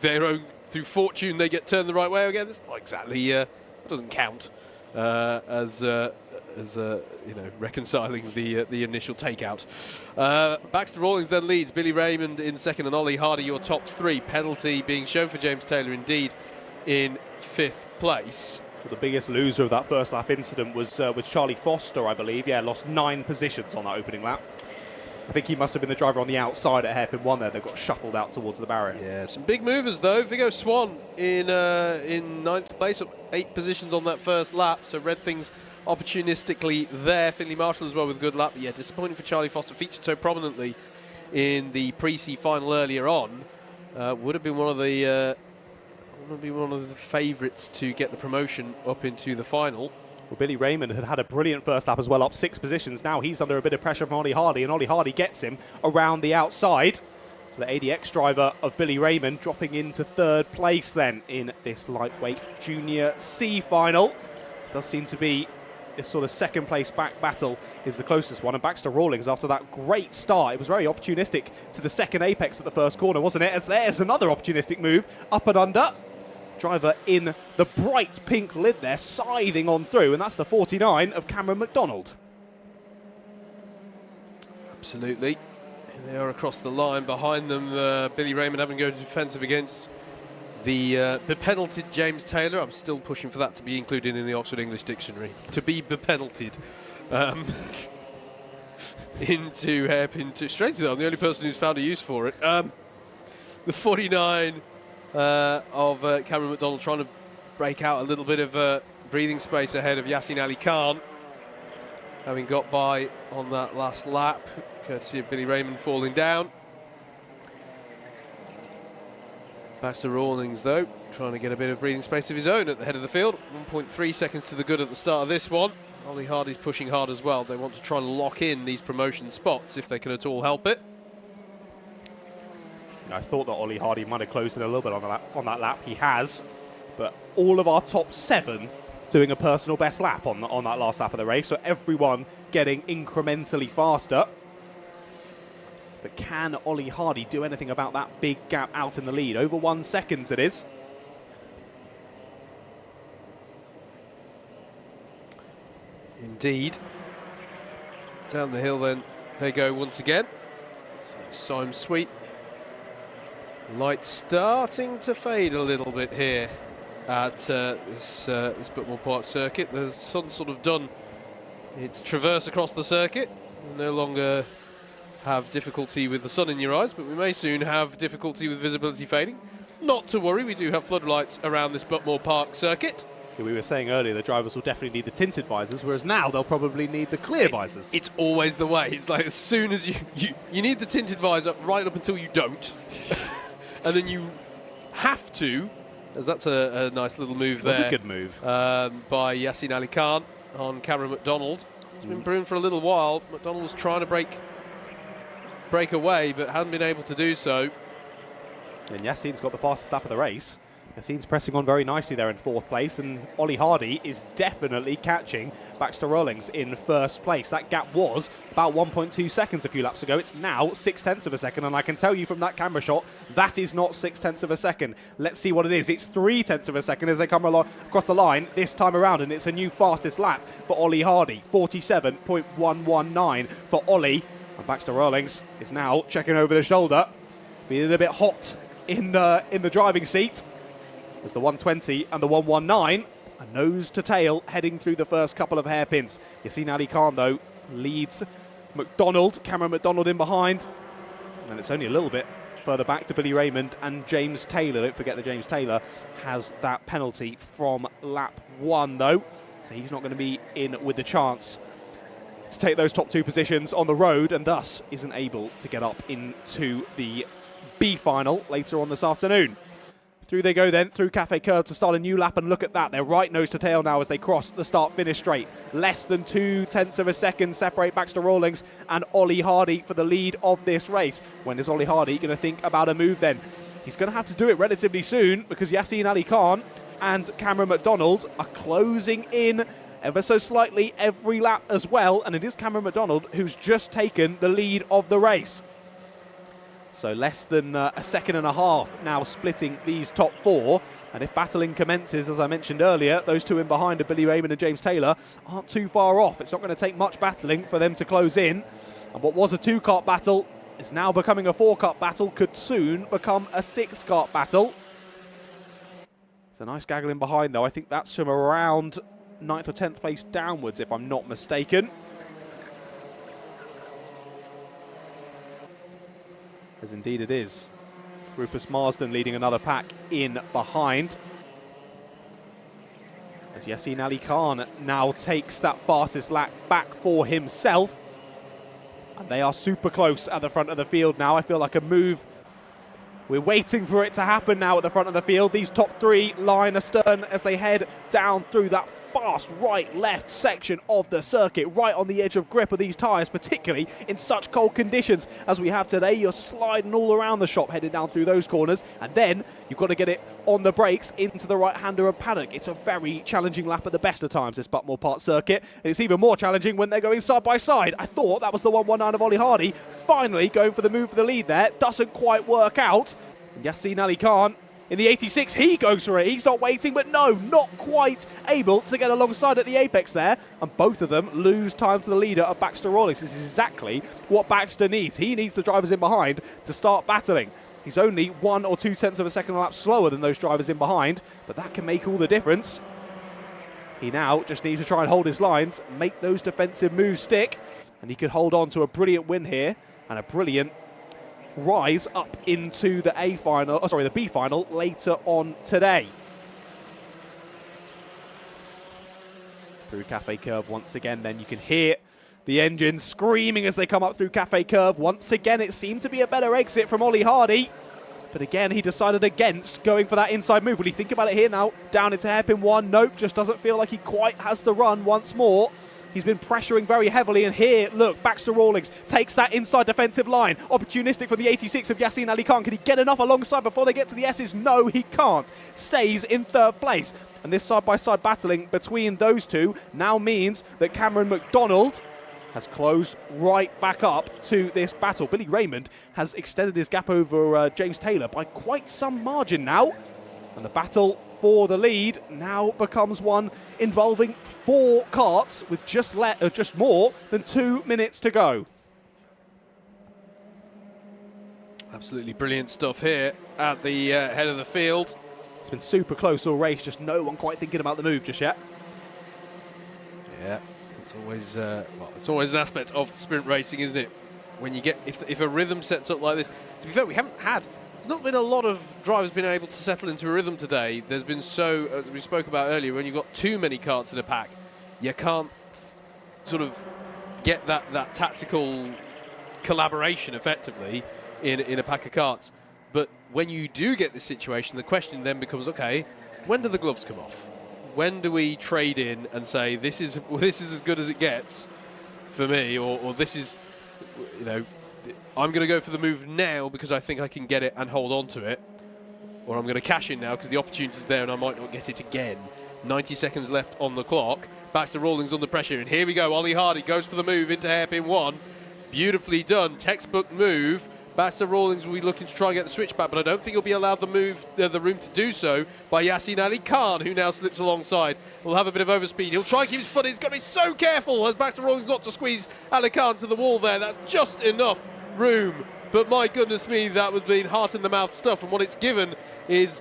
fortune they get turned the right way again, it's not exactly it doesn't count as reconciling the initial takeout. Baxter Rawlings then leads, Billy Raymond in second, and Ollie Hardy your top three. Penalty being shown for James Taylor indeed in fifth place. Well, the biggest loser of that first lap incident was Charlie Foster, I believe. Yeah, lost 9 positions on that opening lap. I think he must have been the driver on the outside at hairpin 1 there. They got shuffled out towards the barrier. Yeah, some big movers though. Viggo Swan in 9th place, up 8 positions on that first lap. So read things opportunistically there. Finley Marshall as well with a good lap. But yeah, disappointing for Charlie Foster. Featured so prominently in the pre-C final earlier on. Would have been one of the favourites to get the promotion up into the final. Well, Billy Raymond had a brilliant first lap as well, up 6 positions. Now he's under a bit of pressure from Ollie Hardy, and Ollie Hardy gets him around the outside. So the ADX driver of Billy Raymond dropping into 3rd place then in this lightweight Junior C final. Does seem to be this sort of 2nd place back battle is the closest one. And Baxter Rawlings, after that great start, it was very opportunistic to the 2nd apex at the first corner, wasn't it? As there's another opportunistic move, up and under. Driver in the bright pink lid there, scything on through, and that's the 49 of Cameron McDonald. Absolutely. Here they are across the line. Behind them, Billy Raymond having to go defensive against the penalted James Taylor. I'm still pushing for that to be included in the Oxford English Dictionary. To be penalted. Into hairpin 2. Strangely though, I'm the only person who's found a use for it. The 49 of Cameron McDonald trying to break out a little bit of breathing space ahead of Yasin Ali Khan, having got by on that last lap, courtesy of Billy Raymond falling down. Baxter Rawlings, though, trying to get a bit of breathing space of his own at the head of the field. 1.3 seconds to the good at the start of this one. Ollie Hardy's pushing hard as well. They want to try and lock in these promotion spots if they can at all help it. I thought that Ollie Hardy might have closed in a little bit on that lap. He has, but all of our top 7 doing a personal best lap on that last lap of the race. So everyone getting incrementally faster. But can Ollie Hardy do anything about that big gap out in the lead? Over 1 second it is. Indeed. Down the hill then they go once again. Simon Sweet. Light starting to fade a little bit here at this Buckmore Park circuit. The sun's sort of done its traverse across the circuit. No longer have difficulty with the sun in your eyes, but we may soon have difficulty with visibility fading. Not to worry, we do have floodlights around this Buckmore Park circuit. Yeah, we were saying earlier the drivers will definitely need the tinted visors, whereas now they'll probably need the clear visors. It's always the way. It's like as soon as you need the tinted visor right up until you don't. And then you have to, as that's a nice little move there. That's a good move. By Yasin Ali Khan on Cameron McDonald. It's been brewing for a little while. McDonald was trying to break away, but hadn't been able to do so. And Yasin's got the fastest lap of the race. Yasin's pressing on very nicely there in 4th place, and Ollie Hardy is definitely catching Baxter Rawlings in 1st place. That gap was about 1.2 seconds a few laps ago. It's now 0.6 of a second, and I can tell you from that camera shot, that is not 0.6 of a second. Let's see what it is. It's 0.3 of a second as they come across the line this time around, and it's a new fastest lap for Ollie Hardy. 47.119 for Ollie, and Baxter Rawlings is now checking over the shoulder, feeling a bit hot in the driving seat. As the 120 and the 119 are nose to tail heading through the first couple of hairpins. Yasin Ali Khan, though, leads Cameron McDonald in behind. And it's only a little bit further back to Billy Raymond and James Taylor. Don't forget that James Taylor has that penalty from lap 1, though. So he's not going to be in with the chance to take those top 2 positions on the road, and thus isn't able to get up into the B final later on this afternoon. Through they go then, through Cafe Curve to start a new lap, and look at that, they're right nose to tail now as they cross the start-finish straight. Less than 2/10 of a second separate Baxter Rawlings and Ollie Hardy for the lead of this race. When is Ollie Hardy going to think about a move then? He's going to have to do it relatively soon because Yassine Ali Khan and Cameron McDonald are closing in ever so slightly every lap as well, and it is Cameron McDonald who's just taken the lead of the race. So less than a second and a half now splitting these top 4, and if battling commences, as I mentioned earlier, those 2 in behind of Billy Raymond and James Taylor aren't too far off. It's not going to take much battling for them to close in, and what was a 2-kart battle is now becoming a 4-kart battle, could soon become a 6-kart battle. It's a nice gaggle in behind though. I think that's from around 9th or 10th place downwards, if I'm not mistaken. As indeed it is. Rufus Marsden leading another pack in behind. As Yassine Ali Khan now takes that fastest lap back for himself. And they are super close at the front of the field now. I feel like a move. We're waiting for it to happen now at the front of the field. These top 3 line astern as they head down through that fast right-left section of the circuit, right on the edge of grip of these tyres, particularly in such cold conditions as we have today. You're sliding all around the shop, heading down through those corners, and then you've got to get it on the brakes into the right-hander of Paddock. It's a very challenging lap at the best of times, this Buckmore Park circuit, and it's even more challenging when they're going side by side. I thought that was the 119 of Ollie Hardy, finally going for the move for the lead there. Doesn't quite work out. And Yassine Ali Khan in the 86, he goes for it. He's not waiting, but no, not quite able to get alongside at the apex there. And both of them lose time to the leader of Baxter Rawlings. This is exactly what Baxter needs. He needs the drivers in behind to start battling. He's only 1 or 2/10 of a second a lap slower than those drivers in behind, but that can make all the difference. He now just needs to try and hold his lines, make those defensive moves stick, and he could hold on to a brilliant win here and a brilliant rise up into the the B final later on today. Through Cafe Curve once again, then you can hear the engine screaming as they come up through Cafe Curve. Once again, it seemed to be a better exit from Ollie Hardy, but again, he decided against going for that inside move. Will he think about it here now? Down into hairpin 1. Nope, just doesn't feel like he quite has the run once more. He's been pressuring very heavily, and here, look, Baxter Rawlings takes that inside defensive line. Opportunistic for the 86 of Yassine Ali Khan. Can he get enough alongside before they get to the S's? No, he can't. Stays in 3rd place. And this side-by-side battling between those 2 now means that Cameron McDonald has closed right back up to this battle. Billy Raymond has extended his gap over James Taylor by quite some margin now. And the battle for the lead now becomes one involving 4 karts with just more than 2 minutes to go. Absolutely brilliant stuff here at the head of the field. It's been super close all race, just no one quite thinking about the move just yet. Yeah, it's always it's always an aspect of sprint racing, isn't it? When you get if a rhythm sets up like this. To be fair, there's not been a lot of drivers being able to settle into a rhythm today. There's been as we spoke about earlier, when you've got too many karts in a pack, you can't sort of get that tactical collaboration effectively in a pack of karts. But when you do get this situation, the question then becomes, okay, when do the gloves come off? When do we trade in and say this is as good as it gets for me, or this is, I'm going to go for the move now because I think I can get it and hold on to it, or I'm going to cash in now because the opportunity is there and I might not get it again. 90 seconds left on the clock. Baxter Rawlings under pressure, and here we go. Ollie Hardy goes for the move into hairpin 1. Beautifully done, textbook move. Baxter Rawlings will be looking to try and get the switch back, but I don't think he'll be allowed the room to do so by Yassine Ali Khan, who now slips alongside. Will have a bit of overspeed. He'll try and keep his foot in. He's got to be so careful as Baxter Rawlings not to squeeze Ali Khan to the wall there. That's just enough room. But my goodness me, that was being heart-in-the-mouth stuff, and what it's given is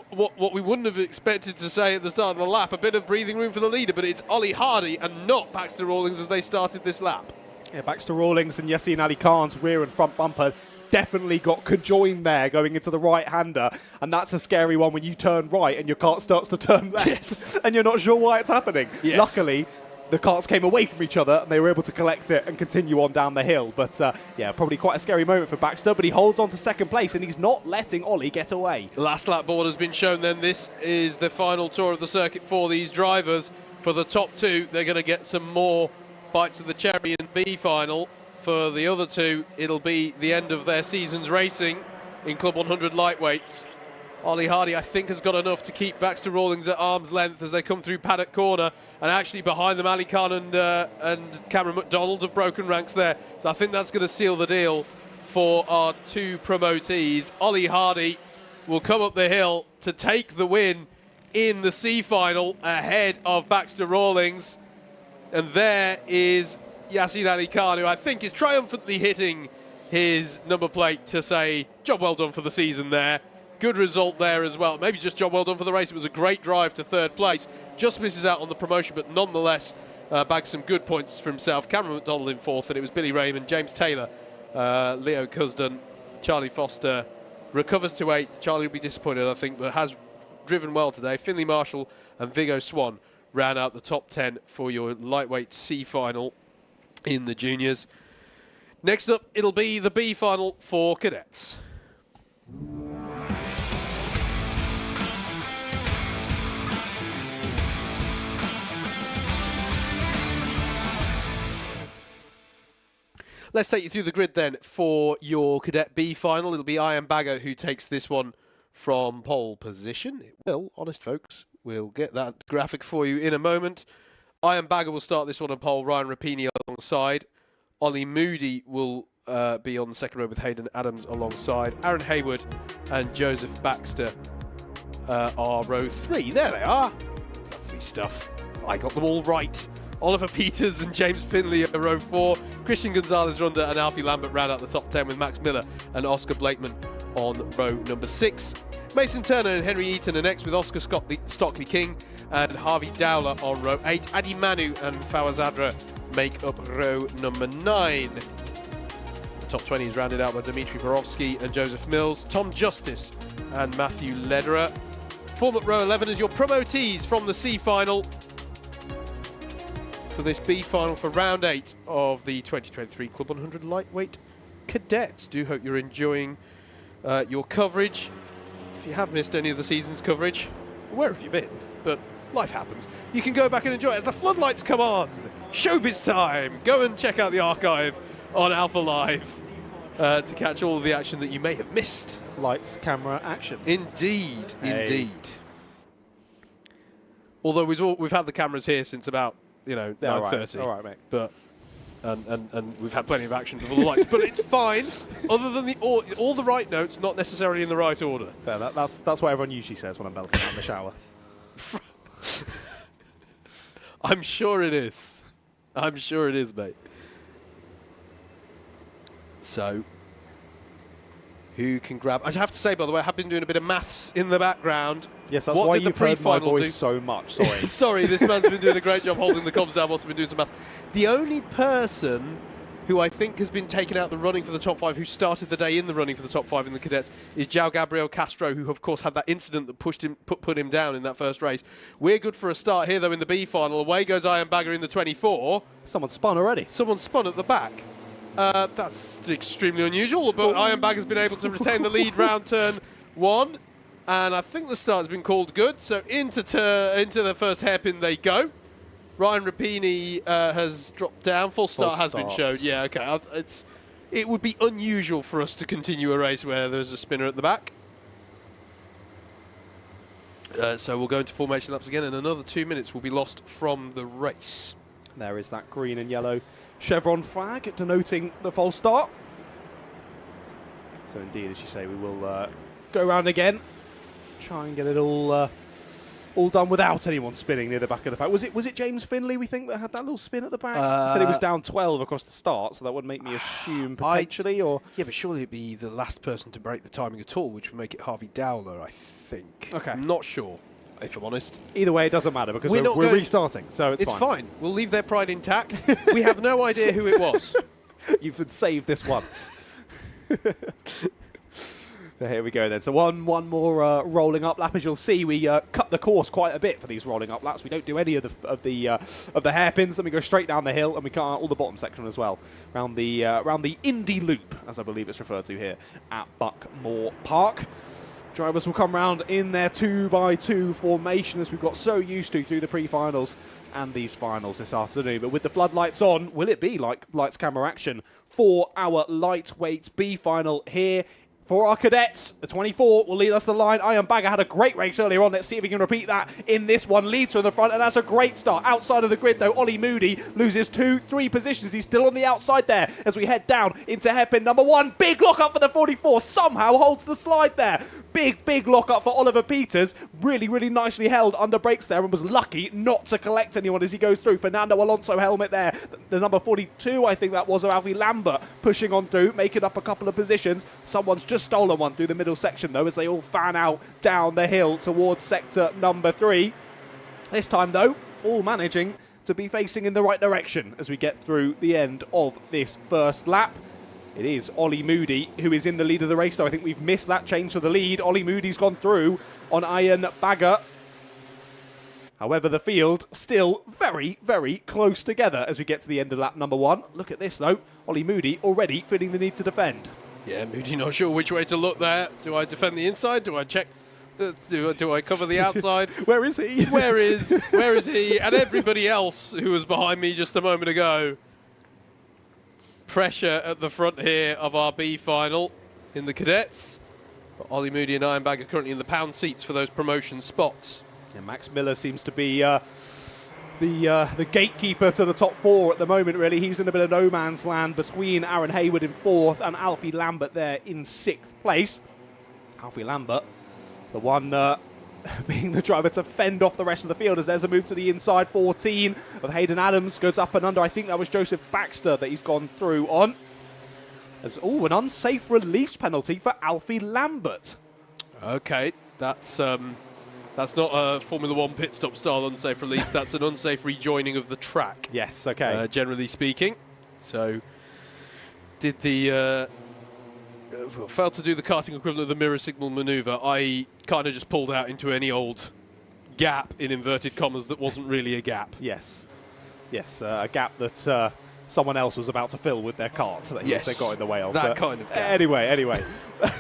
what we wouldn't have expected to say at the start of the lap, a bit of breathing room for the leader, but it's Ollie Hardy and not Baxter Rawlings as they started this lap. Yeah, Baxter Rawlings and Yassine Ali Khan's rear and front bumper definitely got conjoined there going into the right-hander, and that's a scary one when you turn right and your kart starts to turn left, and you're not sure why it's happening. Yes. Luckily, the karts came away from each other and they were able to collect it and continue on down the hill. But yeah, probably quite a scary moment for Baxter, but he holds on to second place and he's not letting Ollie get away. Last lap board has been shown then. This is the final tour of the circuit for these drivers. For the top two, they're going to get some more bites of the cherry in the B final. For the other two, it'll be the end of their season's racing in Club 100 lightweights. Ollie Hardy, I think, has got enough to keep Baxter Rawlings at arm's length as they come through Paddock corner, and actually behind them Ali Khan and Cameron McDonald have broken ranks there. So I think that's going to seal the deal for our two promotees. Ollie Hardy will come up the hill to take the win in the C final ahead of Baxter Rawlings. And there is Yassine Ali Khan, who I think is triumphantly hitting his number plate to say, job well done for the season there. Good result there as well. Maybe just job well done for the race. It was a great drive to third place. Just misses out on the promotion, but nonetheless bagged some good points for himself. Cameron McDonald in fourth, and it was Billy Raymond, James Taylor, Leo Cusden, Charlie Foster recovers to eighth. Charlie will be disappointed, I think, but has driven well today. Finley Marshall and Vigo Swan ran out the top 10 for your lightweight C final in the juniors. Next up, it'll be the B final for cadets. Let's take you through the grid then for your Cadet B final. It'll be Ian Bagger who takes this one from pole position. It will, honest folks. We'll get that graphic for you in a moment. Ian Bagger will start this one on pole, Ryan Rapini alongside. Ollie Moody will be on the second row with Hayden Adams alongside. Aaron Hayward and Joseph Baxter are row 3. There they are. Lovely stuff. I got them all right. Oliver Peters and James Finley at row 4. Christian Gonzalez-Runda and Alfie Lambert round out the top 10 with Max Miller and Oscar Blakeman on row number 6. Mason Turner and Henry Eaton are next with Oscar Stockley King and Harvey Dowler on row 8. Adi Manu and Fawaz Adra make up row number 9. The top 20 is rounded out by Dmitry Borovsky and Joseph Mills, Tom Justice and Matthew Lederer. Form up row 11 as your promotees from the C final for this B final for round 8 of the 2023 Club 100 Lightweight Cadets. Do hope you're enjoying your coverage. If you have missed any of the season's coverage, where have you been? But life happens. You can go back and enjoy it as the floodlights come on. Showbiz time. Go and check out the archive on Alpha Live to catch all of the action that you may have missed. Lights, camera, action. Indeed, indeed. Although we've had the cameras here since about 9:30. All right, mate. But and we've had plenty of action for the lights, but it's fine. Other than all the right notes, not necessarily in the right order. Fair, that's what everyone usually says when I'm belting out in the shower. I'm sure it is. I'm sure it is, mate. So, who can grab? I have to say, by the way, I have been doing a bit of maths in the background. Yes, that's what why did the you've heard my pre-final voice do? so much. Sorry. Sorry, this man's been doing a great job holding the comms down. I've also been doing some maths. The only person who I think has been taken out the running for the top 5, who started the day in the running for the top 5 in the cadets, is João Gabriel Castro, who of course had that incident that put him down in that first race. We're good for a start here though in the B final. Away goes Ian Bagger in the 24. Someone spun already. Someone spun at the back. That's extremely unusual, but Ian Bagger's been able to retain the lead round turn 1, and I think the start's been called good. So into the first hairpin they go. Ryan Rapini has dropped down. Full start has been showed. Yeah, okay. It would be unusual for us to continue a race where there's a spinner at the back. So we'll go into formation laps again, and another 2 minutes will be lost from the race. There is that green and yellow chevron flag denoting the false start. So indeed, as you say, we will go around again, try and get it all done without anyone spinning near the back of the pack. Was it James Finley, we think, that had that little spin at the back? He said he was down 12 across the start, so that would make me assume potentially, or... Yeah, but surely it'd be the last person to break the timing at all, which would make it Harvey Dowler, I think. Okay. I'm not sure, if I'm honest. Either way, it doesn't matter, because we're restarting, so it's fine. It's fine. We'll leave their pride intact. We have no idea who it was. You've been saved this once. Here we go then. So one more rolling up lap. As you'll see, we cut the course quite a bit for these rolling up laps. We don't do any of the hairpins. Then we go straight down the hill, and we cut out all the bottom section as well, around the Indy Loop, as I believe it's referred to here at Buckmore Park. Drivers will come round in their 2x2 formation, as we've got so used to through the pre-finals and these finals this afternoon. But with the floodlights on, will it be like lights, camera, action for our lightweight B final here? For our cadets, the 24 will lead us to the line. Iron Bagger had a great race earlier on. Let's see if he can repeat that in this one. Leads to the front, and that's a great start. Outside of the grid, though, Ollie Moody loses 2-3 positions. He's still on the outside there as we head down into hairpin number 1. Big lock-up for the 44. Somehow holds the slide there. Big lock-up for Oliver Peters. Really, really nicely held under brakes there, and was lucky not to collect anyone as he goes through. Fernando Alonso helmet there. The number 42, I think that was, of Alfie Lambert, pushing on through, making up a couple of positions. Someone's just stolen one through the middle section, though, as they all fan out down the hill towards sector number 3. This time, though, all managing to be facing in the right direction as we get through the end of this first lap. It is Ollie Moody who is in the lead of the race, though. I think we've missed that change for the lead. Ollie Moody's gone through on Iron Bagger. However, the field still very, very close together as we get to the end of lap number 1. Look at this, though. Ollie Moody already feeling the need to defend. Yeah, Moody not sure which way to look there. Do I defend the inside? Do I check? Do I cover the outside? Where is he? Where is he? And everybody else who was behind me just a moment ago. Pressure at the front here of our B final in the cadets. But Ollie Moody and Iron Bag are currently in the pound seats for those promotion spots. And Max Miller seems to be the gatekeeper to the top 4 at the moment, really. He's in a bit of no man's land between Aaron Hayward in 4th and Alfie Lambert there in 6th place. Alfie Lambert, the one being the driver to fend off the rest of the field, as there's a move to the inside. 14 of Hayden Adams goes up and under. I think that was Joseph Baxter that he's gone through on. As, an unsafe release penalty for Alfie Lambert. Okay, that's not a Formula 1 pit stop style unsafe release. That's an unsafe rejoining of the track. Yes, okay. Generally speaking. So, did the... failed to do the karting equivalent of the mirror signal maneuver. I kind of just pulled out into any old gap, in inverted commas, that wasn't really a gap. Yes. Yes, a gap that someone else was about to fill with their cart that they got in the way of. That kind of gap. Anyway.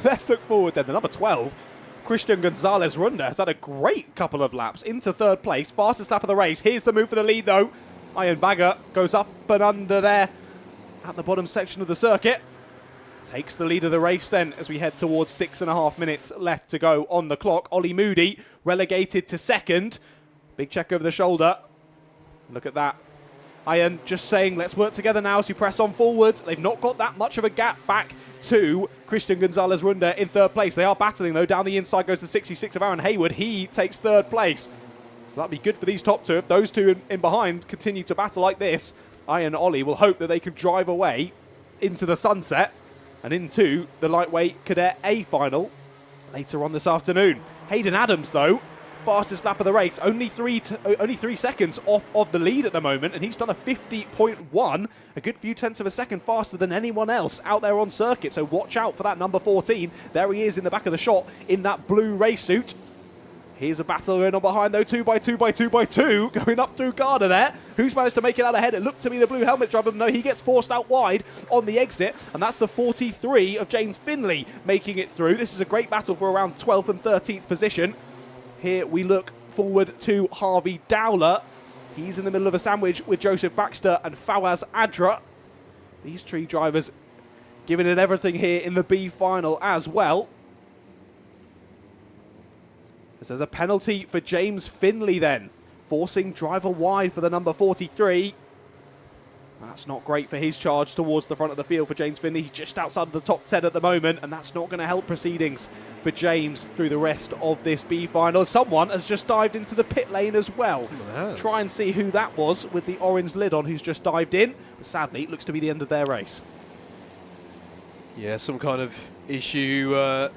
Let's look forward then. The number 12... Christian Gonzalez Runda has had a great couple of laps into 3rd place. Fastest lap of the race. Here's the move for the lead, though. Iron Bagger goes up and under there at the bottom section of the circuit. Takes the lead of the race then as we head towards 6.5 minutes left to go on the clock. Ollie Moody relegated to 2nd. Big check over the shoulder. Look at that. Iron just saying, let's work together now as we press on forward. They've not got that much of a gap back to Christian Gonzalez Runda in 3rd place. They are battling, though. Down the inside goes the 66 of Aaron Hayward. He takes 3rd place. So that'll be good for these top 2. If those 2 in behind continue to battle like this, Iron and Ollie will hope that they can drive away into the sunset and into the lightweight Cadet A final later on this afternoon. Hayden Adams, though, fastest lap of the race, only 3 seconds off of the lead at the moment, and he's done a 50.1, a good few tenths of a second faster than anyone else out there on circuit. So watch out for that number 14. There he is in the back of the shot in that blue race suit. Here's a battle in on behind, though. 2x2 going up through Garda there. Who's managed to make it out ahead? It looked to be the blue helmet driver. No, he gets forced out wide on the exit, and that's the 43 of James Finley making it through. This is a great battle for around 12th and 13th position. Here we look forward to Harvey Dowler. He's in the middle of a sandwich with Joseph Baxter and Fawaz Adra. These 3 drivers giving it everything here in the B final as well. As there's a penalty for James Finley then, forcing driver wide for the number 43. That's not great for his charge towards the front of the field for James Finley. He's just outside of the top 10 at the moment, and that's not going to help proceedings for James through the rest of this B final. Someone has just dived into the pit lane as well. Try and see who that was with the orange lid on who's just dived in. But sadly, it looks to be the end of their race. Yeah, some kind of issue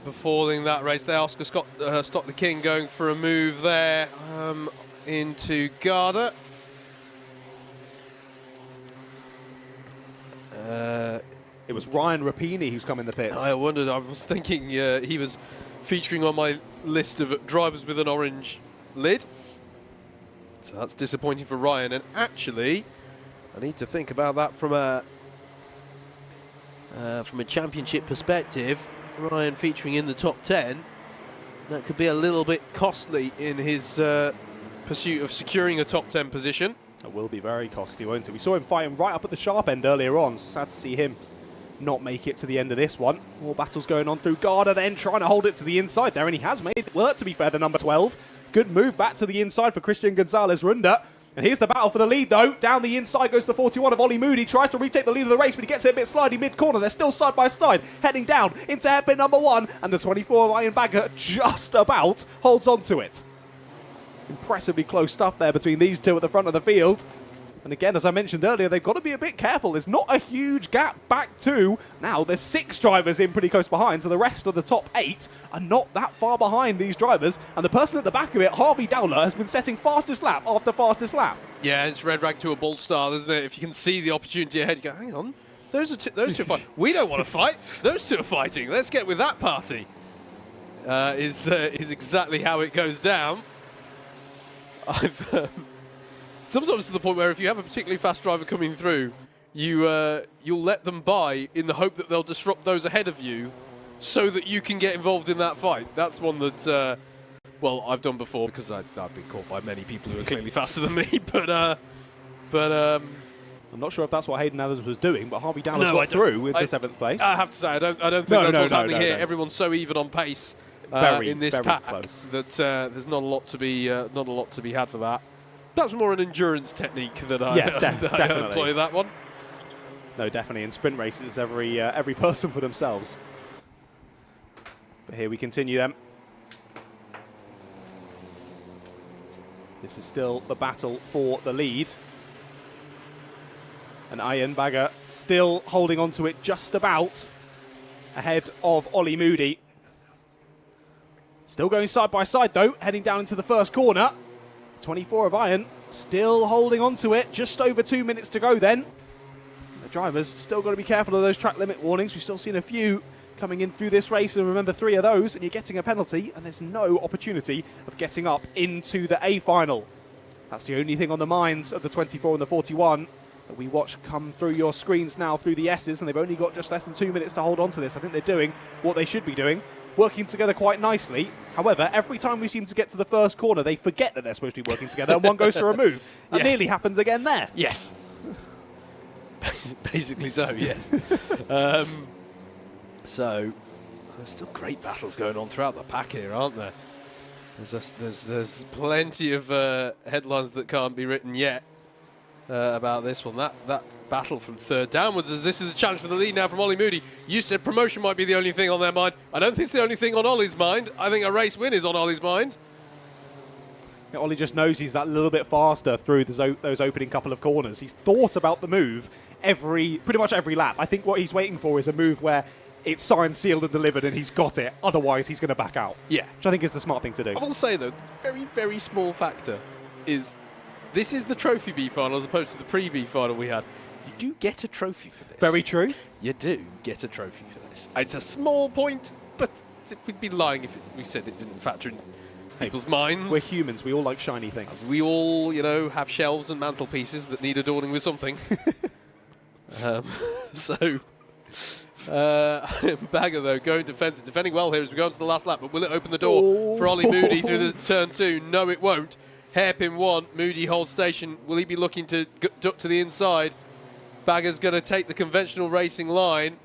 befalling that race there. Oscar Stockley King going for a move there into Garda. It was Ryan Rapini who's come in the pits. I wondered, I was thinking he was featuring on my list of drivers with an orange lid. So that's disappointing for Ryan. And actually, I need to think about that from a championship perspective. Ryan featuring in the top 10, that could be a little bit costly in his pursuit of securing a top 10 position. It will be very costly, won't it? We saw him fighting right up at the sharp end earlier on. Sad to see him not make it to the end of this one. More battles going on through Garda then, trying to hold it to the inside there, and he has made it work, to be fair, the number 12. Good move back to the inside for Christian Gonzalez Runda. And here's the battle for the lead, though. Down the inside goes the 41 of Ollie Moody. Tries to retake the lead of the race, but he gets it a bit slidey mid-corner. They're still side by side, heading down into hairpin number 1. And the 24 of Iron Bagger just about holds on to it. Impressively close stuff there between these two at the front of the field. And again, as I mentioned earlier, they've got to be a bit careful. There's not a huge gap back to. Now, there's 6 drivers in pretty close behind, so the rest of the top 8 are not that far behind these drivers. And the person at the back of it, Harvey Dowler, has been setting fastest lap after fastest lap. Yeah, it's red rag to a bull style, isn't it? If you can see the opportunity ahead, you go, hang on, those two are fighting. We don't want to fight. Those two are fighting. Let's get with that party. Is exactly how it goes down. Sometimes to the point where if you have a particularly fast driver coming through, you'll let them by in the hope that they'll disrupt those ahead of you so that you can get involved in that fight. That's one that, well, I've done before because I've been caught by many people who are clearly faster than me. But I'm not sure if that's what Hayden Adams was doing, but Harvey Dowler got through into 7th place. I have to say, I don't think that's what's happening here. Everyone's so even on pace in this pack close. that there's not a lot to be had for that. That's more an endurance technique that I employ that one. No, definitely. In sprint races, every person for themselves. But here we continue them. This is still the battle for the lead. And Ian Bagger still holding on to it just about ahead of Ollie Moody. Still going side by side though, heading down into the first corner. 24 of Iron still holding on to it. Just over 2 minutes to go then. The drivers still got to be careful of those track limit warnings. We've still seen a few coming in through this race, and remember 3 of those, and you're getting a penalty, and there's no opportunity of getting up into the A final. That's the only thing on the minds of the 24 and the 41 that we watch come through your screens now through the S's, and they've only got just less than 2 minutes to hold on to this. I think they're doing what they should be doing, working together quite nicely. However, every time we seem to get to the first corner, they forget that they're supposed to be working together, and one goes for a move. That nearly happens again there. Yes. Basically so, yes. So, there's still great battles going on throughout the pack here, aren't there? There's plenty of headlines that can't be written yet about this one. That battle from third downwards, as this is a challenge for the lead now from Ollie Moody. You said promotion might be the only thing on their mind. I don't think it's the only thing on Ollie's mind. I think a race win is on Ollie's mind. Yeah, Ollie just knows he's that little bit faster through those opening couple of corners. He's thought about the move pretty much every lap. I think what he's waiting for is a move where it's signed, sealed and delivered and he's got it. Otherwise, he's going to back out. Yeah. Which I think is the smart thing to do. I will say, though, very, very small factor is this is the Trophy B final as opposed to the pre-B final we had. You do get a trophy for this. Very true. You do get a trophy for this. It's a small point, but we'd be lying if we said it didn't factor in people's minds. We're humans. We all like shiny things. We all, have shelves and mantelpieces that need adorning with something. Bagger, though, going defensive. Defending well here as we go into the last lap, but will it open the door for Ollie Moody through the turn 2? No, it won't. Hairpin 1, Moody holds station. Will he be looking to duck to the inside? Bagger's going to take the conventional racing line.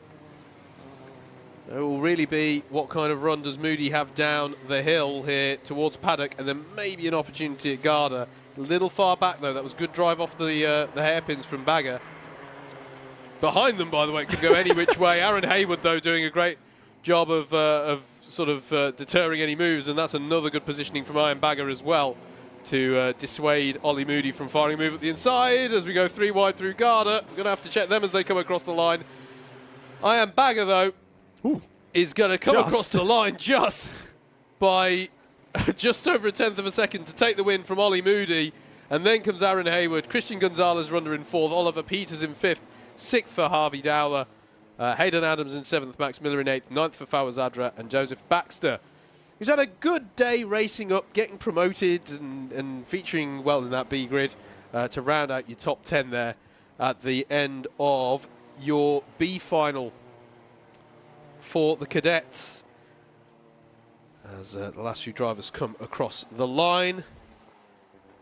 It will really be what kind of run does Moody have down the hill here towards Paddock, and then maybe an opportunity at Garda. A little far back, though. That was good drive off the hairpins from Bagger. Behind them, by the way, it could go any which way. Aaron Haywood, though, doing a great job of deterring any moves, and that's another good positioning from Iron Bagger as well to dissuade Ollie Moody from firing a move at the inside as we go 3 wide through Garda. We're going to have to check them as they come across the line. Iron Bagger, though, is going to come across the line just by just over 1/10 of a second to take the win from Ollie Moody. And then comes Aaron Haywood, Christian Gonzalez Runda in 4th, Oliver Peters in 5th, 6th for Harvey Dowler. Hayden Adams in 7th, Max Miller in 8th, 9th for Fawaz Adra, and Joseph Baxter, who's had a good day racing up, getting promoted and featuring well in that B grid to round out your top 10 there at the end of your B final for the cadets. As the last few drivers come across the line,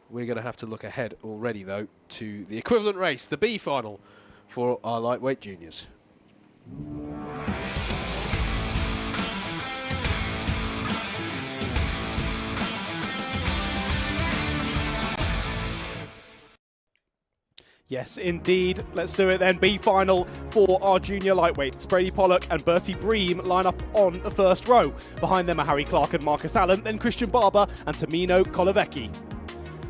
we're going to have to look ahead already, though, to the equivalent race, the B final for our lightweight juniors. Yes, indeed. Let's do it then. B final for our junior lightweights. Brady Pollock and Bertie Bream line up on the first row. Behind them are Harry Clark and Marcus Allen, then Christian Barber and Tamino Kolovecki.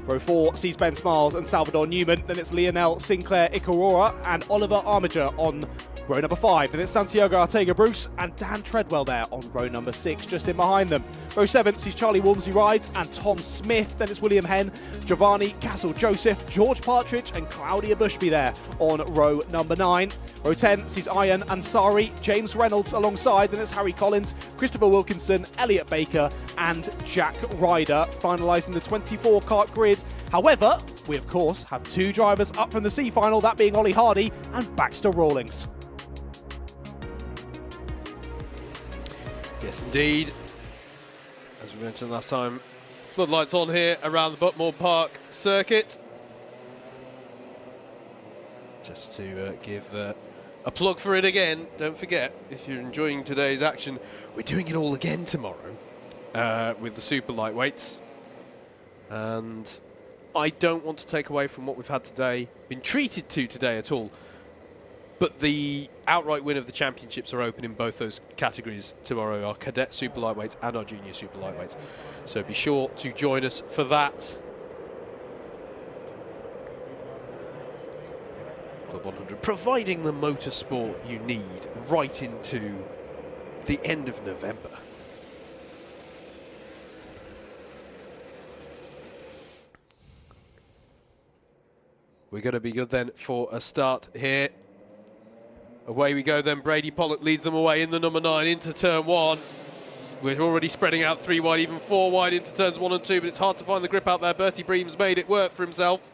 Row 4 sees Ben Smiles and Salvador Newman. Then it's Lionel Sinclair Ikarora and Oliver Armiger on row number 5. Then it's Santiago Ortega Bruce and Dan Treadwell there on row number 6, just in behind them. Row 7 sees Charlie Walmsley Ride and Tom Smith. Then it's William Henn, Giovanni Castle Joseph, George Partridge and Claudia Bushby there on row number 9. Row 10 sees Ian Ansari, James Reynolds alongside. Then it's Harry Collins, Christopher Wilkinson, Elliot Baker and Jack Ryder, finalising the 24 kart grid. However, we of course have 2 drivers up from the C final, that being Ollie Hardy and Baxter Rawlings. Yes, indeed. As we mentioned last time, floodlights on here around the Buckmore Park circuit. Just to give a plug for it again, don't forget, if you're enjoying today's action, we're doing it all again tomorrow with the super lightweights. And I don't want to take away from what we've had today, been treated to today at all. But the outright win of the championships are open in both those categories tomorrow, our cadet super lightweights and our junior super lightweights. So be sure to join us for that. Club 100, providing the motorsport you need right into the end of November. We're going to be good then for a start here. Away we go then. Brady Pollock leads them away in the number 9 into turn 1. We're already spreading out 3 wide, even 4 wide into turns 1 and 2, but it's hard to find the grip out there. Bertie Bream's made it work for himself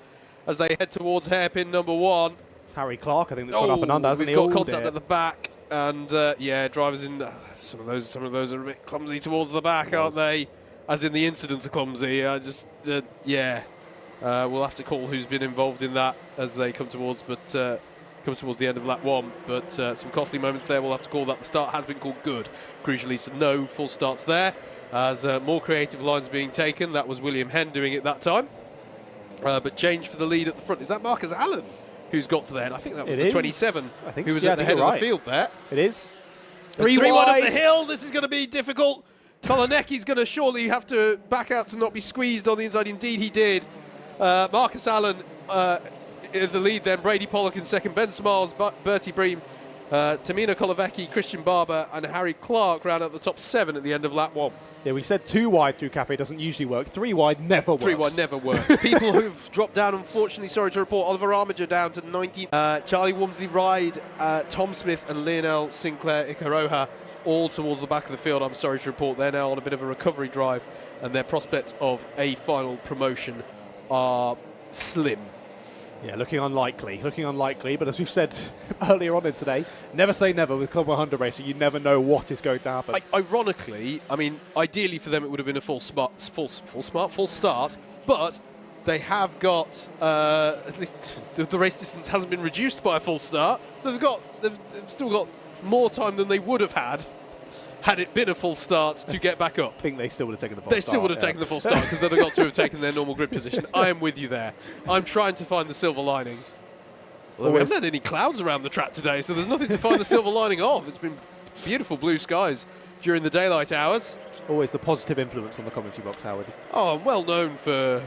as they head towards hairpin number 1. It's Harry Clark, I think, that's gone up and under, hasn't he? We've got contact at the back, and yeah, drivers in some of those are a bit clumsy towards the back, aren't they? As in the incidents are clumsy. Yeah, we'll have to call who's been involved in that as they come towards, comes towards the end of lap 1. But some costly moments there. We'll have to call that. The start has been called good. Crucially, so no full starts there. As more creative lines being taken. That was William Henn doing it that time. But change for the lead at the front. Is that Marcus Allen who's got to there? And I think that was the 27 I think who was so. at the head of the field there. It is. 3 wide up the hill. This is going to be difficult. Kolanecki's going to surely have to back out to not be squeezed on the inside. Indeed, he did. Marcus Allen in the lead then. Brady Pollock in second. Ben Smiles, Bertie Bream, Tamina Kolovecki, Christian Barber and Harry Clark round out the top 7 at the end of lap 1. Yeah, we said 2 wide through Cafe doesn't usually work. 3 wide never works. 3 wide never works. People who've dropped down, unfortunately, sorry to report, Oliver Armiger down to 19. Charlie Walmsley Ride, Tom Smith and Lionel Sinclair Ikaroha all towards the back of the field. I'm sorry to report they're now on a bit of a recovery drive and their prospects of a final promotion are slim. Yeah, looking unlikely, but as we've said earlier on in today, never say never with Club 100 racing. You never know what is going to happen. Ironically, I mean, ideally for them it would have been a full start, but they have got, at least the race distance hasn't been reduced by a full start, so they've still got more time than they would have had it been a full start to get back up. I think they still would have taken the full start. They still would have taken the full start because they'd have got to have taken their normal grid position. I am with you there. I'm trying to find the silver lining. Although we haven't had any clouds around the track today, so there's nothing to find the silver lining of. It's been beautiful blue skies during the daylight hours. Always the positive influence on the commentary box, Howard. Oh, I'm well known for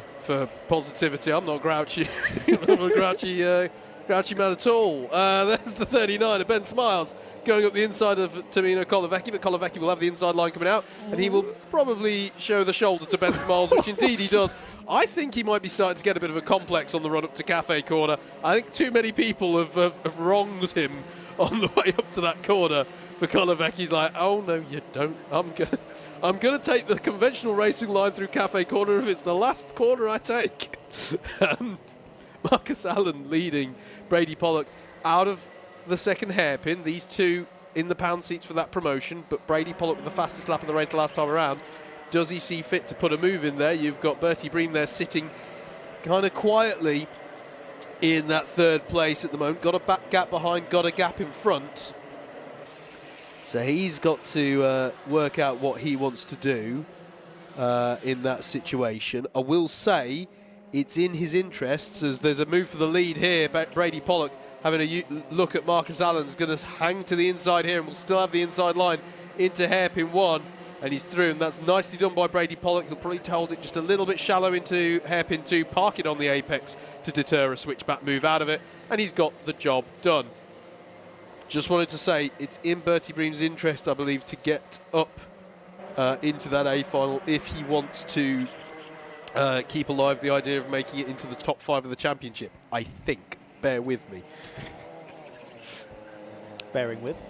positivity. I'm not grouchy. I'm not a grouchy Grouchy man at all. There's the 39 of Ben Smiles going up the inside of Tamino Kolovecki, but Kolovecki will have the inside line coming out, and he will probably show the shoulder to Ben Smiles, which indeed he does. I think he might be starting to get a bit of a complex on the run up to Cafe Corner. I think too many people have wronged him on the way up to that corner. For Kolovecki's like, oh no, you don't. I'm gonna take the conventional racing line through Cafe Corner if it's the last corner I take. Marcus Allen leading Brady Pollock out of the second hairpin. These two in the pound seats for that promotion, but Brady Pollock with the fastest lap of the race the last time around. Does he see fit to put a move in there? You've got Bertie Bream there sitting kind of quietly in that third place at the moment. Got a back gap behind, got a gap in front. So he's got to work out what he wants to do in that situation. I will say it's in his interests, as there's a move for the lead here. Brady Pollock having a look at Marcus Allen's going to hang to the inside here and will still have the inside line into hairpin 1. And he's through, and that's nicely done by Brady Pollock. He'll probably hold it just a little bit shallow into hairpin 2, park it on the apex to deter a switchback move out of it, and he's got the job done. Just wanted to say it's in Bertie Bream's interest, I believe, to get up into that A final if he wants to keep alive the idea of making it into the top 5 of the championship. I think. Bear with me. Bearing with?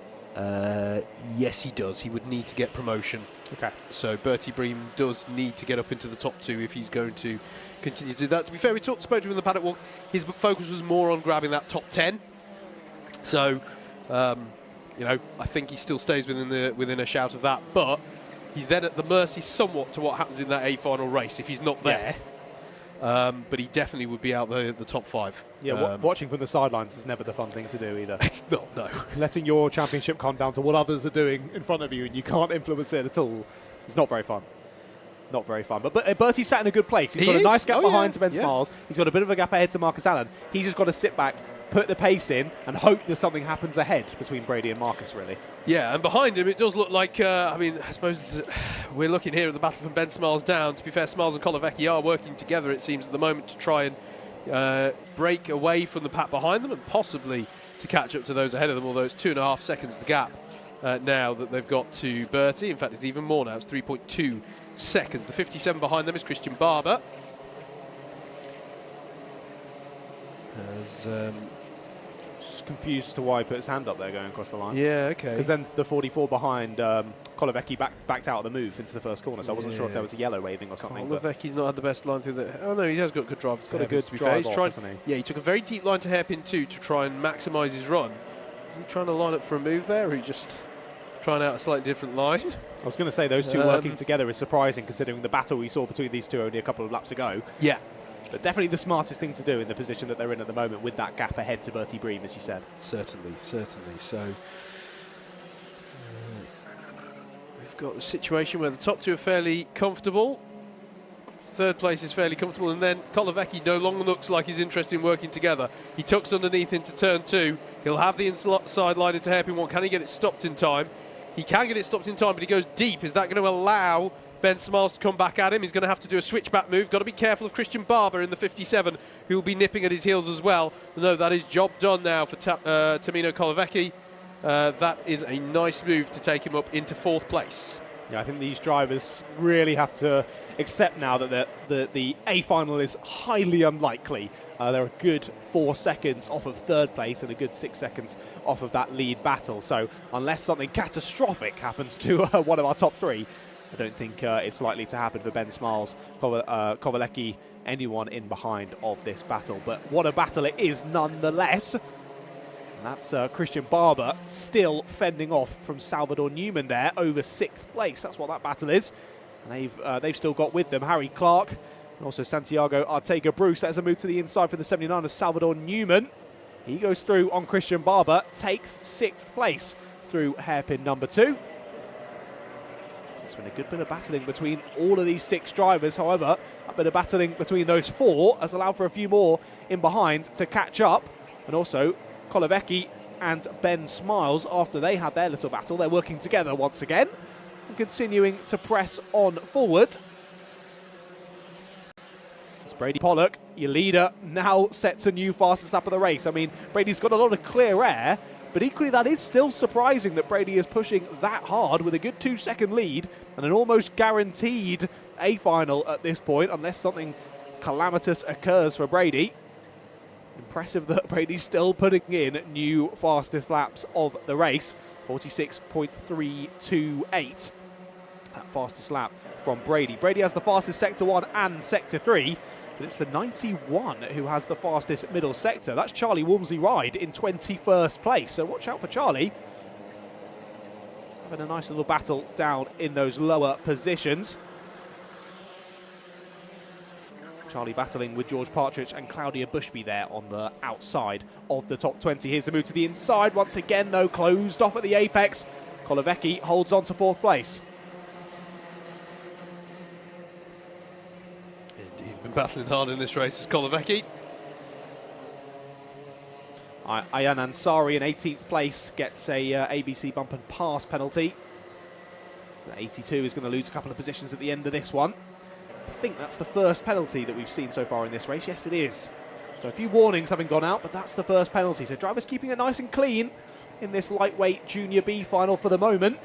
Yes, he does. He would need to get promotion. Okay. So Bertie Bream does need to get up into the top 2 if he's going to continue to do that. To be fair, we spoke to him in the paddock walk. His focus was more on grabbing that top 10. So, you know, I think he still stays within a shout of that. But he's then at the mercy somewhat to what happens in that A final race if he's not there. But he definitely would be out the top 5. Yeah, watching from the sidelines is never the fun thing to do either. It's not, no. Letting your championship come down to what others are doing in front of you and you can't influence it at all. It's not very fun. Not very fun. But Bertie's sat in a good place. He's got a nice gap behind to Ben Smiles. He's got a bit of a gap ahead to Marcus Allen. He's just got to sit back, put the pace in, and hope that something happens ahead between Brady and Marcus, really. Yeah, and behind him it does look like, I mean, I suppose we're looking here at the battle from Ben Smiles down. To be fair, Smiles and Kolovecki are working together, it seems, at the moment to try and break away from the pack behind them and possibly to catch up to those ahead of them, although it's 2.5 seconds the gap now that they've got to Bertie. In fact, it's even more now. It's 3.2 seconds. The 57 behind them is Christian Barber. As just confused as to why he put his hand up there going across the line. Yeah, okay. Because then the 44 behind Kolovecki backed out of the move into the first corner, so I wasn't sure if there was a yellow waving or something. Kolovecki's not had the best line through the... Oh, no, he has got good drive. He's got a good drive off, hasn't he? Yeah, he took a very deep line to hairpin 2 to try and maximise his run. Is he trying to line up for a move there, or he just trying out a slightly different line? I was going to say those two working together is surprising, considering the battle we saw between these two only a couple of laps ago. Yeah. But definitely the smartest thing to do in the position that they're in at the moment with that gap ahead to Bertie Bream, as you said. Certainly, certainly. So we've got the situation where the top 2 are fairly comfortable. Third place is fairly comfortable, and then Kolovecki no longer looks like he's interested in working together. He tucks underneath into turn 2. He'll have the inside line into hairpin 1. Can he get it stopped in time? He can get it stopped in time, but he goes deep. Is that going to allow Ben Smiles to come back at him? He's going to have to do a switchback move. Got to be careful of Christian Barber in the 57, who will be nipping at his heels as well. No, that is job done now for Tamino Kolovecki. That is a nice move to take him up into 4th place. Yeah, I think these drivers really have to accept now that the A final is highly unlikely. They're a good 4 seconds off of 3rd place and a good 6 seconds off of that lead battle. So unless something catastrophic happens to one of our top 3, I don't think it's likely to happen for Ben Smiles, Kovalecki, anyone in behind of this battle. But what a battle it is nonetheless. And that's Christian Barber still fending off from Salvador Newman there over 6th place. That's what that battle is. And they've still got with them Harry Clark and also Santiago Ortega-Bruce. There's a move to the inside for the 79 of Salvador Newman. He goes through on Christian Barber, takes 6th place through hairpin number 2. It's been a good bit of battling between all of these 6 drivers. However, a bit of battling between those 4 has allowed for a few more in behind to catch up. And also Kolovecki and Ben Smiles, after they had their little battle, they're working together once again and continuing to press on forward. It's Brady Pollock your leader now sets a new fastest lap of the race. I mean, Brady's got a lot of clear air, but equally that is still surprising that Brady is pushing that hard with a good 2-second lead and an almost guaranteed A final at this point, unless something calamitous occurs for Brady. Impressive that Brady's still putting in new fastest laps of the race. 46.328, that fastest lap from Brady. Brady has the fastest Sector 1 and Sector 3, but it's the 91 who has the fastest middle sector. That's Charlie Walmsley-Ride in 21st place, so watch out for Charlie. Having a nice little battle down in those lower positions. Charlie battling with George Partridge and Claudia Bushby there on the outside of the top 20. Here's a move to the inside. Once again, though, closed off at the apex. Kolovecki holds on to 4th place. Indeed, been battling hard in this race is Kolovecki. Ayan Ansari in 18th place gets a ABC bump and pass penalty. So 82 is going to lose a couple of positions at the end of this one. I think that's the first penalty that we've seen so far in this race. Yes, it is. So a few warnings having gone out, but that's the first penalty. So drivers keeping it nice and clean in this lightweight Junior B final for the moment.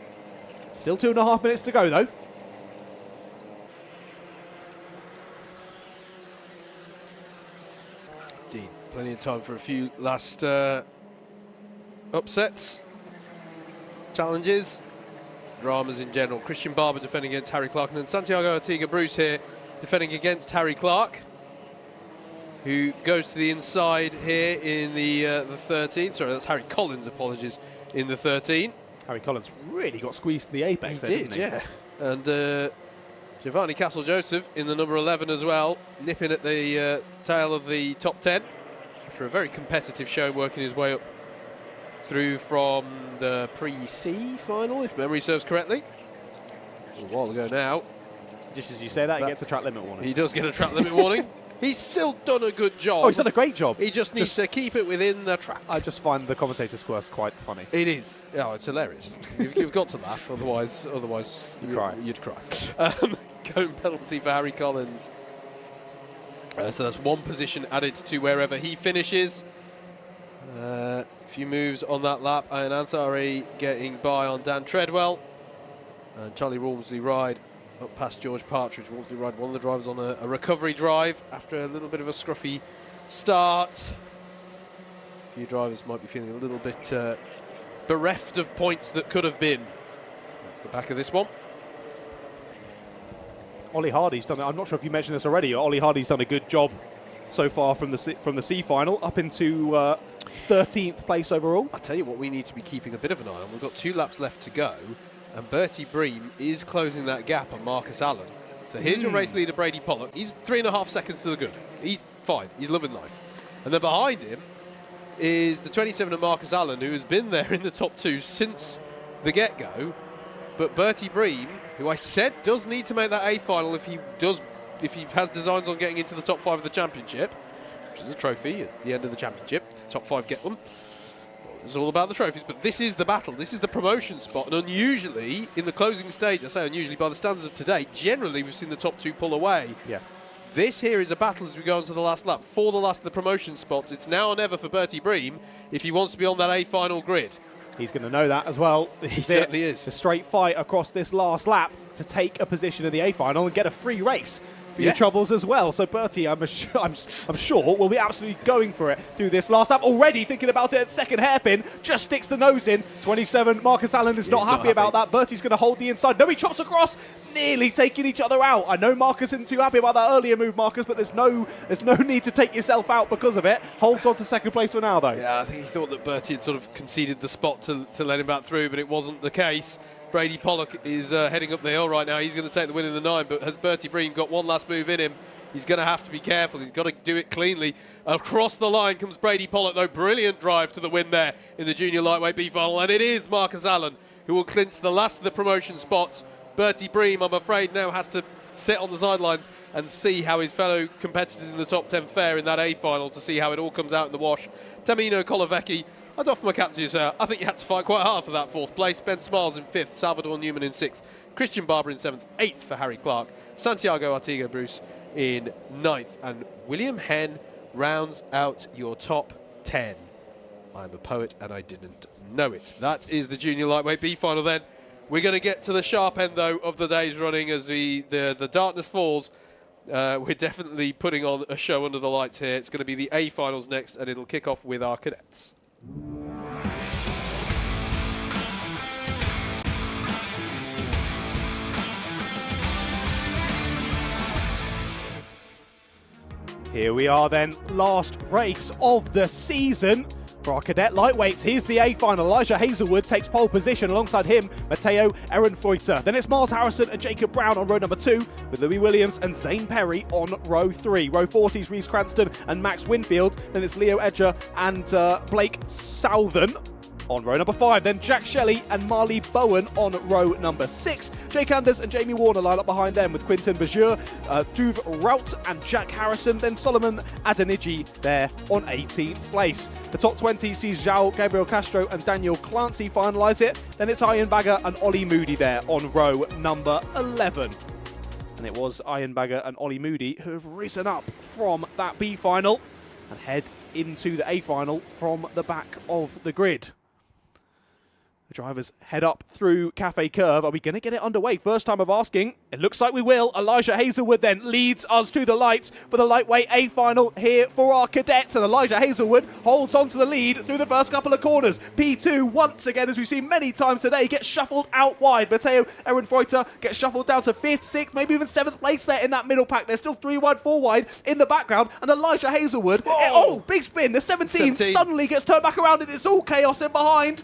Still 2.5 minutes to go, though. Indeed, plenty of time for a few last upsets, challenges, dramas in general. Christian Barber defending against Harry Clark, and then Santiago Artiga Bruce here defending against Harry Clark, who goes to the inside here in the 13. Sorry, that's Harry Collins, apologies, in the 13. Harry Collins really got squeezed to the apex there, didn't he? Yeah. And Giovanni Castle-Joseph in the number 11 as well, nipping at the tail of the top 10 after a very competitive show, working his way up through from the pre-C final, if memory serves correctly. A while ago now. Just as you say that, he gets a track limit warning. He does get a track limit warning. He's still done a good job. Oh, he's done a great job. He just needs to keep it within the track. I just find the commentator's quirks quite funny. It is. Oh, it's hilarious. You've got to laugh, otherwise you'd cry. Going penalty for Harry Collins. So that's one position added to wherever he finishes. A few moves on that lap, and Ansari getting by on Dan Treadwell. And Charlie Walmsley-Ride up past George Partridge. Walmsley-Ride, one of the drivers on a recovery drive after a little bit of a scruffy start. A few drivers might be feeling a little bit bereft of points that could have been. Off the back of this one. Ollie Hardy's done it. I'm not sure if you mentioned this already. Ollie Hardy's done a good job so far from the C final, up into 13th place overall. I'll tell you what we need to be keeping a bit of an eye on. We've got 2 laps left to go, and Bertie Bream is closing that gap on Marcus Allen. So here's your race leader, Brady Pollock. He's 3.5 seconds to the good. He's fine. He's loving life. And then behind him is the 27 of Marcus Allen, who has been there in the top 2 since the get-go. But Bertie Bream, who I said does need to make that A final if he has designs on getting into the top 5 of the championship, which is a trophy at the end of the championship. The top 5 get them. It's all about the trophies, but this is the battle. This is the promotion spot, and unusually, in the closing stage, I say unusually by the standards of today, generally we've seen the top 2 pull away. Yeah. This here is a battle as we go on to the last lap. For the last of the promotion spots, it's now or never for Bertie Bream if he wants to be on that A final grid. He's going to know that as well. He certainly is. A straight fight across this last lap to take a position in the A final and get a free race for your troubles as well. So Bertie, I'm sure, will be absolutely going for it through this last lap. Already thinking about it at second hairpin, just sticks the nose in. 27, Marcus Allen is not happy about that. Bertie's going to hold the inside. No, he chops across, nearly taking each other out. I know Marcus isn't too happy about that earlier move, Marcus, but there's no need to take yourself out because of it. Holds on to second place for now, though. Yeah, I think he thought that Bertie had sort of conceded the spot to let him back through, but it wasn't the case. Brady Pollock is heading up the hill right now. He's going to take the win in the 9, but has Bertie Bream got one last move in him? He's going to have to be careful. He's got to do it cleanly. Across the line comes Brady Pollock, though. Brilliant drive to the win there in the junior lightweight B final, and it is Marcus Allen who will clinch the last of the promotion spots. Bertie Bream, I'm afraid, now has to sit on the sidelines and see how his fellow competitors in the top 10 fare in that A final to see how it all comes out in the wash. Tamino Kolovecki, I'd offer my cap to you, sir. I think you had to fight quite hard for that 4th place. Ben Smiles in 5th, Salvador Newman in 6th, Christian Barber in 7th, 8th for Harry Clark, Santiago Artiga Bruce in 9th, and William Henn rounds out your top 10. I'm a poet and I didn't know it. That is the junior lightweight B final then. We're going to get to the sharp end, though, of the day's running as the darkness falls. We're definitely putting on a show under the lights here. It's going to be the A finals next, and it'll kick off with our cadets. Here we are then, last race of the season. For our cadet lightweights, here's the A final. Elijah Hazelwood takes pole position alongside him, Matteo Ehrenfreuter. Then it's Miles Harrison and Jacob Brown on row number 2, with Louis Williams and Zane Perry on row 3. Row 4 sees Reese Cranston and Max Winfield. Then it's Leo Edger and Blake Southern on row number 5. Then Jack Shelley and Marley Bowen on row number 6. Jake Anders and Jamie Warner line up behind them with Quinton Bajur, Duve Rout and Jack Harrison. Then Solomon Adeniji there on 18th place. The top 20 sees João Gabriel Castro and Daniel Clancy finalise it. Then it's Ian Bagger and Ollie Moody there on row number 11. And it was Ian Bagger and Ollie Moody who have risen up from that B final and head into the A final from the back of the grid. The drivers head up through Cafe Curve. Are we going to get it underway? First time of asking. It looks like we will. Elijah Hazelwood then leads us to the lights for the lightweight A final here for our cadets. And Elijah Hazelwood holds on to the lead through the first couple of corners. P2 once again, as we've seen many times today, gets shuffled out wide. Matteo Ehrenfreuter gets shuffled down to 5th, 6th, maybe even 7th place there in that middle pack. There's still 3 wide, 4 wide in the background. And Elijah Hazelwood, big spin. The 17 suddenly gets turned back around and it's all chaos in behind.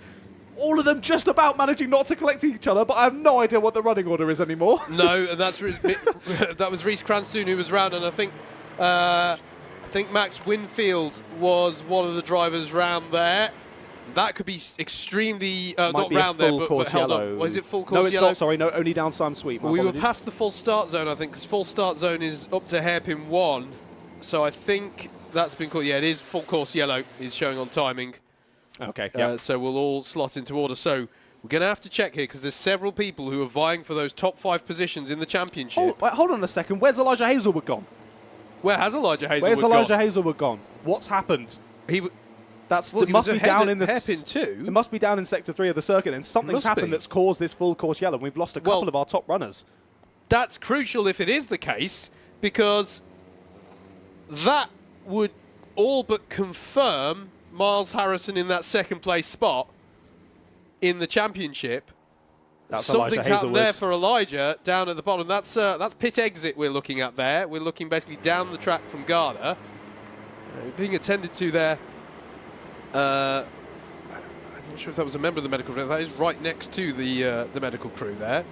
All of them just about managing not to collect each other, but I have no idea what the running order is anymore. No, and that was Reese Cranston who was round, and I think Max Winfield was one of the drivers round there. That could be extremely not round there, but held on. Was it full course yellow? No, it's not. Sorry, no, only down Sam Sweet. We were past the full start zone, I think, because full start zone is up to hairpin 1. So I think that's been called. Yeah, it is full course yellow. Is showing on timing. Okay, yeah. So we'll all slot into order. So we're going to have to check here because there's several people who are vying for those top 5 positions in the championship. Hold on a second. Where's Elijah Hazelwood gone? Where has Elijah Hazelwood Where's Elijah Hazelwood gone? What's happened? It must be down in the hairpin 2. It must be down in sector 3 of the circuit, and something's happened that's caused this full course yellow. We've lost a couple of our top runners. That's crucial if it is the case, because that would all but confirm Miles Harrison in that 2nd place spot in the championship. Something's happened there for Elijah down at the bottom. That's pit exit we're looking at there. We're looking basically down the track from Garda. Being attended to there. I'm not sure if that was a member of the medical crew. That is right next to the medical crew there.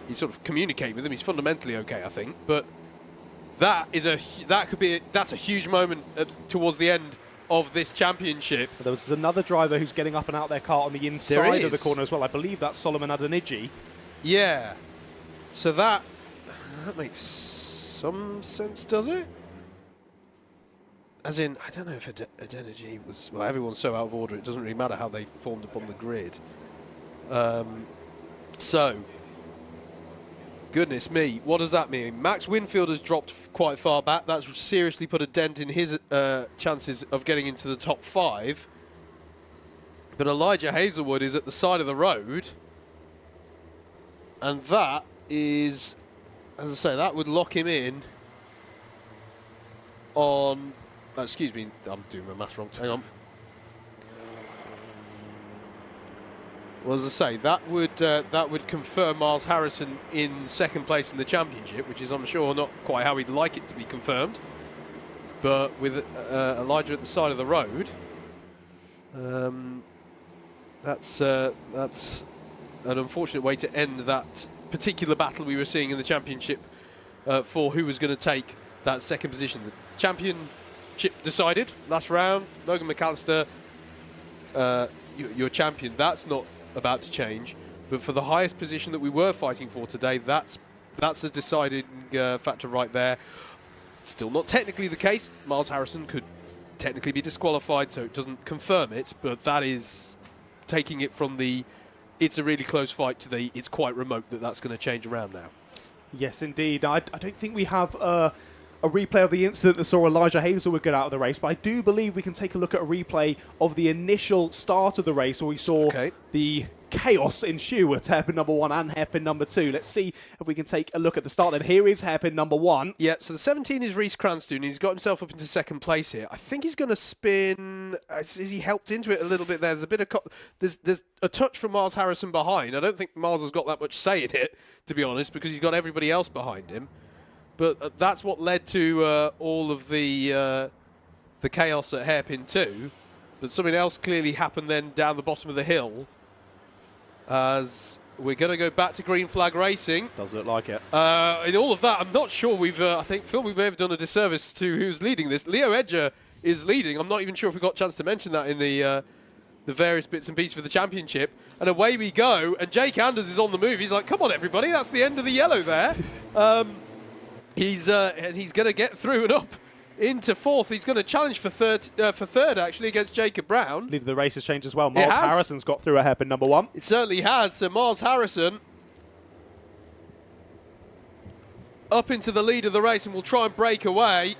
He's sort of communicating with them. He's fundamentally okay, I think. But that's a huge moment towards the end of this championship. There was another driver who's getting up and out their car on the inside of the corner as well. I believe that's Solomon Adeniji. Yeah. So that makes some sense, does it? As in, I don't know if Adeniji was... Well, everyone's so out of order, it doesn't really matter how they formed upon the grid. So, goodness me, what does that mean? Max Winfield has dropped quite far back. That's seriously put a dent in his chances of getting into the top 5. But Elijah Hazelwood is at the side of the road. And that is, as I say, that would lock him in on... excuse me, I'm doing my math wrong. Hang on. Well, as I say, that would confirm Miles Harrison in 2nd place in the championship, which is, I'm sure, not quite how we'd like it to be confirmed. But with Elijah at the side of the road, that's an unfortunate way to end that particular battle we were seeing in the championship for who was going to take that 2nd position. The championship decided last round. Logan McAllister, your champion. That's not about to change, but for the highest position that we were fighting for today, that's a deciding factor right there. Still not technically the case. Miles Harrison could technically be disqualified, so it doesn't confirm it, but that is taking it from the it's a really close fight to the it's quite remote that's going to change around now. Yes, indeed. I don't think we have a a replay of the incident that saw Elijah Hazelwood get out of the race, but I do believe we can take a look at a replay of the initial start of the race where we saw the chaos ensue with hairpin number 1 and hairpin number 2. Let's see if we can take a look at the start. And here is hairpin number 1. Yeah, so the 17 is Reece Cranston. He's got himself up into second place here. I think he's going to spin. Is he helped into it a little bit there? There's a bit of there's a touch from Miles Harrison behind. I don't think Miles has got that much say in it, to be honest, because he's got everybody else behind him. But that's what led to all of the chaos at hairpin 2. But something else clearly happened then down the bottom of the hill, as we're going to go back to green flag racing. Does look like it. In all of that, I'm not sure we've... I think, Phil, we may have done a disservice to who's leading this. Leo Edger is leading. I'm not even sure if we got a chance to mention that in the various bits and pieces for the championship. And away we go, and Jake Anders is on the move. He's like, come on, everybody, that's the end of the yellow there. He's going to get through and up into fourth. He's going to challenge for third, actually, against Jacob Brown. Lead of the race has changed as well. Miles Harrison's got through a hairpin number 1. It certainly has. So Miles Harrison up into the lead of the race and will try and break away.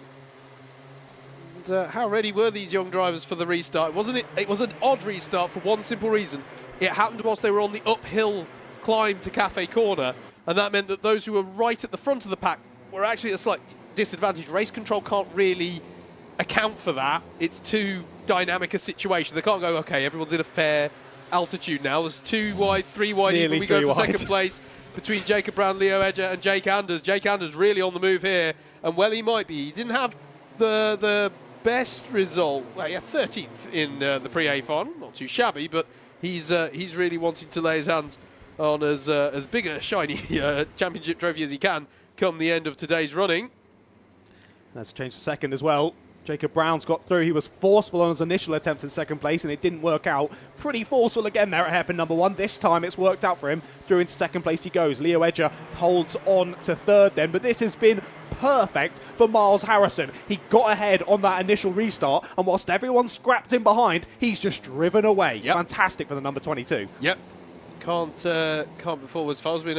And how ready were these young drivers for the restart? It was an odd restart for one simple reason. It happened whilst they were on the uphill climb to Cafe Corner, and that meant that those who were right at the front of the pack were actually at a slight disadvantage. Race control can't really account for that. It's too dynamic a situation. They can't go, okay, everyone's in a fair altitude now. There's 2 wide, 3 wide, even we go for second place between Jacob Brown, Leo Edger and Jake Anders. Jake Anders really on the move here, and well, he might be. He didn't have the best result. Well, yeah, 13th in the Pre-A final. Not too shabby, but he's really wanting to lay his hands on as big a shiny championship trophy as he can come the end of today's running. Let's change to second as well. Jacob Brown's got through. He was forceful on his initial attempt in second place, and it didn't work out. Pretty forceful again there at hairpin number 1. This time it's worked out for him. Through into second place he goes. Leo Edger holds on to third then, but this has been perfect for Miles Harrison. He got ahead on that initial restart, and whilst everyone scrapped him behind, he's just driven away. Yep. Fantastic for the number 22. Yep. Can't be forwards fast. We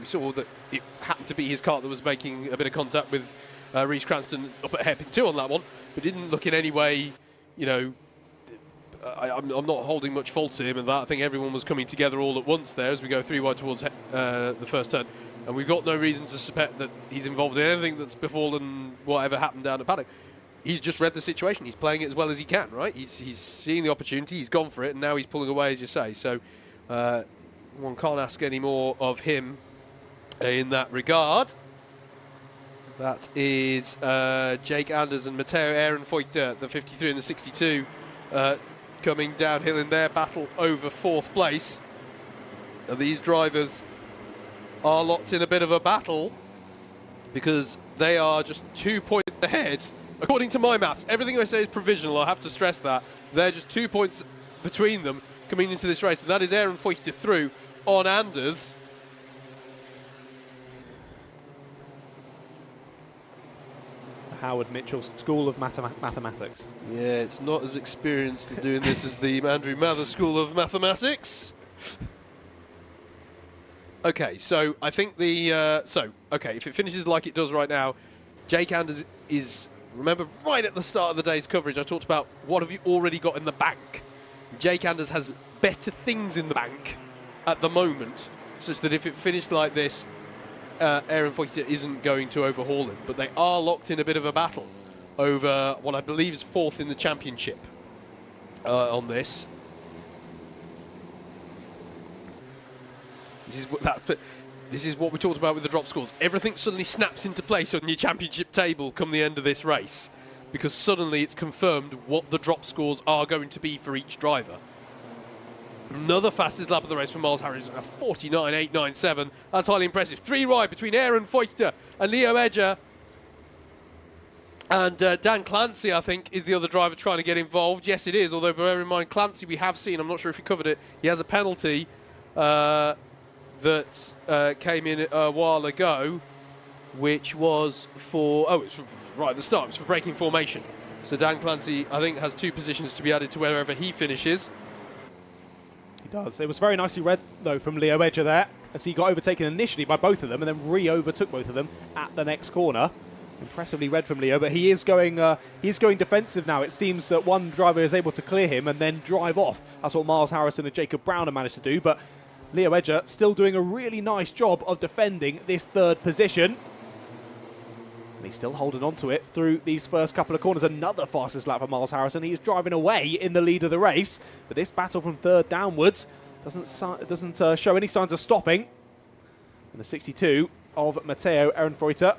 saw that it happened to be his car that was making a bit of contact with Reece Cranston up at hairpin 2 on that one, but didn't look in any way, you know, I'm not holding much fault to him in that. I think everyone was coming together all at once there as we go 3 wide towards the first turn, and we've got no reason to suspect that he's involved in anything that's befallen whatever happened down at Paddock. He's just read the situation. He's playing it as well as he can, right? He's seeing the opportunity, he's gone for it, and now he's pulling away, as you say. So one can't ask any more of him in that regard. That is Jake Anders and Matteo Ehrenfeuchter, the 53 and the 62, coming downhill in their battle over fourth place. And these drivers are locked in a bit of a battle because they are just 2 points ahead. According to my maths, everything I say is provisional, I have to stress that. They're just 2 points between them coming into this race, and that is Ehrenfeuchter through on Anders. Howard Mitchell School of Mathematics. Yeah, it's not as experienced in doing this as the Andrew Mather School of Mathematics. Okay, so I think if it finishes like it does right now, Jake Anders is, remember right at the start of the day's coverage, I talked about what have you already got in the bank. Jake Anders has better things in the bank at the moment, such that if it finished like this, Ehrenfeuchter isn't going to overhaul him, but they are locked in a bit of a battle over what I believe is fourth in the championship on this. This is what we talked about with the drop scores. Everything suddenly snaps into place on your championship table come the end of this race, because suddenly it's confirmed what the drop scores are going to be for each driver. Another fastest lap of the race from Miles Harrison, a 49.897. That's highly impressive. 3 wide between Ehrenfeuchter and Leo Edger. And Dan Clancy, I think, is the other driver trying to get involved. Yes, it is, although bear in mind, Clancy we have seen, I'm not sure if he covered it, he has a penalty that came in a while ago, which was for, it's right at the start, it's for breaking formation. So Dan Clancy, I think, has 2 positions to be added to wherever he finishes. He does. It was very nicely read, though, from Leo Edger there, as he got overtaken initially by both of them and then re-overtook both of them at the next corner. Impressively read from Leo, but he is going defensive now. It seems that one driver is able to clear him and then drive off. That's what Miles Harrison and Jacob Brown have managed to do, but Leo Edger still doing a really nice job of defending this third position. And he's still holding on to it through these first couple of corners. Another fastest lap for Miles Harrison. He's driving away in the lead of the race, but this battle from third downwards doesn't show any signs of stopping. And the 62 of Matteo Ehrenfreuter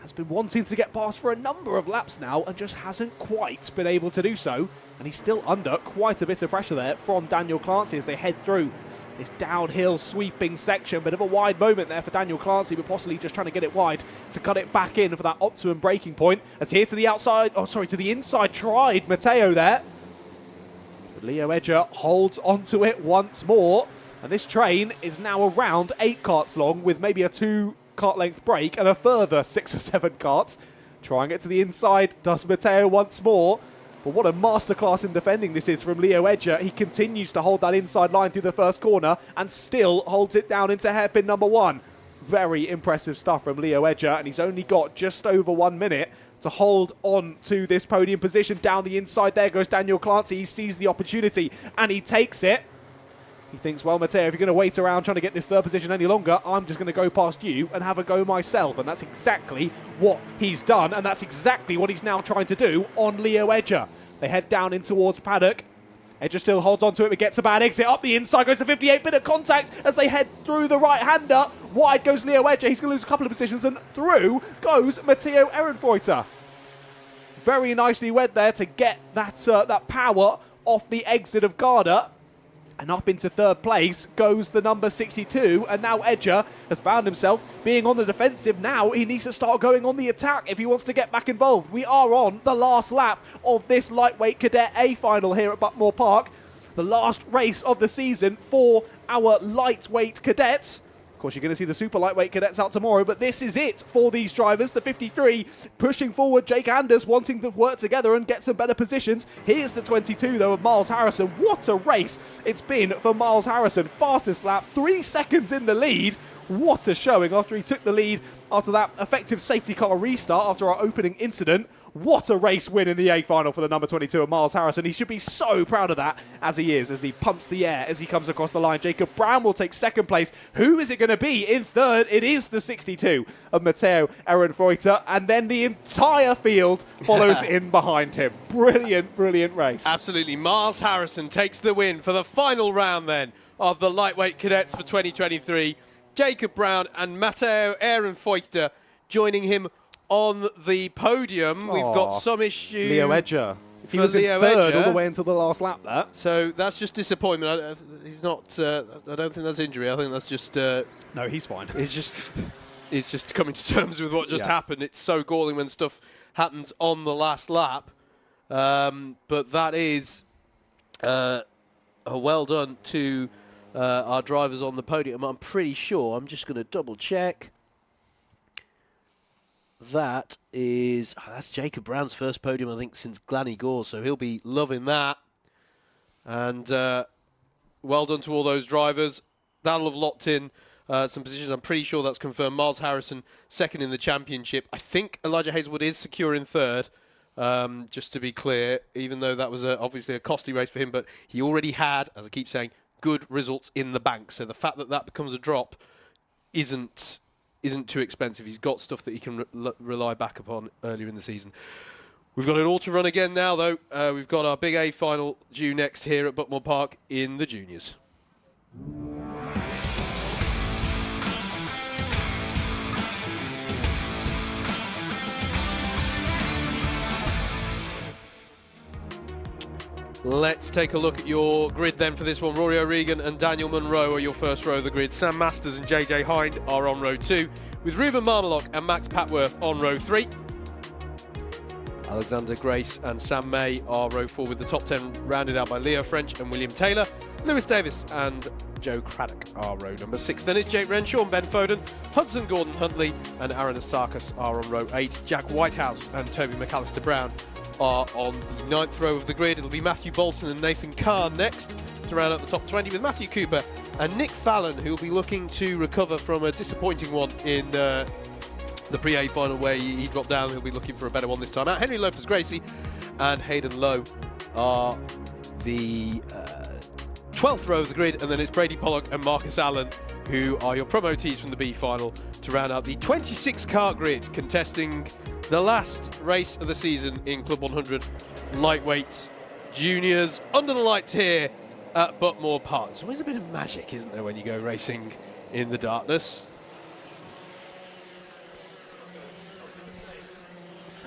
has been wanting to get past for a number of laps now and just hasn't quite been able to do so. And he's still under quite a bit of pressure there from Daniel Clancy as they head through this downhill sweeping section. Bit of a wide moment there for Daniel Clancy, but possibly just trying to get it wide to cut it back in for that optimum braking point. As here to the outside, to the inside, tried Matteo there. But Leo Edger holds onto it once more. And this train is now around 8 karts long with maybe a 2-kart length break and a further 6 or 7 karts. Trying it to the inside, does Matteo once more. But what a masterclass in defending this is from Leo Edger. He continues to hold that inside line through the first corner and still holds it down into hairpin number 1. Very impressive stuff from Leo Edger, and he's only got just over 1 minute to hold on to this podium position. Down the inside there goes Daniel Clancy. He sees the opportunity and he takes it. He thinks, well, Matteo, if you're going to wait around trying to get this third position any longer, I'm just going to go past you and have a go myself. And that's exactly what he's done, and that's exactly what he's now trying to do on Leo Edger. They head down in towards Paddock. Edger still holds on to it, but gets a bad exit. Up the inside, goes to 58, bit of contact as they head through the right-hander. Wide goes Leo Edger. He's going to lose a couple of positions, and through goes Matteo Ehrenfreuter. Very nicely wed there to get that power off the exit of Garda. And up into third place goes the number 62, and now Edger has found himself being on the defensive. Now he needs to start going on the attack if he wants to get back involved. We are on the last lap of this lightweight Cadet A final here at Buckmore Park. The last race of the season for our lightweight cadets. Of course, you're going to see the super lightweight cadets out tomorrow, but this is it for these drivers. The 53 pushing forward, Jake Anders wanting to work together and get some better positions. Here's the 22, though, of Miles Harrison. What a race it's been for Miles Harrison. Fastest lap, 3 seconds in the lead. What a showing after he took the lead after that effective safety car restart after our opening incident. What a race win in the A final for the number 22 of Miles Harrison. He should be so proud of that, as he is, as he pumps the air as he comes across the line. Jacob Brown will take second place. Who is it going to be in third? It is the 62 of Matteo Ehrenfreuter, and then the entire field follows in behind him. Brilliant, brilliant race. Absolutely. Miles Harrison takes the win for the final round then of the lightweight cadets for 2023. Jacob Brown and Matteo Ehrenfreuter joining him on the podium. We've got some issues. Leo Edger. He was in third all the way until the last lap there. So that's just disappointment. He's not. I don't think that's injury. I think that's just. No, he's fine. He's just coming to terms with what just happened. It's so galling when stuff happens on the last lap. But that is a well done to our drivers on the podium. I'm pretty sure. I'm just going to double check. That's Jacob Brown's first podium, I think, since Glanny Gore, so he'll be loving that. And well done to all those drivers. That'll have locked in some positions. I'm pretty sure that's confirmed. Miles Harrison, second in the championship. I think Elijah Hazelwood is secure in third, just to be clear, even though that was obviously a costly race for him. But he already had, as I keep saying, good results in the bank. So the fact that that becomes a drop isn't too expensive. He's got stuff that he can rely back upon earlier in the season. We've got it all to run again now, though. We've got our big A final due next here at Buckmore Park in the juniors. Let's take a look at your grid then for this one. Rory O'Regan and Daniel Munro are your first row of the grid. Sam Masters and JJ Hind are on row 2, with Ruben Marmalock and Max Patworth on row 3. Alexander Grace and Sam May are row 4, with the top 10 rounded out by Leo French and William Taylor. Lewis Davis and Joe Craddock are row number 6. Then it's Jake Renshaw and Ben Foden, Hudson Gordon Huntley and Aaron Asarkas are on row 8. Jack Whitehouse and Toby McAllister Brown are on the 9th row of the grid. It'll be Matthew Bolton and Nathan Kahn next to round out the top 20, with Matthew Cooper and Nick Fallon, who will be looking to recover from a disappointing one in the pre-A final where he dropped down. He'll be looking for a better one this time out. Henry Lopez-Gracie and Hayden Lowe are the 12th row of the grid, and then it's Brady Pollock and Marcus Allen who are your promotees from the B final to round out the 26 kart grid, contesting the last race of the season in Club 100 lightweight juniors under the lights here at Buckmore Park. There's always a bit of magic, isn't there, when you go racing in the darkness?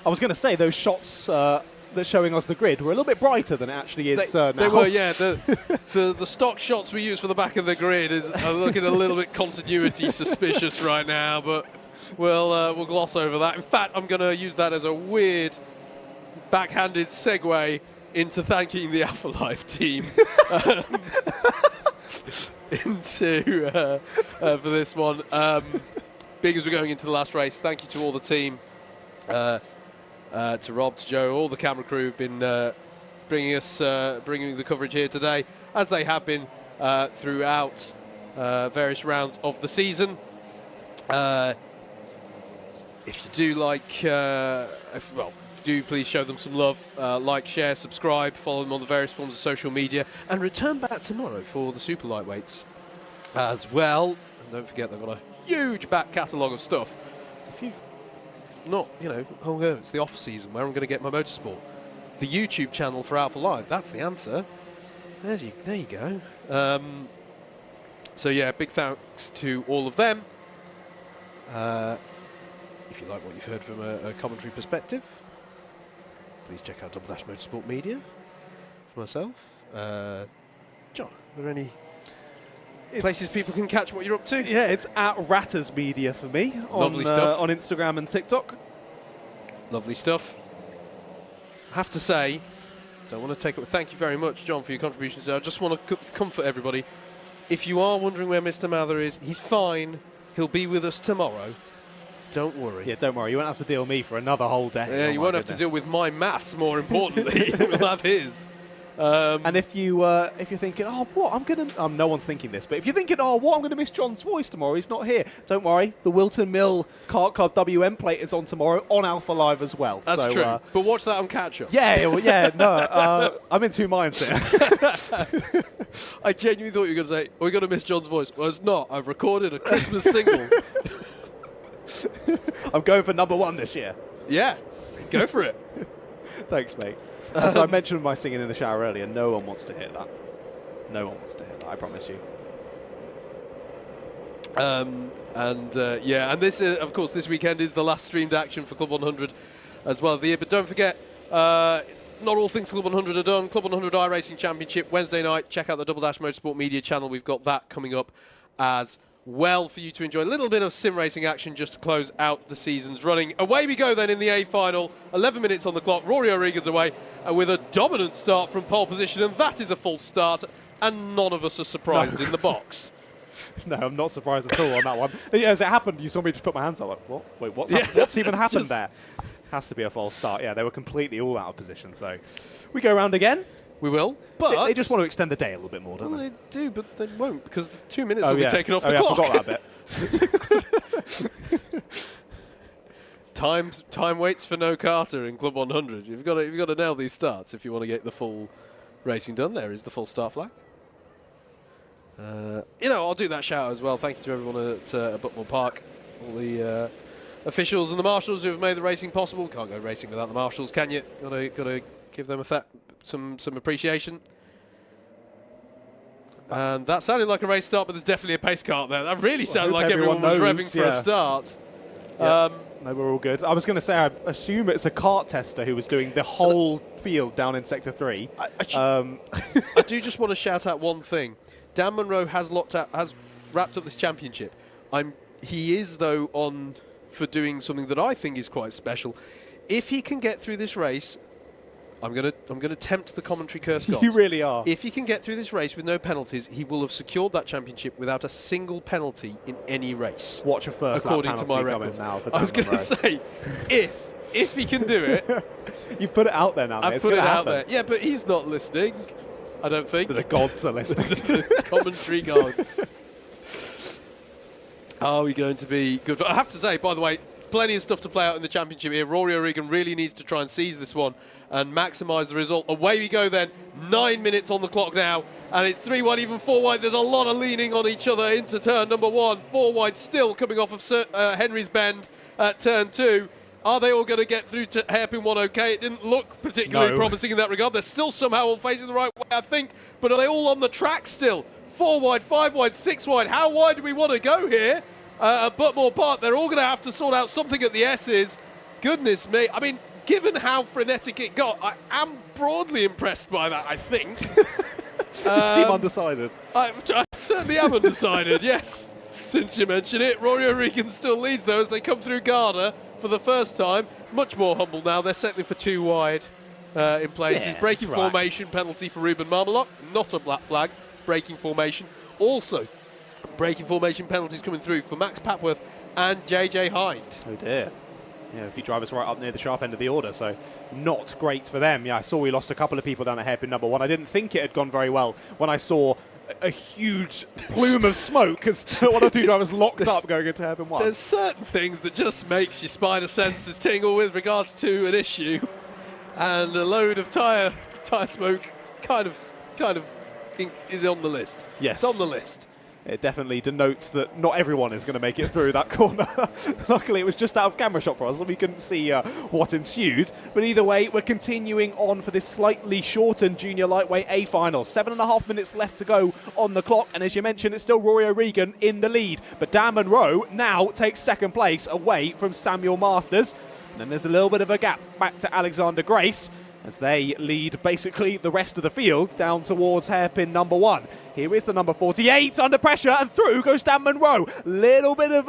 I was going to say, those shots that's showing us the grid were a little bit brighter than it actually is now. They were, yeah. The stock shots we use for the back of the grid are looking a little bit continuity suspicious right now, but we'll gloss over that. In fact, I'm going to use that as a weird backhanded segue into thanking the Alpha Life team for this one. Big as we're going into the last race, thank you to all the team. To Rob, to Joe, all the camera crew have been bringing the coverage here today, as they have been throughout various rounds of the season. If you do like, do please show them some love. Like, share, subscribe, follow them on the various forms of social media, and return back tomorrow for the super lightweights as well. And don't forget, they've got a huge back catalogue of stuff. If you've not, it's the off season where I'm going to get my motorsport. The YouTube channel for Alpha Live, that's the answer. There you go. So yeah, big thanks to all of them. If you like what you've heard from a commentary perspective, please check out Double Dash Motorsport Media for myself. John, are there any places people can catch what you're up to? Yeah, it's at Ratters Media for me. Lovely stuff. On Instagram and TikTok. Lovely stuff. I have to say, don't want to take up. Thank you very much, John, for your contributions there. I just want to comfort everybody. If you are wondering where Mr. Mather is, he's fine. He'll be with us tomorrow. Don't worry. Yeah, don't worry. You won't have to deal with me for another whole day. Yeah, you won't have to deal with my maths, more importantly. We'll have his. And if you're thinking, oh, what, I'm going to... no one's thinking this, but if you're thinking, oh, what, I'm going to miss John's voice tomorrow, he's not here. Don't worry. The Wilton Mill Kart Club WM plate is on tomorrow on Alpha Live as well. That's true. But watch that on catch-up. Yeah, no. I'm in two minds here. I genuinely thought you were going to say, we're going to miss John's voice. Well, it's not. I've recorded a Christmas single. I'm going for #1 this year. Yeah, go for it. Thanks, mate. As I mentioned my singing in the shower earlier, no one wants to hear that. No one wants to hear that, I promise you. And this, of course, this weekend is the last streamed action for Club 100 as well of the year. But don't forget, not all things Club 100 are done. Club 100 iRacing Championship, Wednesday night. Check out the Double Dash Motorsport Media channel. We've got that coming up as well for you to enjoy. A little bit of sim racing action just to close out the season's running. Away we go then in the A final. 11 minutes on the clock. Rory O'Regan's away with a dominant start from pole position, and that is a false start, and none of us are surprised in the box. No, I'm not surprised at all on that one. As it happened, you saw me just put my hands up. Like, what? Wait, what's even happened there? Has to be a false start. Yeah, they were completely all out of position. So we go around again. We will, but they just want to extend the day a little bit more, don't they? They do, but they won't, because the 2 minutes will be taken off the clock. I forgot that bit. Time waits for no Carter in Club 100. You've got to nail these starts if you want to get the full racing done. There is the full start flag. I'll do that shout out as well. Thank you to everyone at Buckmore Park, all the officials and the marshals who have made the racing possible. Can't go racing without the marshals, can you? Got to give them some appreciation. And that sounded like a race start, but there's definitely a pace kart there. That really sounded like everyone was revving for a start. Yeah. No, we're all good. I was going to say, I assume it's a kart tester who was doing the whole field down in Sector 3. I do just want to shout out one thing. Dan Munro has wrapped up this championship. He is, though, on for doing something that I think is quite special. If he can get through this race, I'm gonna tempt the commentary curse gods. You really are. If he can get through this race with no penalties, he will have secured that championship without a single penalty in any race. Watch a first according to my records. Now for I was going to say, if he can do it, you've put it out there now. I've put it out there. Yeah, but he's not listening. I don't think. The gods are listening. The commentary gods. Are we going to be good? I have to say, by the way, plenty of stuff to play out in the championship here. Rory O'Regan really needs to try and seize this one and maximise the result. Away we go then. 9 minutes on the clock now. And it's 3 wide, even 4 wide. There's a lot of leaning on each other into turn number 1. 4 wide still coming off of Henry's Bend at turn 2. Are they all going to get through to hairpin 1 okay? It didn't look particularly promising in that regard. They're still somehow all facing the right way, I think. But are they all on the track still? 4 wide, 5 wide, 6 wide. How wide do we want to go here? At Buckmore Park, they're all going to have to sort out something at the S's. Goodness me. I mean, given how frenetic it got, I am broadly impressed by that, I think. You seem undecided. I certainly am undecided, yes, since you mention it. Rory O'Regan still leads, though, as they come through Garda for the first time. Much more humble now. They're settling for 2 wide in places. Yeah, breaking formation penalty for Ruben Marmelock. Not a black flag. Breaking formation. Also, breaking formation penalties coming through for Max Papworth and JJ Hind. Oh dear. Yeah, a few drivers right up near the sharp end of the order, so not great for them. Yeah, I saw we lost a couple of people down at hairpin number 1. I didn't think it had gone very well when I saw a huge plume of smoke as one or 2 drivers locked up going into hairpin 1. There's certain things that just makes your spider senses tingle with regards to an issue, and a load of tyre smoke kind of is on the list. Yes. It's on the list. It definitely denotes that not everyone is going to make it through that corner. Luckily, it was just out of camera shot for us, so we couldn't see what ensued. But either way, we're continuing on for this slightly shortened Junior Lightweight A final. 7.5 minutes left to go on the clock, and as you mentioned, it's still Rory O'Regan in the lead. But Dan Munro now takes second place away from Samuel Masters. And then there's a little bit of a gap back to Alexander Grace, as they lead basically the rest of the field down towards hairpin number 1. Here is the number 48 under pressure, and through goes Dan Munro. Little bit of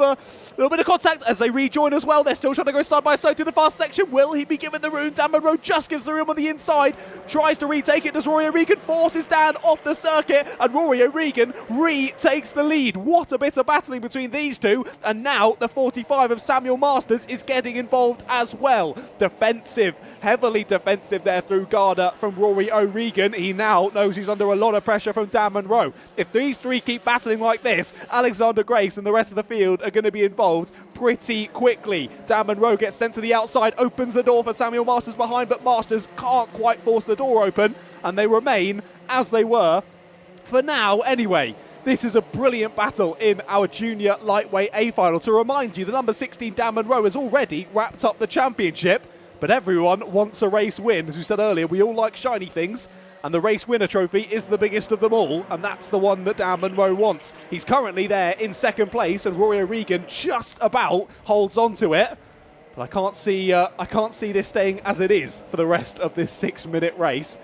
contact as they rejoin as well. They're still trying to go side by side through the fast section. Will he be given the room? Dan Munro just gives the room on the inside. Tries to retake it. Does Rory O'Regan? Forces Dan off the circuit, and Rory O'Regan retakes the lead. What a bit of battling between these two. And now the 45 of Samuel Masters is getting involved as well. Defensive, heavily defensive there through Garda from Rory O'Regan. He now knows he's under a lot of pressure from Dan Munro. If these three keep battling like this, Alexander Grace and the rest of the field are going to be involved pretty quickly. Dan Munro gets sent to the outside, opens the door for Samuel Masters behind, but Masters can't quite force the door open, and they remain as they were for now anyway. This is a brilliant battle in our Junior Lightweight A final. To remind you, the number 16 Dan Munro has already wrapped up the championship, but everyone wants a race win. As we said earlier, we all like shiny things, and the race winner trophy is the biggest of them all, and that's the one that Dan Munro wants. He's currently there in second place, and Rory O'Regan just about holds on to it. But I can't see this staying as it is for the rest of this 6-minute race.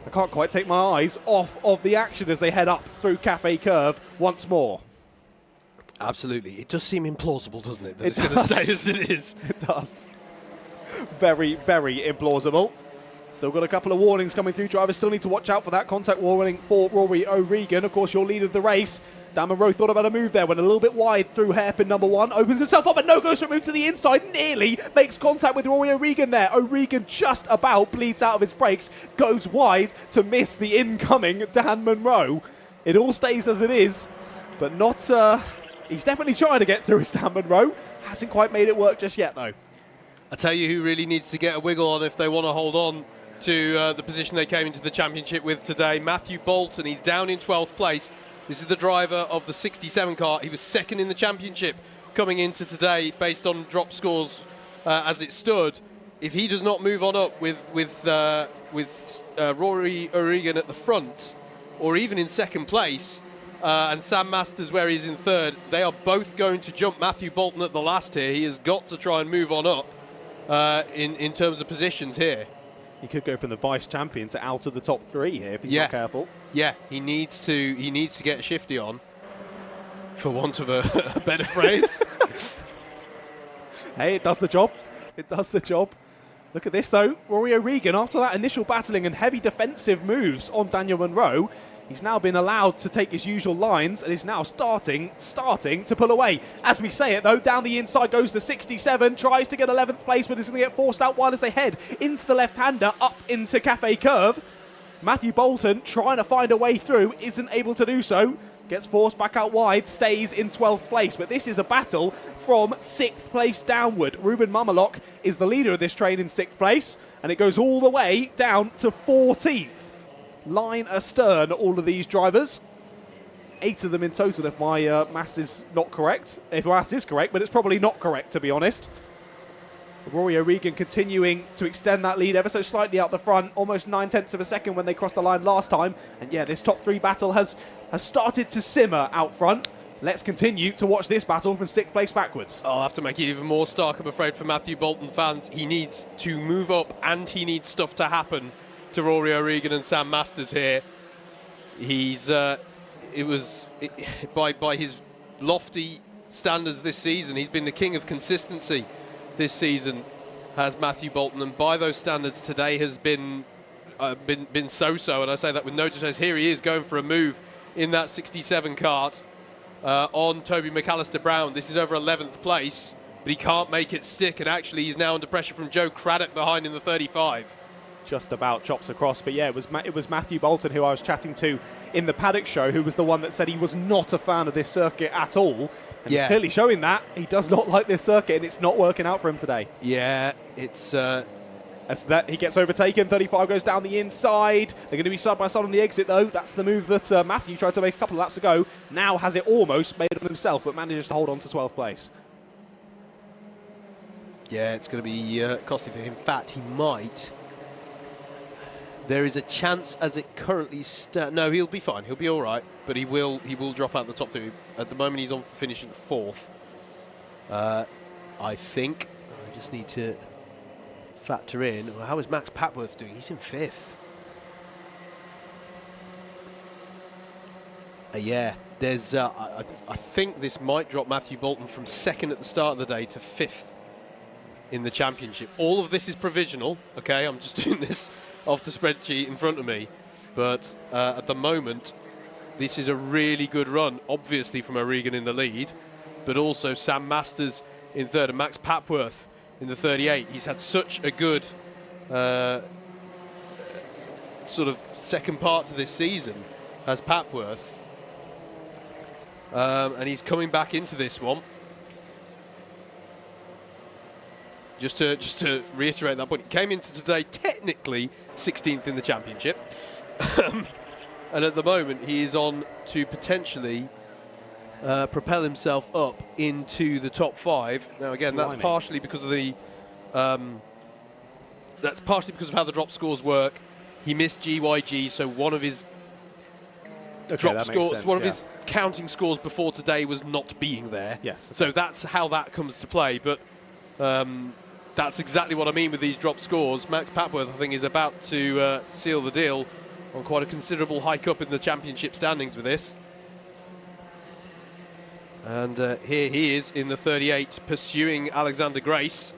I can't quite take my eyes off of the action as they head up through Cafe Curve once more. Absolutely. It does seem implausible, doesn't it, that it's going to stay as it is. It does. Very, very implausible. Still got a couple of warnings coming through. Drivers still need to watch out for that. Contact warning for Rory O'Regan. Of course, your leader of the race. Dan Munro thought about a move there. Went a little bit wide through hairpin number 1. Opens himself up, but no, goes for a move to the inside. Nearly makes contact with Rory O'Regan there. O'Regan just about bleeds out of his brakes. Goes wide to miss the incoming Dan Munro. It all stays as it is, but not... he's definitely trying to get through his Dan Munro. Hasn't quite made it work just yet, though. I tell you who really needs to get a wiggle on if they want to hold on to the position they came into the championship with today. Matthew Bolton, he's down in 12th place. This is the driver of the 67 car. He was second in the championship coming into today based on drop scores as it stood. If he does not move on up with Rory O'Regan at the front, or even in second place, and Sam Masters where he's in third, they are both going to jump Matthew Bolton at the last here. He has got to try and move on up in terms of positions here. He could go from the vice champion to out of the top 3 here if he's not careful. Yeah, he needs to get shifty on, for want of a better phrase. Hey, it does the job. It does the job. Look at this though. Rory O'Regan, after that initial battling and heavy defensive moves on Daniel Munro, he's now been allowed to take his usual lines and is now starting to pull away. As we say it though, down the inside goes the 67, tries to get 11th place, but is going to get forced out wide as they head into the left-hander up into Cafe Curve. Matthew Bolton trying to find a way through, isn't able to do so. gets forced back out wide, stays in 12th place. But this is a battle from 6th place downward. Ruben Mamalok is the leader of this train in 6th place, and it goes all the way down to 14th. Line astern, all of these drivers. 8 of them in total, if my maths is not correct. If my maths is correct, but it's probably not correct, to be honest. Rory O'Regan continuing to extend that lead ever so slightly out the front, almost 9/10 of a second when they crossed the line last time. And yeah, this top 3 battle has started to simmer out front. Let's continue to watch this battle from 6th place backwards. I'll have to make it even more stark, I'm afraid, for Matthew Bolton fans. He needs to move up, and he needs stuff to happen to Rory O'Regan and Sam Masters here. He's by his lofty standards this season, he's been the king of consistency this season, has Matthew Bolton, and by those standards today has been so-so, and I say that with no details. Here he is going for a move in that 67 kart on Toby McAllister-Brown. This is over 11th place, but he can't make it stick, and actually he's now under pressure from Joe Craddock behind in the 35. Just about chops across, but yeah, it was Matthew Bolton who I was chatting to in the Paddock show, who was the one that said he was not a fan of this circuit at all. And he's clearly showing that he does not like this circuit, and it's not working out for him today. Yeah, it's as that he gets overtaken. 35 goes down the inside. They're going to be side by side on the exit, though. That's the move that Matthew tried to make a couple of laps ago. Now has it almost made on himself, but manages to hold on to 12th place. Yeah, it's going to be costly for him. In fact, he might. There is a chance as it currently stands. No, he'll be fine. He'll be all right. But he will drop out the top 3. At the moment, he's on finishing 4th. I think. I just need to factor in. Well, how is Max Papworth doing? He's in 5th. Yeah, there's. I think this might drop Matthew Bolton from 2nd at the start of the day to 5th in the championship. All of this is provisional. Okay, I'm just doing this off the spreadsheet in front of me, but at the moment this is a really good run, obviously from O'Regan in the lead, but also Sam Masters in 3rd and Max Papworth in the 38. He's had such a good sort of second part to this season as Papworth, and he's coming back into this one. Just to reiterate that point, he came into today technically 16th in the championship. And at the moment, he is on to potentially propel himself up into the top 5. Now, again, that's partially because of the that's partially because of how the drop scores work. He missed GYG, so one of his drop scores, of his counting scores before today was not being there. Yes. So that's how that comes to play. But that's exactly what I mean with these drop scores. Max Papworth, I think, is about to seal the deal on quite a considerable hike up in the championship standings with this. And here he is in the 38, pursuing Alexander Grace.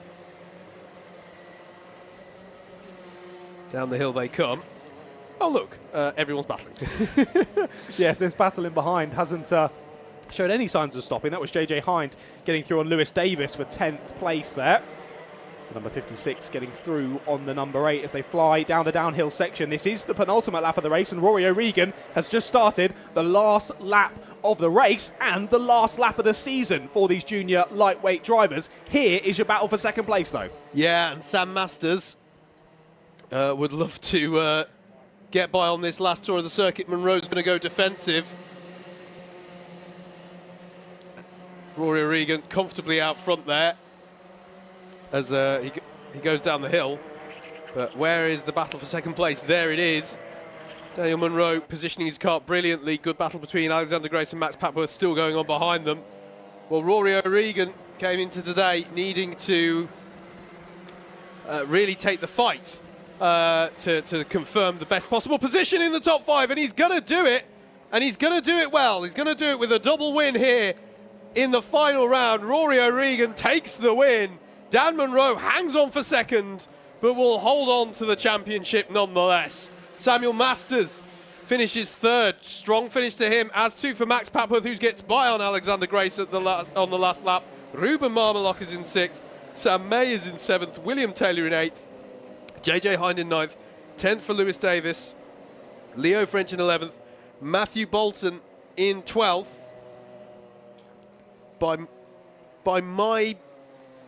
Down the hill they come. Oh, look, everyone's battling. Yes, this battle in behind hasn't showed any signs of stopping. That was JJ Hind getting through on Lewis Davis for 10th place there. Number 56 getting through on the number 8 as they fly down the downhill section. This is the penultimate lap of the race, and Rory O'Regan has just started the last lap of the race and the last lap of the season for these junior lightweight drivers. Here is your battle for 2nd place, though. Yeah, and Sam Masters would love to get by on this last tour of the circuit. Monroe's going to go defensive. Rory O'Regan comfortably out front there as he goes down the hill. But where is the battle for 2nd place? There it is. Daniel Monroe positioning his kart brilliantly. Good battle between Alexander Grace and Max Papworth still going on behind them. Well, Rory O'Regan came into today needing to really take the fight to confirm the best possible position in the top 5, and he's going to do it, and he's going to do it well. He's going to do it with a double win here in the final round. Rory O'Regan takes the win. Dan Monroe hangs on for 2nd, but will hold on to the championship nonetheless. Samuel Masters finishes 3rd. Strong finish to him, as too for Max Papworth, who gets by on Alexander Grace on the last lap. Ruben Marmelock is in 6th. Sam May is in 7th. William Taylor in 8th. JJ Hind in 9th. 10th for Lewis Davis. Leo French in 11th. Matthew Bolton in 12th. By my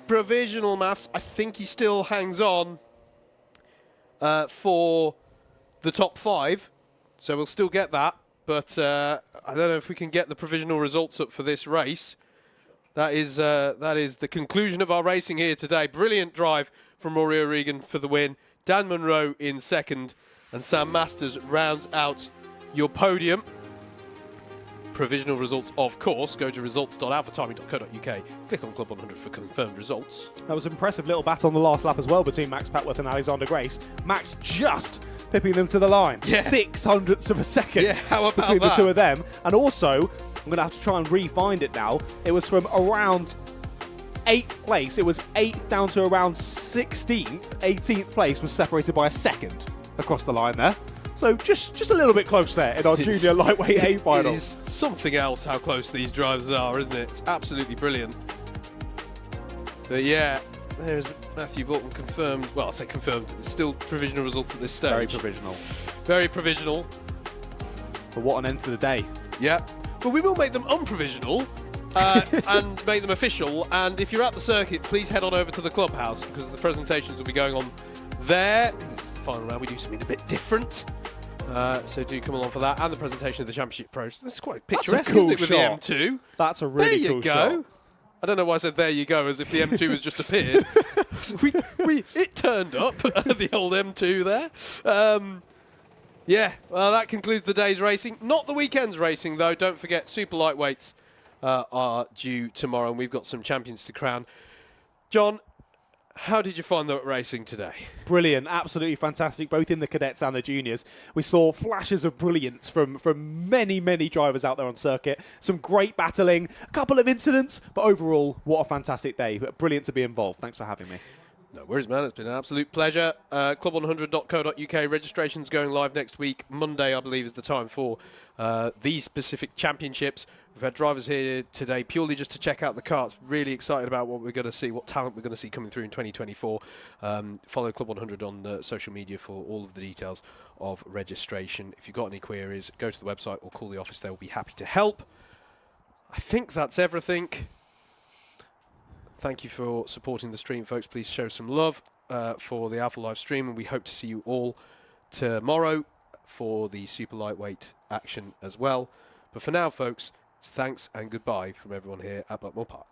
provisional maths, I think he still hangs on for the top 5. So we'll still get that. But I don't know if we can get the provisional results up for this race. That is the conclusion of our racing here today. Brilliant drive from Rory O'Regan for the win. Dan Munro in second, and Sam Masters rounds out your podium. Provisional results, of course, go to results.alphatiming.co.uk. Click on Club 100 for confirmed results. That was an impressive little battle on the last lap as well between Max Patworth and Alexander Grace. Max just pipping them to the line. Yeah. 0.06 of a second how about between that? the two of them. And also, I'm going to have to try and re-find it now. It was from around 8th place. It was 8th down to around 16th. 18th place was separated by a second across the line there. So just a little bit close there in our junior lightweight A final. It is something else how close these drivers are, isn't it? It's absolutely brilliant. But yeah, there's Matthew Bolton confirmed. Well, I'll say confirmed. It's still provisional results at this stage. Very provisional. Very provisional. But what an end to the day. Yeah. But we will make them unprovisional and make them official. And if you're at the circuit, please head on over to the clubhouse because the presentations will be going on there. It's the final round. We do something a bit different. So do come along for that, and the presentation of the Championship Pros. This is quite picturesque, cool isn't it, with shot. the M2? That's a really cool shot. There you go. I don't know why I said there you go, as if the M2 has just appeared. It turned up, the old M2 there. Yeah, well, that concludes the day's racing. Not the weekend's racing, though. Don't forget, super lightweights are due tomorrow, and we've got some champions to crown. John, how did you find the racing today? Brilliant, absolutely fantastic, both in the cadets and the juniors. We saw flashes of brilliance from many, many drivers out there on circuit. Some great battling, a couple of incidents, but overall, what a fantastic day. Brilliant to be involved. Thanks for having me. No worries, man. It's been an absolute pleasure. Club100.co.uk. Registration's going live next week. Monday, I believe, is the time for these specific championships. We've had drivers here today purely just to check out the karts. Really excited about what we're going to see, what talent we're going to see coming through in 2024. Follow Club 100 on social media for all of the details of registration. If you've got any queries, go to the website or call the office. They will be happy to help. I think that's everything. Thank you for supporting the stream, folks. Please show some love for the Alpha Live stream, and we hope to see you all tomorrow for the super lightweight action as well. But for now, folks, it's thanks and goodbye from everyone here at Buckmore Park.